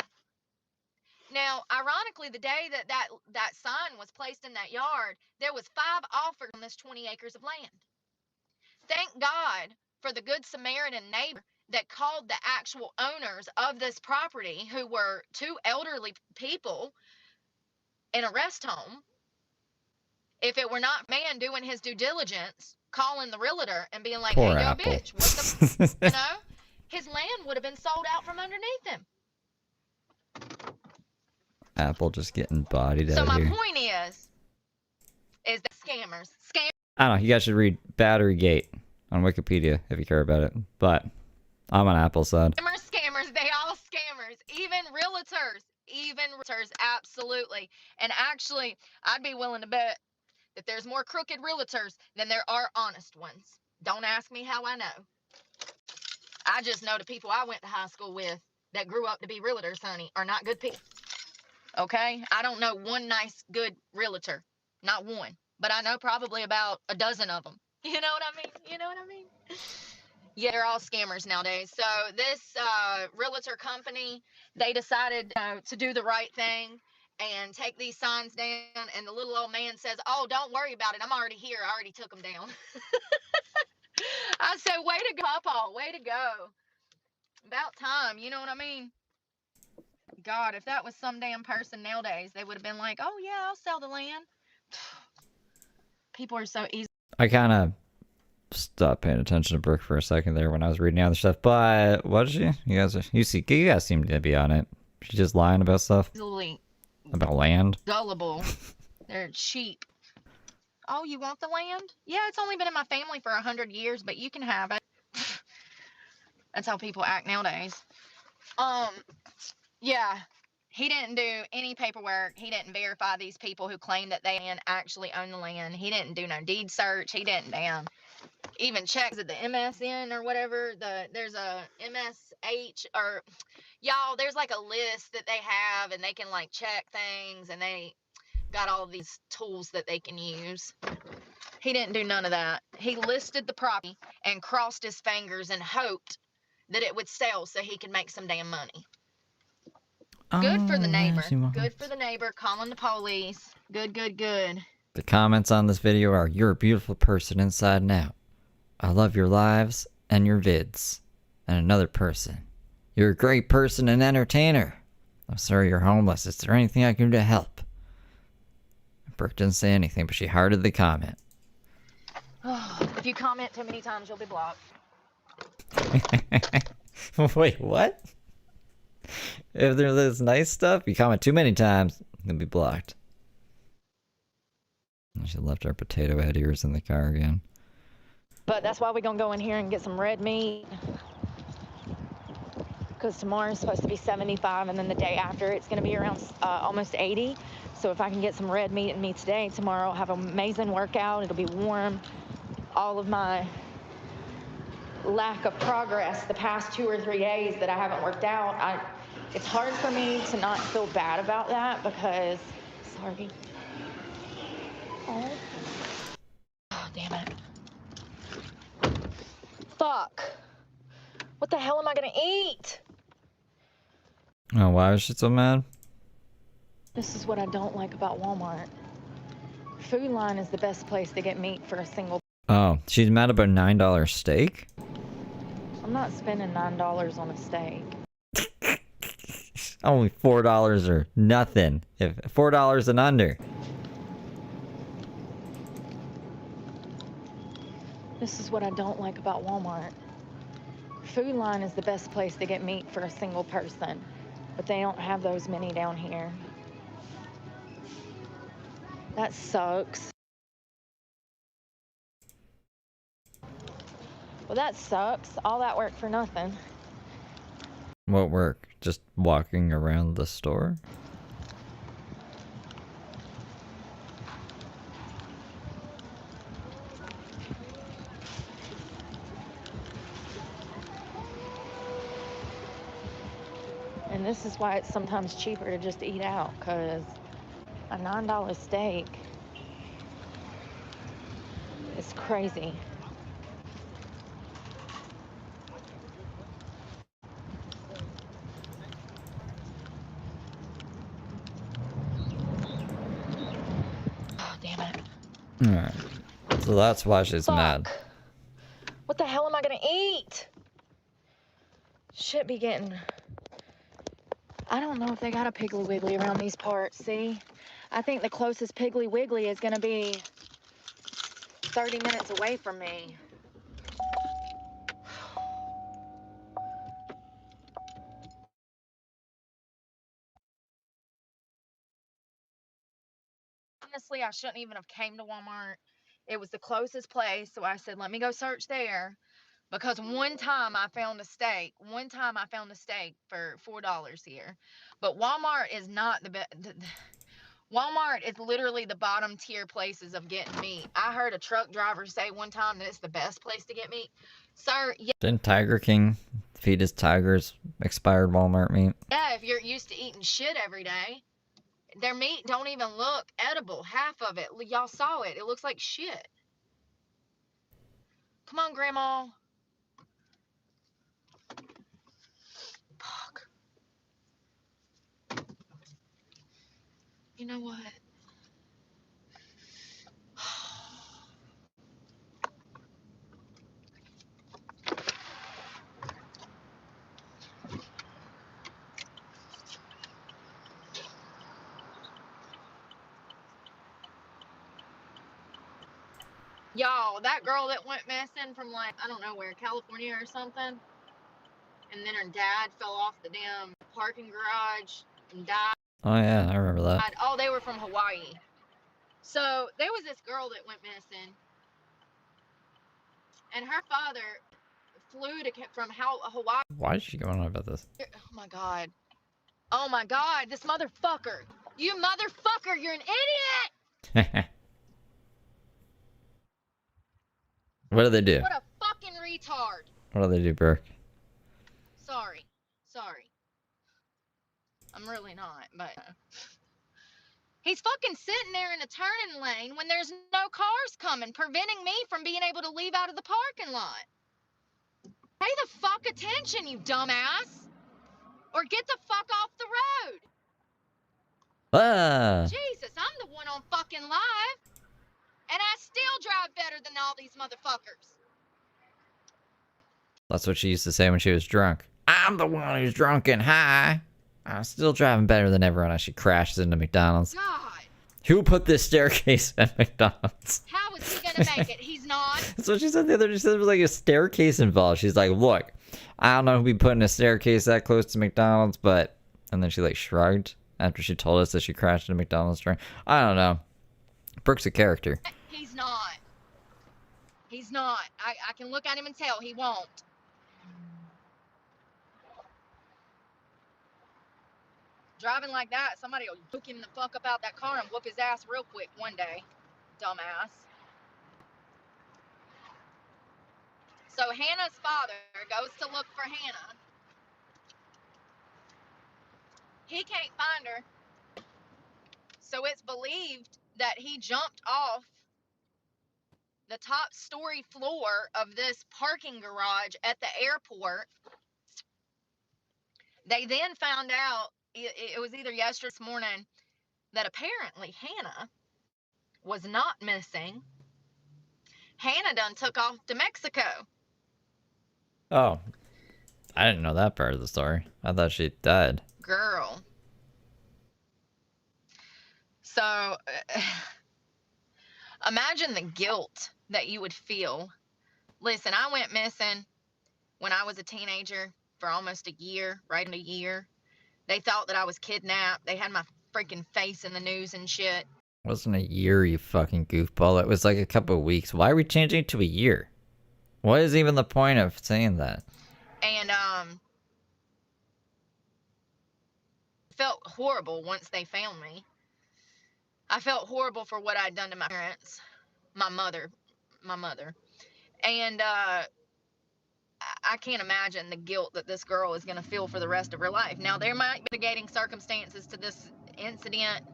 Now, ironically, the day that sign was placed in that yard, there was 5 offers on this 20 acres of land. Thank God for the good Samaritan neighbor that called the actual owners of this property, who were 2 elderly people in a rest home. If it were not man doing his due diligence, calling the realtor and being like, Poor hey, yo, Apple. bitch, what the, you know, his land would have been sold out from underneath him. Apple just getting bodied So out my here. point is that scammers. I don't know. You guys should read Battery Gate on Wikipedia if you care about it. But I'm on Apple's side. Scammers, they all scammers. Even realtors, absolutely. And actually, I'd be willing to bet that there's more crooked realtors than there are honest ones. Don't ask me how I know. I just know the people I went to high school with that grew up to be realtors, honey, are not good people. Okay? I don't know one nice, good realtor. Not one. But I know probably about a dozen of them. You know what I mean? Yeah, they're all scammers nowadays. So this realtor company, they decided to do the right thing and take these signs down. And the little old man says, oh, don't worry about it. I'm already here. I already took them down. I said, way to go, Papa. Way to go. About time. You know what I mean? God, if that was some damn person nowadays, they would have been like, oh, yeah, I'll sell the land. People are so easy. I kind of stopped paying attention to Brooke for a second there when I was reading the other stuff. But what is she? You guys seem to be on it. She's just lying about stuff. Easily About land. gullible. They're cheap. Oh, you want the land? Yeah, it's only been in my family for 100 years, but you can have it. That's how people act nowadays. Yeah, he didn't do any paperwork. He didn't verify these people who claim that they actually own the land. He didn't do no deed search. He didn't even check the MSN or whatever. There's a MSH or y'all. There's like a list that they have, and they can like check things, and they got all these tools that they can use. He didn't do none of that. He listed the property and crossed his fingers and hoped that it would sell so he could make some damn money. Good for the neighbor. Good for the neighbor calling the police. Good. The comments on this video are, you're a beautiful person inside and out. I love your lives and your vids. And another person, you're a great person and entertainer. I'm sorry you're homeless. Is there anything I can do to help? Brooke didn't say anything, but she hearted the comment. If you comment too many times, you'll be blocked. Wait, what? If there's this nice stuff, you comment too many times, you'll be blocked. She left our potato head ears in the car again. But that's why we're gonna go in here and get some red meat. Because tomorrow's supposed to be 75, and then the day after it's gonna be around almost 80. So if I can get some red meat and me today, tomorrow I'll have an amazing workout. It'll be warm. All of my lack of progress the past 2 or 3 days that I haven't worked out, it's hard for me to not feel bad about that because, sorry. Oh, damn it. Fuck. What the hell am I gonna eat? Oh, why is she so mad? This is what I don't like about Walmart. Food Line is the best place to get meat for a single. Oh, she's mad about $9 steak? I'm not spending $9 on a steak. Only $4 or nothing. If $4 and under. This is what I don't like about Walmart. Food Line is the best place to get meat for a single person, but they don't have those many down here. That sucks. Well, that sucks. All that work for nothing. What work? Just walking around the store? And this is why it's sometimes cheaper to just eat out, because a $9 steak is crazy. Oh, damn it. Alright. So that's why she's mad. What the hell am I gonna eat? Shit be getting... I don't know if they got a Piggly Wiggly around these parts, see? I think the closest Piggly Wiggly is gonna be 30 minutes away from me. Honestly, I shouldn't even have came to Walmart. It was the closest place, so I said, let me go search there. Because one time I found a steak. One time I found a steak for $4 here. But Walmart is not the best. Walmart is literally the bottom tier places of getting meat. I heard a truck driver say one time that it's the best place to get meat. Sir, yeah. Didn't Tiger King feed his tigers expired Walmart meat? Yeah, if you're used to eating shit every day. Their meat don't even look edible. Half of it. Y'all saw it. It looks like shit. Come on, Grandma. Fuck. You know what? Y'all, that girl that went missing from, like, I don't know where, California or something, and then her dad fell off the damn parking garage and died. Oh yeah, I remember that. Oh, they were from Hawaii. So there was this girl that went missing, and her father flew from Hawaii. Why is she going on about this? Oh my god. Oh my god, this motherfucker. You motherfucker, you're an idiot! What do they do? What a fucking retard. What do they do, Burke? Sorry. I'm really not, but... He's fucking sitting there in a turning lane when there's no cars coming, preventing me from being able to leave out of the parking lot. Pay the fuck attention, you dumbass! Or get the fuck off the road! Ah! Jesus, I'm the one on fucking live! And I still drive better than all these motherfuckers! That's what she used to say when she was drunk. I'm the one who's drunk and high. I'm still driving better than everyone as she crashes into McDonald's. God! Who put this staircase at McDonald's? How is he gonna make it? He's not. That's what she said the other day. She said there was like a staircase involved. She's like, look, I don't know who'd be putting a staircase that close to McDonald's, but... And then she like shrugged after she told us that she crashed into McDonald's drunk. I don't know. Brooke's a character. He's not. He's not. I can look at him and tell he won't. Driving like that, somebody will hook him the fuck up out that car and whoop his ass real quick one day. Dumbass. So Hannah's father goes to look for Hannah. He can't find her. So it's believed that he jumped off the top story floor of this parking garage at the airport. They then found out, it was either yesterday or this morning, that apparently Hannah was not missing. Hannah done took off to Mexico. Oh. I didn't know that part of the story. I thought she died. Girl. So, imagine the guilt that you would feel. Listen, I went missing when I was a teenager for almost a year, right in a year. They thought that I was kidnapped. They had my freaking face in the news and shit. Wasn't a year, you fucking goofball. It was like a couple of weeks. Why are we changing it to a year? What is even the point of saying that? And felt horrible once they found me. I felt horrible for what I'd done to my parents, my mother, and I can't imagine the guilt that this girl is going to feel for the rest of her life. Now, there might be mitigating circumstances to this incident.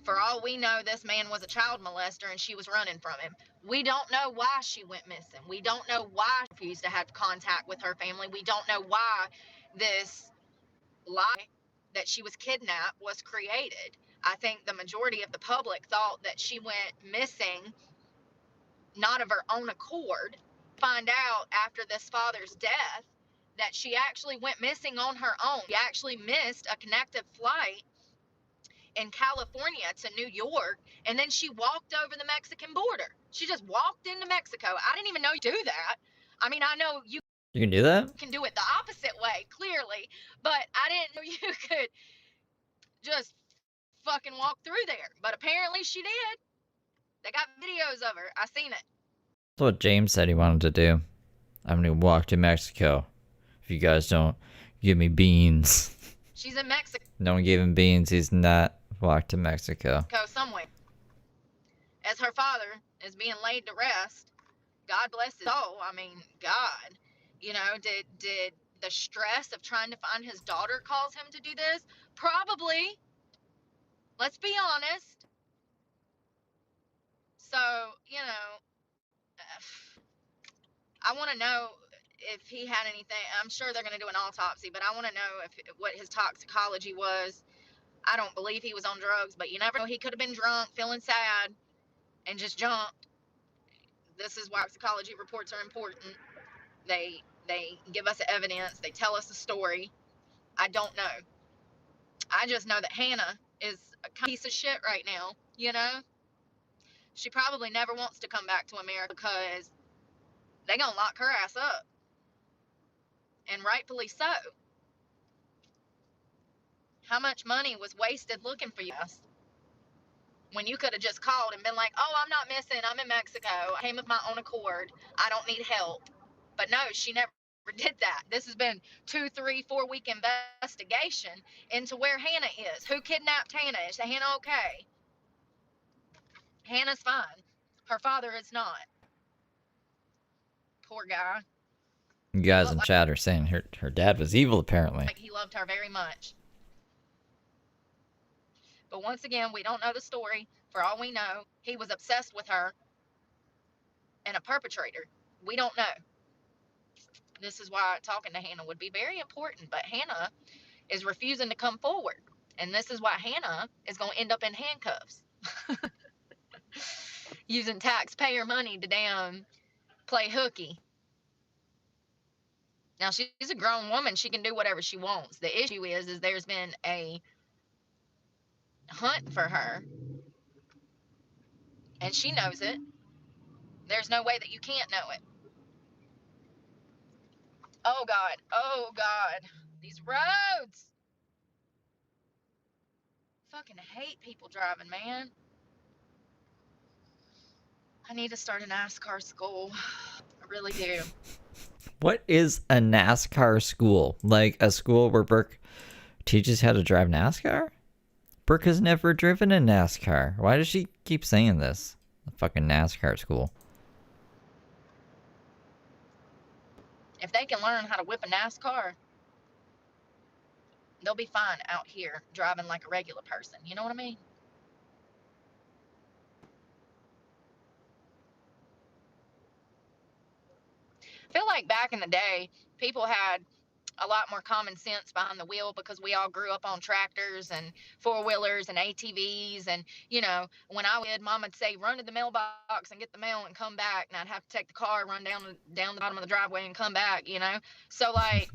For all we know, this man was a child molester and she was running from him. We don't know why she went missing. We don't know why she refused to have contact with her family. We don't know why this lie that she was kidnapped was created. I think the majority of the public thought that she went missing not of her own accord. Find out after this father's death that she actually went missing on her own. She actually missed a connected flight in California to New York, and then she walked over the Mexican border. She just walked into Mexico. I didn't even know you do that. I mean, I know you can do that? Can do it the opposite way, clearly, but I didn't know you could just fucking walk through there. But apparently she did. They got videos of her. I seen it. That's what James said he wanted to do. I'm gonna walk to Mexico. If you guys don't give me beans. She's in Mexico. No one gave him beans, he's not walked to Mexico. Somewhere. As her father is being laid to rest, God bless his soul. I mean, God. You know, did the stress of trying to find his daughter cause him to do this? Probably. Let's be honest. So, you know, I want to know if he had anything. I'm sure they're going to do an autopsy, but I want to know what his toxicology was. I don't believe he was on drugs, but you never know. He could have been drunk, feeling sad, and just jumped. This is why toxicology reports are important. They give us evidence. They tell us a story. I don't know. I just know that Hannah is a piece of shit right now, you know? She probably never wants to come back to America because they're going to lock her ass up. And rightfully so. How much money was wasted looking for you? When you could have just called and been like, oh, I'm not missing. I'm in Mexico. I came of my own accord. I don't need help. But no, she never did that. This has been 2, 3, 4 week investigation into where Hannah is. Who kidnapped Hannah? Is Hannah okay? Hannah's fine. Her father is not. Poor guy. You guys in chat are saying her dad was evil, apparently. Like he loved her very much. But once again, we don't know the story. For all we know, he was obsessed with her and a perpetrator. We don't know. This is why talking to Hannah would be very important. But Hannah is refusing to come forward. And this is why Hannah is going to end up in handcuffs. Using taxpayer money to damn play hooky. Now, she's a grown woman. She can do whatever she wants. The issue is there's been a hunt for her. And she knows it. There's no way that you can't know it. Oh, God. Oh, God. These roads. Fucking hate people driving, man. I need to start a NASCAR school. I really do. What is a NASCAR school? Like a school where Brooke teaches how to drive NASCAR? Brooke has never driven a NASCAR. Why does she keep saying this? A fucking NASCAR school. If they can learn how to whip a NASCAR, they'll be fine out here driving like a regular person. You know what I mean? I feel like back in the day, people had a lot more common sense behind the wheel because we all grew up on tractors and four-wheelers and ATVs. And, you know, when I did, Mom would say, run to the mailbox and get the mail and come back. And I'd have to take the car, run down the bottom of the driveway and come back, you know? So, like,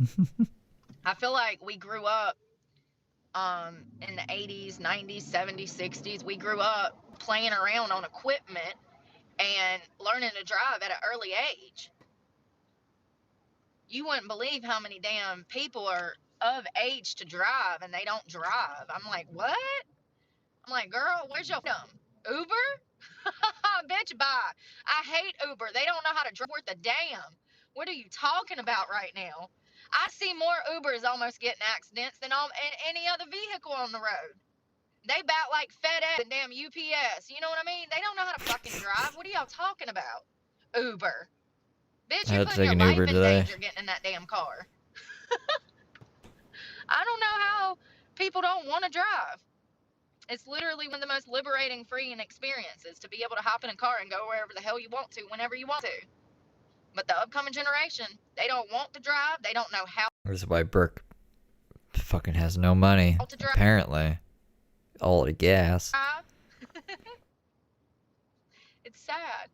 I feel like we grew up in the 80s, 90s, 70s, 60s. We grew up playing around on equipment and learning to drive at an early age. You wouldn't believe how many damn people are of age to drive and they don't drive. I'm like, what? I'm like, girl, where's your freedom? Uber? Bitch, bye. I hate Uber. They don't know how to drive worth a damn. What are you talking about right now? I see more Ubers almost getting accidents than any other vehicle on the road. They bat like FedEx and damn UPS. You know what I mean? They don't know how to fucking drive. What are y'all talking about? Uber. Bitch, I you're had to putting take your an life Uber in today. danger getting in that damn car. I don't know how people don't want to drive. It's literally one of the most liberating, freeing experiences to be able to hop in a car and go wherever the hell you want to, whenever you want to. But the upcoming generation, they don't want to drive. They don't know how This is why Brooke fucking has no money. to drive. Apparently. All the gas. It's sad.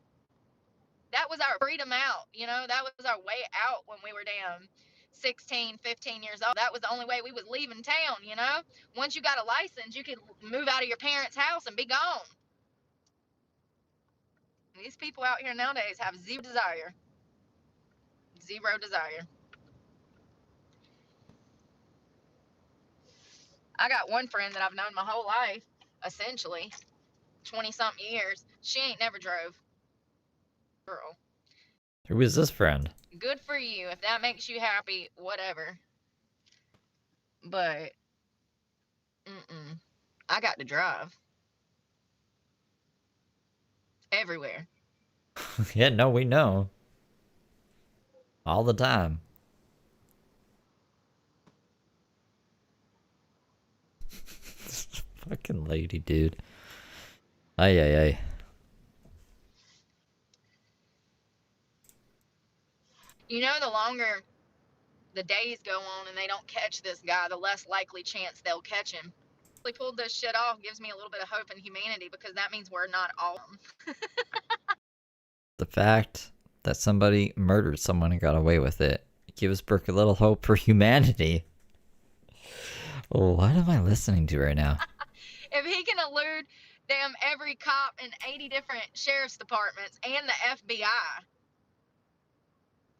That was our freedom out, you know? That was our way out when we were damn 16, 15 years old. That was the only way we was leaving town, you know? Once you got a license, you could move out of your parents' house and be gone. These people out here nowadays have zero desire. Zero desire. I got one friend that I've known my whole life, essentially, 20-something years. She ain't never drove. Girl. Who is this friend? Good for you. If that makes you happy, whatever. But, I got to drive. Everywhere. Yeah, no, we know. All the time. Fucking lady, dude. Ay, ay, ay. You know, the longer the days go on and they don't catch this guy, the less likely chance they'll catch him. They pulled this shit off gives me a little bit of hope in humanity because that means we're not all. The fact that somebody murdered someone and got away with it gives Brooke a little hope for humanity. Oh, what am I listening to right now? If he can elude damn every cop in 80 different sheriff's departments and the FBI,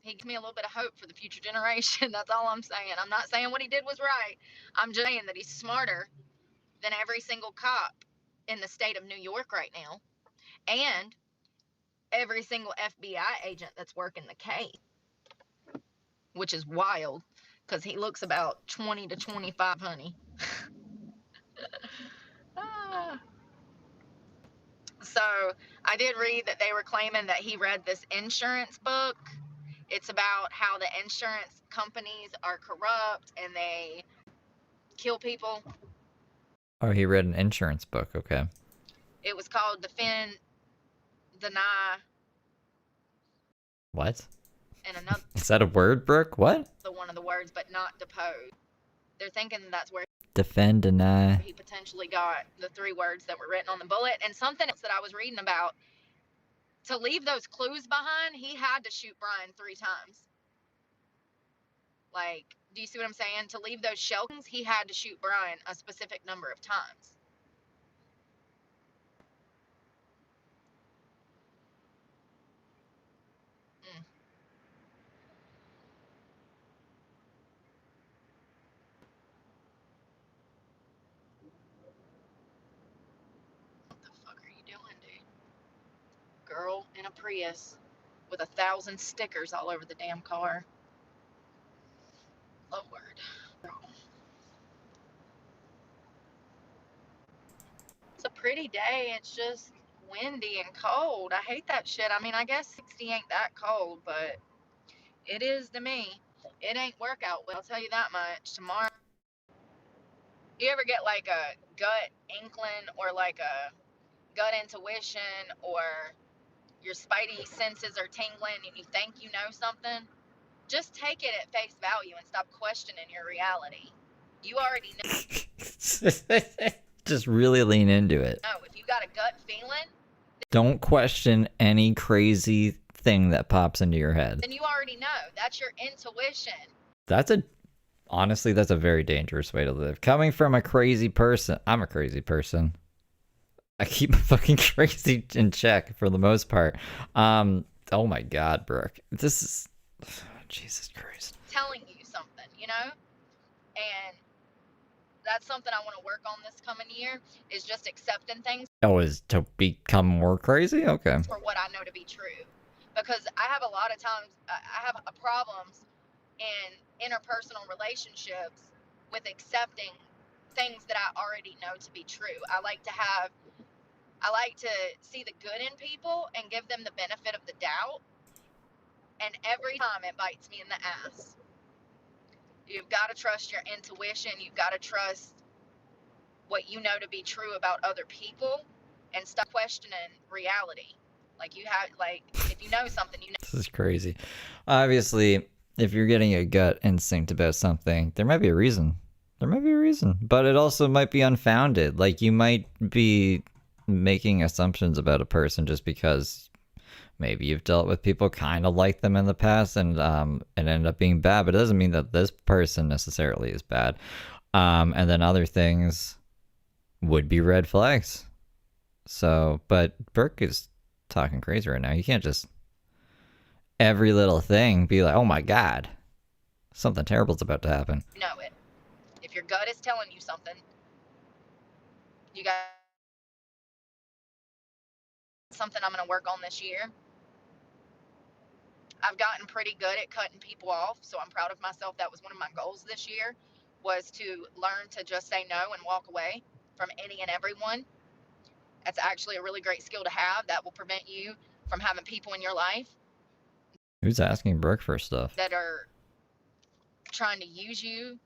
he gives me a little bit of hope for the future generation. That's all I'm saying. I'm not saying what he did was right. I'm just saying that he's smarter than every single cop in the state of New York right now. And every single FBI agent that's working the case. Which is wild, because he looks about 20 to 25, honey. So, I did read that they were claiming that he read this insurance book. It's about how the insurance companies are corrupt and they kill people. Oh, he read an insurance book, okay. It was called Defend, Deny, What? and another Is that a word, Brooke? What? one of the words, but not depose. They're thinking that's where Defend, deny. he potentially got the 3 words that were written on the bullet. And something else that I was reading about, to leave those clues behind, he had to shoot Brian 3 times. Like, do you see what I'm saying? To leave those shells, he had to shoot Brian a specific number of times. What the fuck are you doing, dude? Girl in a Prius with 1,000 stickers all over the damn car. Lord. It's a pretty day. It's just windy and cold. I hate that shit. I mean, I guess 60 ain't that cold, but it is to me. It ain't workout well, I'll tell you that much. Tomorrow, you ever get like a gut inkling or like a gut intuition or your spidey senses are tingling and you think you know something? Just take it at face value and stop questioning your reality. You already know. Just really lean into it. No, if you got a gut feeling, Don't question any crazy thing that pops into your head. then you already know. That's your intuition. Honestly, that's a very dangerous way to live. Coming from a crazy person, I'm a crazy person. I keep my fucking crazy in check for the most part. Oh my God, Brooke. This is, Jesus Christ. Telling you something, you know? And That's something I want to work on this coming year, is just accepting things Oh, is to become more crazy? Okay. for what I know to be true. Because I have a lot of times, I have problems in interpersonal relationships with accepting things that I already know to be true. I like to see the good in people and give them the benefit of the doubt. And every time it bites me in the ass. You've got to trust your intuition. You've got to trust what you know to be true about other people and stop questioning reality. Like if you know something, you know. This is crazy. Obviously, if you're getting a gut instinct about something, there might be a reason. There might be a reason. But it also might be unfounded. Like, you might be making assumptions about a person just because maybe you've dealt with people kind of like them in the past and ended up being bad, but it doesn't mean that this person necessarily is bad. And then other things would be red flags. So, but Burke is talking crazy right now. You can't just every little thing be like, oh my God, something terrible's about to happen. Know it. If your gut is telling you something, you got something I'm going to work on this year. I've gotten pretty good at cutting people off, so I'm proud of myself. That was one of my goals this year, was to learn to just say no and walk away from any and everyone. That's actually a really great skill to have. That will prevent you from having people in your life Who's asking Brooke for stuff? that are trying to use you,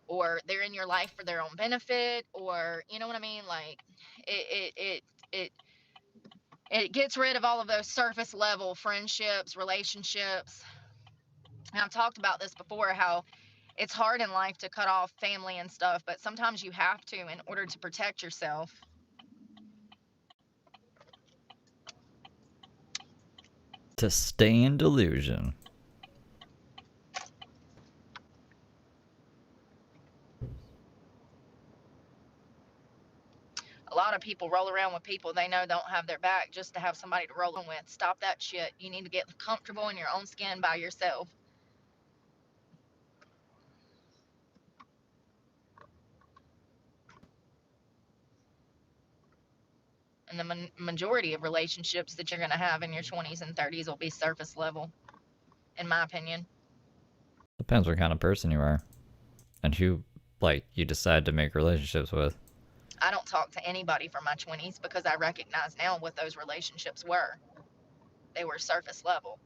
or they're in your life for their own benefit, or you know what I mean? Like it gets rid of all of those surface level friendships, relationships. And I've talked about this before, how it's hard in life to cut off family and stuff, but sometimes you have to in order to protect yourself. To stay in delusion. A lot of people roll around with people they know don't have their back just to have somebody to roll in with. Stop that shit. You need to get comfortable in your own skin by yourself. And the majority of relationships that you're going to have in your 20s and 30s will be surface level, in my opinion. Depends what kind of person you are and who, like, you decide to make relationships with. I don't talk to anybody from my 20s because I recognize now what those relationships were. They were surface level.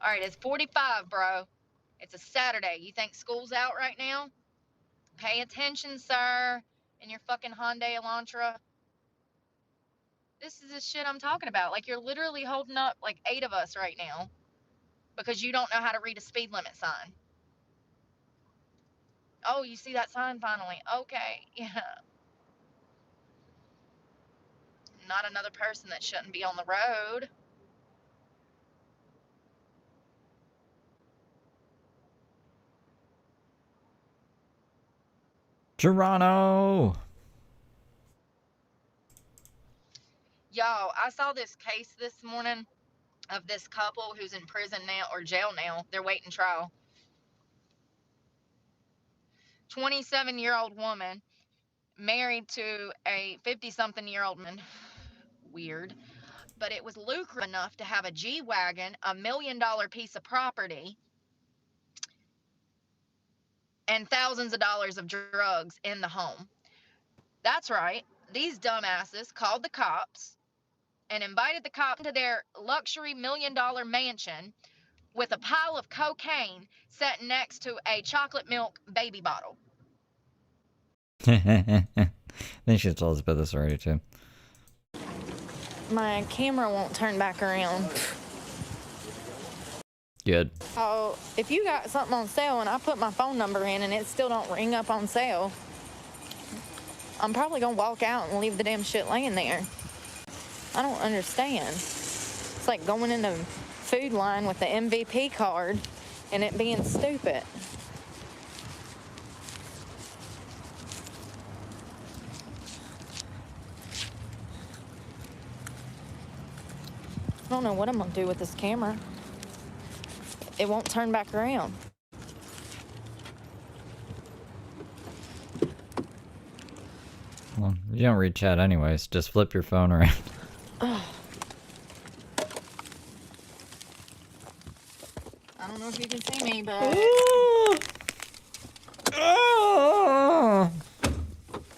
All right, it's 45, bro. It's a Saturday. You think school's out right now? Pay attention, sir, in your fucking Hyundai Elantra. This is the shit I'm talking about. Like, you're literally holding up like 8 of us right now because you don't know how to read a speed limit sign. Oh, you see that sign finally. Okay, yeah. Not another person that shouldn't be on the road. Toronto! Y'all, I saw this case this morning of this couple who's in prison now, or jail now. They're waiting trial. 27-year-old woman married to a 50-something-year-old man. Weird. But it was lucrative enough to have a G-Wagon, $1 million piece of property, and thousands of dollars of drugs in the home. That's right. These dumbasses called the cops and invited the cop into their luxury $1 million mansion with a pile of cocaine set next to a chocolate milk baby bottle. I think she told us about this already, too. My camera won't turn back around. Good. Oh, if you got something on sale and I put my phone number in and it still don't ring up on sale, I'm probably gonna walk out and leave the damn shit laying there. I don't understand. It's like going in the food line with the MVP card and it being stupid. I don't know what I'm gonna do with this camera. It won't turn back around. You don't read chat anyways. Just flip your phone around. I don't know if you can see me, but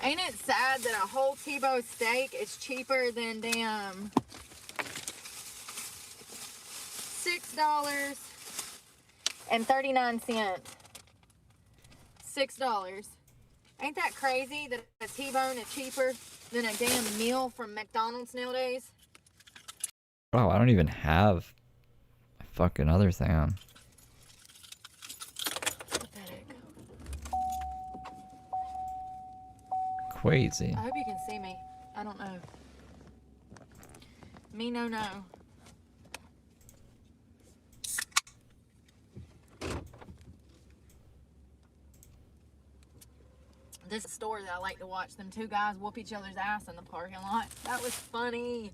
ain't it sad that a whole T-bone steak is cheaper than damn $6.39. $6. Ain't that crazy that a T-bone is cheaper than a damn meal from McDonald's nowadays? Oh, I don't even have a fucking other thing on. Pathetic. Crazy. I hope you can see me. I don't know. Me no. This store that I like to watch them two guys whoop each other's ass in the parking lot. That was funny.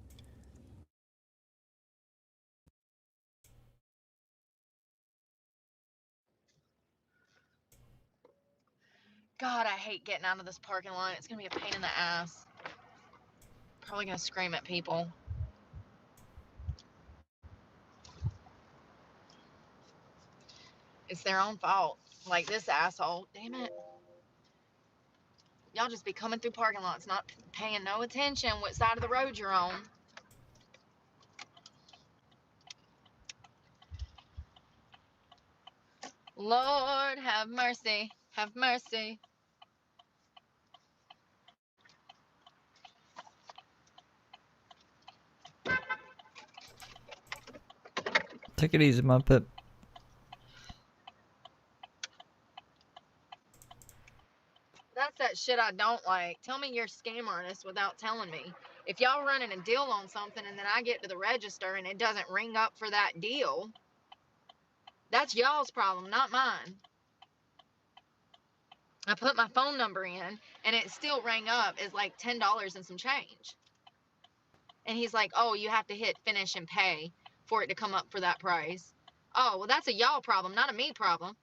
God, I hate getting out of this parking lot. It's gonna be a pain in the ass. Probably gonna scream at people. It's their own fault. Like this asshole. Damn it. Y'all just be coming through parking lots, not paying no attention what side of the road you're on. Lord, have mercy. Have mercy. Take it easy, Muppet. That's that shit I don't like. Tell me you're a scam artist without telling me. If y'all running a deal on something and then I get to the register and it doesn't ring up for that deal, that's y'all's problem, not mine. I put my phone number in and it still rang up as like $10 and some change. And he's like, oh, you have to hit finish and pay for it to come up for that price. Oh, well, that's a y'all problem, not a me problem.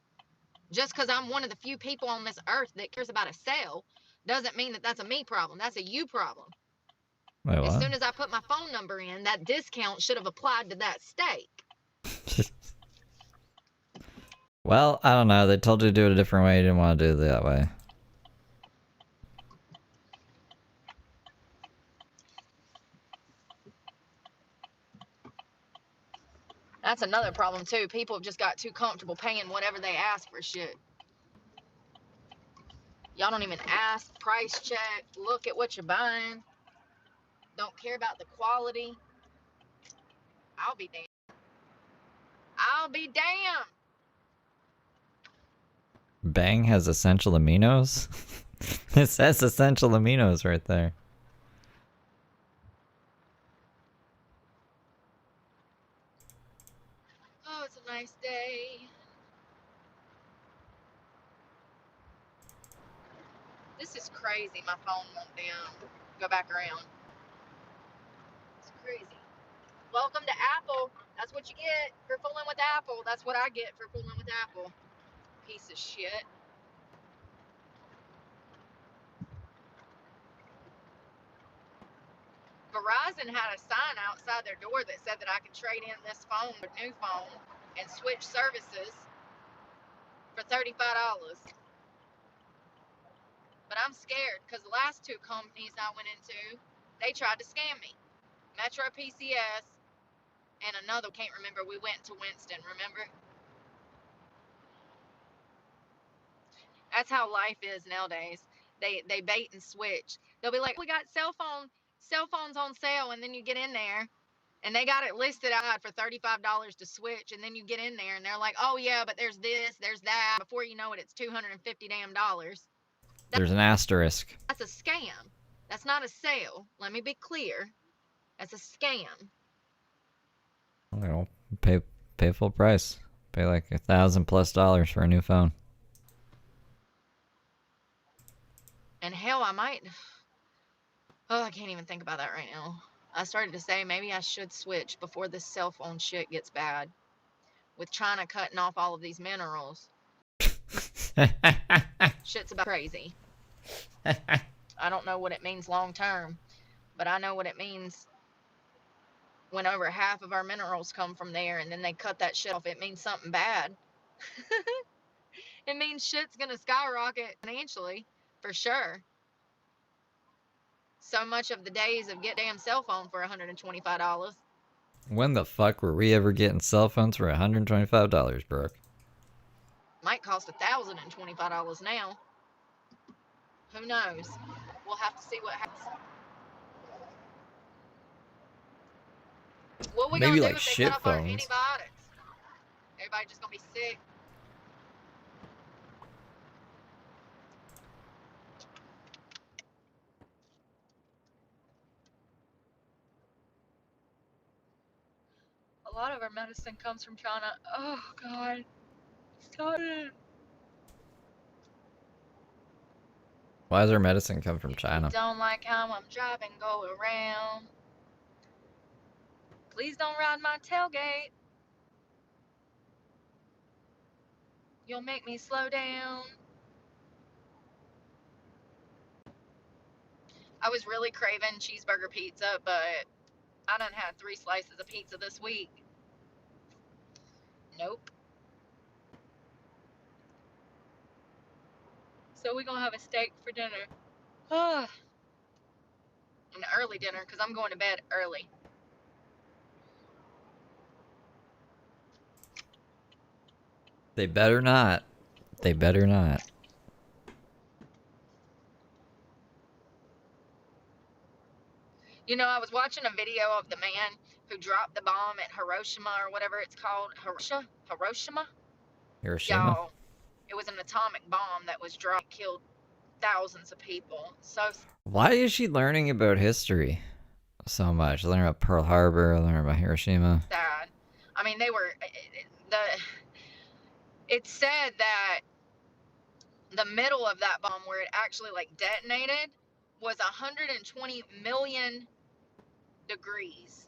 Just because I'm one of the few people on this earth that cares about a sale doesn't mean that that's a me problem. That's a you problem. Wait, As what? soon as I put my phone number in, that discount should have applied to that steak. Well, I don't know. They told you to do it a different way. You didn't want to do it that way. That's another problem, too. People have just got too comfortable paying whatever they ask for shit. Y'all don't even ask, price check, look at what you're buying. Don't care about the quality. I'll be damned. I'll be damned. Bang has essential aminos? It says essential aminos right there. Oh, it's a nice day. This is crazy. My phone won't go back around. It's crazy. Welcome to Apple. That's what you get for fooling with Apple. That's what I get for fooling with Apple. Piece of shit. Verizon had a sign outside their door that said that I could trade in this phone with new phone and switch services for $35. But I'm scared because the last two companies I went into, they tried to scam me. Metro PCS and another, can't remember. We went to Winston, remember? That's how life is nowadays. They bait and switch. They'll be like, we got cell phones on sale, and then you get in there and they got it listed out for $35 to switch, and then you get in there and they're like, oh yeah, but there's this, there's that. Before you know it, it's $250 damn dollars. There's an asterisk. That's a scam. That's not a sale. Let me be clear. That's a scam. You know, pay full price. Pay like $1,000+ for a new phone. And hell, I might. Oh, I can't even think about that right now. I started to say maybe I should switch before this cell phone shit gets bad. With China cutting off all of these minerals. Shit's about crazy. I don't know what it means long term, but I know what it means when over half of our minerals come from there and then they cut that shit off. It means something bad. It means shit's gonna skyrocket financially, for sure. So much of the days of get damn cell phone for $125. When the fuck were we ever getting cell phones for $125, Brooke? Might cost $1,025 now. Who knows? We'll have to see what happens. What we Maybe gonna like do if they shit cut off our phones. antibiotics? Everybody just gonna be sick. A lot of our medicine comes from China. Oh God, stop it. Why does our medicine come from China? Don't like how I'm driving, go around. Please don't ride my tailgate. You'll make me slow down. I was really craving cheeseburger pizza, but I done had 3 slices of pizza this week. Nope. So we're gonna have a steak for dinner. An early dinner, because I'm going to bed early. They better not. They better not. You know, I was watching a video of the man who dropped the bomb at Hiroshima or whatever it's called. Hiroshima? Hiroshima? Y'all, it was an atomic bomb that was dropped, killed thousands of people. So Why is she learning about history so much? Learning about Pearl Harbor, learning about Hiroshima. sad. I mean, they were, it said that the middle of that bomb where it actually like detonated was 120 million degrees.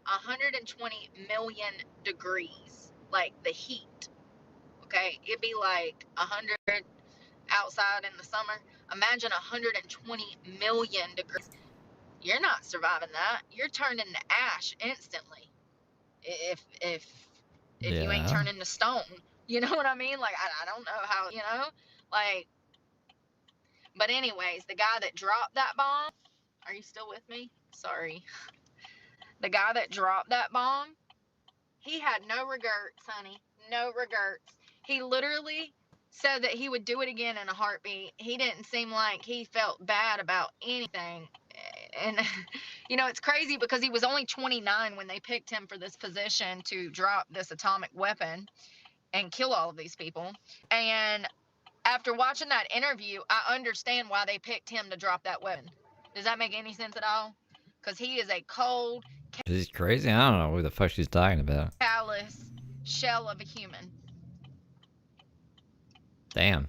120 million degrees, like the heat. Okay, it'd be like 100 outside in the summer. Imagine 120 million degrees. You're not surviving that. You're turned into ash instantly. If you ain't turned into stone, you know what I mean? Like I don't know how, you know, like. But anyways, the guy that dropped that bomb. Are you still with me? Sorry. The guy that dropped that bomb, he had no regrets, honey. No regrets. He literally said that he would do it again in a heartbeat. He didn't seem like he felt bad about anything. And, you know, it's crazy because he was only 29 when they picked him for this position to drop this atomic weapon and kill all of these people. And after watching that interview, I understand why they picked him to drop that weapon. Does that make any sense at all? Because he is a cold, She's crazy? I don't know who the fuck she's talking about. callous shell of a human. Damn.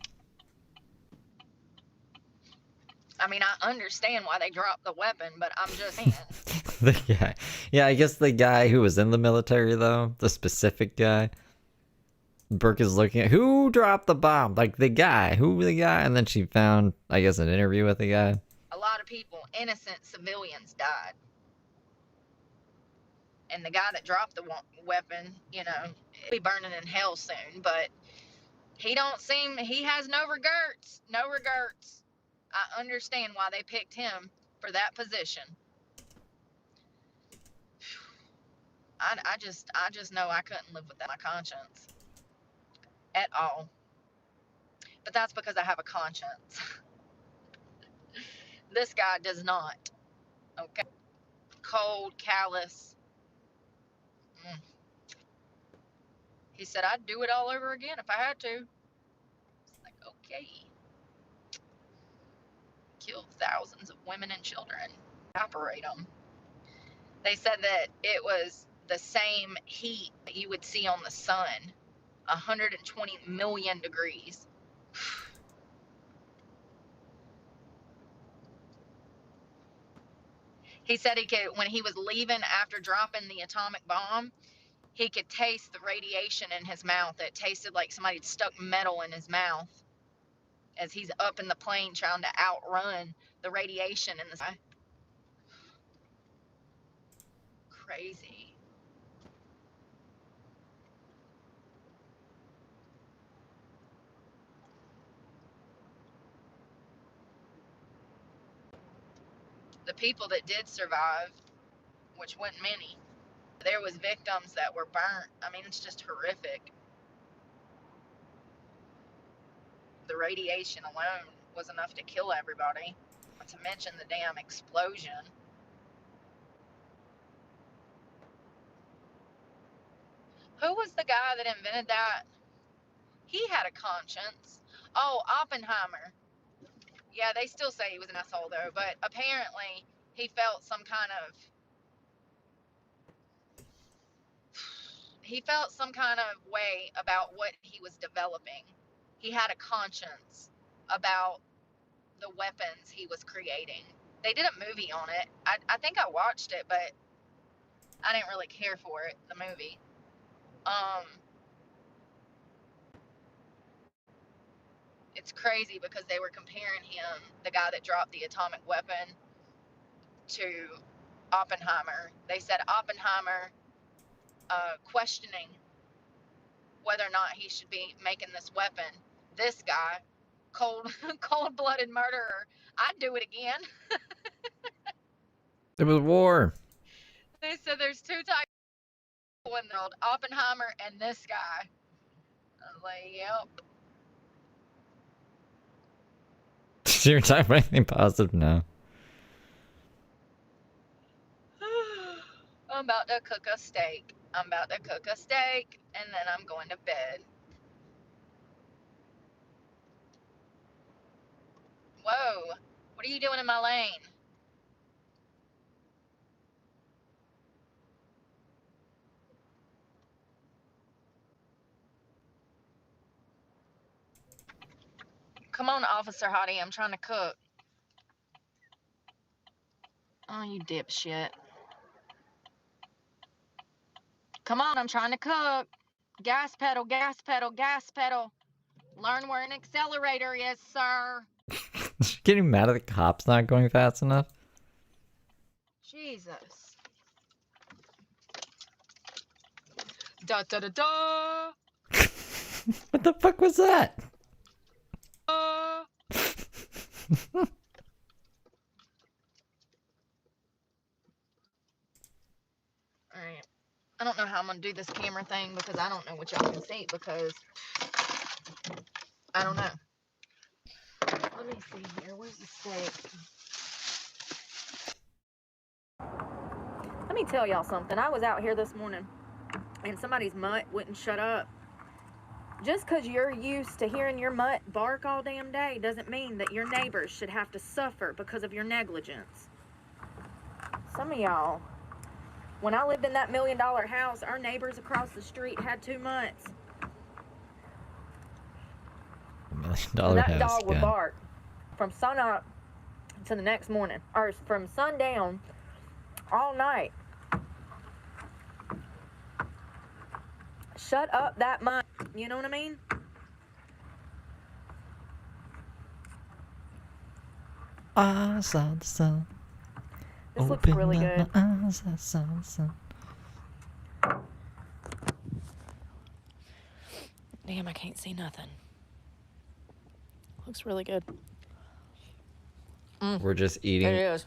I mean, I understand why they dropped the weapon, but I'm just saying. The guy. Yeah, I guess the guy who was in the military, though. The specific guy. Brooke is looking at who dropped the bomb? Like the guy. Who the guy? And then she found, I guess, an interview with the guy. A lot of people, innocent civilians, died. And the guy that dropped the weapon, you know, he'll be burning in hell soon. But he has no regrets. No regrets. I understand why they picked him for that position. I just know I couldn't live without my conscience. At all. But that's because I have a conscience. This guy does not. Okay? Cold, callous. He said, I'd do it all over again if I had to. It's like, okay. Killed thousands of women and children. Evaporate them. They said that it was the same heat that you would see on the sun. 120 million degrees. He said he could, when he was leaving after dropping the atomic bomb, he could taste the radiation in his mouth. It tasted like somebody had stuck metal in his mouth. as he's up in the plane trying to outrun the radiation in the sky. Crazy. The people that did survive, which wasn't many, there was victims that were burnt. I mean, it's just horrific. The radiation alone was enough to kill everybody, not to mention the damn explosion. Who was the guy that invented that? He had a conscience. Oh, Oppenheimer. Yeah, they still say he was an asshole though, but apparently he felt some kind of way about what he was developing. He had a conscience about the weapons he was creating. They did a movie on it. I think I watched it, but I didn't really care for it, the movie. It's crazy because they were comparing him, the guy that dropped the atomic weapon, to Oppenheimer. They said Oppenheimer questioning whether or not he should be making this weapon. This guy, cold-blooded murderer, I'd do it again. It was war. They said there's two types of people in the world, Oppenheimer and this guy. I was like, yep. Did you ever talk about anything positive? No. I'm about to cook a steak. And then I'm going to bed. Whoa, what are you doing in my lane? Come on, Officer Hottie, I'm trying to cook. Oh, you dipshit. Come on, I'm trying to cook. Gas pedal, gas pedal, gas pedal. Learn where an accelerator is, sir. Getting mad at the cops not going fast enough? Jesus. Da da da da. What the fuck was that? Alright. I don't know how I'm gonna do this camera thing because I don't know what y'all can see because I don't know. Let me see here. Where's the steak? Let me tell y'all something. I was out here this morning and somebody's mutt wouldn't shut up. Just because you're used to hearing your mutt bark all damn day doesn't mean that your neighbors should have to suffer because of your negligence. Some of y'all, when I lived in that $1 million house, our neighbors across the street had 2 mutts. $1 million And that house. dog would Yeah. bark from sun up to the next morning, or from sundown all night. Shut up that mutt. You know what I mean? I saw the sun. This looks really Open good. up my eyes, I saw the sun. Damn, I can't see nothing. Looks really good. We're just It eating. is.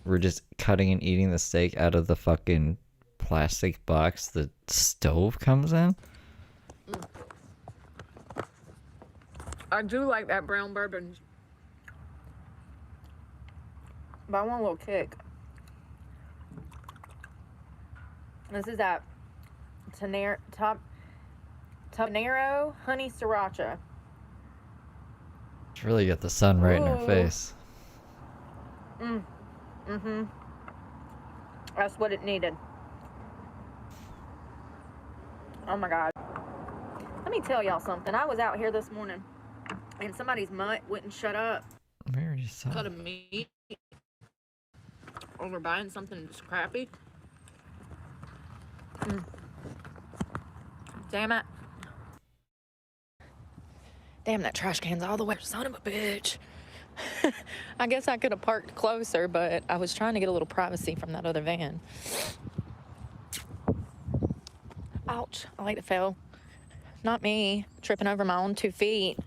We're just cutting and eating the steak out of the fucking plastic box the stove comes in. I do like that brown bourbon. But I want a little kick. This is that Tabanero honey sriracha. It's really got the sun right in our Ooh. face. Mm-hmm. That's what it needed. Oh my God. Let me tell y'all something. I was out here this morning and somebody's mutt wouldn't shut up. We already saw. Cut of meat. Or we're buying something just crappy. Damn it. Damn, that trash can's all the way. Son of a bitch. I guess I could have parked closer, but I was trying to get a little privacy from that other van. Ouch. I like to fell. Not me. Tripping over my own 2 feet.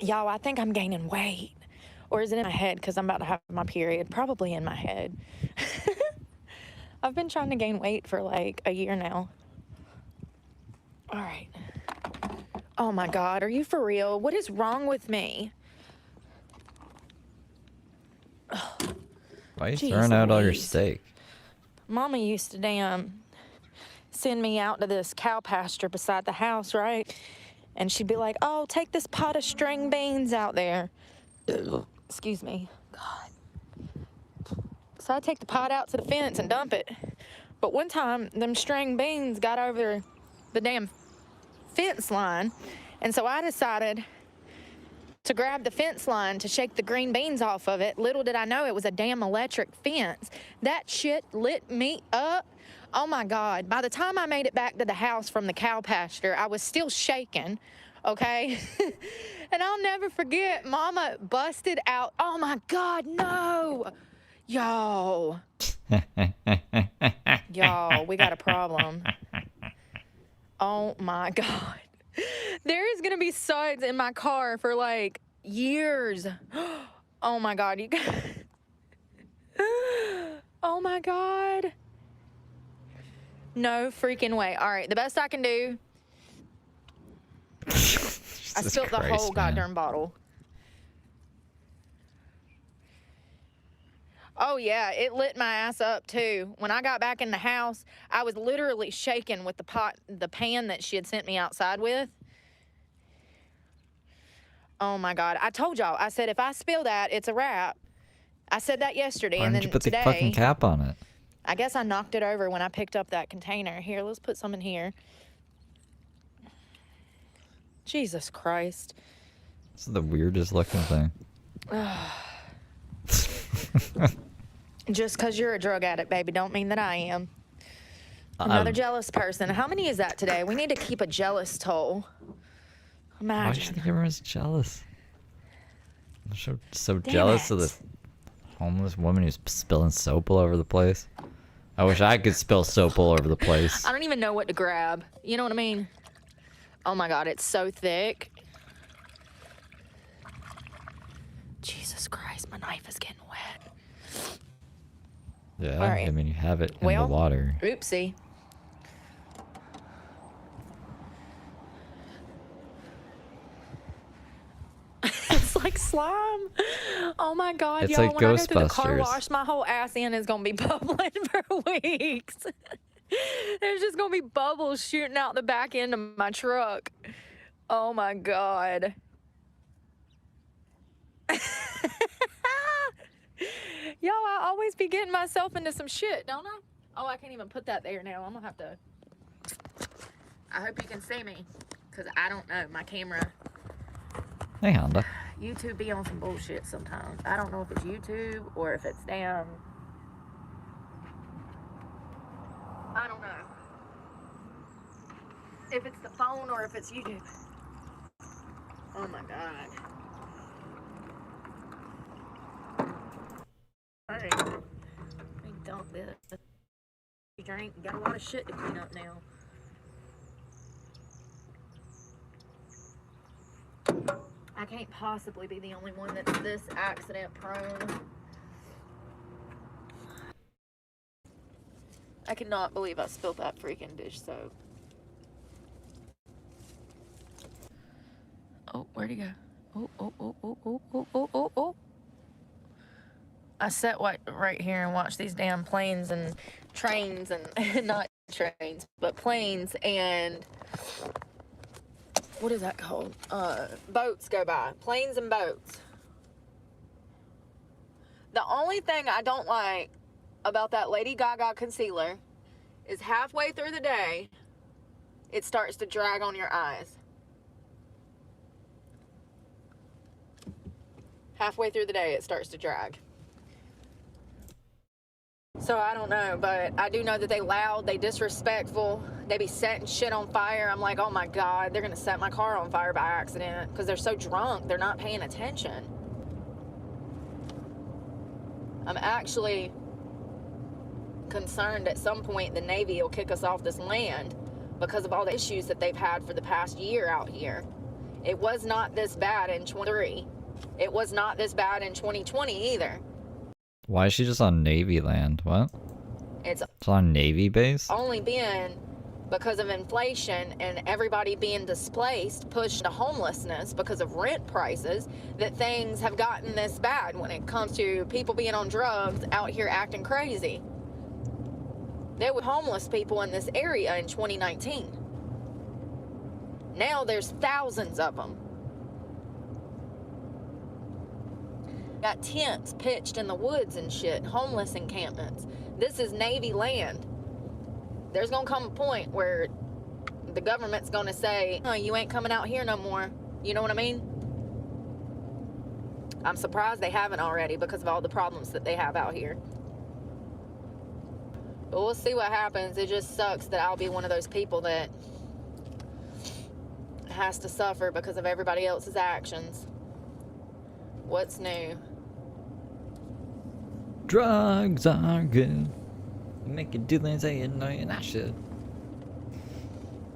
Y'all, I think I'm gaining weight. Or is it in my head because I'm about to have my period? Probably in my head. I've been trying to gain weight for like a year now. All right. Oh my God, are you for real? What is wrong with me? Why are you Jeez throwing out all your Louise. steak? Mama used to send me out to this cow pasture beside the house, right? And she'd be like, oh, take this pot of string beans out there. Excuse me. God. So I take the pot out to the fence and dump it. But one time, them string beans got over the damn fence line. And so I decided to grab the fence line to shake the green beans off of it. Little did I know it was a damn electric fence. That shit lit me up. Oh my God. By the time I made it back to the house from the cow pasture, I was still shaking, okay? And I'll never forget, Mama busted out. Oh my God, no. Yo. Y'all, we got a problem. Oh my God. There is gonna be suds in my car for like years. Oh my God, you guys. Oh my God. No freaking way. All right, the best I can do. I spilled the whole goddamn bottle. Oh yeah, it lit my ass up too. When I got back in the house, I was literally shaking with the pan that she had sent me outside with. Oh my God, I told y'all, I said if I spill that, it's a wrap. I said that yesterday, Why and didn't then you put today, the fucking cap on it? I guess I knocked it over when I picked up that container. Here, let's put some in here. Jesus Christ. This is the weirdest looking thing. Just because you're a drug addict, baby, don't mean that I am. Another jealous person. How many is that today? We need to keep a jealous toll. Why do you Imagine. think everyone's jealous? I'm so jealous of this homeless woman who's spilling soap all over the place. I wish I could spill soap all over the place. I don't even know what to grab. You know what I mean? Oh my God, it's so thick. Jesus Christ, my knife is getting wet. Yeah, All right. I mean, you have it in Well, the water. Oopsie. It's like slime. Oh my God, It's y'all, like when I go through the car Ghostbusters. wash, my whole ass end is gonna be bubbling for weeks. There's just gonna be bubbles shooting out the back end of my truck. Oh my God. Y'all, I always be getting myself into some shit, don't I? Oh, I can't even put that there now. I'm gonna have to. I hope you can see me, because I don't know. My camera. Hey, Honda. YouTube be on some bullshit sometimes. I don't know if it's YouTube or if it's damn. I don't know. If it's the phone or if it's YouTube. Oh my God. Alright. Let me dump this. You drink. You got a lot of shit to clean up now. I can't possibly be the only one that's this accident prone. I cannot believe I spilled that freaking dish soap. Oh, where'd he go? Oh. I sat right here and watched these damn planes and trains and not trains, but planes and what is that called? Boats go by. Planes and boats. The only thing I don't like about that Lady Gaga concealer is halfway through the day, it starts to drag on your eyes. Halfway through the day, it starts to drag. So I don't know, but I do know that they loud, they disrespectful, they be setting shit on fire. I'm like, oh my God, they're gonna set my car on fire by accident because they're so drunk, they're not paying attention. I'm actually concerned at some point the Navy will kick us off this land because of all the issues that they've had for the past year out here. It was not this bad in 23. It was not this bad in 2020 either. Why is she just on Navy land? What? It's on Navy base? only been because of inflation and everybody being displaced, pushed to homelessness because of rent prices, that things have gotten this bad when it comes to people being on drugs out here acting crazy. There were homeless people in this area in 2019. Now there's thousands of them. Got tents pitched in the woods and shit, homeless encampments. This is Navy land. There's gonna come a point where the government's gonna say, oh, you ain't coming out here no more. You know what I mean? I'm surprised they haven't already because of all the problems that they have out here. But we'll see what happens. It just sucks that I'll be one of those people that has to suffer because of everybody else's actions. What's new? Drugs are good. Make you do things that you know you're not should.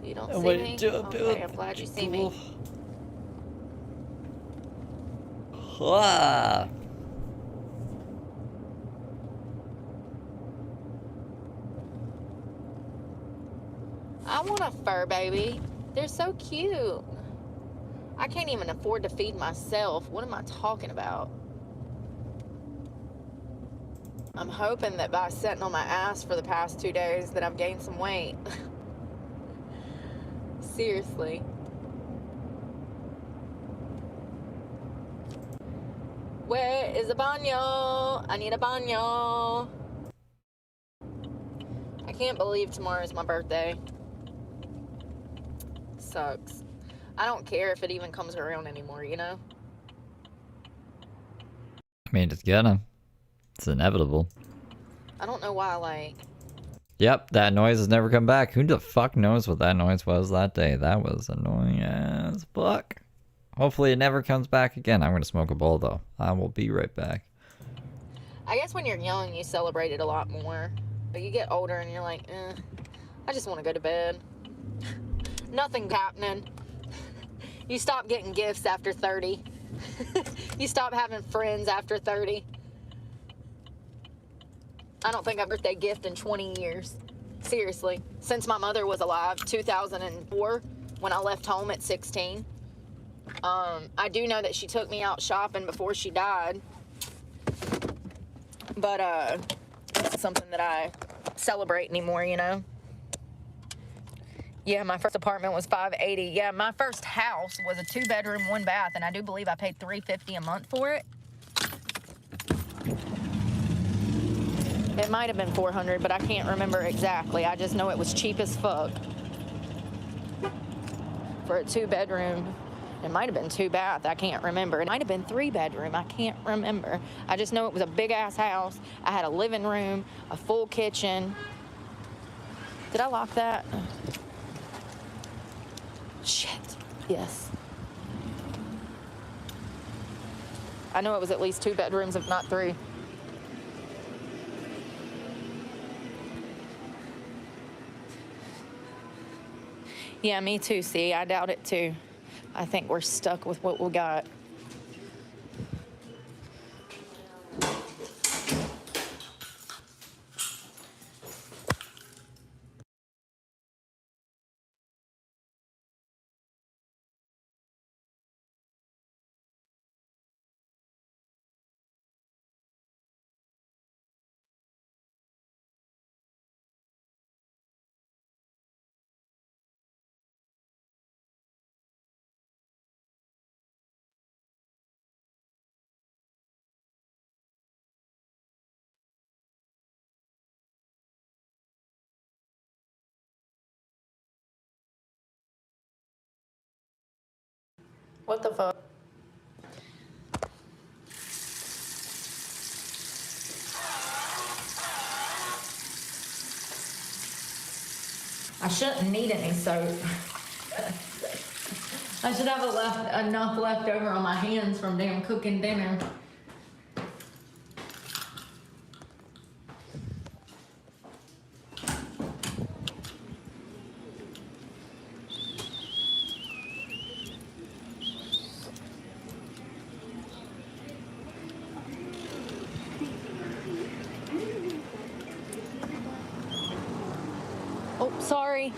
You don't see me? Okay, I'm glad you see me. Ah. I want a fur baby. They're so cute. I can't even afford to feed myself. What am I talking about? I'm hoping that by sitting on my ass for the past 2 days that I've gained some weight. Seriously. Where is a baño? I need a baño. I can't believe tomorrow is my birthday. Sucks. I don't care if it even comes around anymore, you know? I mean, it's gonna. It's inevitable. I don't know why, like... Yep, that noise has never come back. Who the fuck knows what that noise was that day? That was annoying as fuck. Hopefully it never comes back again. I'm gonna smoke a bowl though. I will be right back. I guess when you're young, you celebrate it a lot more. But you get older and you're like, I just want to go to bed. Nothing's happening. You stop getting gifts after 30. You stop having friends after 30. I don't think I've birthday gift in 20 years. Seriously. Since my mother was alive, 2004, when I left home at 16. I do know that she took me out shopping before she died. But, it's not something that I celebrate anymore, you know? Yeah, my first apartment was $580. Yeah, my first house was a 2-bedroom, 1-bath, and I do believe I paid $350 a month for it. It might have been $400, but I can't remember exactly. I just know it was cheap as fuck for a 2-bedroom. It might have been 2-bath. I can't remember. It might have been 3-bedroom. I can't remember. I just know it was a big-ass house. I had a living room, a full kitchen. Did I lock that? Shit. Yes. I know it was at least 2 bedrooms, if not 3. Yeah, me too, see? I doubt it too. I think we're stuck with what we got. What the fuck? I shouldn't need any soap. I should have enough left over on my hands from damn cooking dinner. Oh, sorry.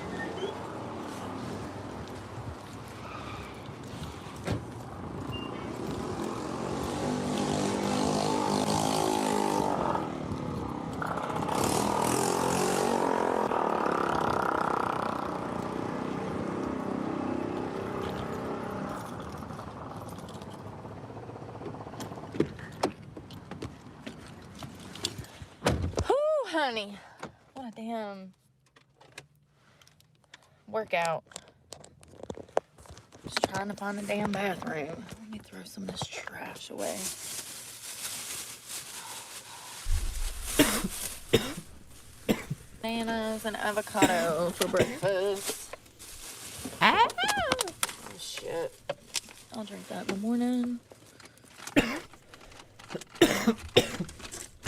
Whew, honey. What a damn workout. Just trying to find a damn bathroom. Let me throw some of this trash away. Bananas and avocado for breakfast. Ah! Oh, shit. I'll drink that in the morning.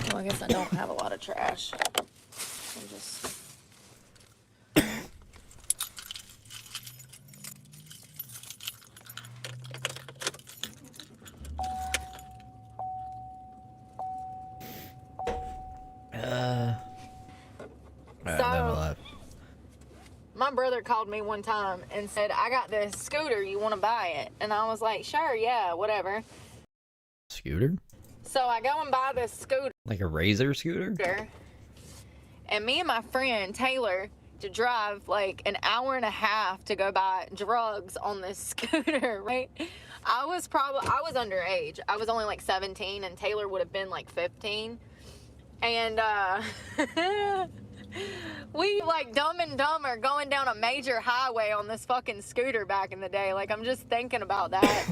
Well, I guess I don't have a lot of trash. I'm just... So, my brother called me one time and said, I got this scooter, you want to buy it? And I was like, sure, yeah, whatever. Scooter? So I go and buy this scooter. Like a Razor scooter? And me and my friend Taylor to drive like an hour and a half to go buy drugs on this scooter, right? I was underage. I was only like 17 and Taylor would have been like 15. And we like Dumb and Dumber going down a major highway on this fucking scooter back in the day. Like, I'm just thinking about that.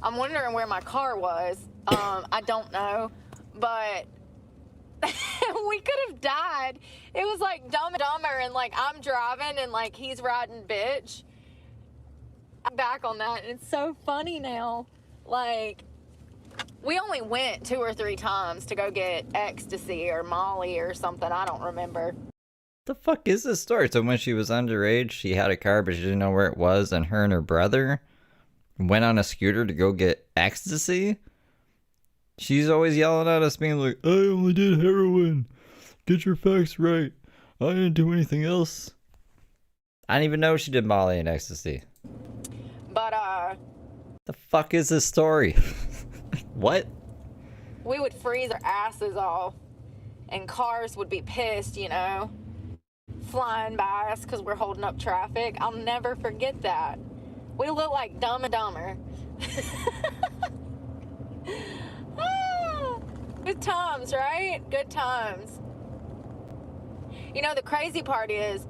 I'm wondering where my car was. I don't know, but we could have died. It was like Dumb and Dumber, and like I'm driving and like he's riding bitch. I'm back on that, and it's so funny now. Like, we only went 2 or 3 times to go get ecstasy or Molly or something. I don't remember. The fuck is this story? So when she was underage, she had a car, but she didn't know where it was, and her and her brother went on a scooter to go get ecstasy? She's always yelling at us, being like, I only did heroin. Get your facts right. I didn't do anything else. I didn't even know she did Molly and ecstasy. But, the fuck is this story? What? we would freeze our asses off, and cars would be pissed, you know, flying by us because we're holding up traffic. I'll never forget that. We look like Dumb and Dumber. Good times, right? Good times. You know, the crazy part is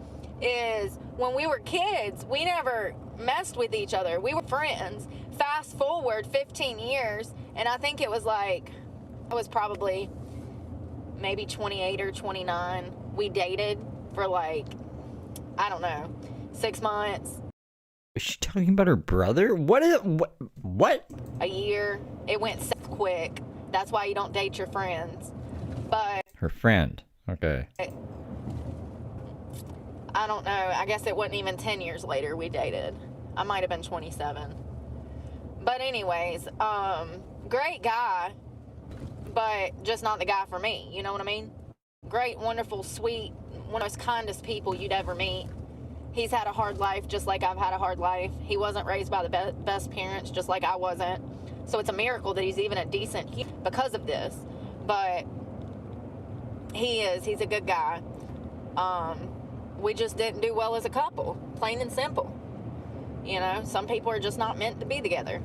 when we were kids, we never messed with each other. We were friends. Fast forward 15 years, and I think it was like, I was probably maybe 28 or 29. We dated for like, I don't know, 6 months. Is she talking about her brother? What? A year. It went so quick. That's why you don't date your friends. But her friend. Okay. I don't know. I guess it wasn't even 10 years later we dated. I might have been 27. But anyways, great guy, but just not the guy for me. You know what I mean? Great, wonderful, sweet, one of those kindest people you'd ever meet. He's had a hard life just like I've had a hard life. He wasn't raised by the best parents just like I wasn't. So it's a miracle that he's even a decent human because of this. But he's a good guy. We just didn't do well as a couple, plain and simple. You know, some people are just not meant to be together.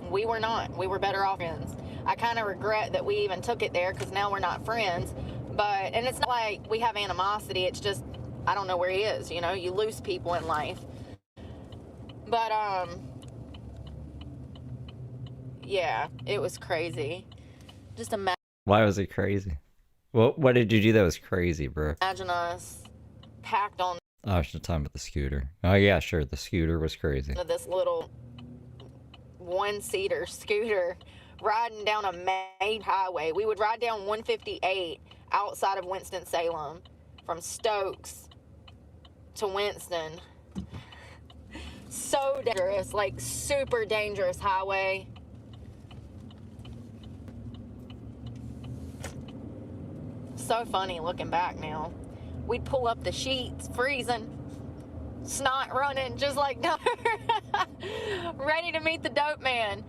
We were not. We were better off friends. I kind of regret that we even took it there because now we're not friends. But, and it's not like we have animosity. It's just, I don't know where he is. You know, you lose people in life. But, yeah, it was crazy. Just imagine. Why was it crazy? What did you do that was crazy, bro? Imagine us packed on Oh, I should talk about the scooter. Oh yeah, sure. The scooter was crazy. This little one-seater scooter riding down a main highway. We would ride down 158 outside of Winston-Salem from Stokes to Winston. So dangerous, like super dangerous highway. So funny looking back now. We'd pull up the sheets, freezing, snot running, just like ready to meet the dope man.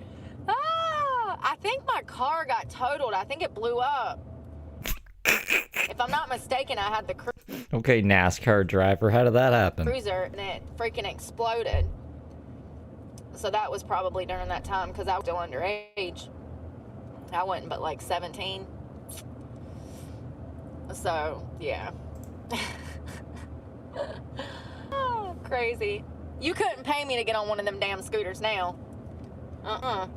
Ah, I think my car got totaled. I think it blew up. If I'm not mistaken, I had the Okay, NASCAR driver, how did that happen? cruiser and it freaking exploded. So that was probably during that time because I was still underage. I wasn't but like 17. So, yeah. Oh, crazy. You couldn't pay me to get on one of them damn scooters now. Y'all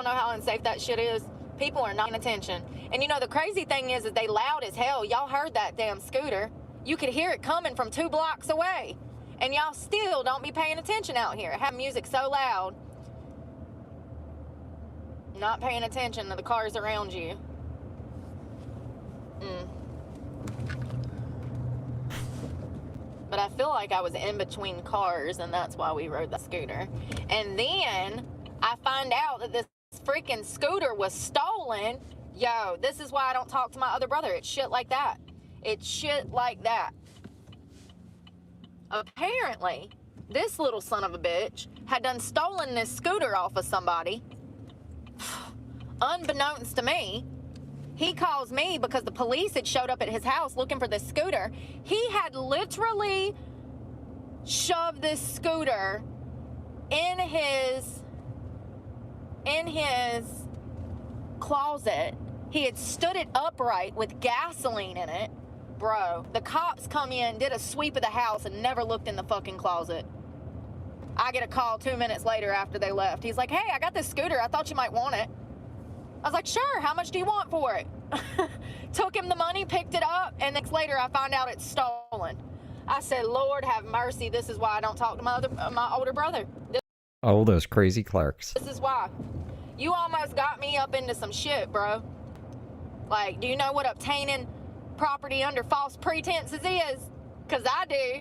know how unsafe that shit is? People are not paying attention. And you know, the crazy thing is they loud as hell. Y'all heard that damn scooter. You could hear it coming from 2 blocks away. And y'all still don't be paying attention out here. Have music so loud. Not paying attention to the cars around you. But I feel like I was in between cars, and that's why we rode the scooter. And then I find out that this freaking scooter was stolen. Yo, this is why I don't talk to my other brother. It's shit like that. It's shit like that. Apparently, this little son of a bitch had done stolen this scooter off of somebody. Unbeknownst to me, he calls me because the police had showed up at his house looking for this scooter. He had literally shoved this scooter in his closet. He had stood it upright with gasoline in it. Bro, the cops come in, did a sweep of the house, and never looked in the fucking closet. I get a call 2 minutes later after they left. He's like, hey, I got this scooter. I thought you might want it. I was like, sure, how much do you want for it? Took him the money, picked it up, and next later I find out it's stolen. I said, Lord have mercy, this is why I don't talk to my older brother. Oh, those crazy Clarks. This is why. You almost got me up into some shit, bro. Like, do you know what obtaining property under false pretenses is? Because I do.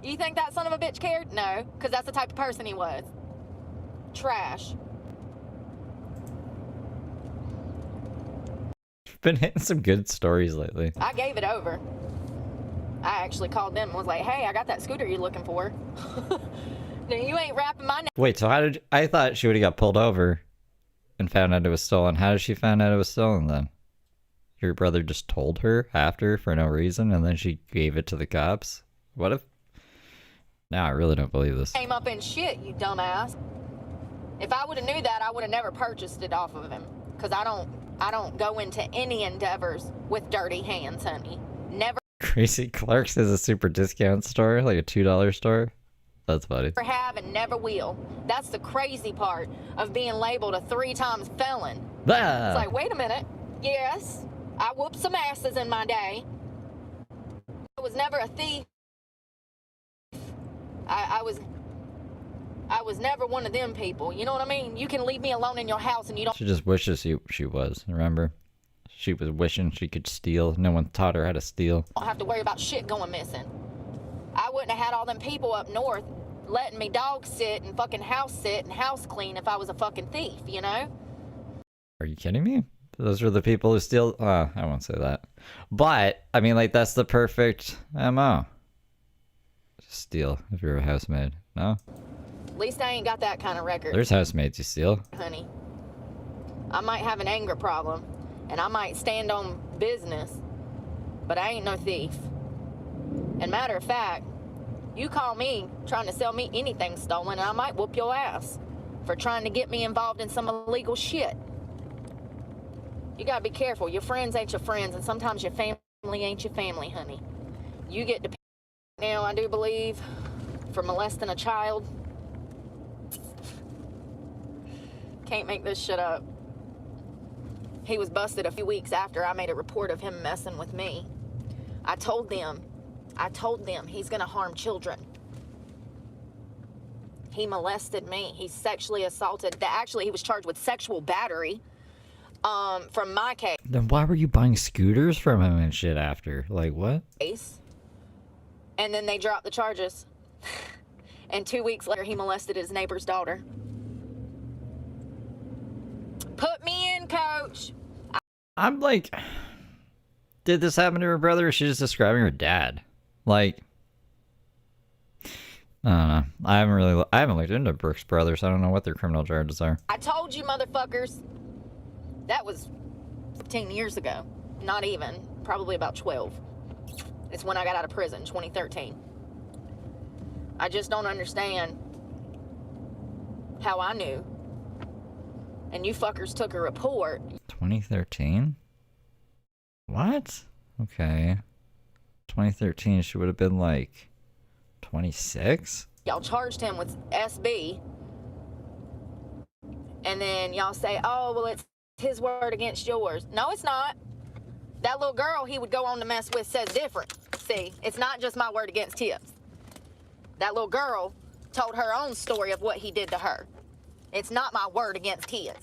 You think that son of a bitch cared? No, because that's the type of person he was. Trash. Been hitting some good stories lately. I gave it over. I actually called them and was like, hey, I got that scooter you're looking for. Now, you ain't rapping my name. Wait, so how did... I thought she would have got pulled over and found out it was stolen. How did she find out it was stolen then? Your brother just told her after for no reason and then she gave it to the cops? What if... No, I really don't believe this. Came up in shit, you dumbass. If I would have knew that, I would have never purchased it off of him. Because I don't go into any endeavors with dirty hands, honey. Never. Crazy Clark's is a super discount store, like a $2 store. That's funny. Never have and never will. That's the crazy part of being labeled a 3-time felon. Ah. It's like, wait a minute. Yes, I whooped some asses in my day. I was never a thief. I was never one of them people. You know what I mean? You can leave me alone in your house and you don't... She just wishes she was, remember? She was wishing she could steal. No one taught her how to steal. Don't have to worry about shit going missing. I wouldn't have had all them people up north letting me dog sit and fucking house sit and house clean if I was a fucking thief, you know? Are you kidding me? Those are the people who steal... I won't say that. But, I mean, like, that's the perfect MO. Just steal if you're a housemaid, no? At least I ain't got that kind of record. There's housemaids who steal. Honey, I might have an anger problem, and I might stand on business, but I ain't no thief. And matter of fact, you call me trying to sell me anything stolen, and I might whoop your ass for trying to get me involved in some illegal shit. You gotta be careful. Your friends ain't your friends, and sometimes your family ain't your family, honey. You get to now, I do believe, for molesting a child. Can't make this shit up. He was busted a few weeks after I made a report of him messing with me. I told them he's gonna harm children. He molested me. He sexually assaulted. Actually, he was charged with sexual battery from my case. Then why were you buying scooters from him and shit after? Like, what? And then they dropped the charges. And 2 weeks later, he molested his neighbor's daughter. Put me in, coach. I'm like, did this happen to her brother, or is she just describing her dad? Like, I don't know. I haven't looked into Brooks Brothers. I don't know what their criminal charges are. I told you, motherfuckers. That was 15 years ago. Not even. Probably about 12. It's when I got out of prison, 2013. I just don't understand how I knew. And you fuckers took a report. 2013? What? Okay. 2013, she would have been like 26? Y'all charged him with SB. And then y'all say, oh, well, it's his word against yours. No, it's not. That little girl he would go on to mess with says different. See, it's not just my word against his. That little girl told her own story of what he did to her. It's not my word against his.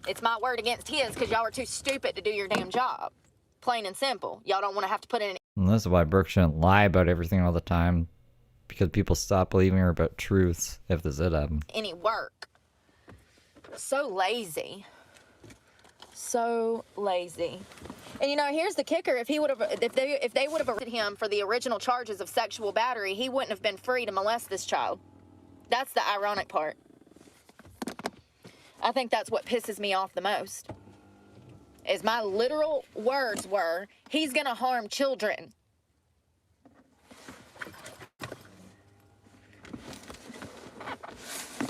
It's my word against his because y'all are too stupid to do your damn job. Plain and simple. Y'all don't want to have to put in And this is why Brooke shouldn't lie about everything all the time. Because people stop believing her about truths if this did happen. any work. So lazy. So lazy. And you know, here's the kicker: if they would have arrested him for the original charges of sexual battery, he wouldn't have been free to molest this child. That's the ironic part. I think that's what pisses me off the most. Is my literal words were, he's gonna harm children.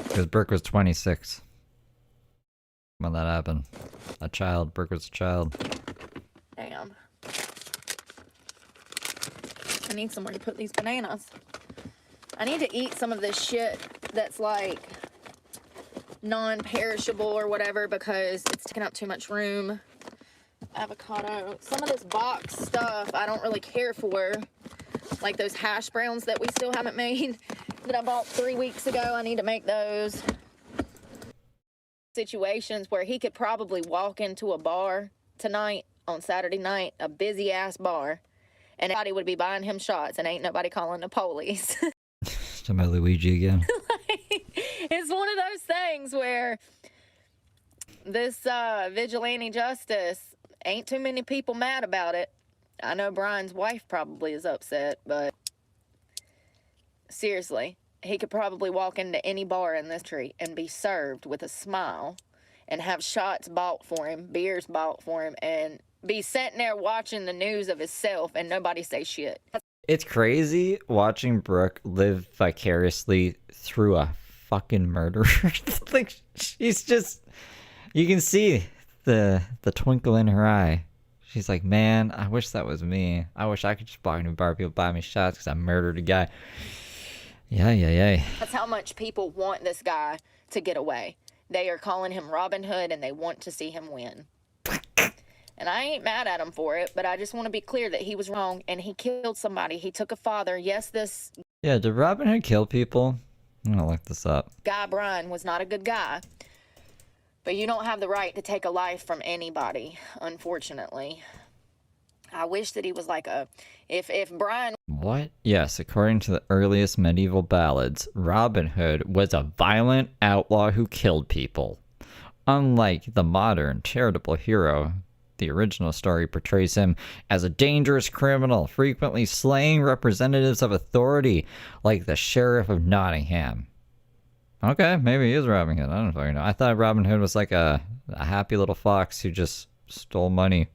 Because Brooke was 26 when that happened. A child. Brooke was a child. Damn. I need somewhere to put these bananas. I need to eat some of this shit that's like non-perishable or whatever because it's taking up too much room. Avocado. Some of this box stuff I don't really care for. Like those hash browns that we still haven't made that I bought 3 weeks ago. I need to make those. Situations where he could probably walk into a bar tonight on Saturday night, a busy ass bar, and everybody would be buying him shots and ain't nobody calling the police. Talking about Luigi again. It's one of those things where this vigilante justice, ain't too many people mad about it. I know Brian's wife probably is upset, but seriously, he could probably walk into any bar in this tree and be served with a smile and have shots bought for him, beers bought for him, and be sitting there watching the news of himself and nobody say shit. It's crazy watching Brooke live vicariously through a fucking murderer. Like, she's just, you can see the twinkle in her eye. She's like, man, I wish that was me. I wish I could just walk into a bar, people buy me shots because I murdered a guy. Yeah. That's how much people want this guy to get away. They are calling him Robin Hood and they want to see him win. And I ain't mad at him for it, but I just want to be clear that he was wrong and he killed somebody. He took a father. Yes, this Yeah, did Robin Hood kill people? I'm gonna look this up. guy, Brian, was not a good guy. But you don't have the right to take a life from anybody, unfortunately. I wish that he was like a... If Brian... What? Yes, according to the earliest medieval ballads, Robin Hood was a violent outlaw who killed people. Unlike the modern charitable hero, the original story portrays him as a dangerous criminal, frequently slaying representatives of authority, like the Sheriff of Nottingham. Okay, maybe he is Robin Hood. I don't fucking know. I thought Robin Hood was like a happy little fox who just stole money.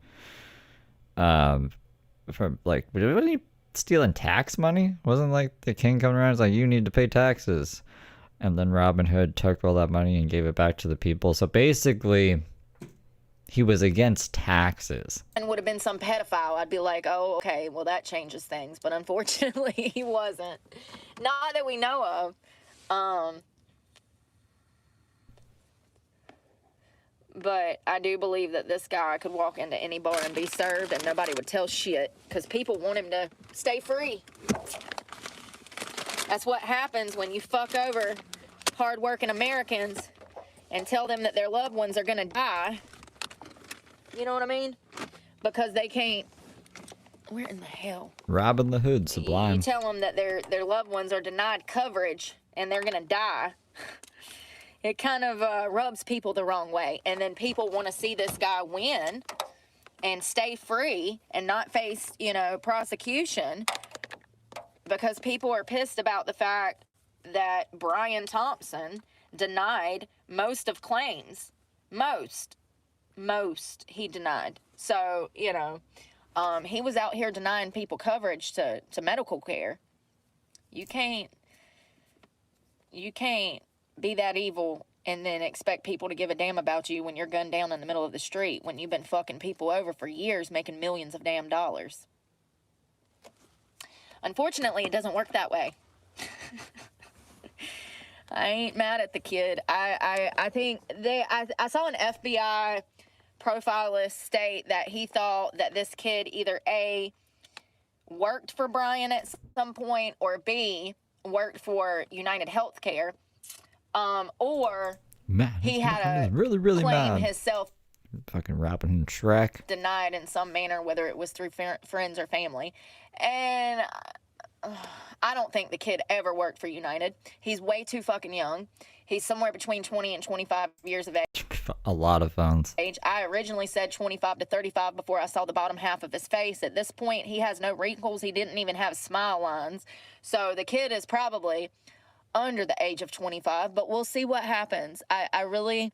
From like, wasn't he stealing tax money? Wasn't like the king coming around? It's like, you need to pay taxes, and then Robin Hood took all that money and gave it back to the people. So basically, he was against taxes. And would have been some pedophile, I'd be like, oh, okay, well, that changes things. But unfortunately, he wasn't. Not that we know of. But I do believe that this guy could walk into any bar and be served and nobody would tell shit because people want him to stay free. That's what happens when you fuck over hardworking Americans and tell them that their loved ones are gonna die. You know what I mean? Because they can't. Where in the hell? Robin the Hood, Sublime. You tell them that their loved ones are denied coverage and they're gonna die. It kind of rubs people the wrong way. And then people want to see this guy win and stay free and not face, prosecution because people are pissed about the fact that Brian Thompson denied most of claims. Most he denied. So, he was out here denying people coverage to medical care. You can't be that evil and then expect people to give a damn about you when you're gunned down in the middle of the street when you've been fucking people over for years making millions of damn dollars. Unfortunately, it doesn't work that way. I ain't mad at the kid. I think I saw an FBI profilist state that he thought that this kid either A, worked for Brian at some point, or B, worked for United Healthcare. Or Man, he had really claim mad. himself Fucking Robin and Shrek. denied in some manner, whether it was through friends or family. And I don't think the kid ever worked for United. He's way too fucking young. He's somewhere between 20 and 25 years of A lot of phones. age. I originally said 25 to 35 before I saw the bottom half of his face. At this point, he has no wrinkles. He didn't even have smile lines. So the kid is probably under the age of 25, but we'll see what happens. I really,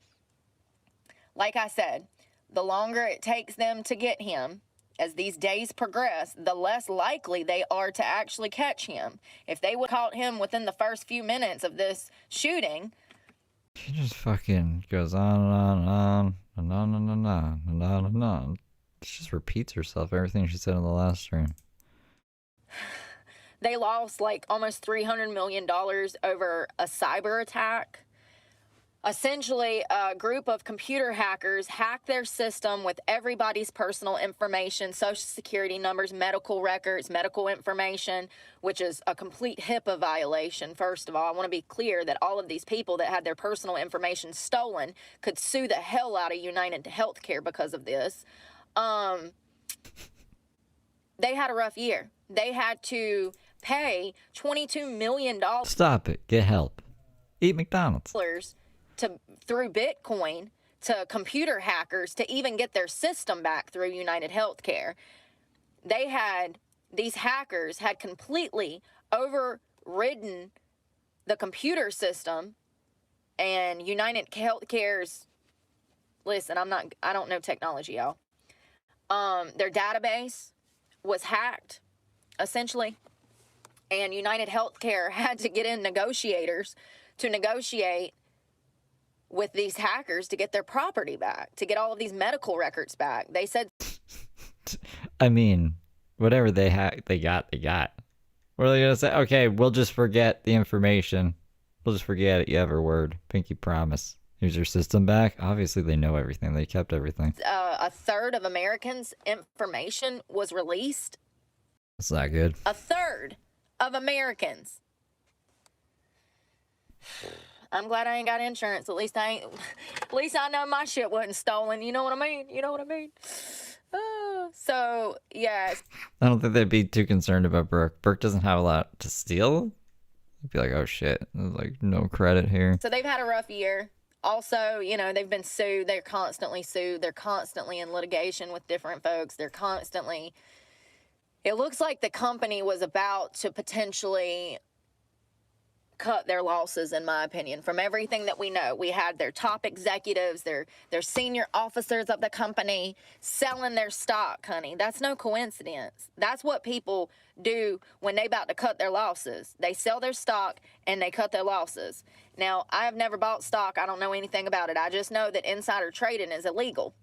like I said, the longer it takes them to get him, as these days progress, the less likely they are to actually catch him. If they would have caught him within the first few minutes of this shooting. She just fucking goes on and on and on and on and on and on and on. She just repeats herself, everything she said in the last stream. They lost like almost $300 million over a cyber attack. Essentially, a group of computer hackers hacked their system with everybody's personal information, social security numbers, medical records, medical information, which is a complete HIPAA violation. First of all, I want to be clear that all of these people that had their personal information stolen could sue the hell out of United Healthcare because of this. They had a rough year. They had to pay $22 million. Stop it. Get help. Eat McDonald's. Through Bitcoin to computer hackers to even get their system back through United Healthcare. These hackers had completely overridden the computer system, and United Healthcare's, listen, I don't know technology, y'all. Their database was hacked, essentially, and United Healthcare had to get in negotiators to negotiate with these hackers to get their property back, to get all of these medical records back. They said, I mean, whatever they got. What are they gonna say? Okay, we'll just forget the information. We'll just forget it. You have our word. Pinky promise. Here's your system back. Obviously, they know everything. They kept everything. a third of Americans' information was released. That's not good. A third of Americans. I'm glad I ain't got insurance. At least I know my shit wasn't stolen. You know what I mean? So, yeah. I don't think they'd be too concerned about Brooke. Brooke doesn't have a lot to steal. I'd be like, oh shit. There's like no credit here. So they've had a rough year. Also, they've been sued. They're constantly sued. They're constantly in litigation with different folks. It looks like the company was about to potentially cut their losses, in my opinion, from everything that we know. We had their top executives, their senior officers of the company selling their stock, honey. That's no coincidence. That's what people do when they about to cut their losses. They sell their stock and they cut their losses. Now, I have never bought stock. I don't know anything about it. I just know that insider trading is illegal.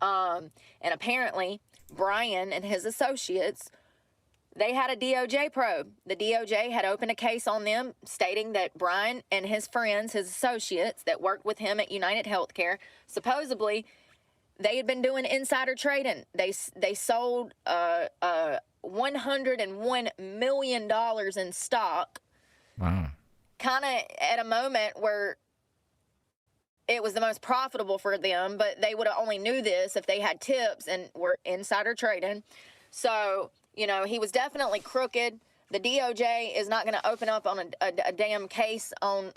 And apparently, Brian and his associates, they had a DOJ probe. The DOJ had opened a case on them stating that Brian and his friends, his associates that worked with him at United Healthcare, supposedly they had been doing insider trading. They sold $101 million in stock. Wow. Kind of at a moment where it was the most profitable for them, but they would have only knew this if they had tips and were insider trading. So, you know, he was definitely crooked. The DOJ is not going to open up on a damn case on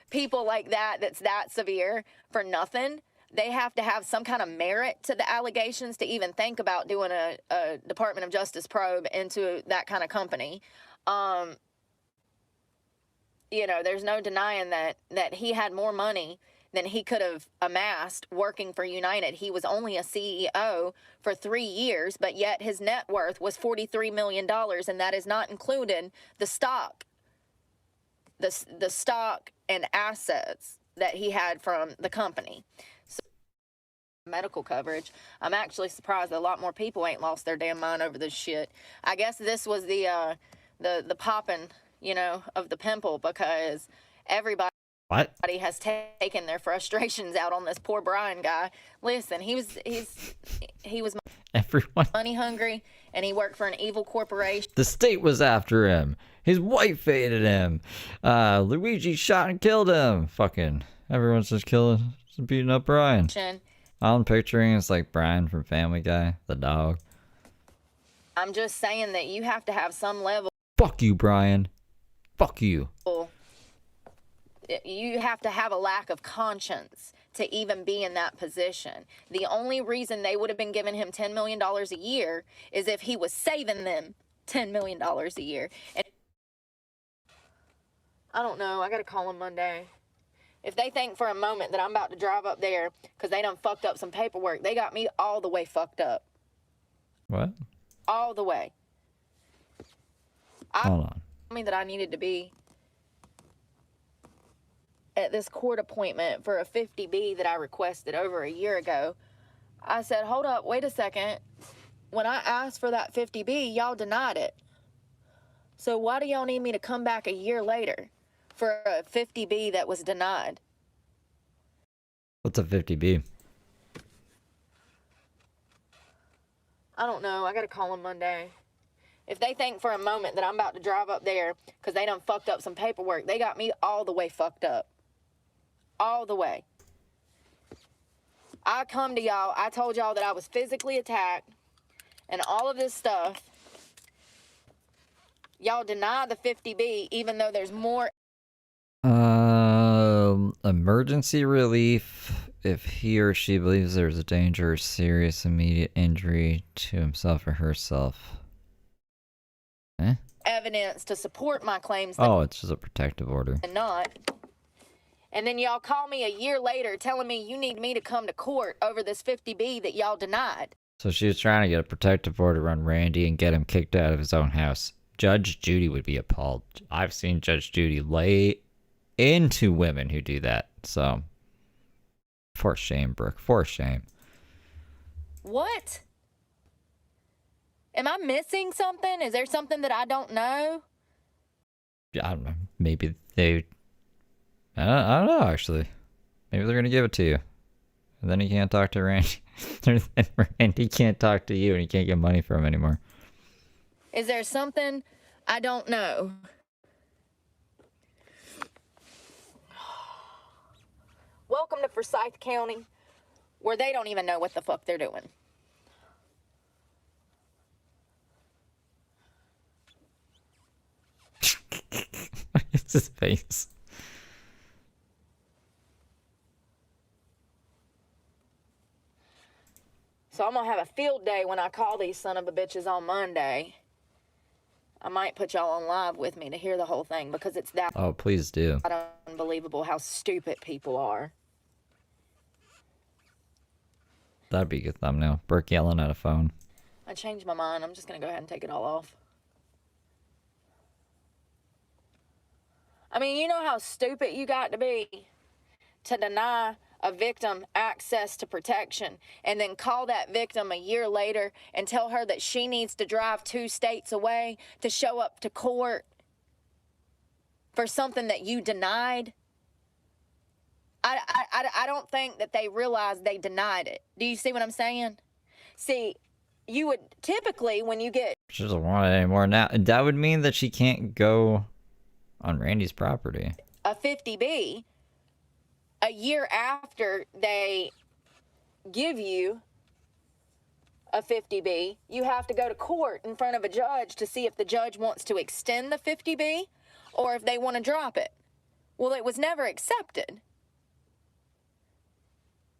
people like that that's that severe for nothing. They have to have some kind of merit to the allegations to even think about doing a Department of Justice probe into that kind of company. You know, there's no denying that he had more money than he could have amassed working for United. He was only a CEO for 3 years, but yet his net worth was $43 million, and that is not included the stock, the stock and assets that he had from the company. So, medical coverage. I'm actually surprised that a lot more people ain't lost their damn mind over this shit. I guess this was the popping, you know, of the pimple, because everybody has taken their frustrations out on this poor Brian guy. Listen, he was Everyone. money hungry, and he worked for an evil corporation. The state was after him. His wife hated him. Luigi shot and killed him. Fucking everyone's just beating up Brian. All I'm picturing is like Brian from Family Guy, the dog. I'm just saying that you have to have some level. Fuck you, Brian. Fuck you. You have to have a lack of conscience to even be in that position. The only reason they would have been giving him $10 million a year is if he was saving them $10 million a year. And I don't know. I got to call him Monday. If they think for a moment that I'm about to drive up there because they done fucked up some paperwork, they got me all the way fucked up. What? All the way. Hold on. Told me that I needed to be at this court appointment for a 50B that I requested over a year ago. I said, hold up, wait a second. When I asked for that 50B, y'all denied it. So why do y'all need me to come back a year later for a 50B that was denied? What's a 50B? I don't know. I got to call them Monday. If they think for a moment that I'm about to drive up there because they done fucked up some paperwork, they got me all the way fucked up. All the way. I come to y'all, I told y'all that I was physically attacked and all of this stuff. Y'all deny the 50B even though there's more. Emergency relief if he or she believes there's a danger or serious immediate injury to himself or herself. Evidence to support my claims. Oh, it's just a protective order. And not. And then y'all call me a year later telling me you need me to come to court over this 50B that y'all denied. So she was trying to get a protective order on Randy and get him kicked out of his own house. Judge Judy would be appalled. I've seen Judge Judy lay into women who do that. So, for shame, Brooke. For shame. What? Am I missing something? Is there something that I don't know? I don't know. Maybe they... I don't know, actually. Maybe they're going to give it to you. And then you can't talk to Randy. And Randy can't talk to you and you can't get money from him anymore. Is there something I don't know? Welcome to Forsyth County, where they don't even know what the fuck they're doing. What is his face? So I'm gonna have a field day when I call these son of a bitches on Monday. I might put y'all on live with me to hear the whole thing because it's that Oh, please do. unbelievable how stupid people are. That'd be a good thumbnail. Brooke yelling at a phone. I changed my mind. I'm just gonna go ahead and take it all off. I mean, you know how stupid you got to be to deny a victim access to protection and then call that victim a year later and tell her that she needs to drive 2 states away to show up to court for something that you denied? I don't think that they realize they denied it. Do you see what I'm saying? See, you would typically, when you get... She doesn't want it anymore now. That would mean that she can't go on Randy's property. a 50B, a year after they give you a 50B, you have to go to court in front of a judge to see if the judge wants to extend the 50B or if they want to drop it. Well, it was never accepted.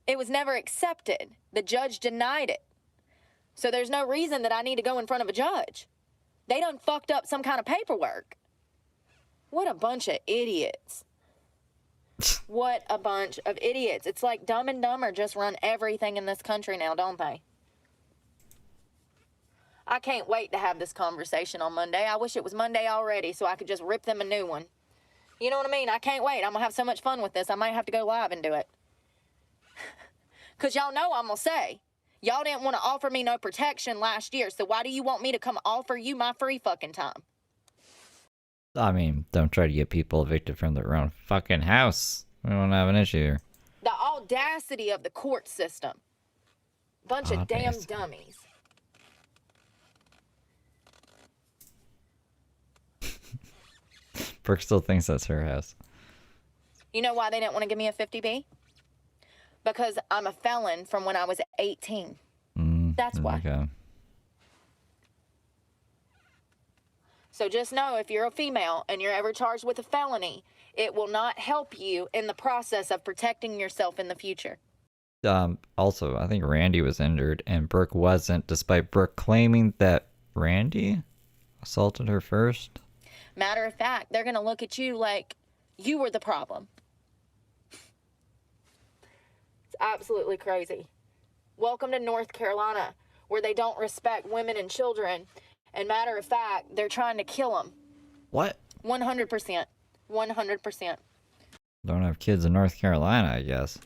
It was never accepted. The judge denied it. So there's no reason that I need to go in front of a judge. They done fucked up some kind of paperwork. What a bunch of idiots. What a bunch of idiots. It's like Dumb and Dumber just run everything in this country now, don't they? I can't wait to have this conversation on Monday. I wish it was Monday already so I could just rip them a new one. You know what I mean? I can't wait. I'm going to have so much fun with this. I might have to go live and do it. Because y'all know I'm going to say, y'all didn't want to offer me no protection last year, so why do you want me to come offer you my free fucking time? I mean, don't try to get people evicted from their own fucking house. We don't have an issue here. The audacity of the court system. Bunch of damn dummies. Brooke still thinks that's her house. You know why they didn't want to give me a 50B? Because I'm a felon from when I was 18. That's why. Okay. So just know, if you're a female and you're ever charged with a felony, it will not help you in the process of protecting yourself in the future. Also, I think Randy was injured and Brooke wasn't, despite Brooke claiming that Randy assaulted her first. Matter of fact, they're going to look at you like you were the problem. It's absolutely crazy. Welcome to North Carolina, where they don't respect women and children. And matter of fact, they're trying to kill them. What? 100%. 100%. Don't have kids in North Carolina, I guess.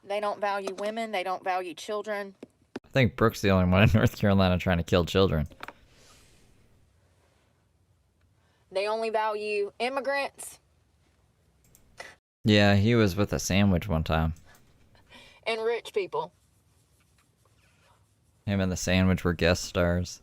They don't value women. They don't value children. I think Brooke's the only one in North Carolina trying to kill children. They only value immigrants. Yeah, he was with a sandwich one time. And rich people. Him and the sandwich were guest stars.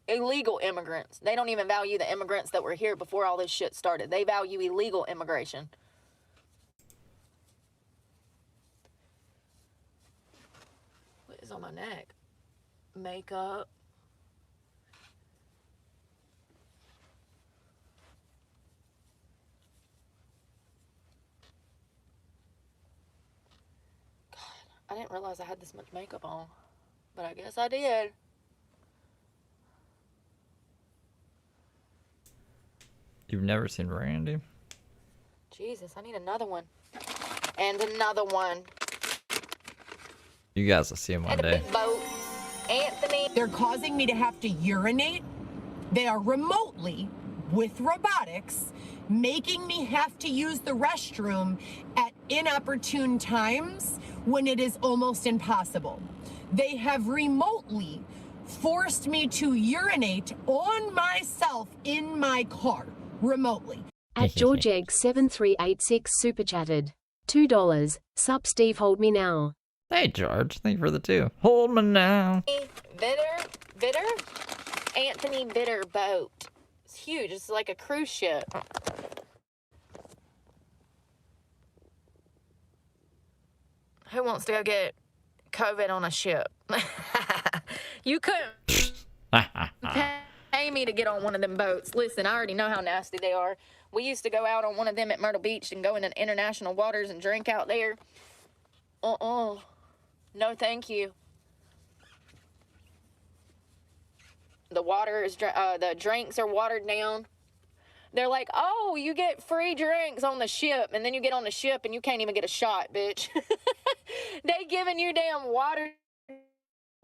Illegal immigrants. They don't even value the immigrants that were here before all this shit started. They value illegal immigration. What is on my neck? Makeup. God, I didn't realize I had this much makeup on, but I guess I did. You've never seen Randy? Jesus, I need another one. And another one. You guys will see him one And a day. big boat. Anthony. They're causing me to have to urinate. They are remotely, with robotics, making me have to use the restroom at inopportune times when it is almost impossible. They have remotely forced me to urinate on myself in my car. Remotely. At GeorgeEgg7386 super chatted. $2. Sup Steve, hold me now. Hey George, thank you for the 2. Hold me now. Vitter? Anthony Vitter boat. It's huge. It's like a cruise ship. Who wants to go get COVID on a ship? You couldn't pay me to get on one of them boats. Listen, I already know how nasty they are. We used to go out on one of them at Myrtle Beach and go into international waters and drink out there. No, thank you. The water is, the drinks are watered down. They're like, oh, you get free drinks on the ship, and then you get on the ship and you can't even get a shot, bitch. They giving you damn watered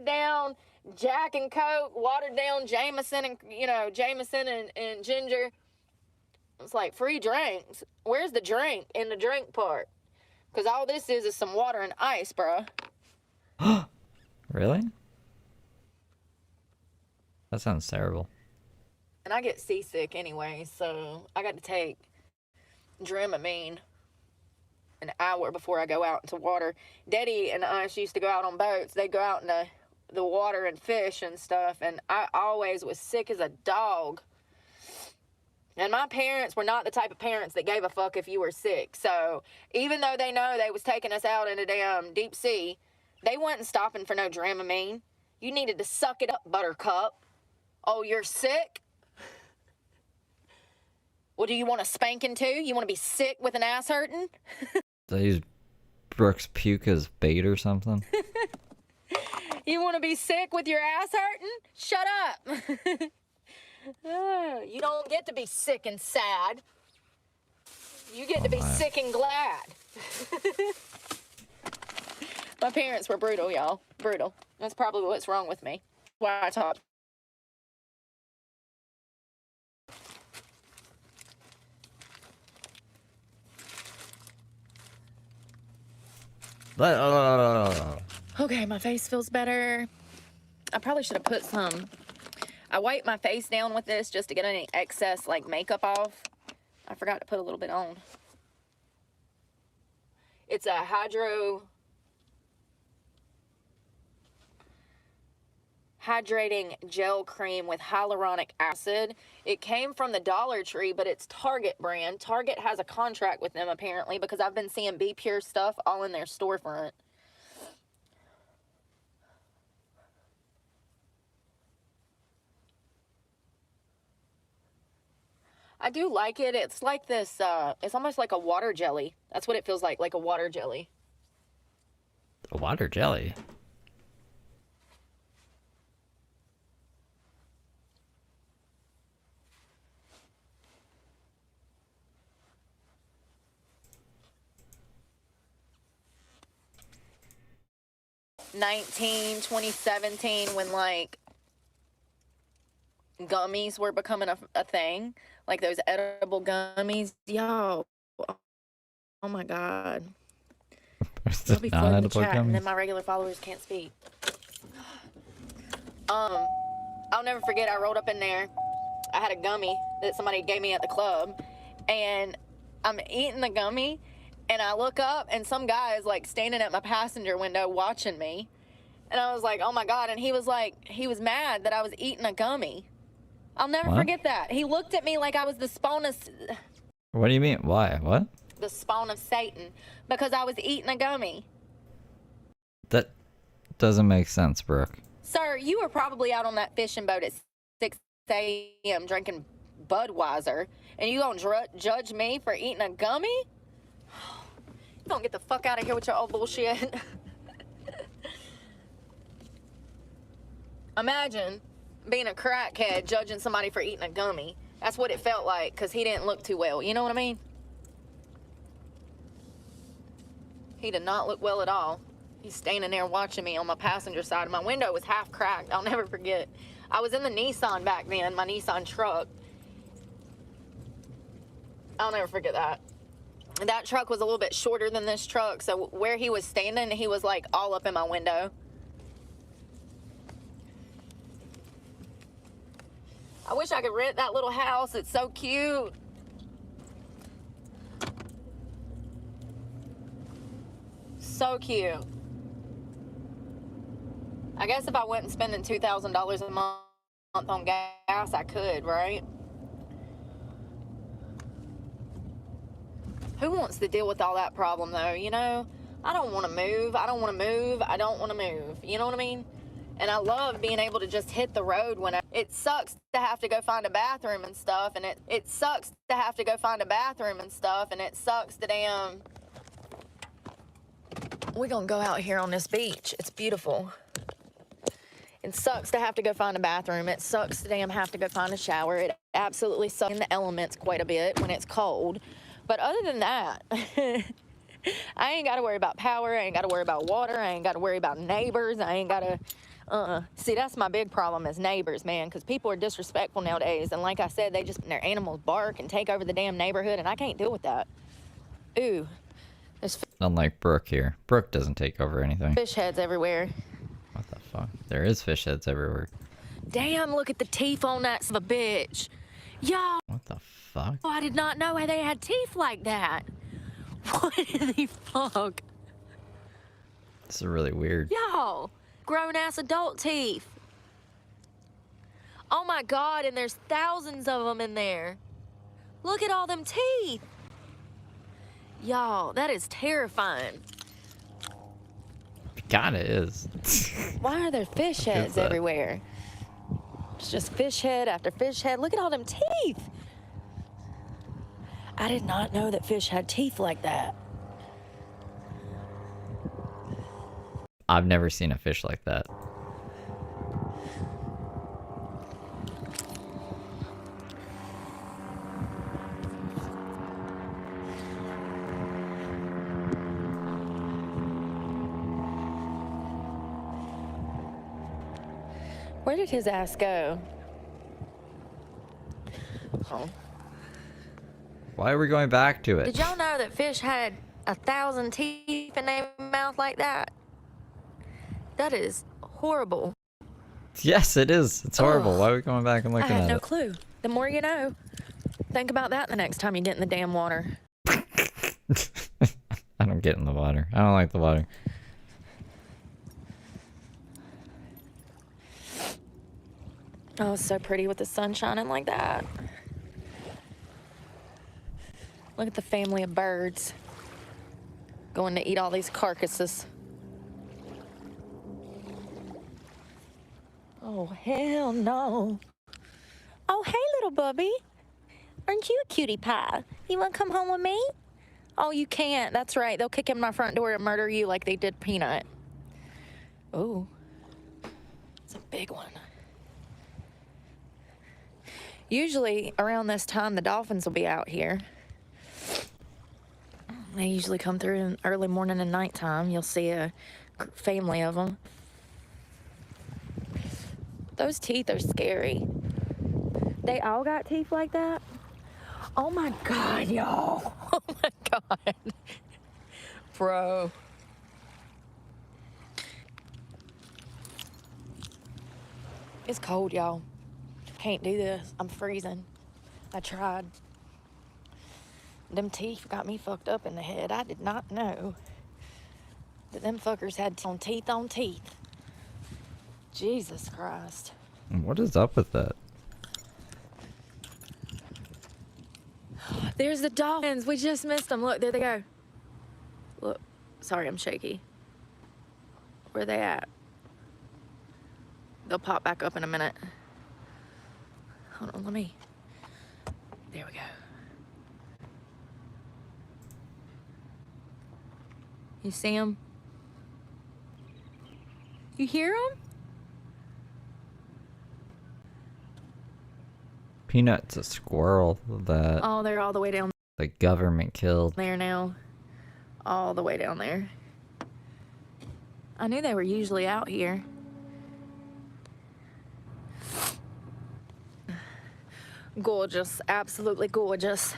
down Jack and Coke, watered down Jameson and, Jameson and ginger. It's like free drinks. Where's the drink in the drink part? Because all this is some water and ice, bro. Really? That sounds terrible. And I get seasick anyway, so I got to take Dramamine an hour before I go out into water. Daddy and us used to go out on boats. They'd go out in the water and fish and stuff, and I always was sick as a dog. And my parents were not the type of parents that gave a fuck if you were sick. So even though they know they was taking us out in a damn deep sea, they wasn't stopping for no Dramamine. You needed to suck it up, Buttercup. Oh, you're sick? Well, do you want a spanking too? You want to be sick with an ass hurting? They use Brooks puke as bait or something? You want to be sick with your ass hurting? Shut up. You don't get to be sick and sad. You get to be sick and glad. My parents were brutal, y'all. Brutal. That's probably what's wrong with me. Why I talk. Okay, my face feels better. I probably should have put some. I wiped my face down with this just to get any excess makeup off. I forgot to put a little bit on. It's a hydrating gel cream with hyaluronic acid. It came from the Dollar Tree, but it's Target brand. Target has a contract with them apparently because I've been seeing Be Pure stuff all in their storefront. I do like it. It's like this, it's almost like a water jelly. That's what it feels like a water jelly. A water jelly? Twenty 17, when gummies were becoming a thing, like those edible gummies. Yo, oh my god, I'll be flooding the chat and then my regular followers can't speak. I'll never forget, I rolled up in there. I had a gummy that somebody gave me at the club, and I'm eating the gummy, and I look up, and some guy is standing at my passenger window watching me. And I was like, oh my god. And he was mad that I was eating a gummy. I'll never forget that. He looked at me like I was the spawn of... What do you mean? Why? What? The spawn of Satan. Because I was eating a gummy. That doesn't make sense, Brooke. Sir, you were probably out on that fishing boat at 6 a.m. drinking Budweiser. And you gonna judge me for eating a gummy? Don't get the fuck out of here with your old bullshit. Imagine being a crackhead judging somebody for eating a gummy. That's what it felt like, because he didn't look too well. You know what I mean? He did not look well at all. He's standing there watching me on my passenger side. My window was half cracked. I'll never forget. I was in the Nissan back then, my Nissan truck. I'll never forget that. That truck was a little bit shorter than this truck, so where he was standing, he was all up in my window. I wish I could rent that little house. It's so cute. So cute. I guess if I wasn't spending $2,000 a month on gas, I could, right? Who wants to deal with all that problem, though, you know? I don't want to move. I don't want to move. I don't want to move. You know what I mean? And I love being able to just hit the road when it sucks to have to go find a bathroom and stuff, and it sucks to have to go find a bathroom and stuff, and it sucks to damn... We're gonna go out here on this beach. It's beautiful. It sucks to have to go find a bathroom. It sucks to damn have to go find a shower. It absolutely sucks in the elements quite a bit when it's cold. But other than that, I ain't got to worry about power. I ain't got to worry about water. I ain't got to worry about neighbors. I ain't got to See, that's my big problem as neighbors, man, because people are disrespectful nowadays. And like I said, they just, their animals bark and take over the damn neighborhood, and I can't deal with that. Ooh, there's Unlike Brooke here. Brooke doesn't take over anything. fish heads everywhere. What the fuck? There is fish heads everywhere. Damn, look at the teeth on that son of a bitch. Yo, What the fuck? I did not know they had teeth like that. What the fuck? This is really weird. Yo, grown-ass adult teeth. Oh my God, and there's thousands of them in there. Look at all them teeth. Y'all, that is terrifying. God, it is. Why are there fish heads that? everywhere? It's just fish head after fish head. Look at all them teeth. I did not know that fish had teeth like that. I've never seen a fish like that. Where did his ass go? Oh. Why are we going back to it? Did y'all know that fish had 1,000 teeth in their mouth like that? That is horrible. Yes, it is. It's horrible. Why are we going back and I looking had at no it? clue. The more you know. Think about that the next time you get in the damn water. I don't get in the water. I don't like the water. Oh, it's so pretty with the sun shining like that. Look at the family of birds going to eat all these carcasses. Oh, hell no. Oh, hey, little bubby. Aren't you a cutie pie? You want to come home with me? Oh, you can't. That's right. They'll kick in my front door and murder you like they did Peanut. Ooh. It's a big one. Usually around this time, the dolphins will be out here. They usually come through in early morning and nighttime. You'll see a family of them. Those teeth are scary. They all got teeth like that? Oh my God, y'all. Oh my God. Bro. It's cold, y'all. Can't do this. I'm freezing. I tried. Them teeth got me fucked up in the head. I did not know that them fuckers had teeth on teeth. Jesus Christ. What is up with that? There's the dolphins. We just missed them. Look, there they go. Look. Sorry, I'm shaky. Where are they at? They'll pop back up in a minute. Hold on, let me. There we go. You see them? You hear them? Peanut's a squirrel that Oh, they're all the way down the government killed. there now. All the way down there. I knew they were usually out here. Gorgeous, absolutely gorgeous.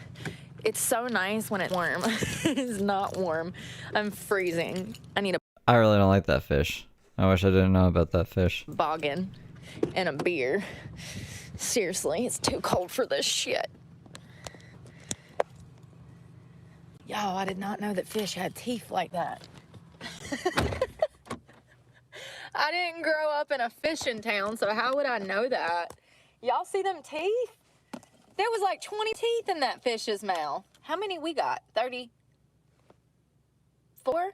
It's so nice when it's warm. It's not warm. I'm freezing. I need a I really don't like that fish. I wish I didn't know about that fish. boggin and a beer. Seriously, it's too cold for this shit. Yo, I did not know that fish had teeth like that. I didn't grow up in a fishing town, so how would I know that? Y'all see them teeth? There was like 20 teeth in that fish's mouth. How many we got? 34?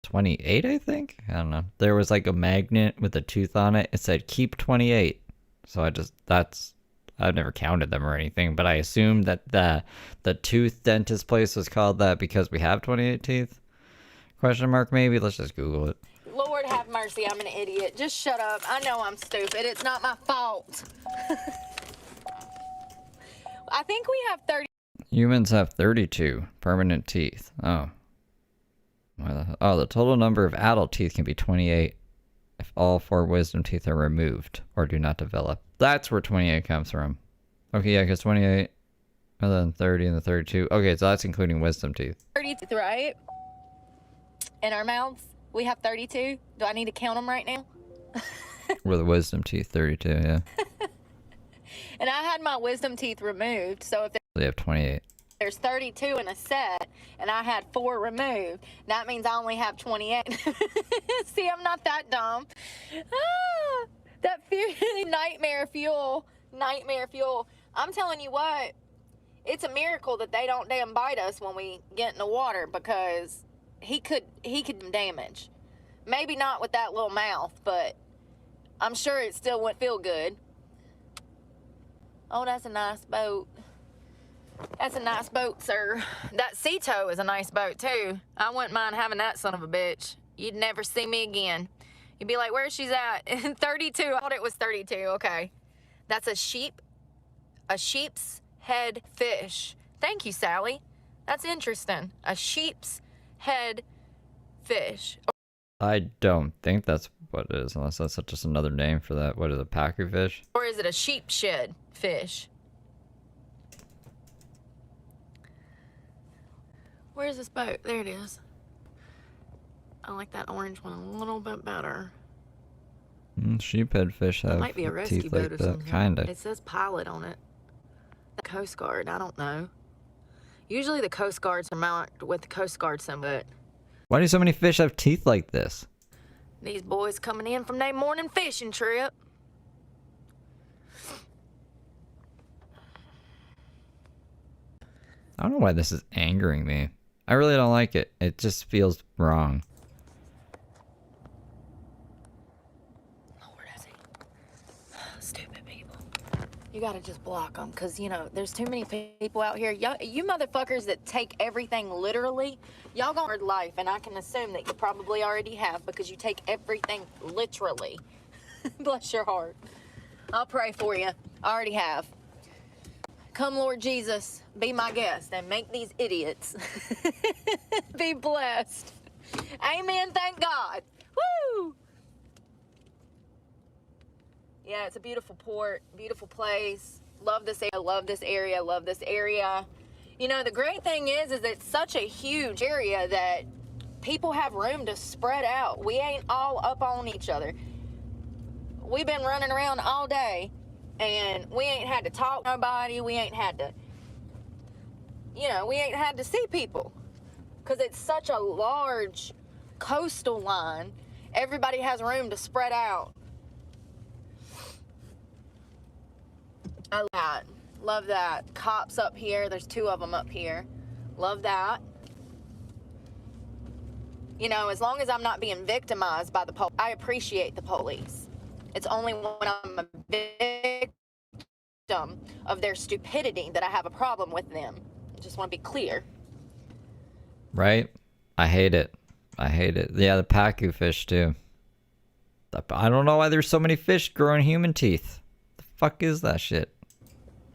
28, I think? I don't know. There was like a magnet with a tooth on it. It said keep 28. So I've never counted them or anything, but I assumed that the tooth dentist place was called that because we have 28 teeth? Question mark maybe? Let's just Google it. Lord have mercy, I'm an idiot. Just shut up. I know I'm stupid. It's not my fault. I think we have 30. Humans have 32 permanent teeth. Oh. Oh, the total number of adult teeth can be 28 if all 4 wisdom teeth are removed or do not develop. That's where 28 comes from. Okay, yeah, because 28, and then 30 and the 32. Okay, so that's including wisdom teeth. 30 teeth, right? In our mouths, we have 32. Do I need to count them right now? With the wisdom teeth, 32, yeah. And I had my wisdom teeth removed, so if They have 28. there's 32 in a set, and I had 4 removed, that means I only have 28. See, I'm not that dumb. Ah, that fear, nightmare fuel. Nightmare fuel. I'm telling you what, it's a miracle that they don't damn bite us when we get in the water, because he could damage. Maybe not with that little mouth, but I'm sure it still wouldn't feel good. Oh, that's a nice boat. That's a nice boat, sir. That Sea Tow is a nice boat, too. I wouldn't mind having that son of a bitch. You'd never see me again. You'd be like, where's she's at? 32. I thought it was 32. Okay. That's a sheep's head fish. Thank you, Sally. That's interesting. A sheep's head fish. I don't think that's what it is, unless that's just another name for that. What is it, pacu fish? Or is it a sheep shed fish? Where's this boat? There it is. I like that orange one a little bit better. Sheephead fish have It might be a rescue teeth boat like or that, something. kinda. It says pilot on it. The Coast Guard, I don't know. Usually the Coast Guards are marked with the Coast Guard symbol, but Why do so many fish have teeth like this? these boys coming in from their morning fishing trip. I don't know why this is angering me. I really don't like it. It just feels wrong. Lord, has he? Stupid people. You gotta just block them, because, you know, there's too many people out here. You motherfuckers that take everything literally, y'all gonna hard life, and I can assume that you probably already have, because you take everything literally. Bless your heart. I'll pray for you. I already have. Come, Lord Jesus, be my guest and make these idiots be blessed. Amen, thank God. Woo! Yeah, it's a beautiful port, beautiful place. Love this area, love this area, love this area. You know, the great thing is it's such a huge area that people have room to spread out. We ain't all up on each other. We've been running around all day, and we ain't had to talk to nobody. We ain't had to, you know, we ain't had to see people. Because it's such a large coastal line, everybody has room to spread out. I love that. Love that. Cops up here. There's 2 of them up here. Love that. You know, as long as I'm not being victimized by the police, I appreciate the police. It's only when I'm a victim of their stupidity that I have a problem with them. I just want to be clear. Right? I hate it. I hate it. Yeah, the pacu fish too. I don't know why there's so many fish growing human teeth. The fuck is that shit?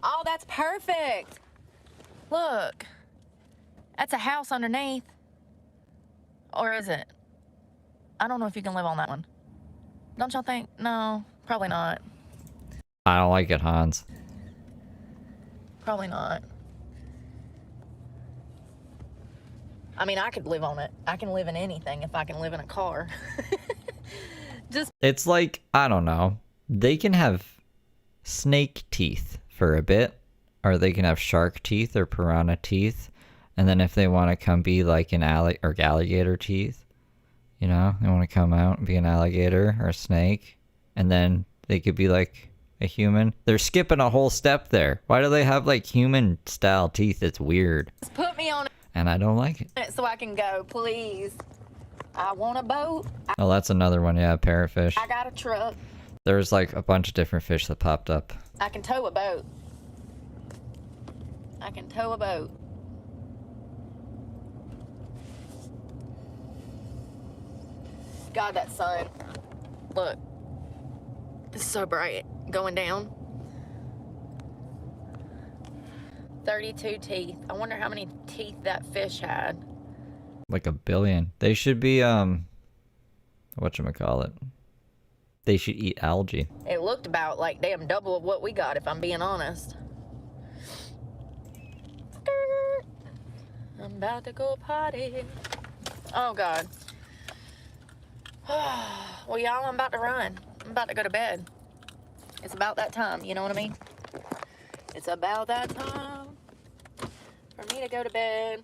Oh, that's perfect. Look. That's a house underneath. Or is it? I don't know if you can live on that one. Don't y'all think? No, probably not. I don't like it, Hans. Probably not. I mean, I could live on it. I can live in anything if I can live in a car. It's like, I don't know. They can have snake teeth for a bit, or they can have shark teeth or piranha teeth, and then if they want to come be like an alligator teeth, you know, they want to come out and be an alligator or a snake, and then they could be like a human. They're skipping a whole step there. Why do they have like human style teeth? It's weird. Just put me on And I don't like it. it so I can go, please. I want a boat. Oh, that's another one. Yeah, parrotfish. I got a truck. There's like a bunch of different fish that popped up. I can tow a boat. I can tow a boat. God, that sun. Look. It's so bright. Going down. 32 teeth. I wonder how many teeth that fish had. Like $1 billion. They should be whatchamacallit. They should eat algae. It looked about like damn double of what we got, if I'm being honest. I'm about to go potty. Oh, God. Well, y'all, I'm about to run. I'm about to go to bed. It's about that time, you know what I mean? It's about that time for me to go to bed.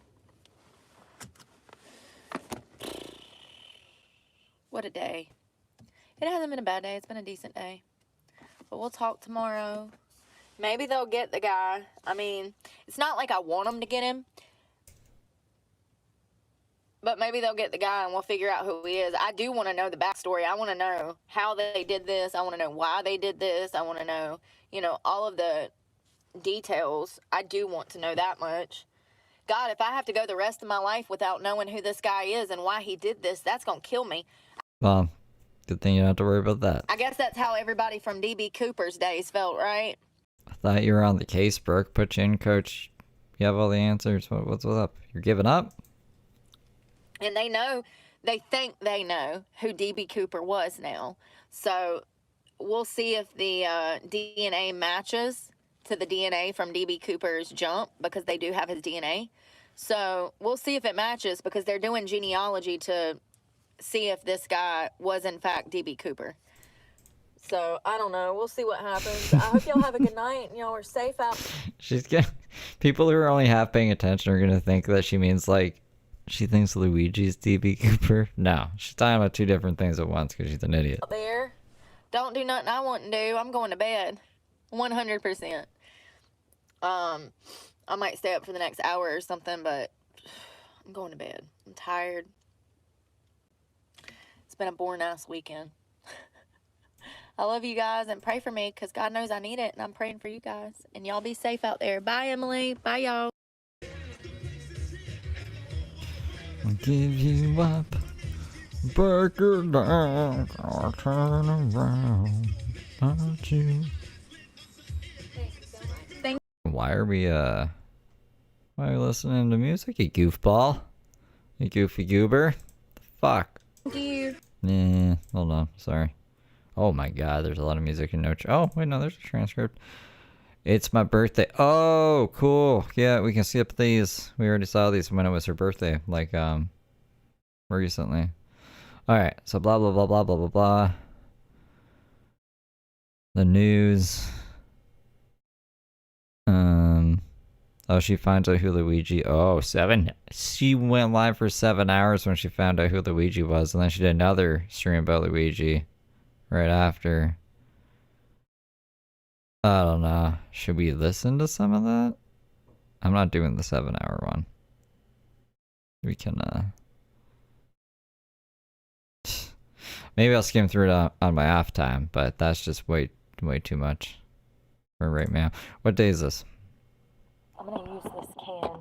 What a day. It hasn't been a bad day. It's been a decent day. But we'll talk tomorrow. Maybe they'll get the guy. I mean, it's not like I want them to get him. But maybe they'll get the guy and we'll figure out who he is. I do want to know the backstory. I want to know how they did this. I want to know why they did this. I want to know, you know, all of the details. I do want to know that much. God, if I have to go the rest of my life without knowing who this guy is and why he did this, that's going to kill me. Well, good thing you don't have to worry about that. I guess that's how everybody from D.B. Cooper's days felt, right? I thought you were on the case, Brooke. Put you in, coach. You have all the answers. What's up? You're giving up? And they know, they think they know who D.B. Cooper was now. So we'll see if the DNA matches to the DNA from D.B. Cooper's jump, because they do have his DNA. So we'll see if it matches, because they're doing genealogy to see if this guy was in fact D.B. Cooper. So I don't know. We'll see what happens. I hope y'all have a good night and y'all are safe out. People who are only half paying attention are gonna think that she means like she thinks Luigi's D.B. Cooper. No, she's talking about two different things at once because she's an idiot. There, don't do nothing I want to do. I'm going to bed, 100%. I might stay up for the next hour or something, but I'm going to bed. I'm tired. It's been a boring ass weekend. I love you guys, and pray for me, because God knows I need it, and I'm praying for you guys. And y'all be safe out there. Bye, Emily. Bye, y'all. I'll give you up, break it down, I'll turn around, don't you? Why are we listening to music, you goofball? You goofy goober? The fuck? Thank you. Yeah, hold on, sorry. Oh my god, there's a lot of music in oh, wait, no, there's a transcript. It's my birthday. Oh, cool. Yeah, we can skip these. We already saw these when it was her birthday, like, recently. Alright, so blah, blah, blah, blah, blah, blah, blah. The news. Oh, she finds out who Luigi... Oh, 7... She went live for 7 hours when she found out who Luigi was, and then she did another stream about Luigi right after. I don't know. Should we listen to some of that? I'm not doing the 7-hour one. We can, maybe I'll skim through it on my off time, but that's just way too much for right now. What day is this? I'm gonna use this can.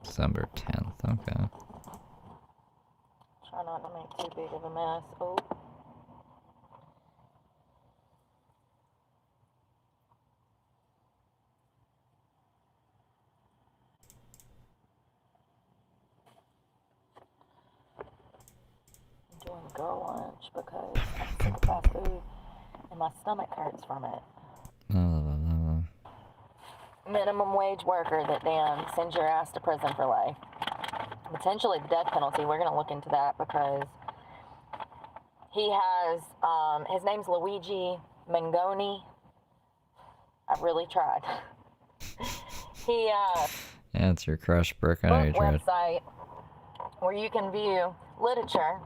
December 10th, okay. Try not to make too big of a mess. Oh. I'm doing girl lunch because I'm sick of my food and my stomach hurts from it. Minimum wage worker that then sends your ass to prison for life. Potentially the death penalty. We're going to look into that because he has, his name's Luigi Mangoni. I've really tried. He, yeah, it's your crush, Brooke. I know you tried. Website where you can view literature.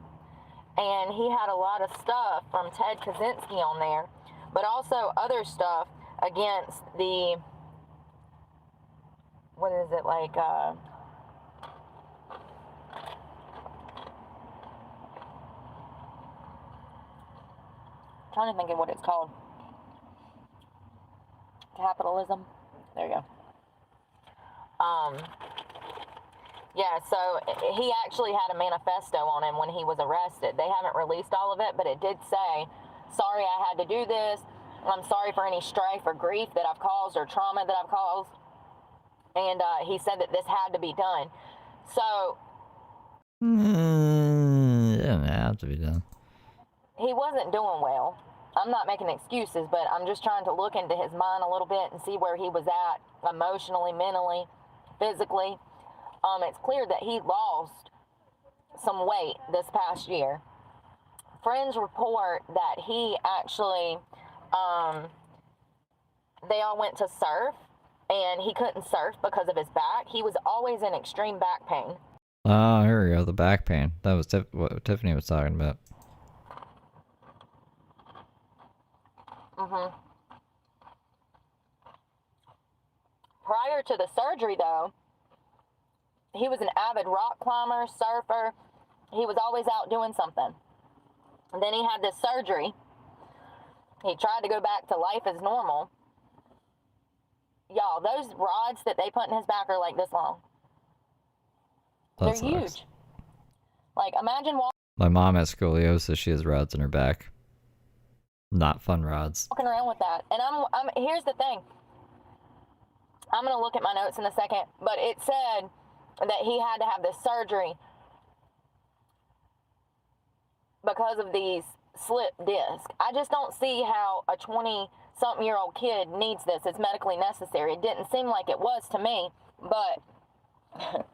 And he had a lot of stuff from Ted Kaczynski on there, but also other stuff against the, what is it, like, trying to think of what it's called. Capitalism. There you go. Yeah, so he actually had a manifesto on him when he was arrested. They haven't released all of it, but it did say, sorry I had to do this. I'm sorry for any strife or grief that I've caused or trauma that I've caused. And he said that this had to be done. So It didn't have to be done. he wasn't doing well. I'm not making excuses, but I'm just trying to look into his mind a little bit and see where he was at emotionally, mentally, physically. It's clear that he lost some weight this past year. Friends report that he actually, they all went to surf, and he couldn't surf because of his back. He was always in extreme back pain. Oh, here we go. The back pain. That was what Tiffany was talking about. Prior to the surgery, though, he was an avid rock climber, surfer. He was always out doing something. And then he had this surgery. He tried to go back to life as normal. Y'all, those rods that they put in his back are like this long. They're huge. Like, imagine My mom has scoliosis. She has rods in her back. Not fun rods. walking around with that. And here's the thing. I'm going to look at my notes in a second, but it said that he had to have this surgery because of these slip discs. I just don't see how a 20-something-year-old kid needs this. It's medically necessary. It didn't seem like it was to me, but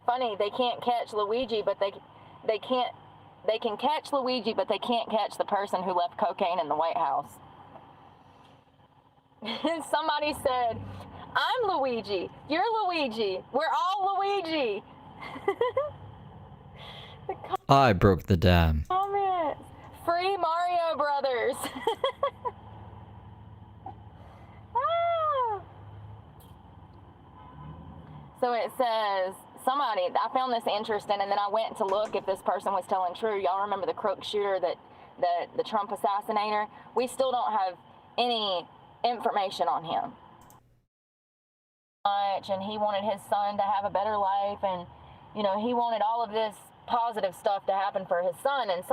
funny, they can't catch Luigi, but they can catch Luigi, but they can't catch the person who left cocaine in the White House. Somebody said, I'm Luigi. You're Luigi. We're all Luigi. I broke the dam. Comments. Free Mario Brothers. Ah. So it says, I found this interesting, and then I went to look if this person was telling true. Y'all remember the crook shooter, the Trump assassinator? We still don't have any information on him. And he wanted his son to have a better life, and he wanted all of this positive stuff to happen for his son, and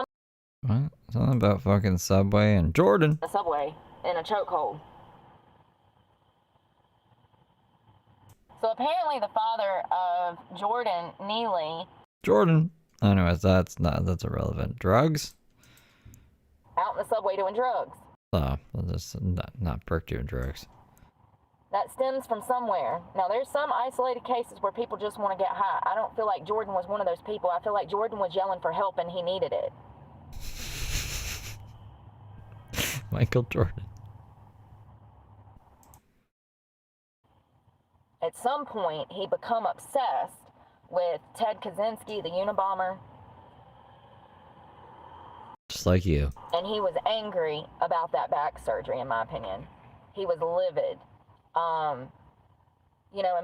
What? Something about fucking Subway and Jordan. the subway in a chokehold. So apparently the father of Jordan Neely Jordan. Anyways, that's irrelevant. Drugs? out in the subway doing drugs. Oh, well, that's not Burke doing drugs. That stems from somewhere. Now, there's some isolated cases where people just want to get high. I don't feel like Jordan was one of those people. I feel like Jordan was yelling for help and he needed it. Michael Jordan. At some point, he become obsessed with Ted Kaczynski, the Unabomber. Just like you. And he was angry about that back surgery, in my opinion. He was livid. And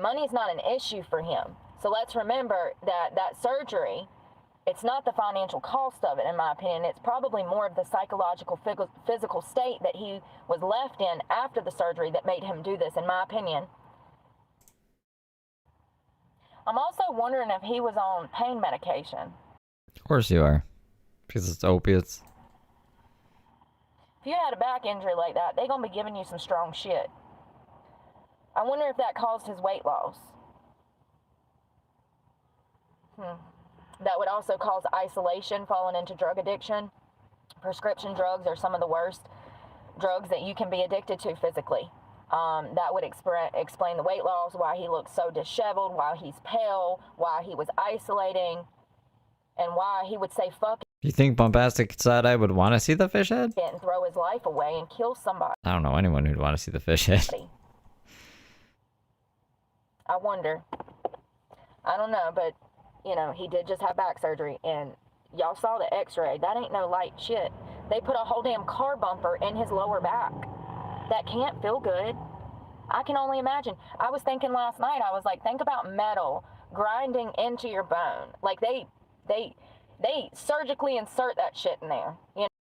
money's not an issue for him. So let's remember that surgery, it's not the financial cost of it, in my opinion. It's probably more of the psychological, physical state that he was left in after the surgery that made him do this, in my opinion. I'm also wondering if he was on pain medication. Of course you are. Because it's opiates. If you had a back injury like that, they're going to be giving you some strong shit. I wonder if that caused his weight loss. That would also cause isolation, falling into drug addiction. Prescription drugs are some of the worst drugs that you can be addicted to physically. That would explain the weight loss, why he looks so disheveled, why he's pale, why he was isolating, and why he would say fuck You think Bombastic Side-Eye would want to see the fish head? it and throw his life away and kill somebody. I don't know anyone who'd want to see the fish head. I wonder. I don't know, but, he did just have back surgery, and y'all saw the x-ray. That ain't no light shit. They put a whole damn car bumper in his lower back. That can't feel good. I can only imagine. I was thinking last night, I was like, think about metal grinding into your bone. Like, they surgically insert that shit in there.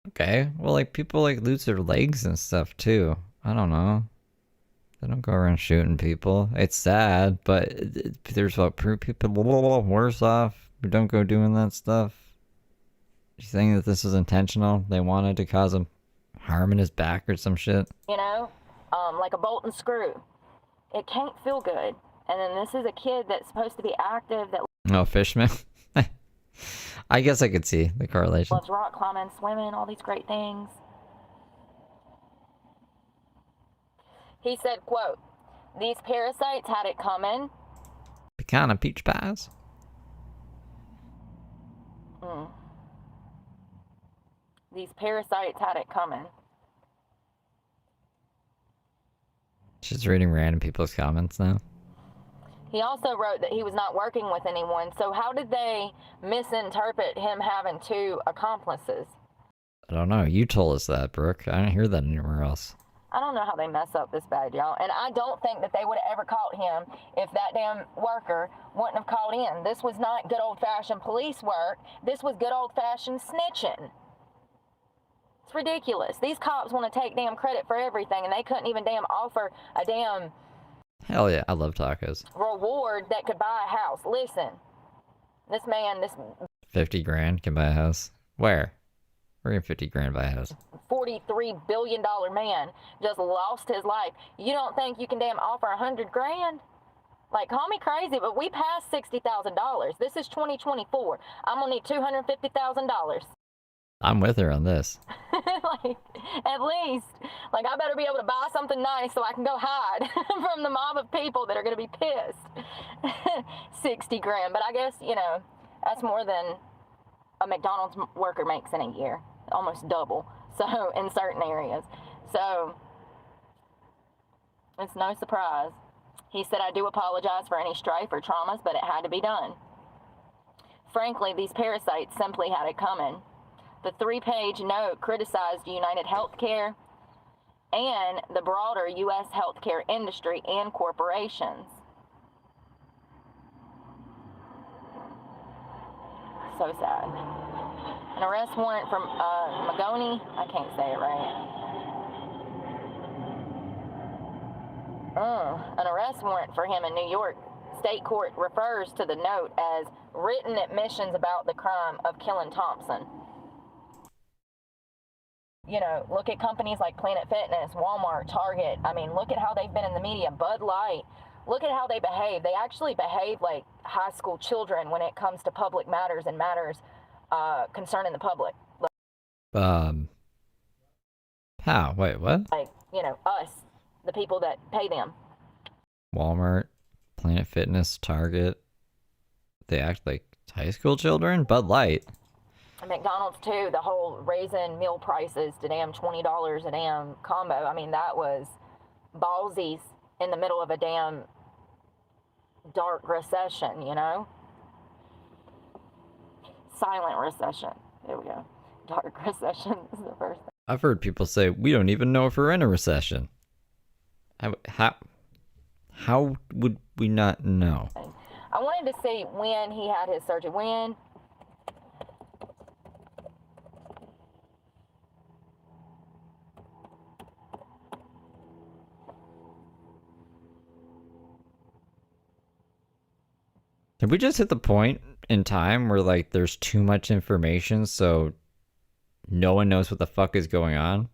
Okay, well, people lose their legs and stuff too. I don't know. They don't go around shooting people. It's sad, but there's people worse off who don't go doing that stuff. You think that this was intentional? They wanted to cause him harm in his back or some shit? like a bolt and screw. It can't feel good. And then this is a kid that's supposed to be active, that Oh, Fishman. I guess I could see the correlation. loves rock climbing, swimming, all these great things. He said, quote, "These parasites had it coming." Pecan and peach pies. These parasites had it coming. She's reading random people's comments now. He also wrote that he was not working with anyone, so how did they misinterpret him having 2 accomplices? I don't know. You told us that, Brooke. I didn't hear that anywhere else. I don't know how they mess up this bad, y'all. And I don't think that they would have ever caught him if that damn worker wouldn't have called in. This was not good old-fashioned police work. This was good old-fashioned snitching. It's ridiculous. These cops want to take damn credit for everything, and they couldn't even damn offer a damn Hell yeah, I love tacos. reward that could buy a house. Listen, this man, this 50 grand can buy a house. Where? We're getting 50 grand buy a house. $43 billion man just lost his life. You don't think you can damn offer 100 grand? Like, call me crazy, but we passed $60,000. This is 2024. I'm gonna need $250,000. I'm with her on this. Like, at least, like, I better be able to buy something nice so I can go hide from the mob of people that are gonna be pissed. 60 grand, but I guess, you know, that's more than a McDonald's worker makes in a year. Almost double. So, in certain areas. So, it's no surprise. He said, "I do apologize for any strife or traumas, but it had to be done. Frankly, these parasites simply had it coming." The 3-page note criticized United Healthcare and the broader U.S. healthcare industry and corporations. So sad. An arrest warrant from Magoni, I can't say it right. An arrest warrant for him in New York State Court refers to the note as written admissions about the crime of killing Thompson. You know, look at companies like Planet Fitness, Walmart, Target. I mean, look at how they've been in the media. Bud Light. Look at how they behave. They actually behave like high school children when it comes to public matters and matters concerning the public. How? Wait, what? Like, you know, us, the people that pay them. Walmart, Planet Fitness, Target. They act like high school children? Bud Light. McDonald's too, the whole raising meal prices to damn $20 a damn combo. I mean, that was ballsies in the middle of a damn dark recession, you know? Silent recession. There we go. Dark recession is the first thing. I've heard people say, we don't even know if we're in a recession. How would we not know? I wanted to see when he had his surgery. When? Have we just hit the point in time where, like, there's too much information, so no one knows what the fuck is going on?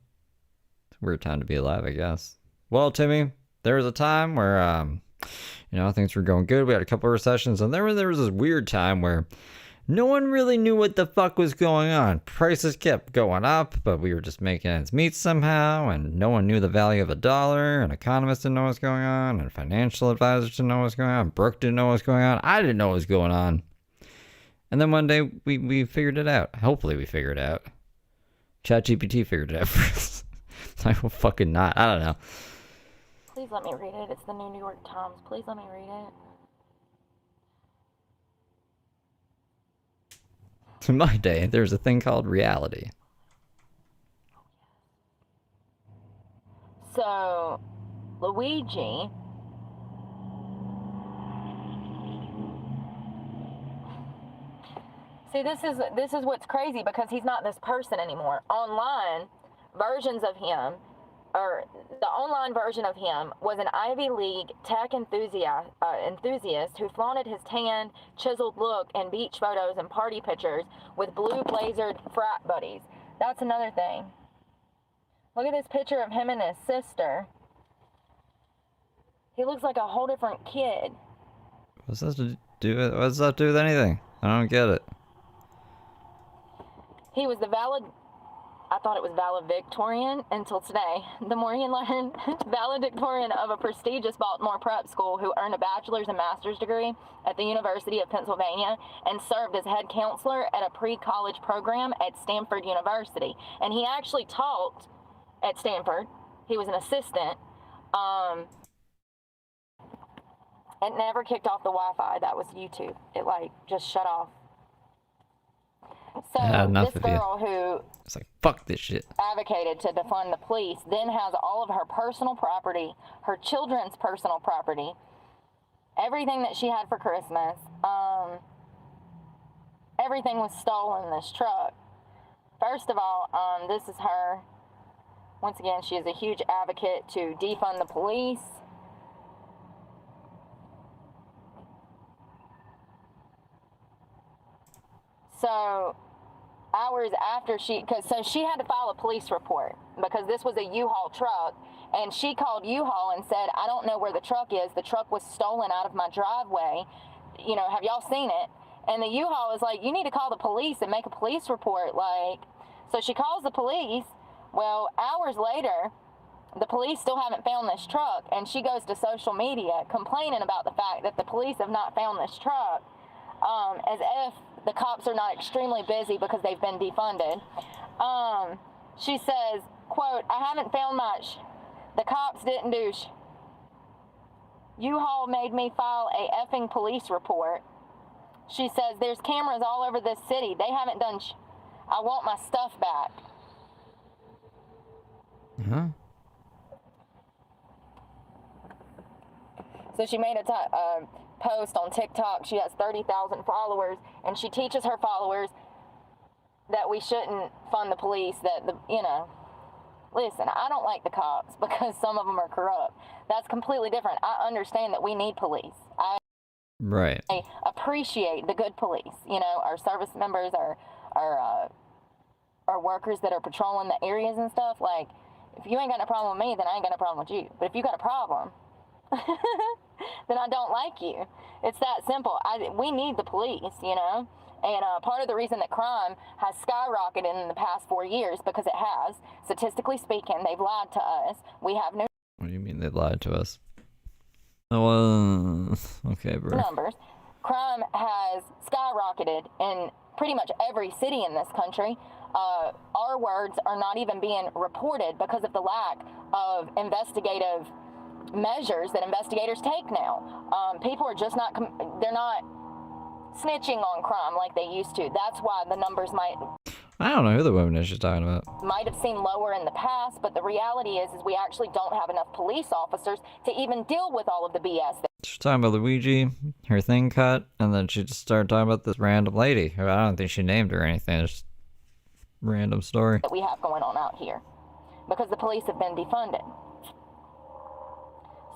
It's a weird time to be alive, I guess. Well, Timmy, there was a time where, you know, things were going good. We had a couple of recessions, and there was this weird time where no one really knew what the fuck was going on. Prices kept going up, but we were just making ends meet somehow, and no one knew the value of a dollar, and economists didn't know what's going on, and financial advisors didn't know what's going on, Brooke didn't know what's going on, I didn't know what was going on. And then one day, we figured it out. Hopefully we figured it out. ChatGPT figured it out for us. I will fucking not. I don't know. Please let me read it. It's the New York Times. Please let me read it. In my day, there's a thing called reality. So, Luigi see, this is what's crazy, because he's not this person anymore. Online versions of him, or the online version of him, was an Ivy League tech enthusiast who flaunted his tanned, chiseled look in beach photos and party pictures with blue blazered frat buddies. That's another thing. Look at this picture of him and his sister. He looks like a whole different kid. What's that to do with anything? I don't get it. He was I thought it was valedictorian until today. The more you learn, valedictorian of a prestigious Baltimore prep school who earned a bachelor's and master's degree at the University of Pennsylvania and served as head counselor at a pre-college program at Stanford University. And he actually taught at Stanford. He was an assistant. It never kicked off the Wi-Fi. That was YouTube. It like just shut off. So this girl who it's like, fuck this shit, advocated to defund the police then has all of her personal property, her children's personal property, everything that she had for Christmas. Everything was stolen in this truck. First of all, this is her. Once again, she is a huge advocate to defund the police. So hours after she had to file a police report because this was a U-Haul truck, and she called U-Haul and said, I don't know where the truck is. The truck was stolen out of my driveway. You know, have y'all seen it? And the U-Haul is like, you need to call the police and make a police report. Like, so she calls the police. Well, hours later, the police still haven't found this truck, and she goes to social media complaining about the fact that the police have not found this truck, as if the cops are not extremely busy because they've been defunded. She says, quote, I haven't found much. The cops didn't do U-Haul made me file a effing police report. She says, there's cameras all over this city. They haven't done I want my stuff back. Huh? So she made a post on TikTok. She has 30,000 followers, and she teaches her followers that we shouldn't fund the police, listen, I don't like the cops because some of them are corrupt. That's completely different. I understand that we need police. I appreciate the good police, our service members, our workers that are patrolling the areas and stuff. Like, if you ain't got no problem with me, then I ain't got no problem with you. But if you got a problem, then I don't like you. It's that simple. We need the police, And part of the reason that crime has skyrocketed in the past 4 years, because it has, statistically speaking, they've lied to us. We have no... What do you mean they lied to us? Oh, okay, bro. Numbers. Crime has skyrocketed in pretty much every city in this country. Our words are not even being reported because of the lack of investigative measures that investigators take now. People are just not, they're not snitching on crime like they used to. That's why the numbers I don't know who the woman is she's talking about. might have seemed lower in the past, but the reality is we actually don't have enough police officers to even deal with all of the BS. She's talking about Luigi, her thing cut, and then she just started talking about this random lady, who I don't think she named her or anything, just random story. That we have going on out here because the police have been defunded.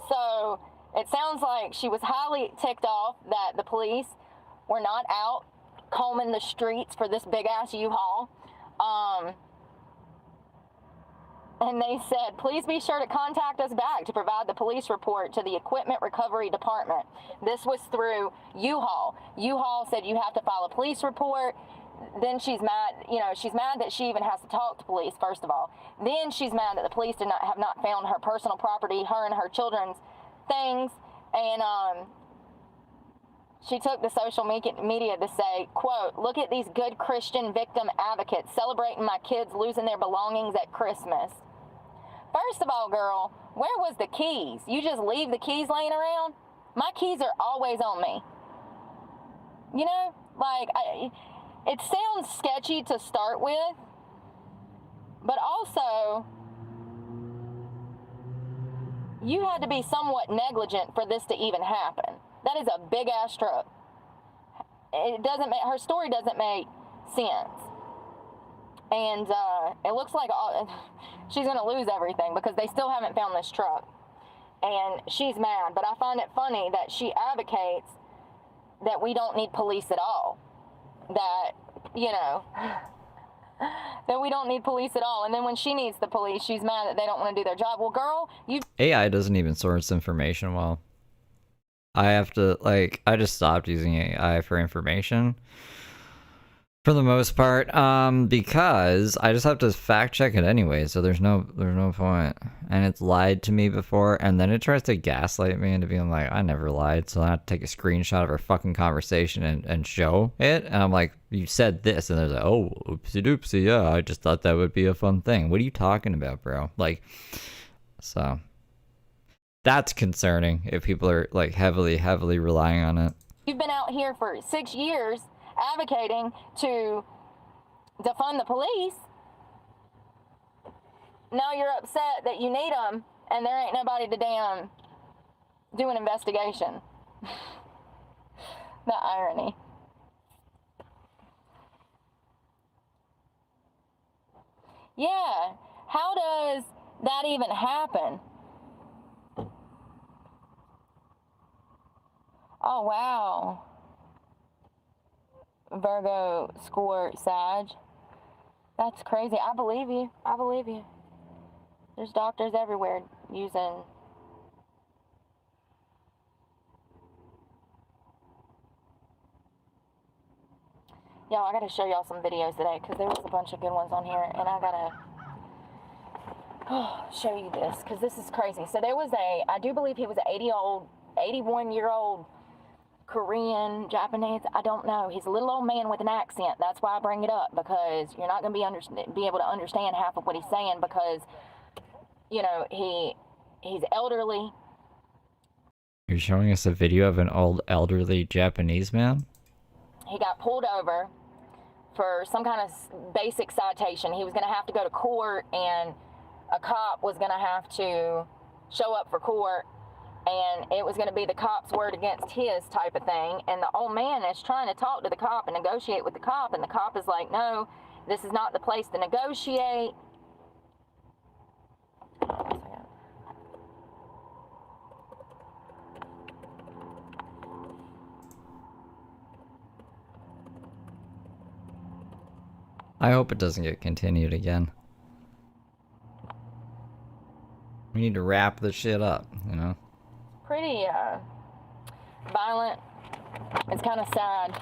So it sounds like she was highly ticked off that the police were not out combing the streets for this big ass U-Haul. And they said, please be sure to contact us back to provide the police report to the Equipment Recovery Department. This was through U-Haul. U-Haul said you have to file a police report. Then she's mad, she's mad that she even has to talk to police, first of all. Then she's mad that the police have not found her personal property, her and her children's things. And she took to social media to say, quote, look at these good Christian victim advocates celebrating my kids losing their belongings at Christmas. First of all, girl, where was the keys? You just leave the keys laying around? My keys are always on me. It sounds sketchy to start with, but also, you had to be somewhat negligent for this to even happen. That is a big ass truck. Her story doesn't make sense. And it looks like she's going to lose everything because they still haven't found this truck. And she's mad, but I find it funny that she advocates that we don't need police at all. That, that we don't need police at all. And then when she needs the police, she's mad that they don't want to do their job. Well, girl, you... AI doesn't even source information well. I have to, like, I just stopped using AI for information. For the most part, because I just have to fact check it anyway, so there's no point. And it's lied to me before, and then it tries to gaslight me into being like, I never lied, so I have to take a screenshot of our fucking conversation and show it. And I'm like, you said this, and they're like, oh, oopsie doopsie, yeah, I just thought that would be a fun thing. What are you talking about, bro? Like, so that's concerning if people are like heavily relying on it. You've been out here for 6 years advocating to defund the police. Now you're upset that you need them and there ain't nobody to damn do an investigation. The irony. Yeah, how does that even happen? Oh, wow. Virgo, Squirt, Sag. That's crazy. I believe you. I believe you. There's doctors everywhere using... Y'all, I gotta show y'all some videos today because there was a bunch of good ones on here, and I gotta show you this because this is crazy. So there was I do believe he was an 81-year-old Korean, Japanese, I don't know. He's a little old man with an accent. That's why I bring it up, because you're not going to be able to understand half of what he's saying because, you know, he's elderly. You're showing us a video of an old elderly Japanese man? He got pulled over for some kind of basic citation. He was going to have to go to court, and a cop was going to have to show up for court, and it was going to be the cop's word against his type of thing. And the old man is trying to talk to the cop and negotiate with the cop, and the cop is like, no, this is not the place to negotiate. I hope it doesn't get continued again. We need to wrap this shit up, you know? Pretty violent. It's kind of sad,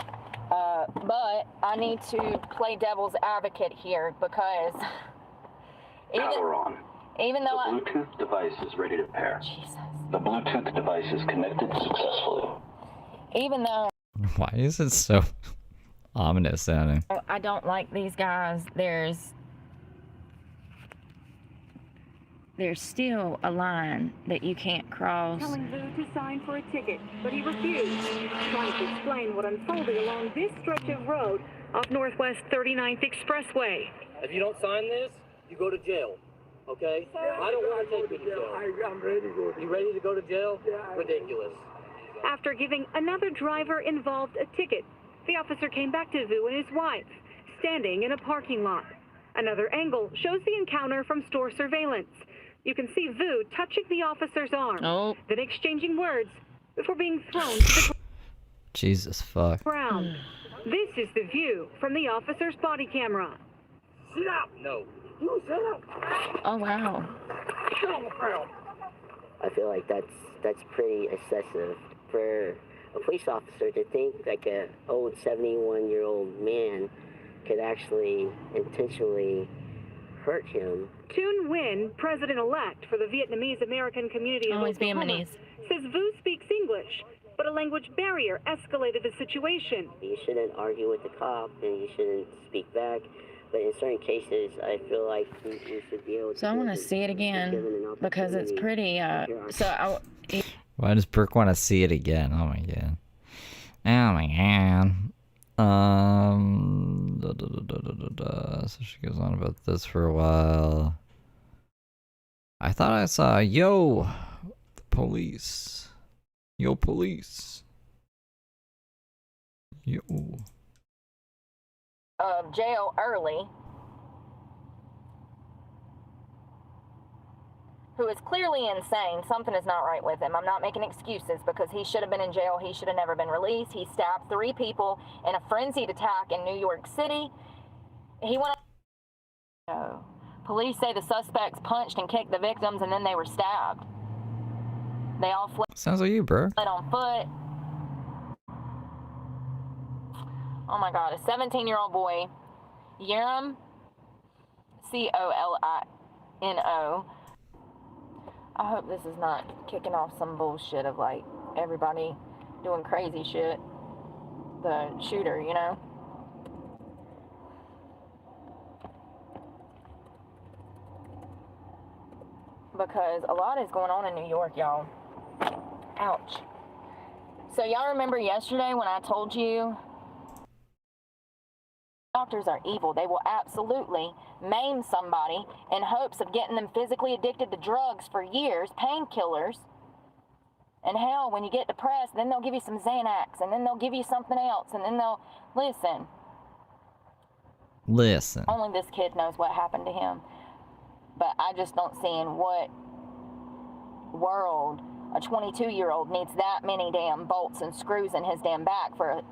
but I need to play devil's advocate here because Power on. Even though the Bluetooth device is ready to pair. Jesus. The Bluetooth device is connected successfully. Even though Why is it so ominous sounding? I don't like these guys, there's still a line that you can't cross. Telling Vu to sign for a ticket, but he refused, trying to explain what unfolded along this stretch of road off Northwest 39th Expressway. If you don't sign this, you go to jail, okay? I don't want to take you to jail. I'm ready to go. You ready to go to jail? Yeah. Ridiculous. After giving another driver involved a ticket, the officer came back to Vu and his wife, standing in a parking lot. Another angle shows the encounter from store surveillance. You can see Vu touching the officer's arm, then exchanging words before being thrown to the Jesus fuck. ground. This is the view from the officer's body camera. Sit up! No. You sit up! Oh, wow. Sit on the ground. I feel like that's pretty excessive for a police officer to think like a old 71-year-old man could actually intentionally hurt him. Toon Nguyen, president-elect for the Vietnamese American community in he's Oklahoma, Vietnamese. says Vu speaks English, but a language barrier escalated the situation. You shouldn't argue with the cop and you shouldn't speak back, but in certain cases, I feel like we should be able to... So I want to see it again because it's pretty, Why does Brooke want to see it again? Oh my god. Oh my god. So she goes on about this for a while. I thought I saw, yo, the police. Yo, police. Yo. Jail early, who is clearly insane. Something is not right with him. I'm not making excuses because he should have been in jail. He should have never been released. He stabbed 3 people in a frenzied attack in New York City. He went Police say the suspects punched and kicked the victims and then they were stabbed. They all fled Sounds like you, bro. on foot. Oh my God, a 17-year-old boy, Yerim, Colino. I hope this is not kicking off some bullshit of like everybody doing crazy shit. The shooter, you know? Because a lot is going on in New York, y'all. Ouch. So y'all remember yesterday when I told you doctors are evil. They will absolutely maim somebody in hopes of getting them physically addicted to drugs for years, painkillers. And hell, when you get depressed, then they'll give you some Xanax, and then they'll give you something else, and then they'll... Listen. Only this kid knows what happened to him. But I just don't see in what world a 22-year-old needs that many damn bolts and screws in his damn back for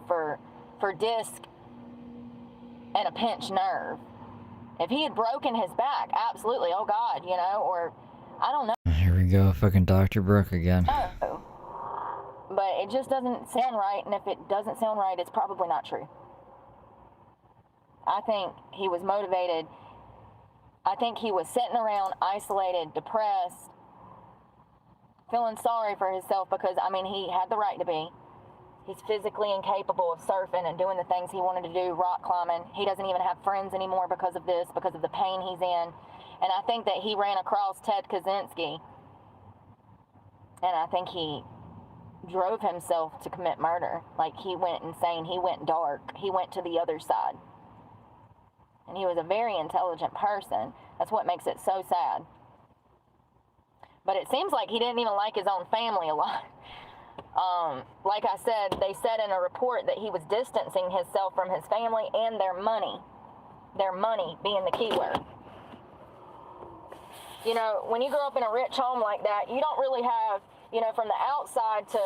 disc and a pinched nerve. If he had broken his back, absolutely, oh God, you know, or I don't know. Here we go, fucking Dr. Brooke again. Oh. But it just doesn't sound right, and if it doesn't sound right, it's probably not true. I think he was motivated. I think he was sitting around isolated, depressed, feeling sorry for himself because, I mean, he had the right to be. He's physically incapable of surfing and doing the things he wanted to do, rock climbing. He doesn't even have friends anymore because of this, because of the pain he's in. And I think that he ran across Ted Kaczynski, and I think he drove himself to commit murder. Like, he went insane. He went dark. He went to the other side. And he was a very intelligent person. That's what makes it so sad. But it seems like he didn't even like his own family a lot. Like I said, they said in a report that he was distancing himself from his family and their money. Their money being the key word. You know, when you grow up in a rich home like that, you don't really have, you know, from the outside to,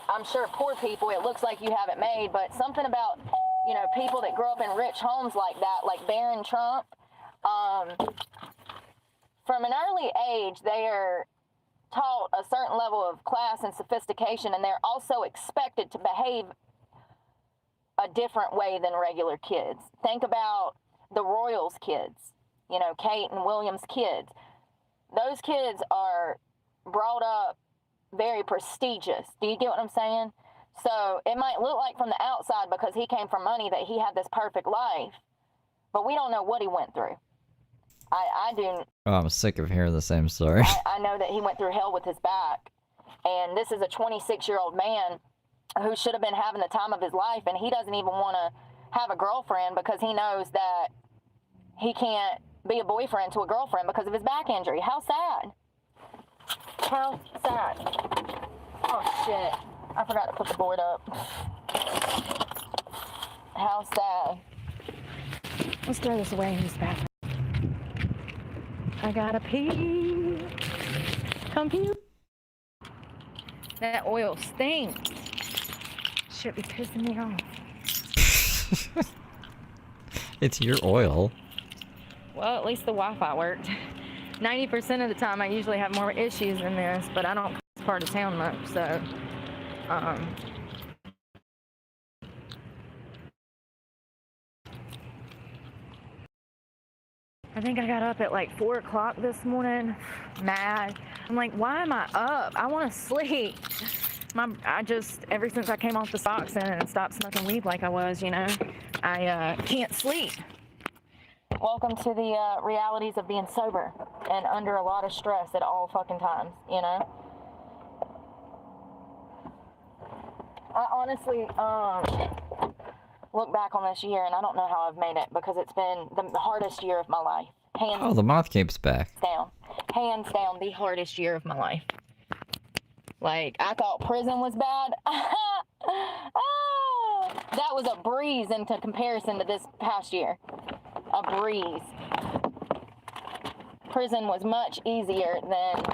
I'm sure, poor people, it looks like you have it made, but something about, you know, people that grow up in rich homes like that, like Barron Trump, from an early age, they are taught a certain level of class and sophistication, and they're also expected to behave a different way than regular kids. Think about the Royals kids, you know, Kate and William's kids. Those kids are brought up very prestigious. Do you get what I'm saying? So it might look like from the outside, because he came from money, that he had this perfect life, but we don't know what he went through. I do. Oh, I'm sick of hearing the same story. I know that he went through hell with his back, and this is a 26-year-old man who should have been having the time of his life, and he doesn't even want to have a girlfriend because he knows that he can't be a boyfriend to a girlfriend because of his back injury. How sad. How sad. Oh, shit. I forgot to put the board up. How sad. Let's throw this away in this bathroom. I gotta pee. Come pee. That oil stinks. Should be pissing me off. It's your oil. Well, at least the Wi-Fi worked. 90% of the time I usually have more issues than this, but I don't this part of town much, so I think I got up at like 4 o'clock this morning, mad. I'm like, why am I up? I want to sleep. Ever since I came off the Suboxone and stopped smoking weed like I was, you know, I can't sleep. Welcome to the realities of being sober and under a lot of stress at all fucking times, you know? I honestly, look back on this year and I don't know how I've made it, because it's been the hardest year of my life. Oh, the moth keeps back. Hands down, the hardest year of my life. Like, I thought prison was bad. That was a breeze into comparison to this past year. A breeze. Prison was much easier than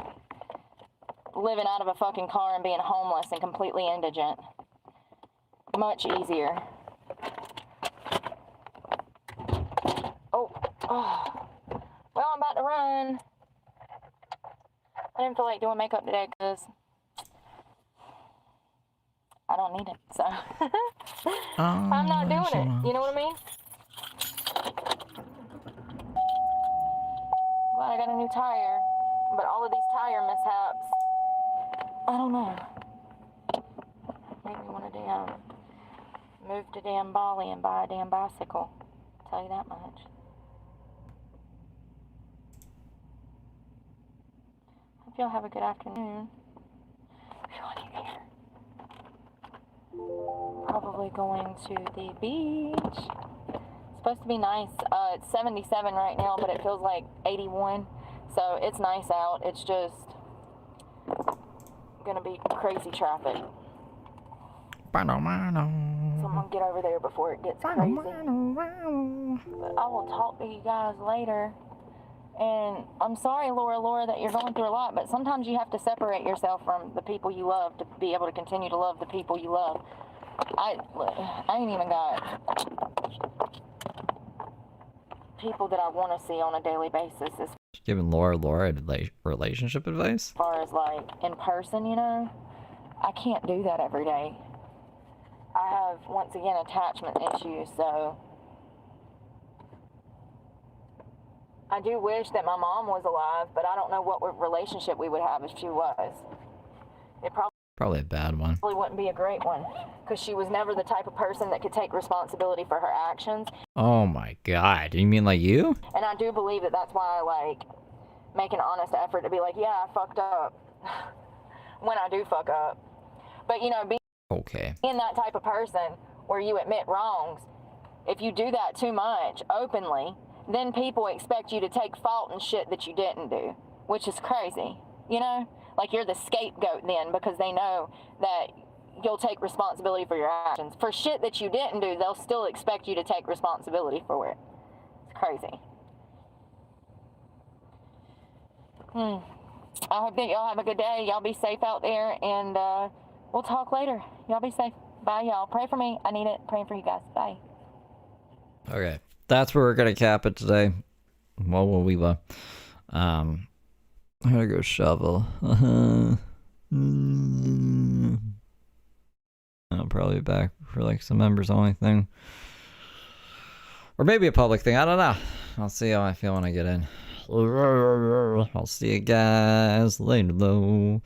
living out of a fucking car and being homeless and completely indigent. Much easier. Oh. didn't feel like doing makeup today because I don't need it, so I'm not doing it. You know what I mean? Glad I got a new tire, but all of these tire mishaps, I don't know. Make me want to move to damn Bali and buy a damn bicycle. I'll tell you that much. Hope y'all have a good afternoon. Probably going to the beach. It's supposed to be nice. It's 77 right now, but it feels like 81. So it's nice out. It's just gonna be crazy traffic. So I'm gonna get over there before it gets crazy. But I will talk to you guys later. And I'm sorry, Laura, that you're going through a lot, but sometimes you have to separate yourself from the people you love to be able to continue to love the people you love. I ain't even got people that I want to see on a daily basis as Giving Laura relationship advice? far as like in person, you know. I can't do that every day. I have, once again, attachment issues, so I do wish that my mom was alive, but I don't know what relationship we would have if she was. It Probably a bad one. probably wouldn't be a great one, because she was never the type of person that could take responsibility for her actions. Oh my god. You mean like you? And I do believe that that's why I like make an honest effort to be like, yeah, I fucked up when I do fuck up. But you know, being that type of person where you admit wrongs, if you do that too much openly, then people expect you to take fault in shit that you didn't do, which is crazy, you know? Like you're the scapegoat then because they know that you'll take responsibility for your actions. For shit that you didn't do, they'll still expect you to take responsibility for it. It's crazy. I hope that y'all have a good day. Y'all be safe out there, and we'll talk later. Y'all be safe. Bye, y'all. Pray for me. I need it. Praying for you guys. Bye. Okay. That's where we're gonna cap it today. What will we I'm gonna go shovel. I'll probably be back for like some members only thing. Or maybe a public thing. I don't know. I'll see how I feel when I get in. I'll see you guys later though.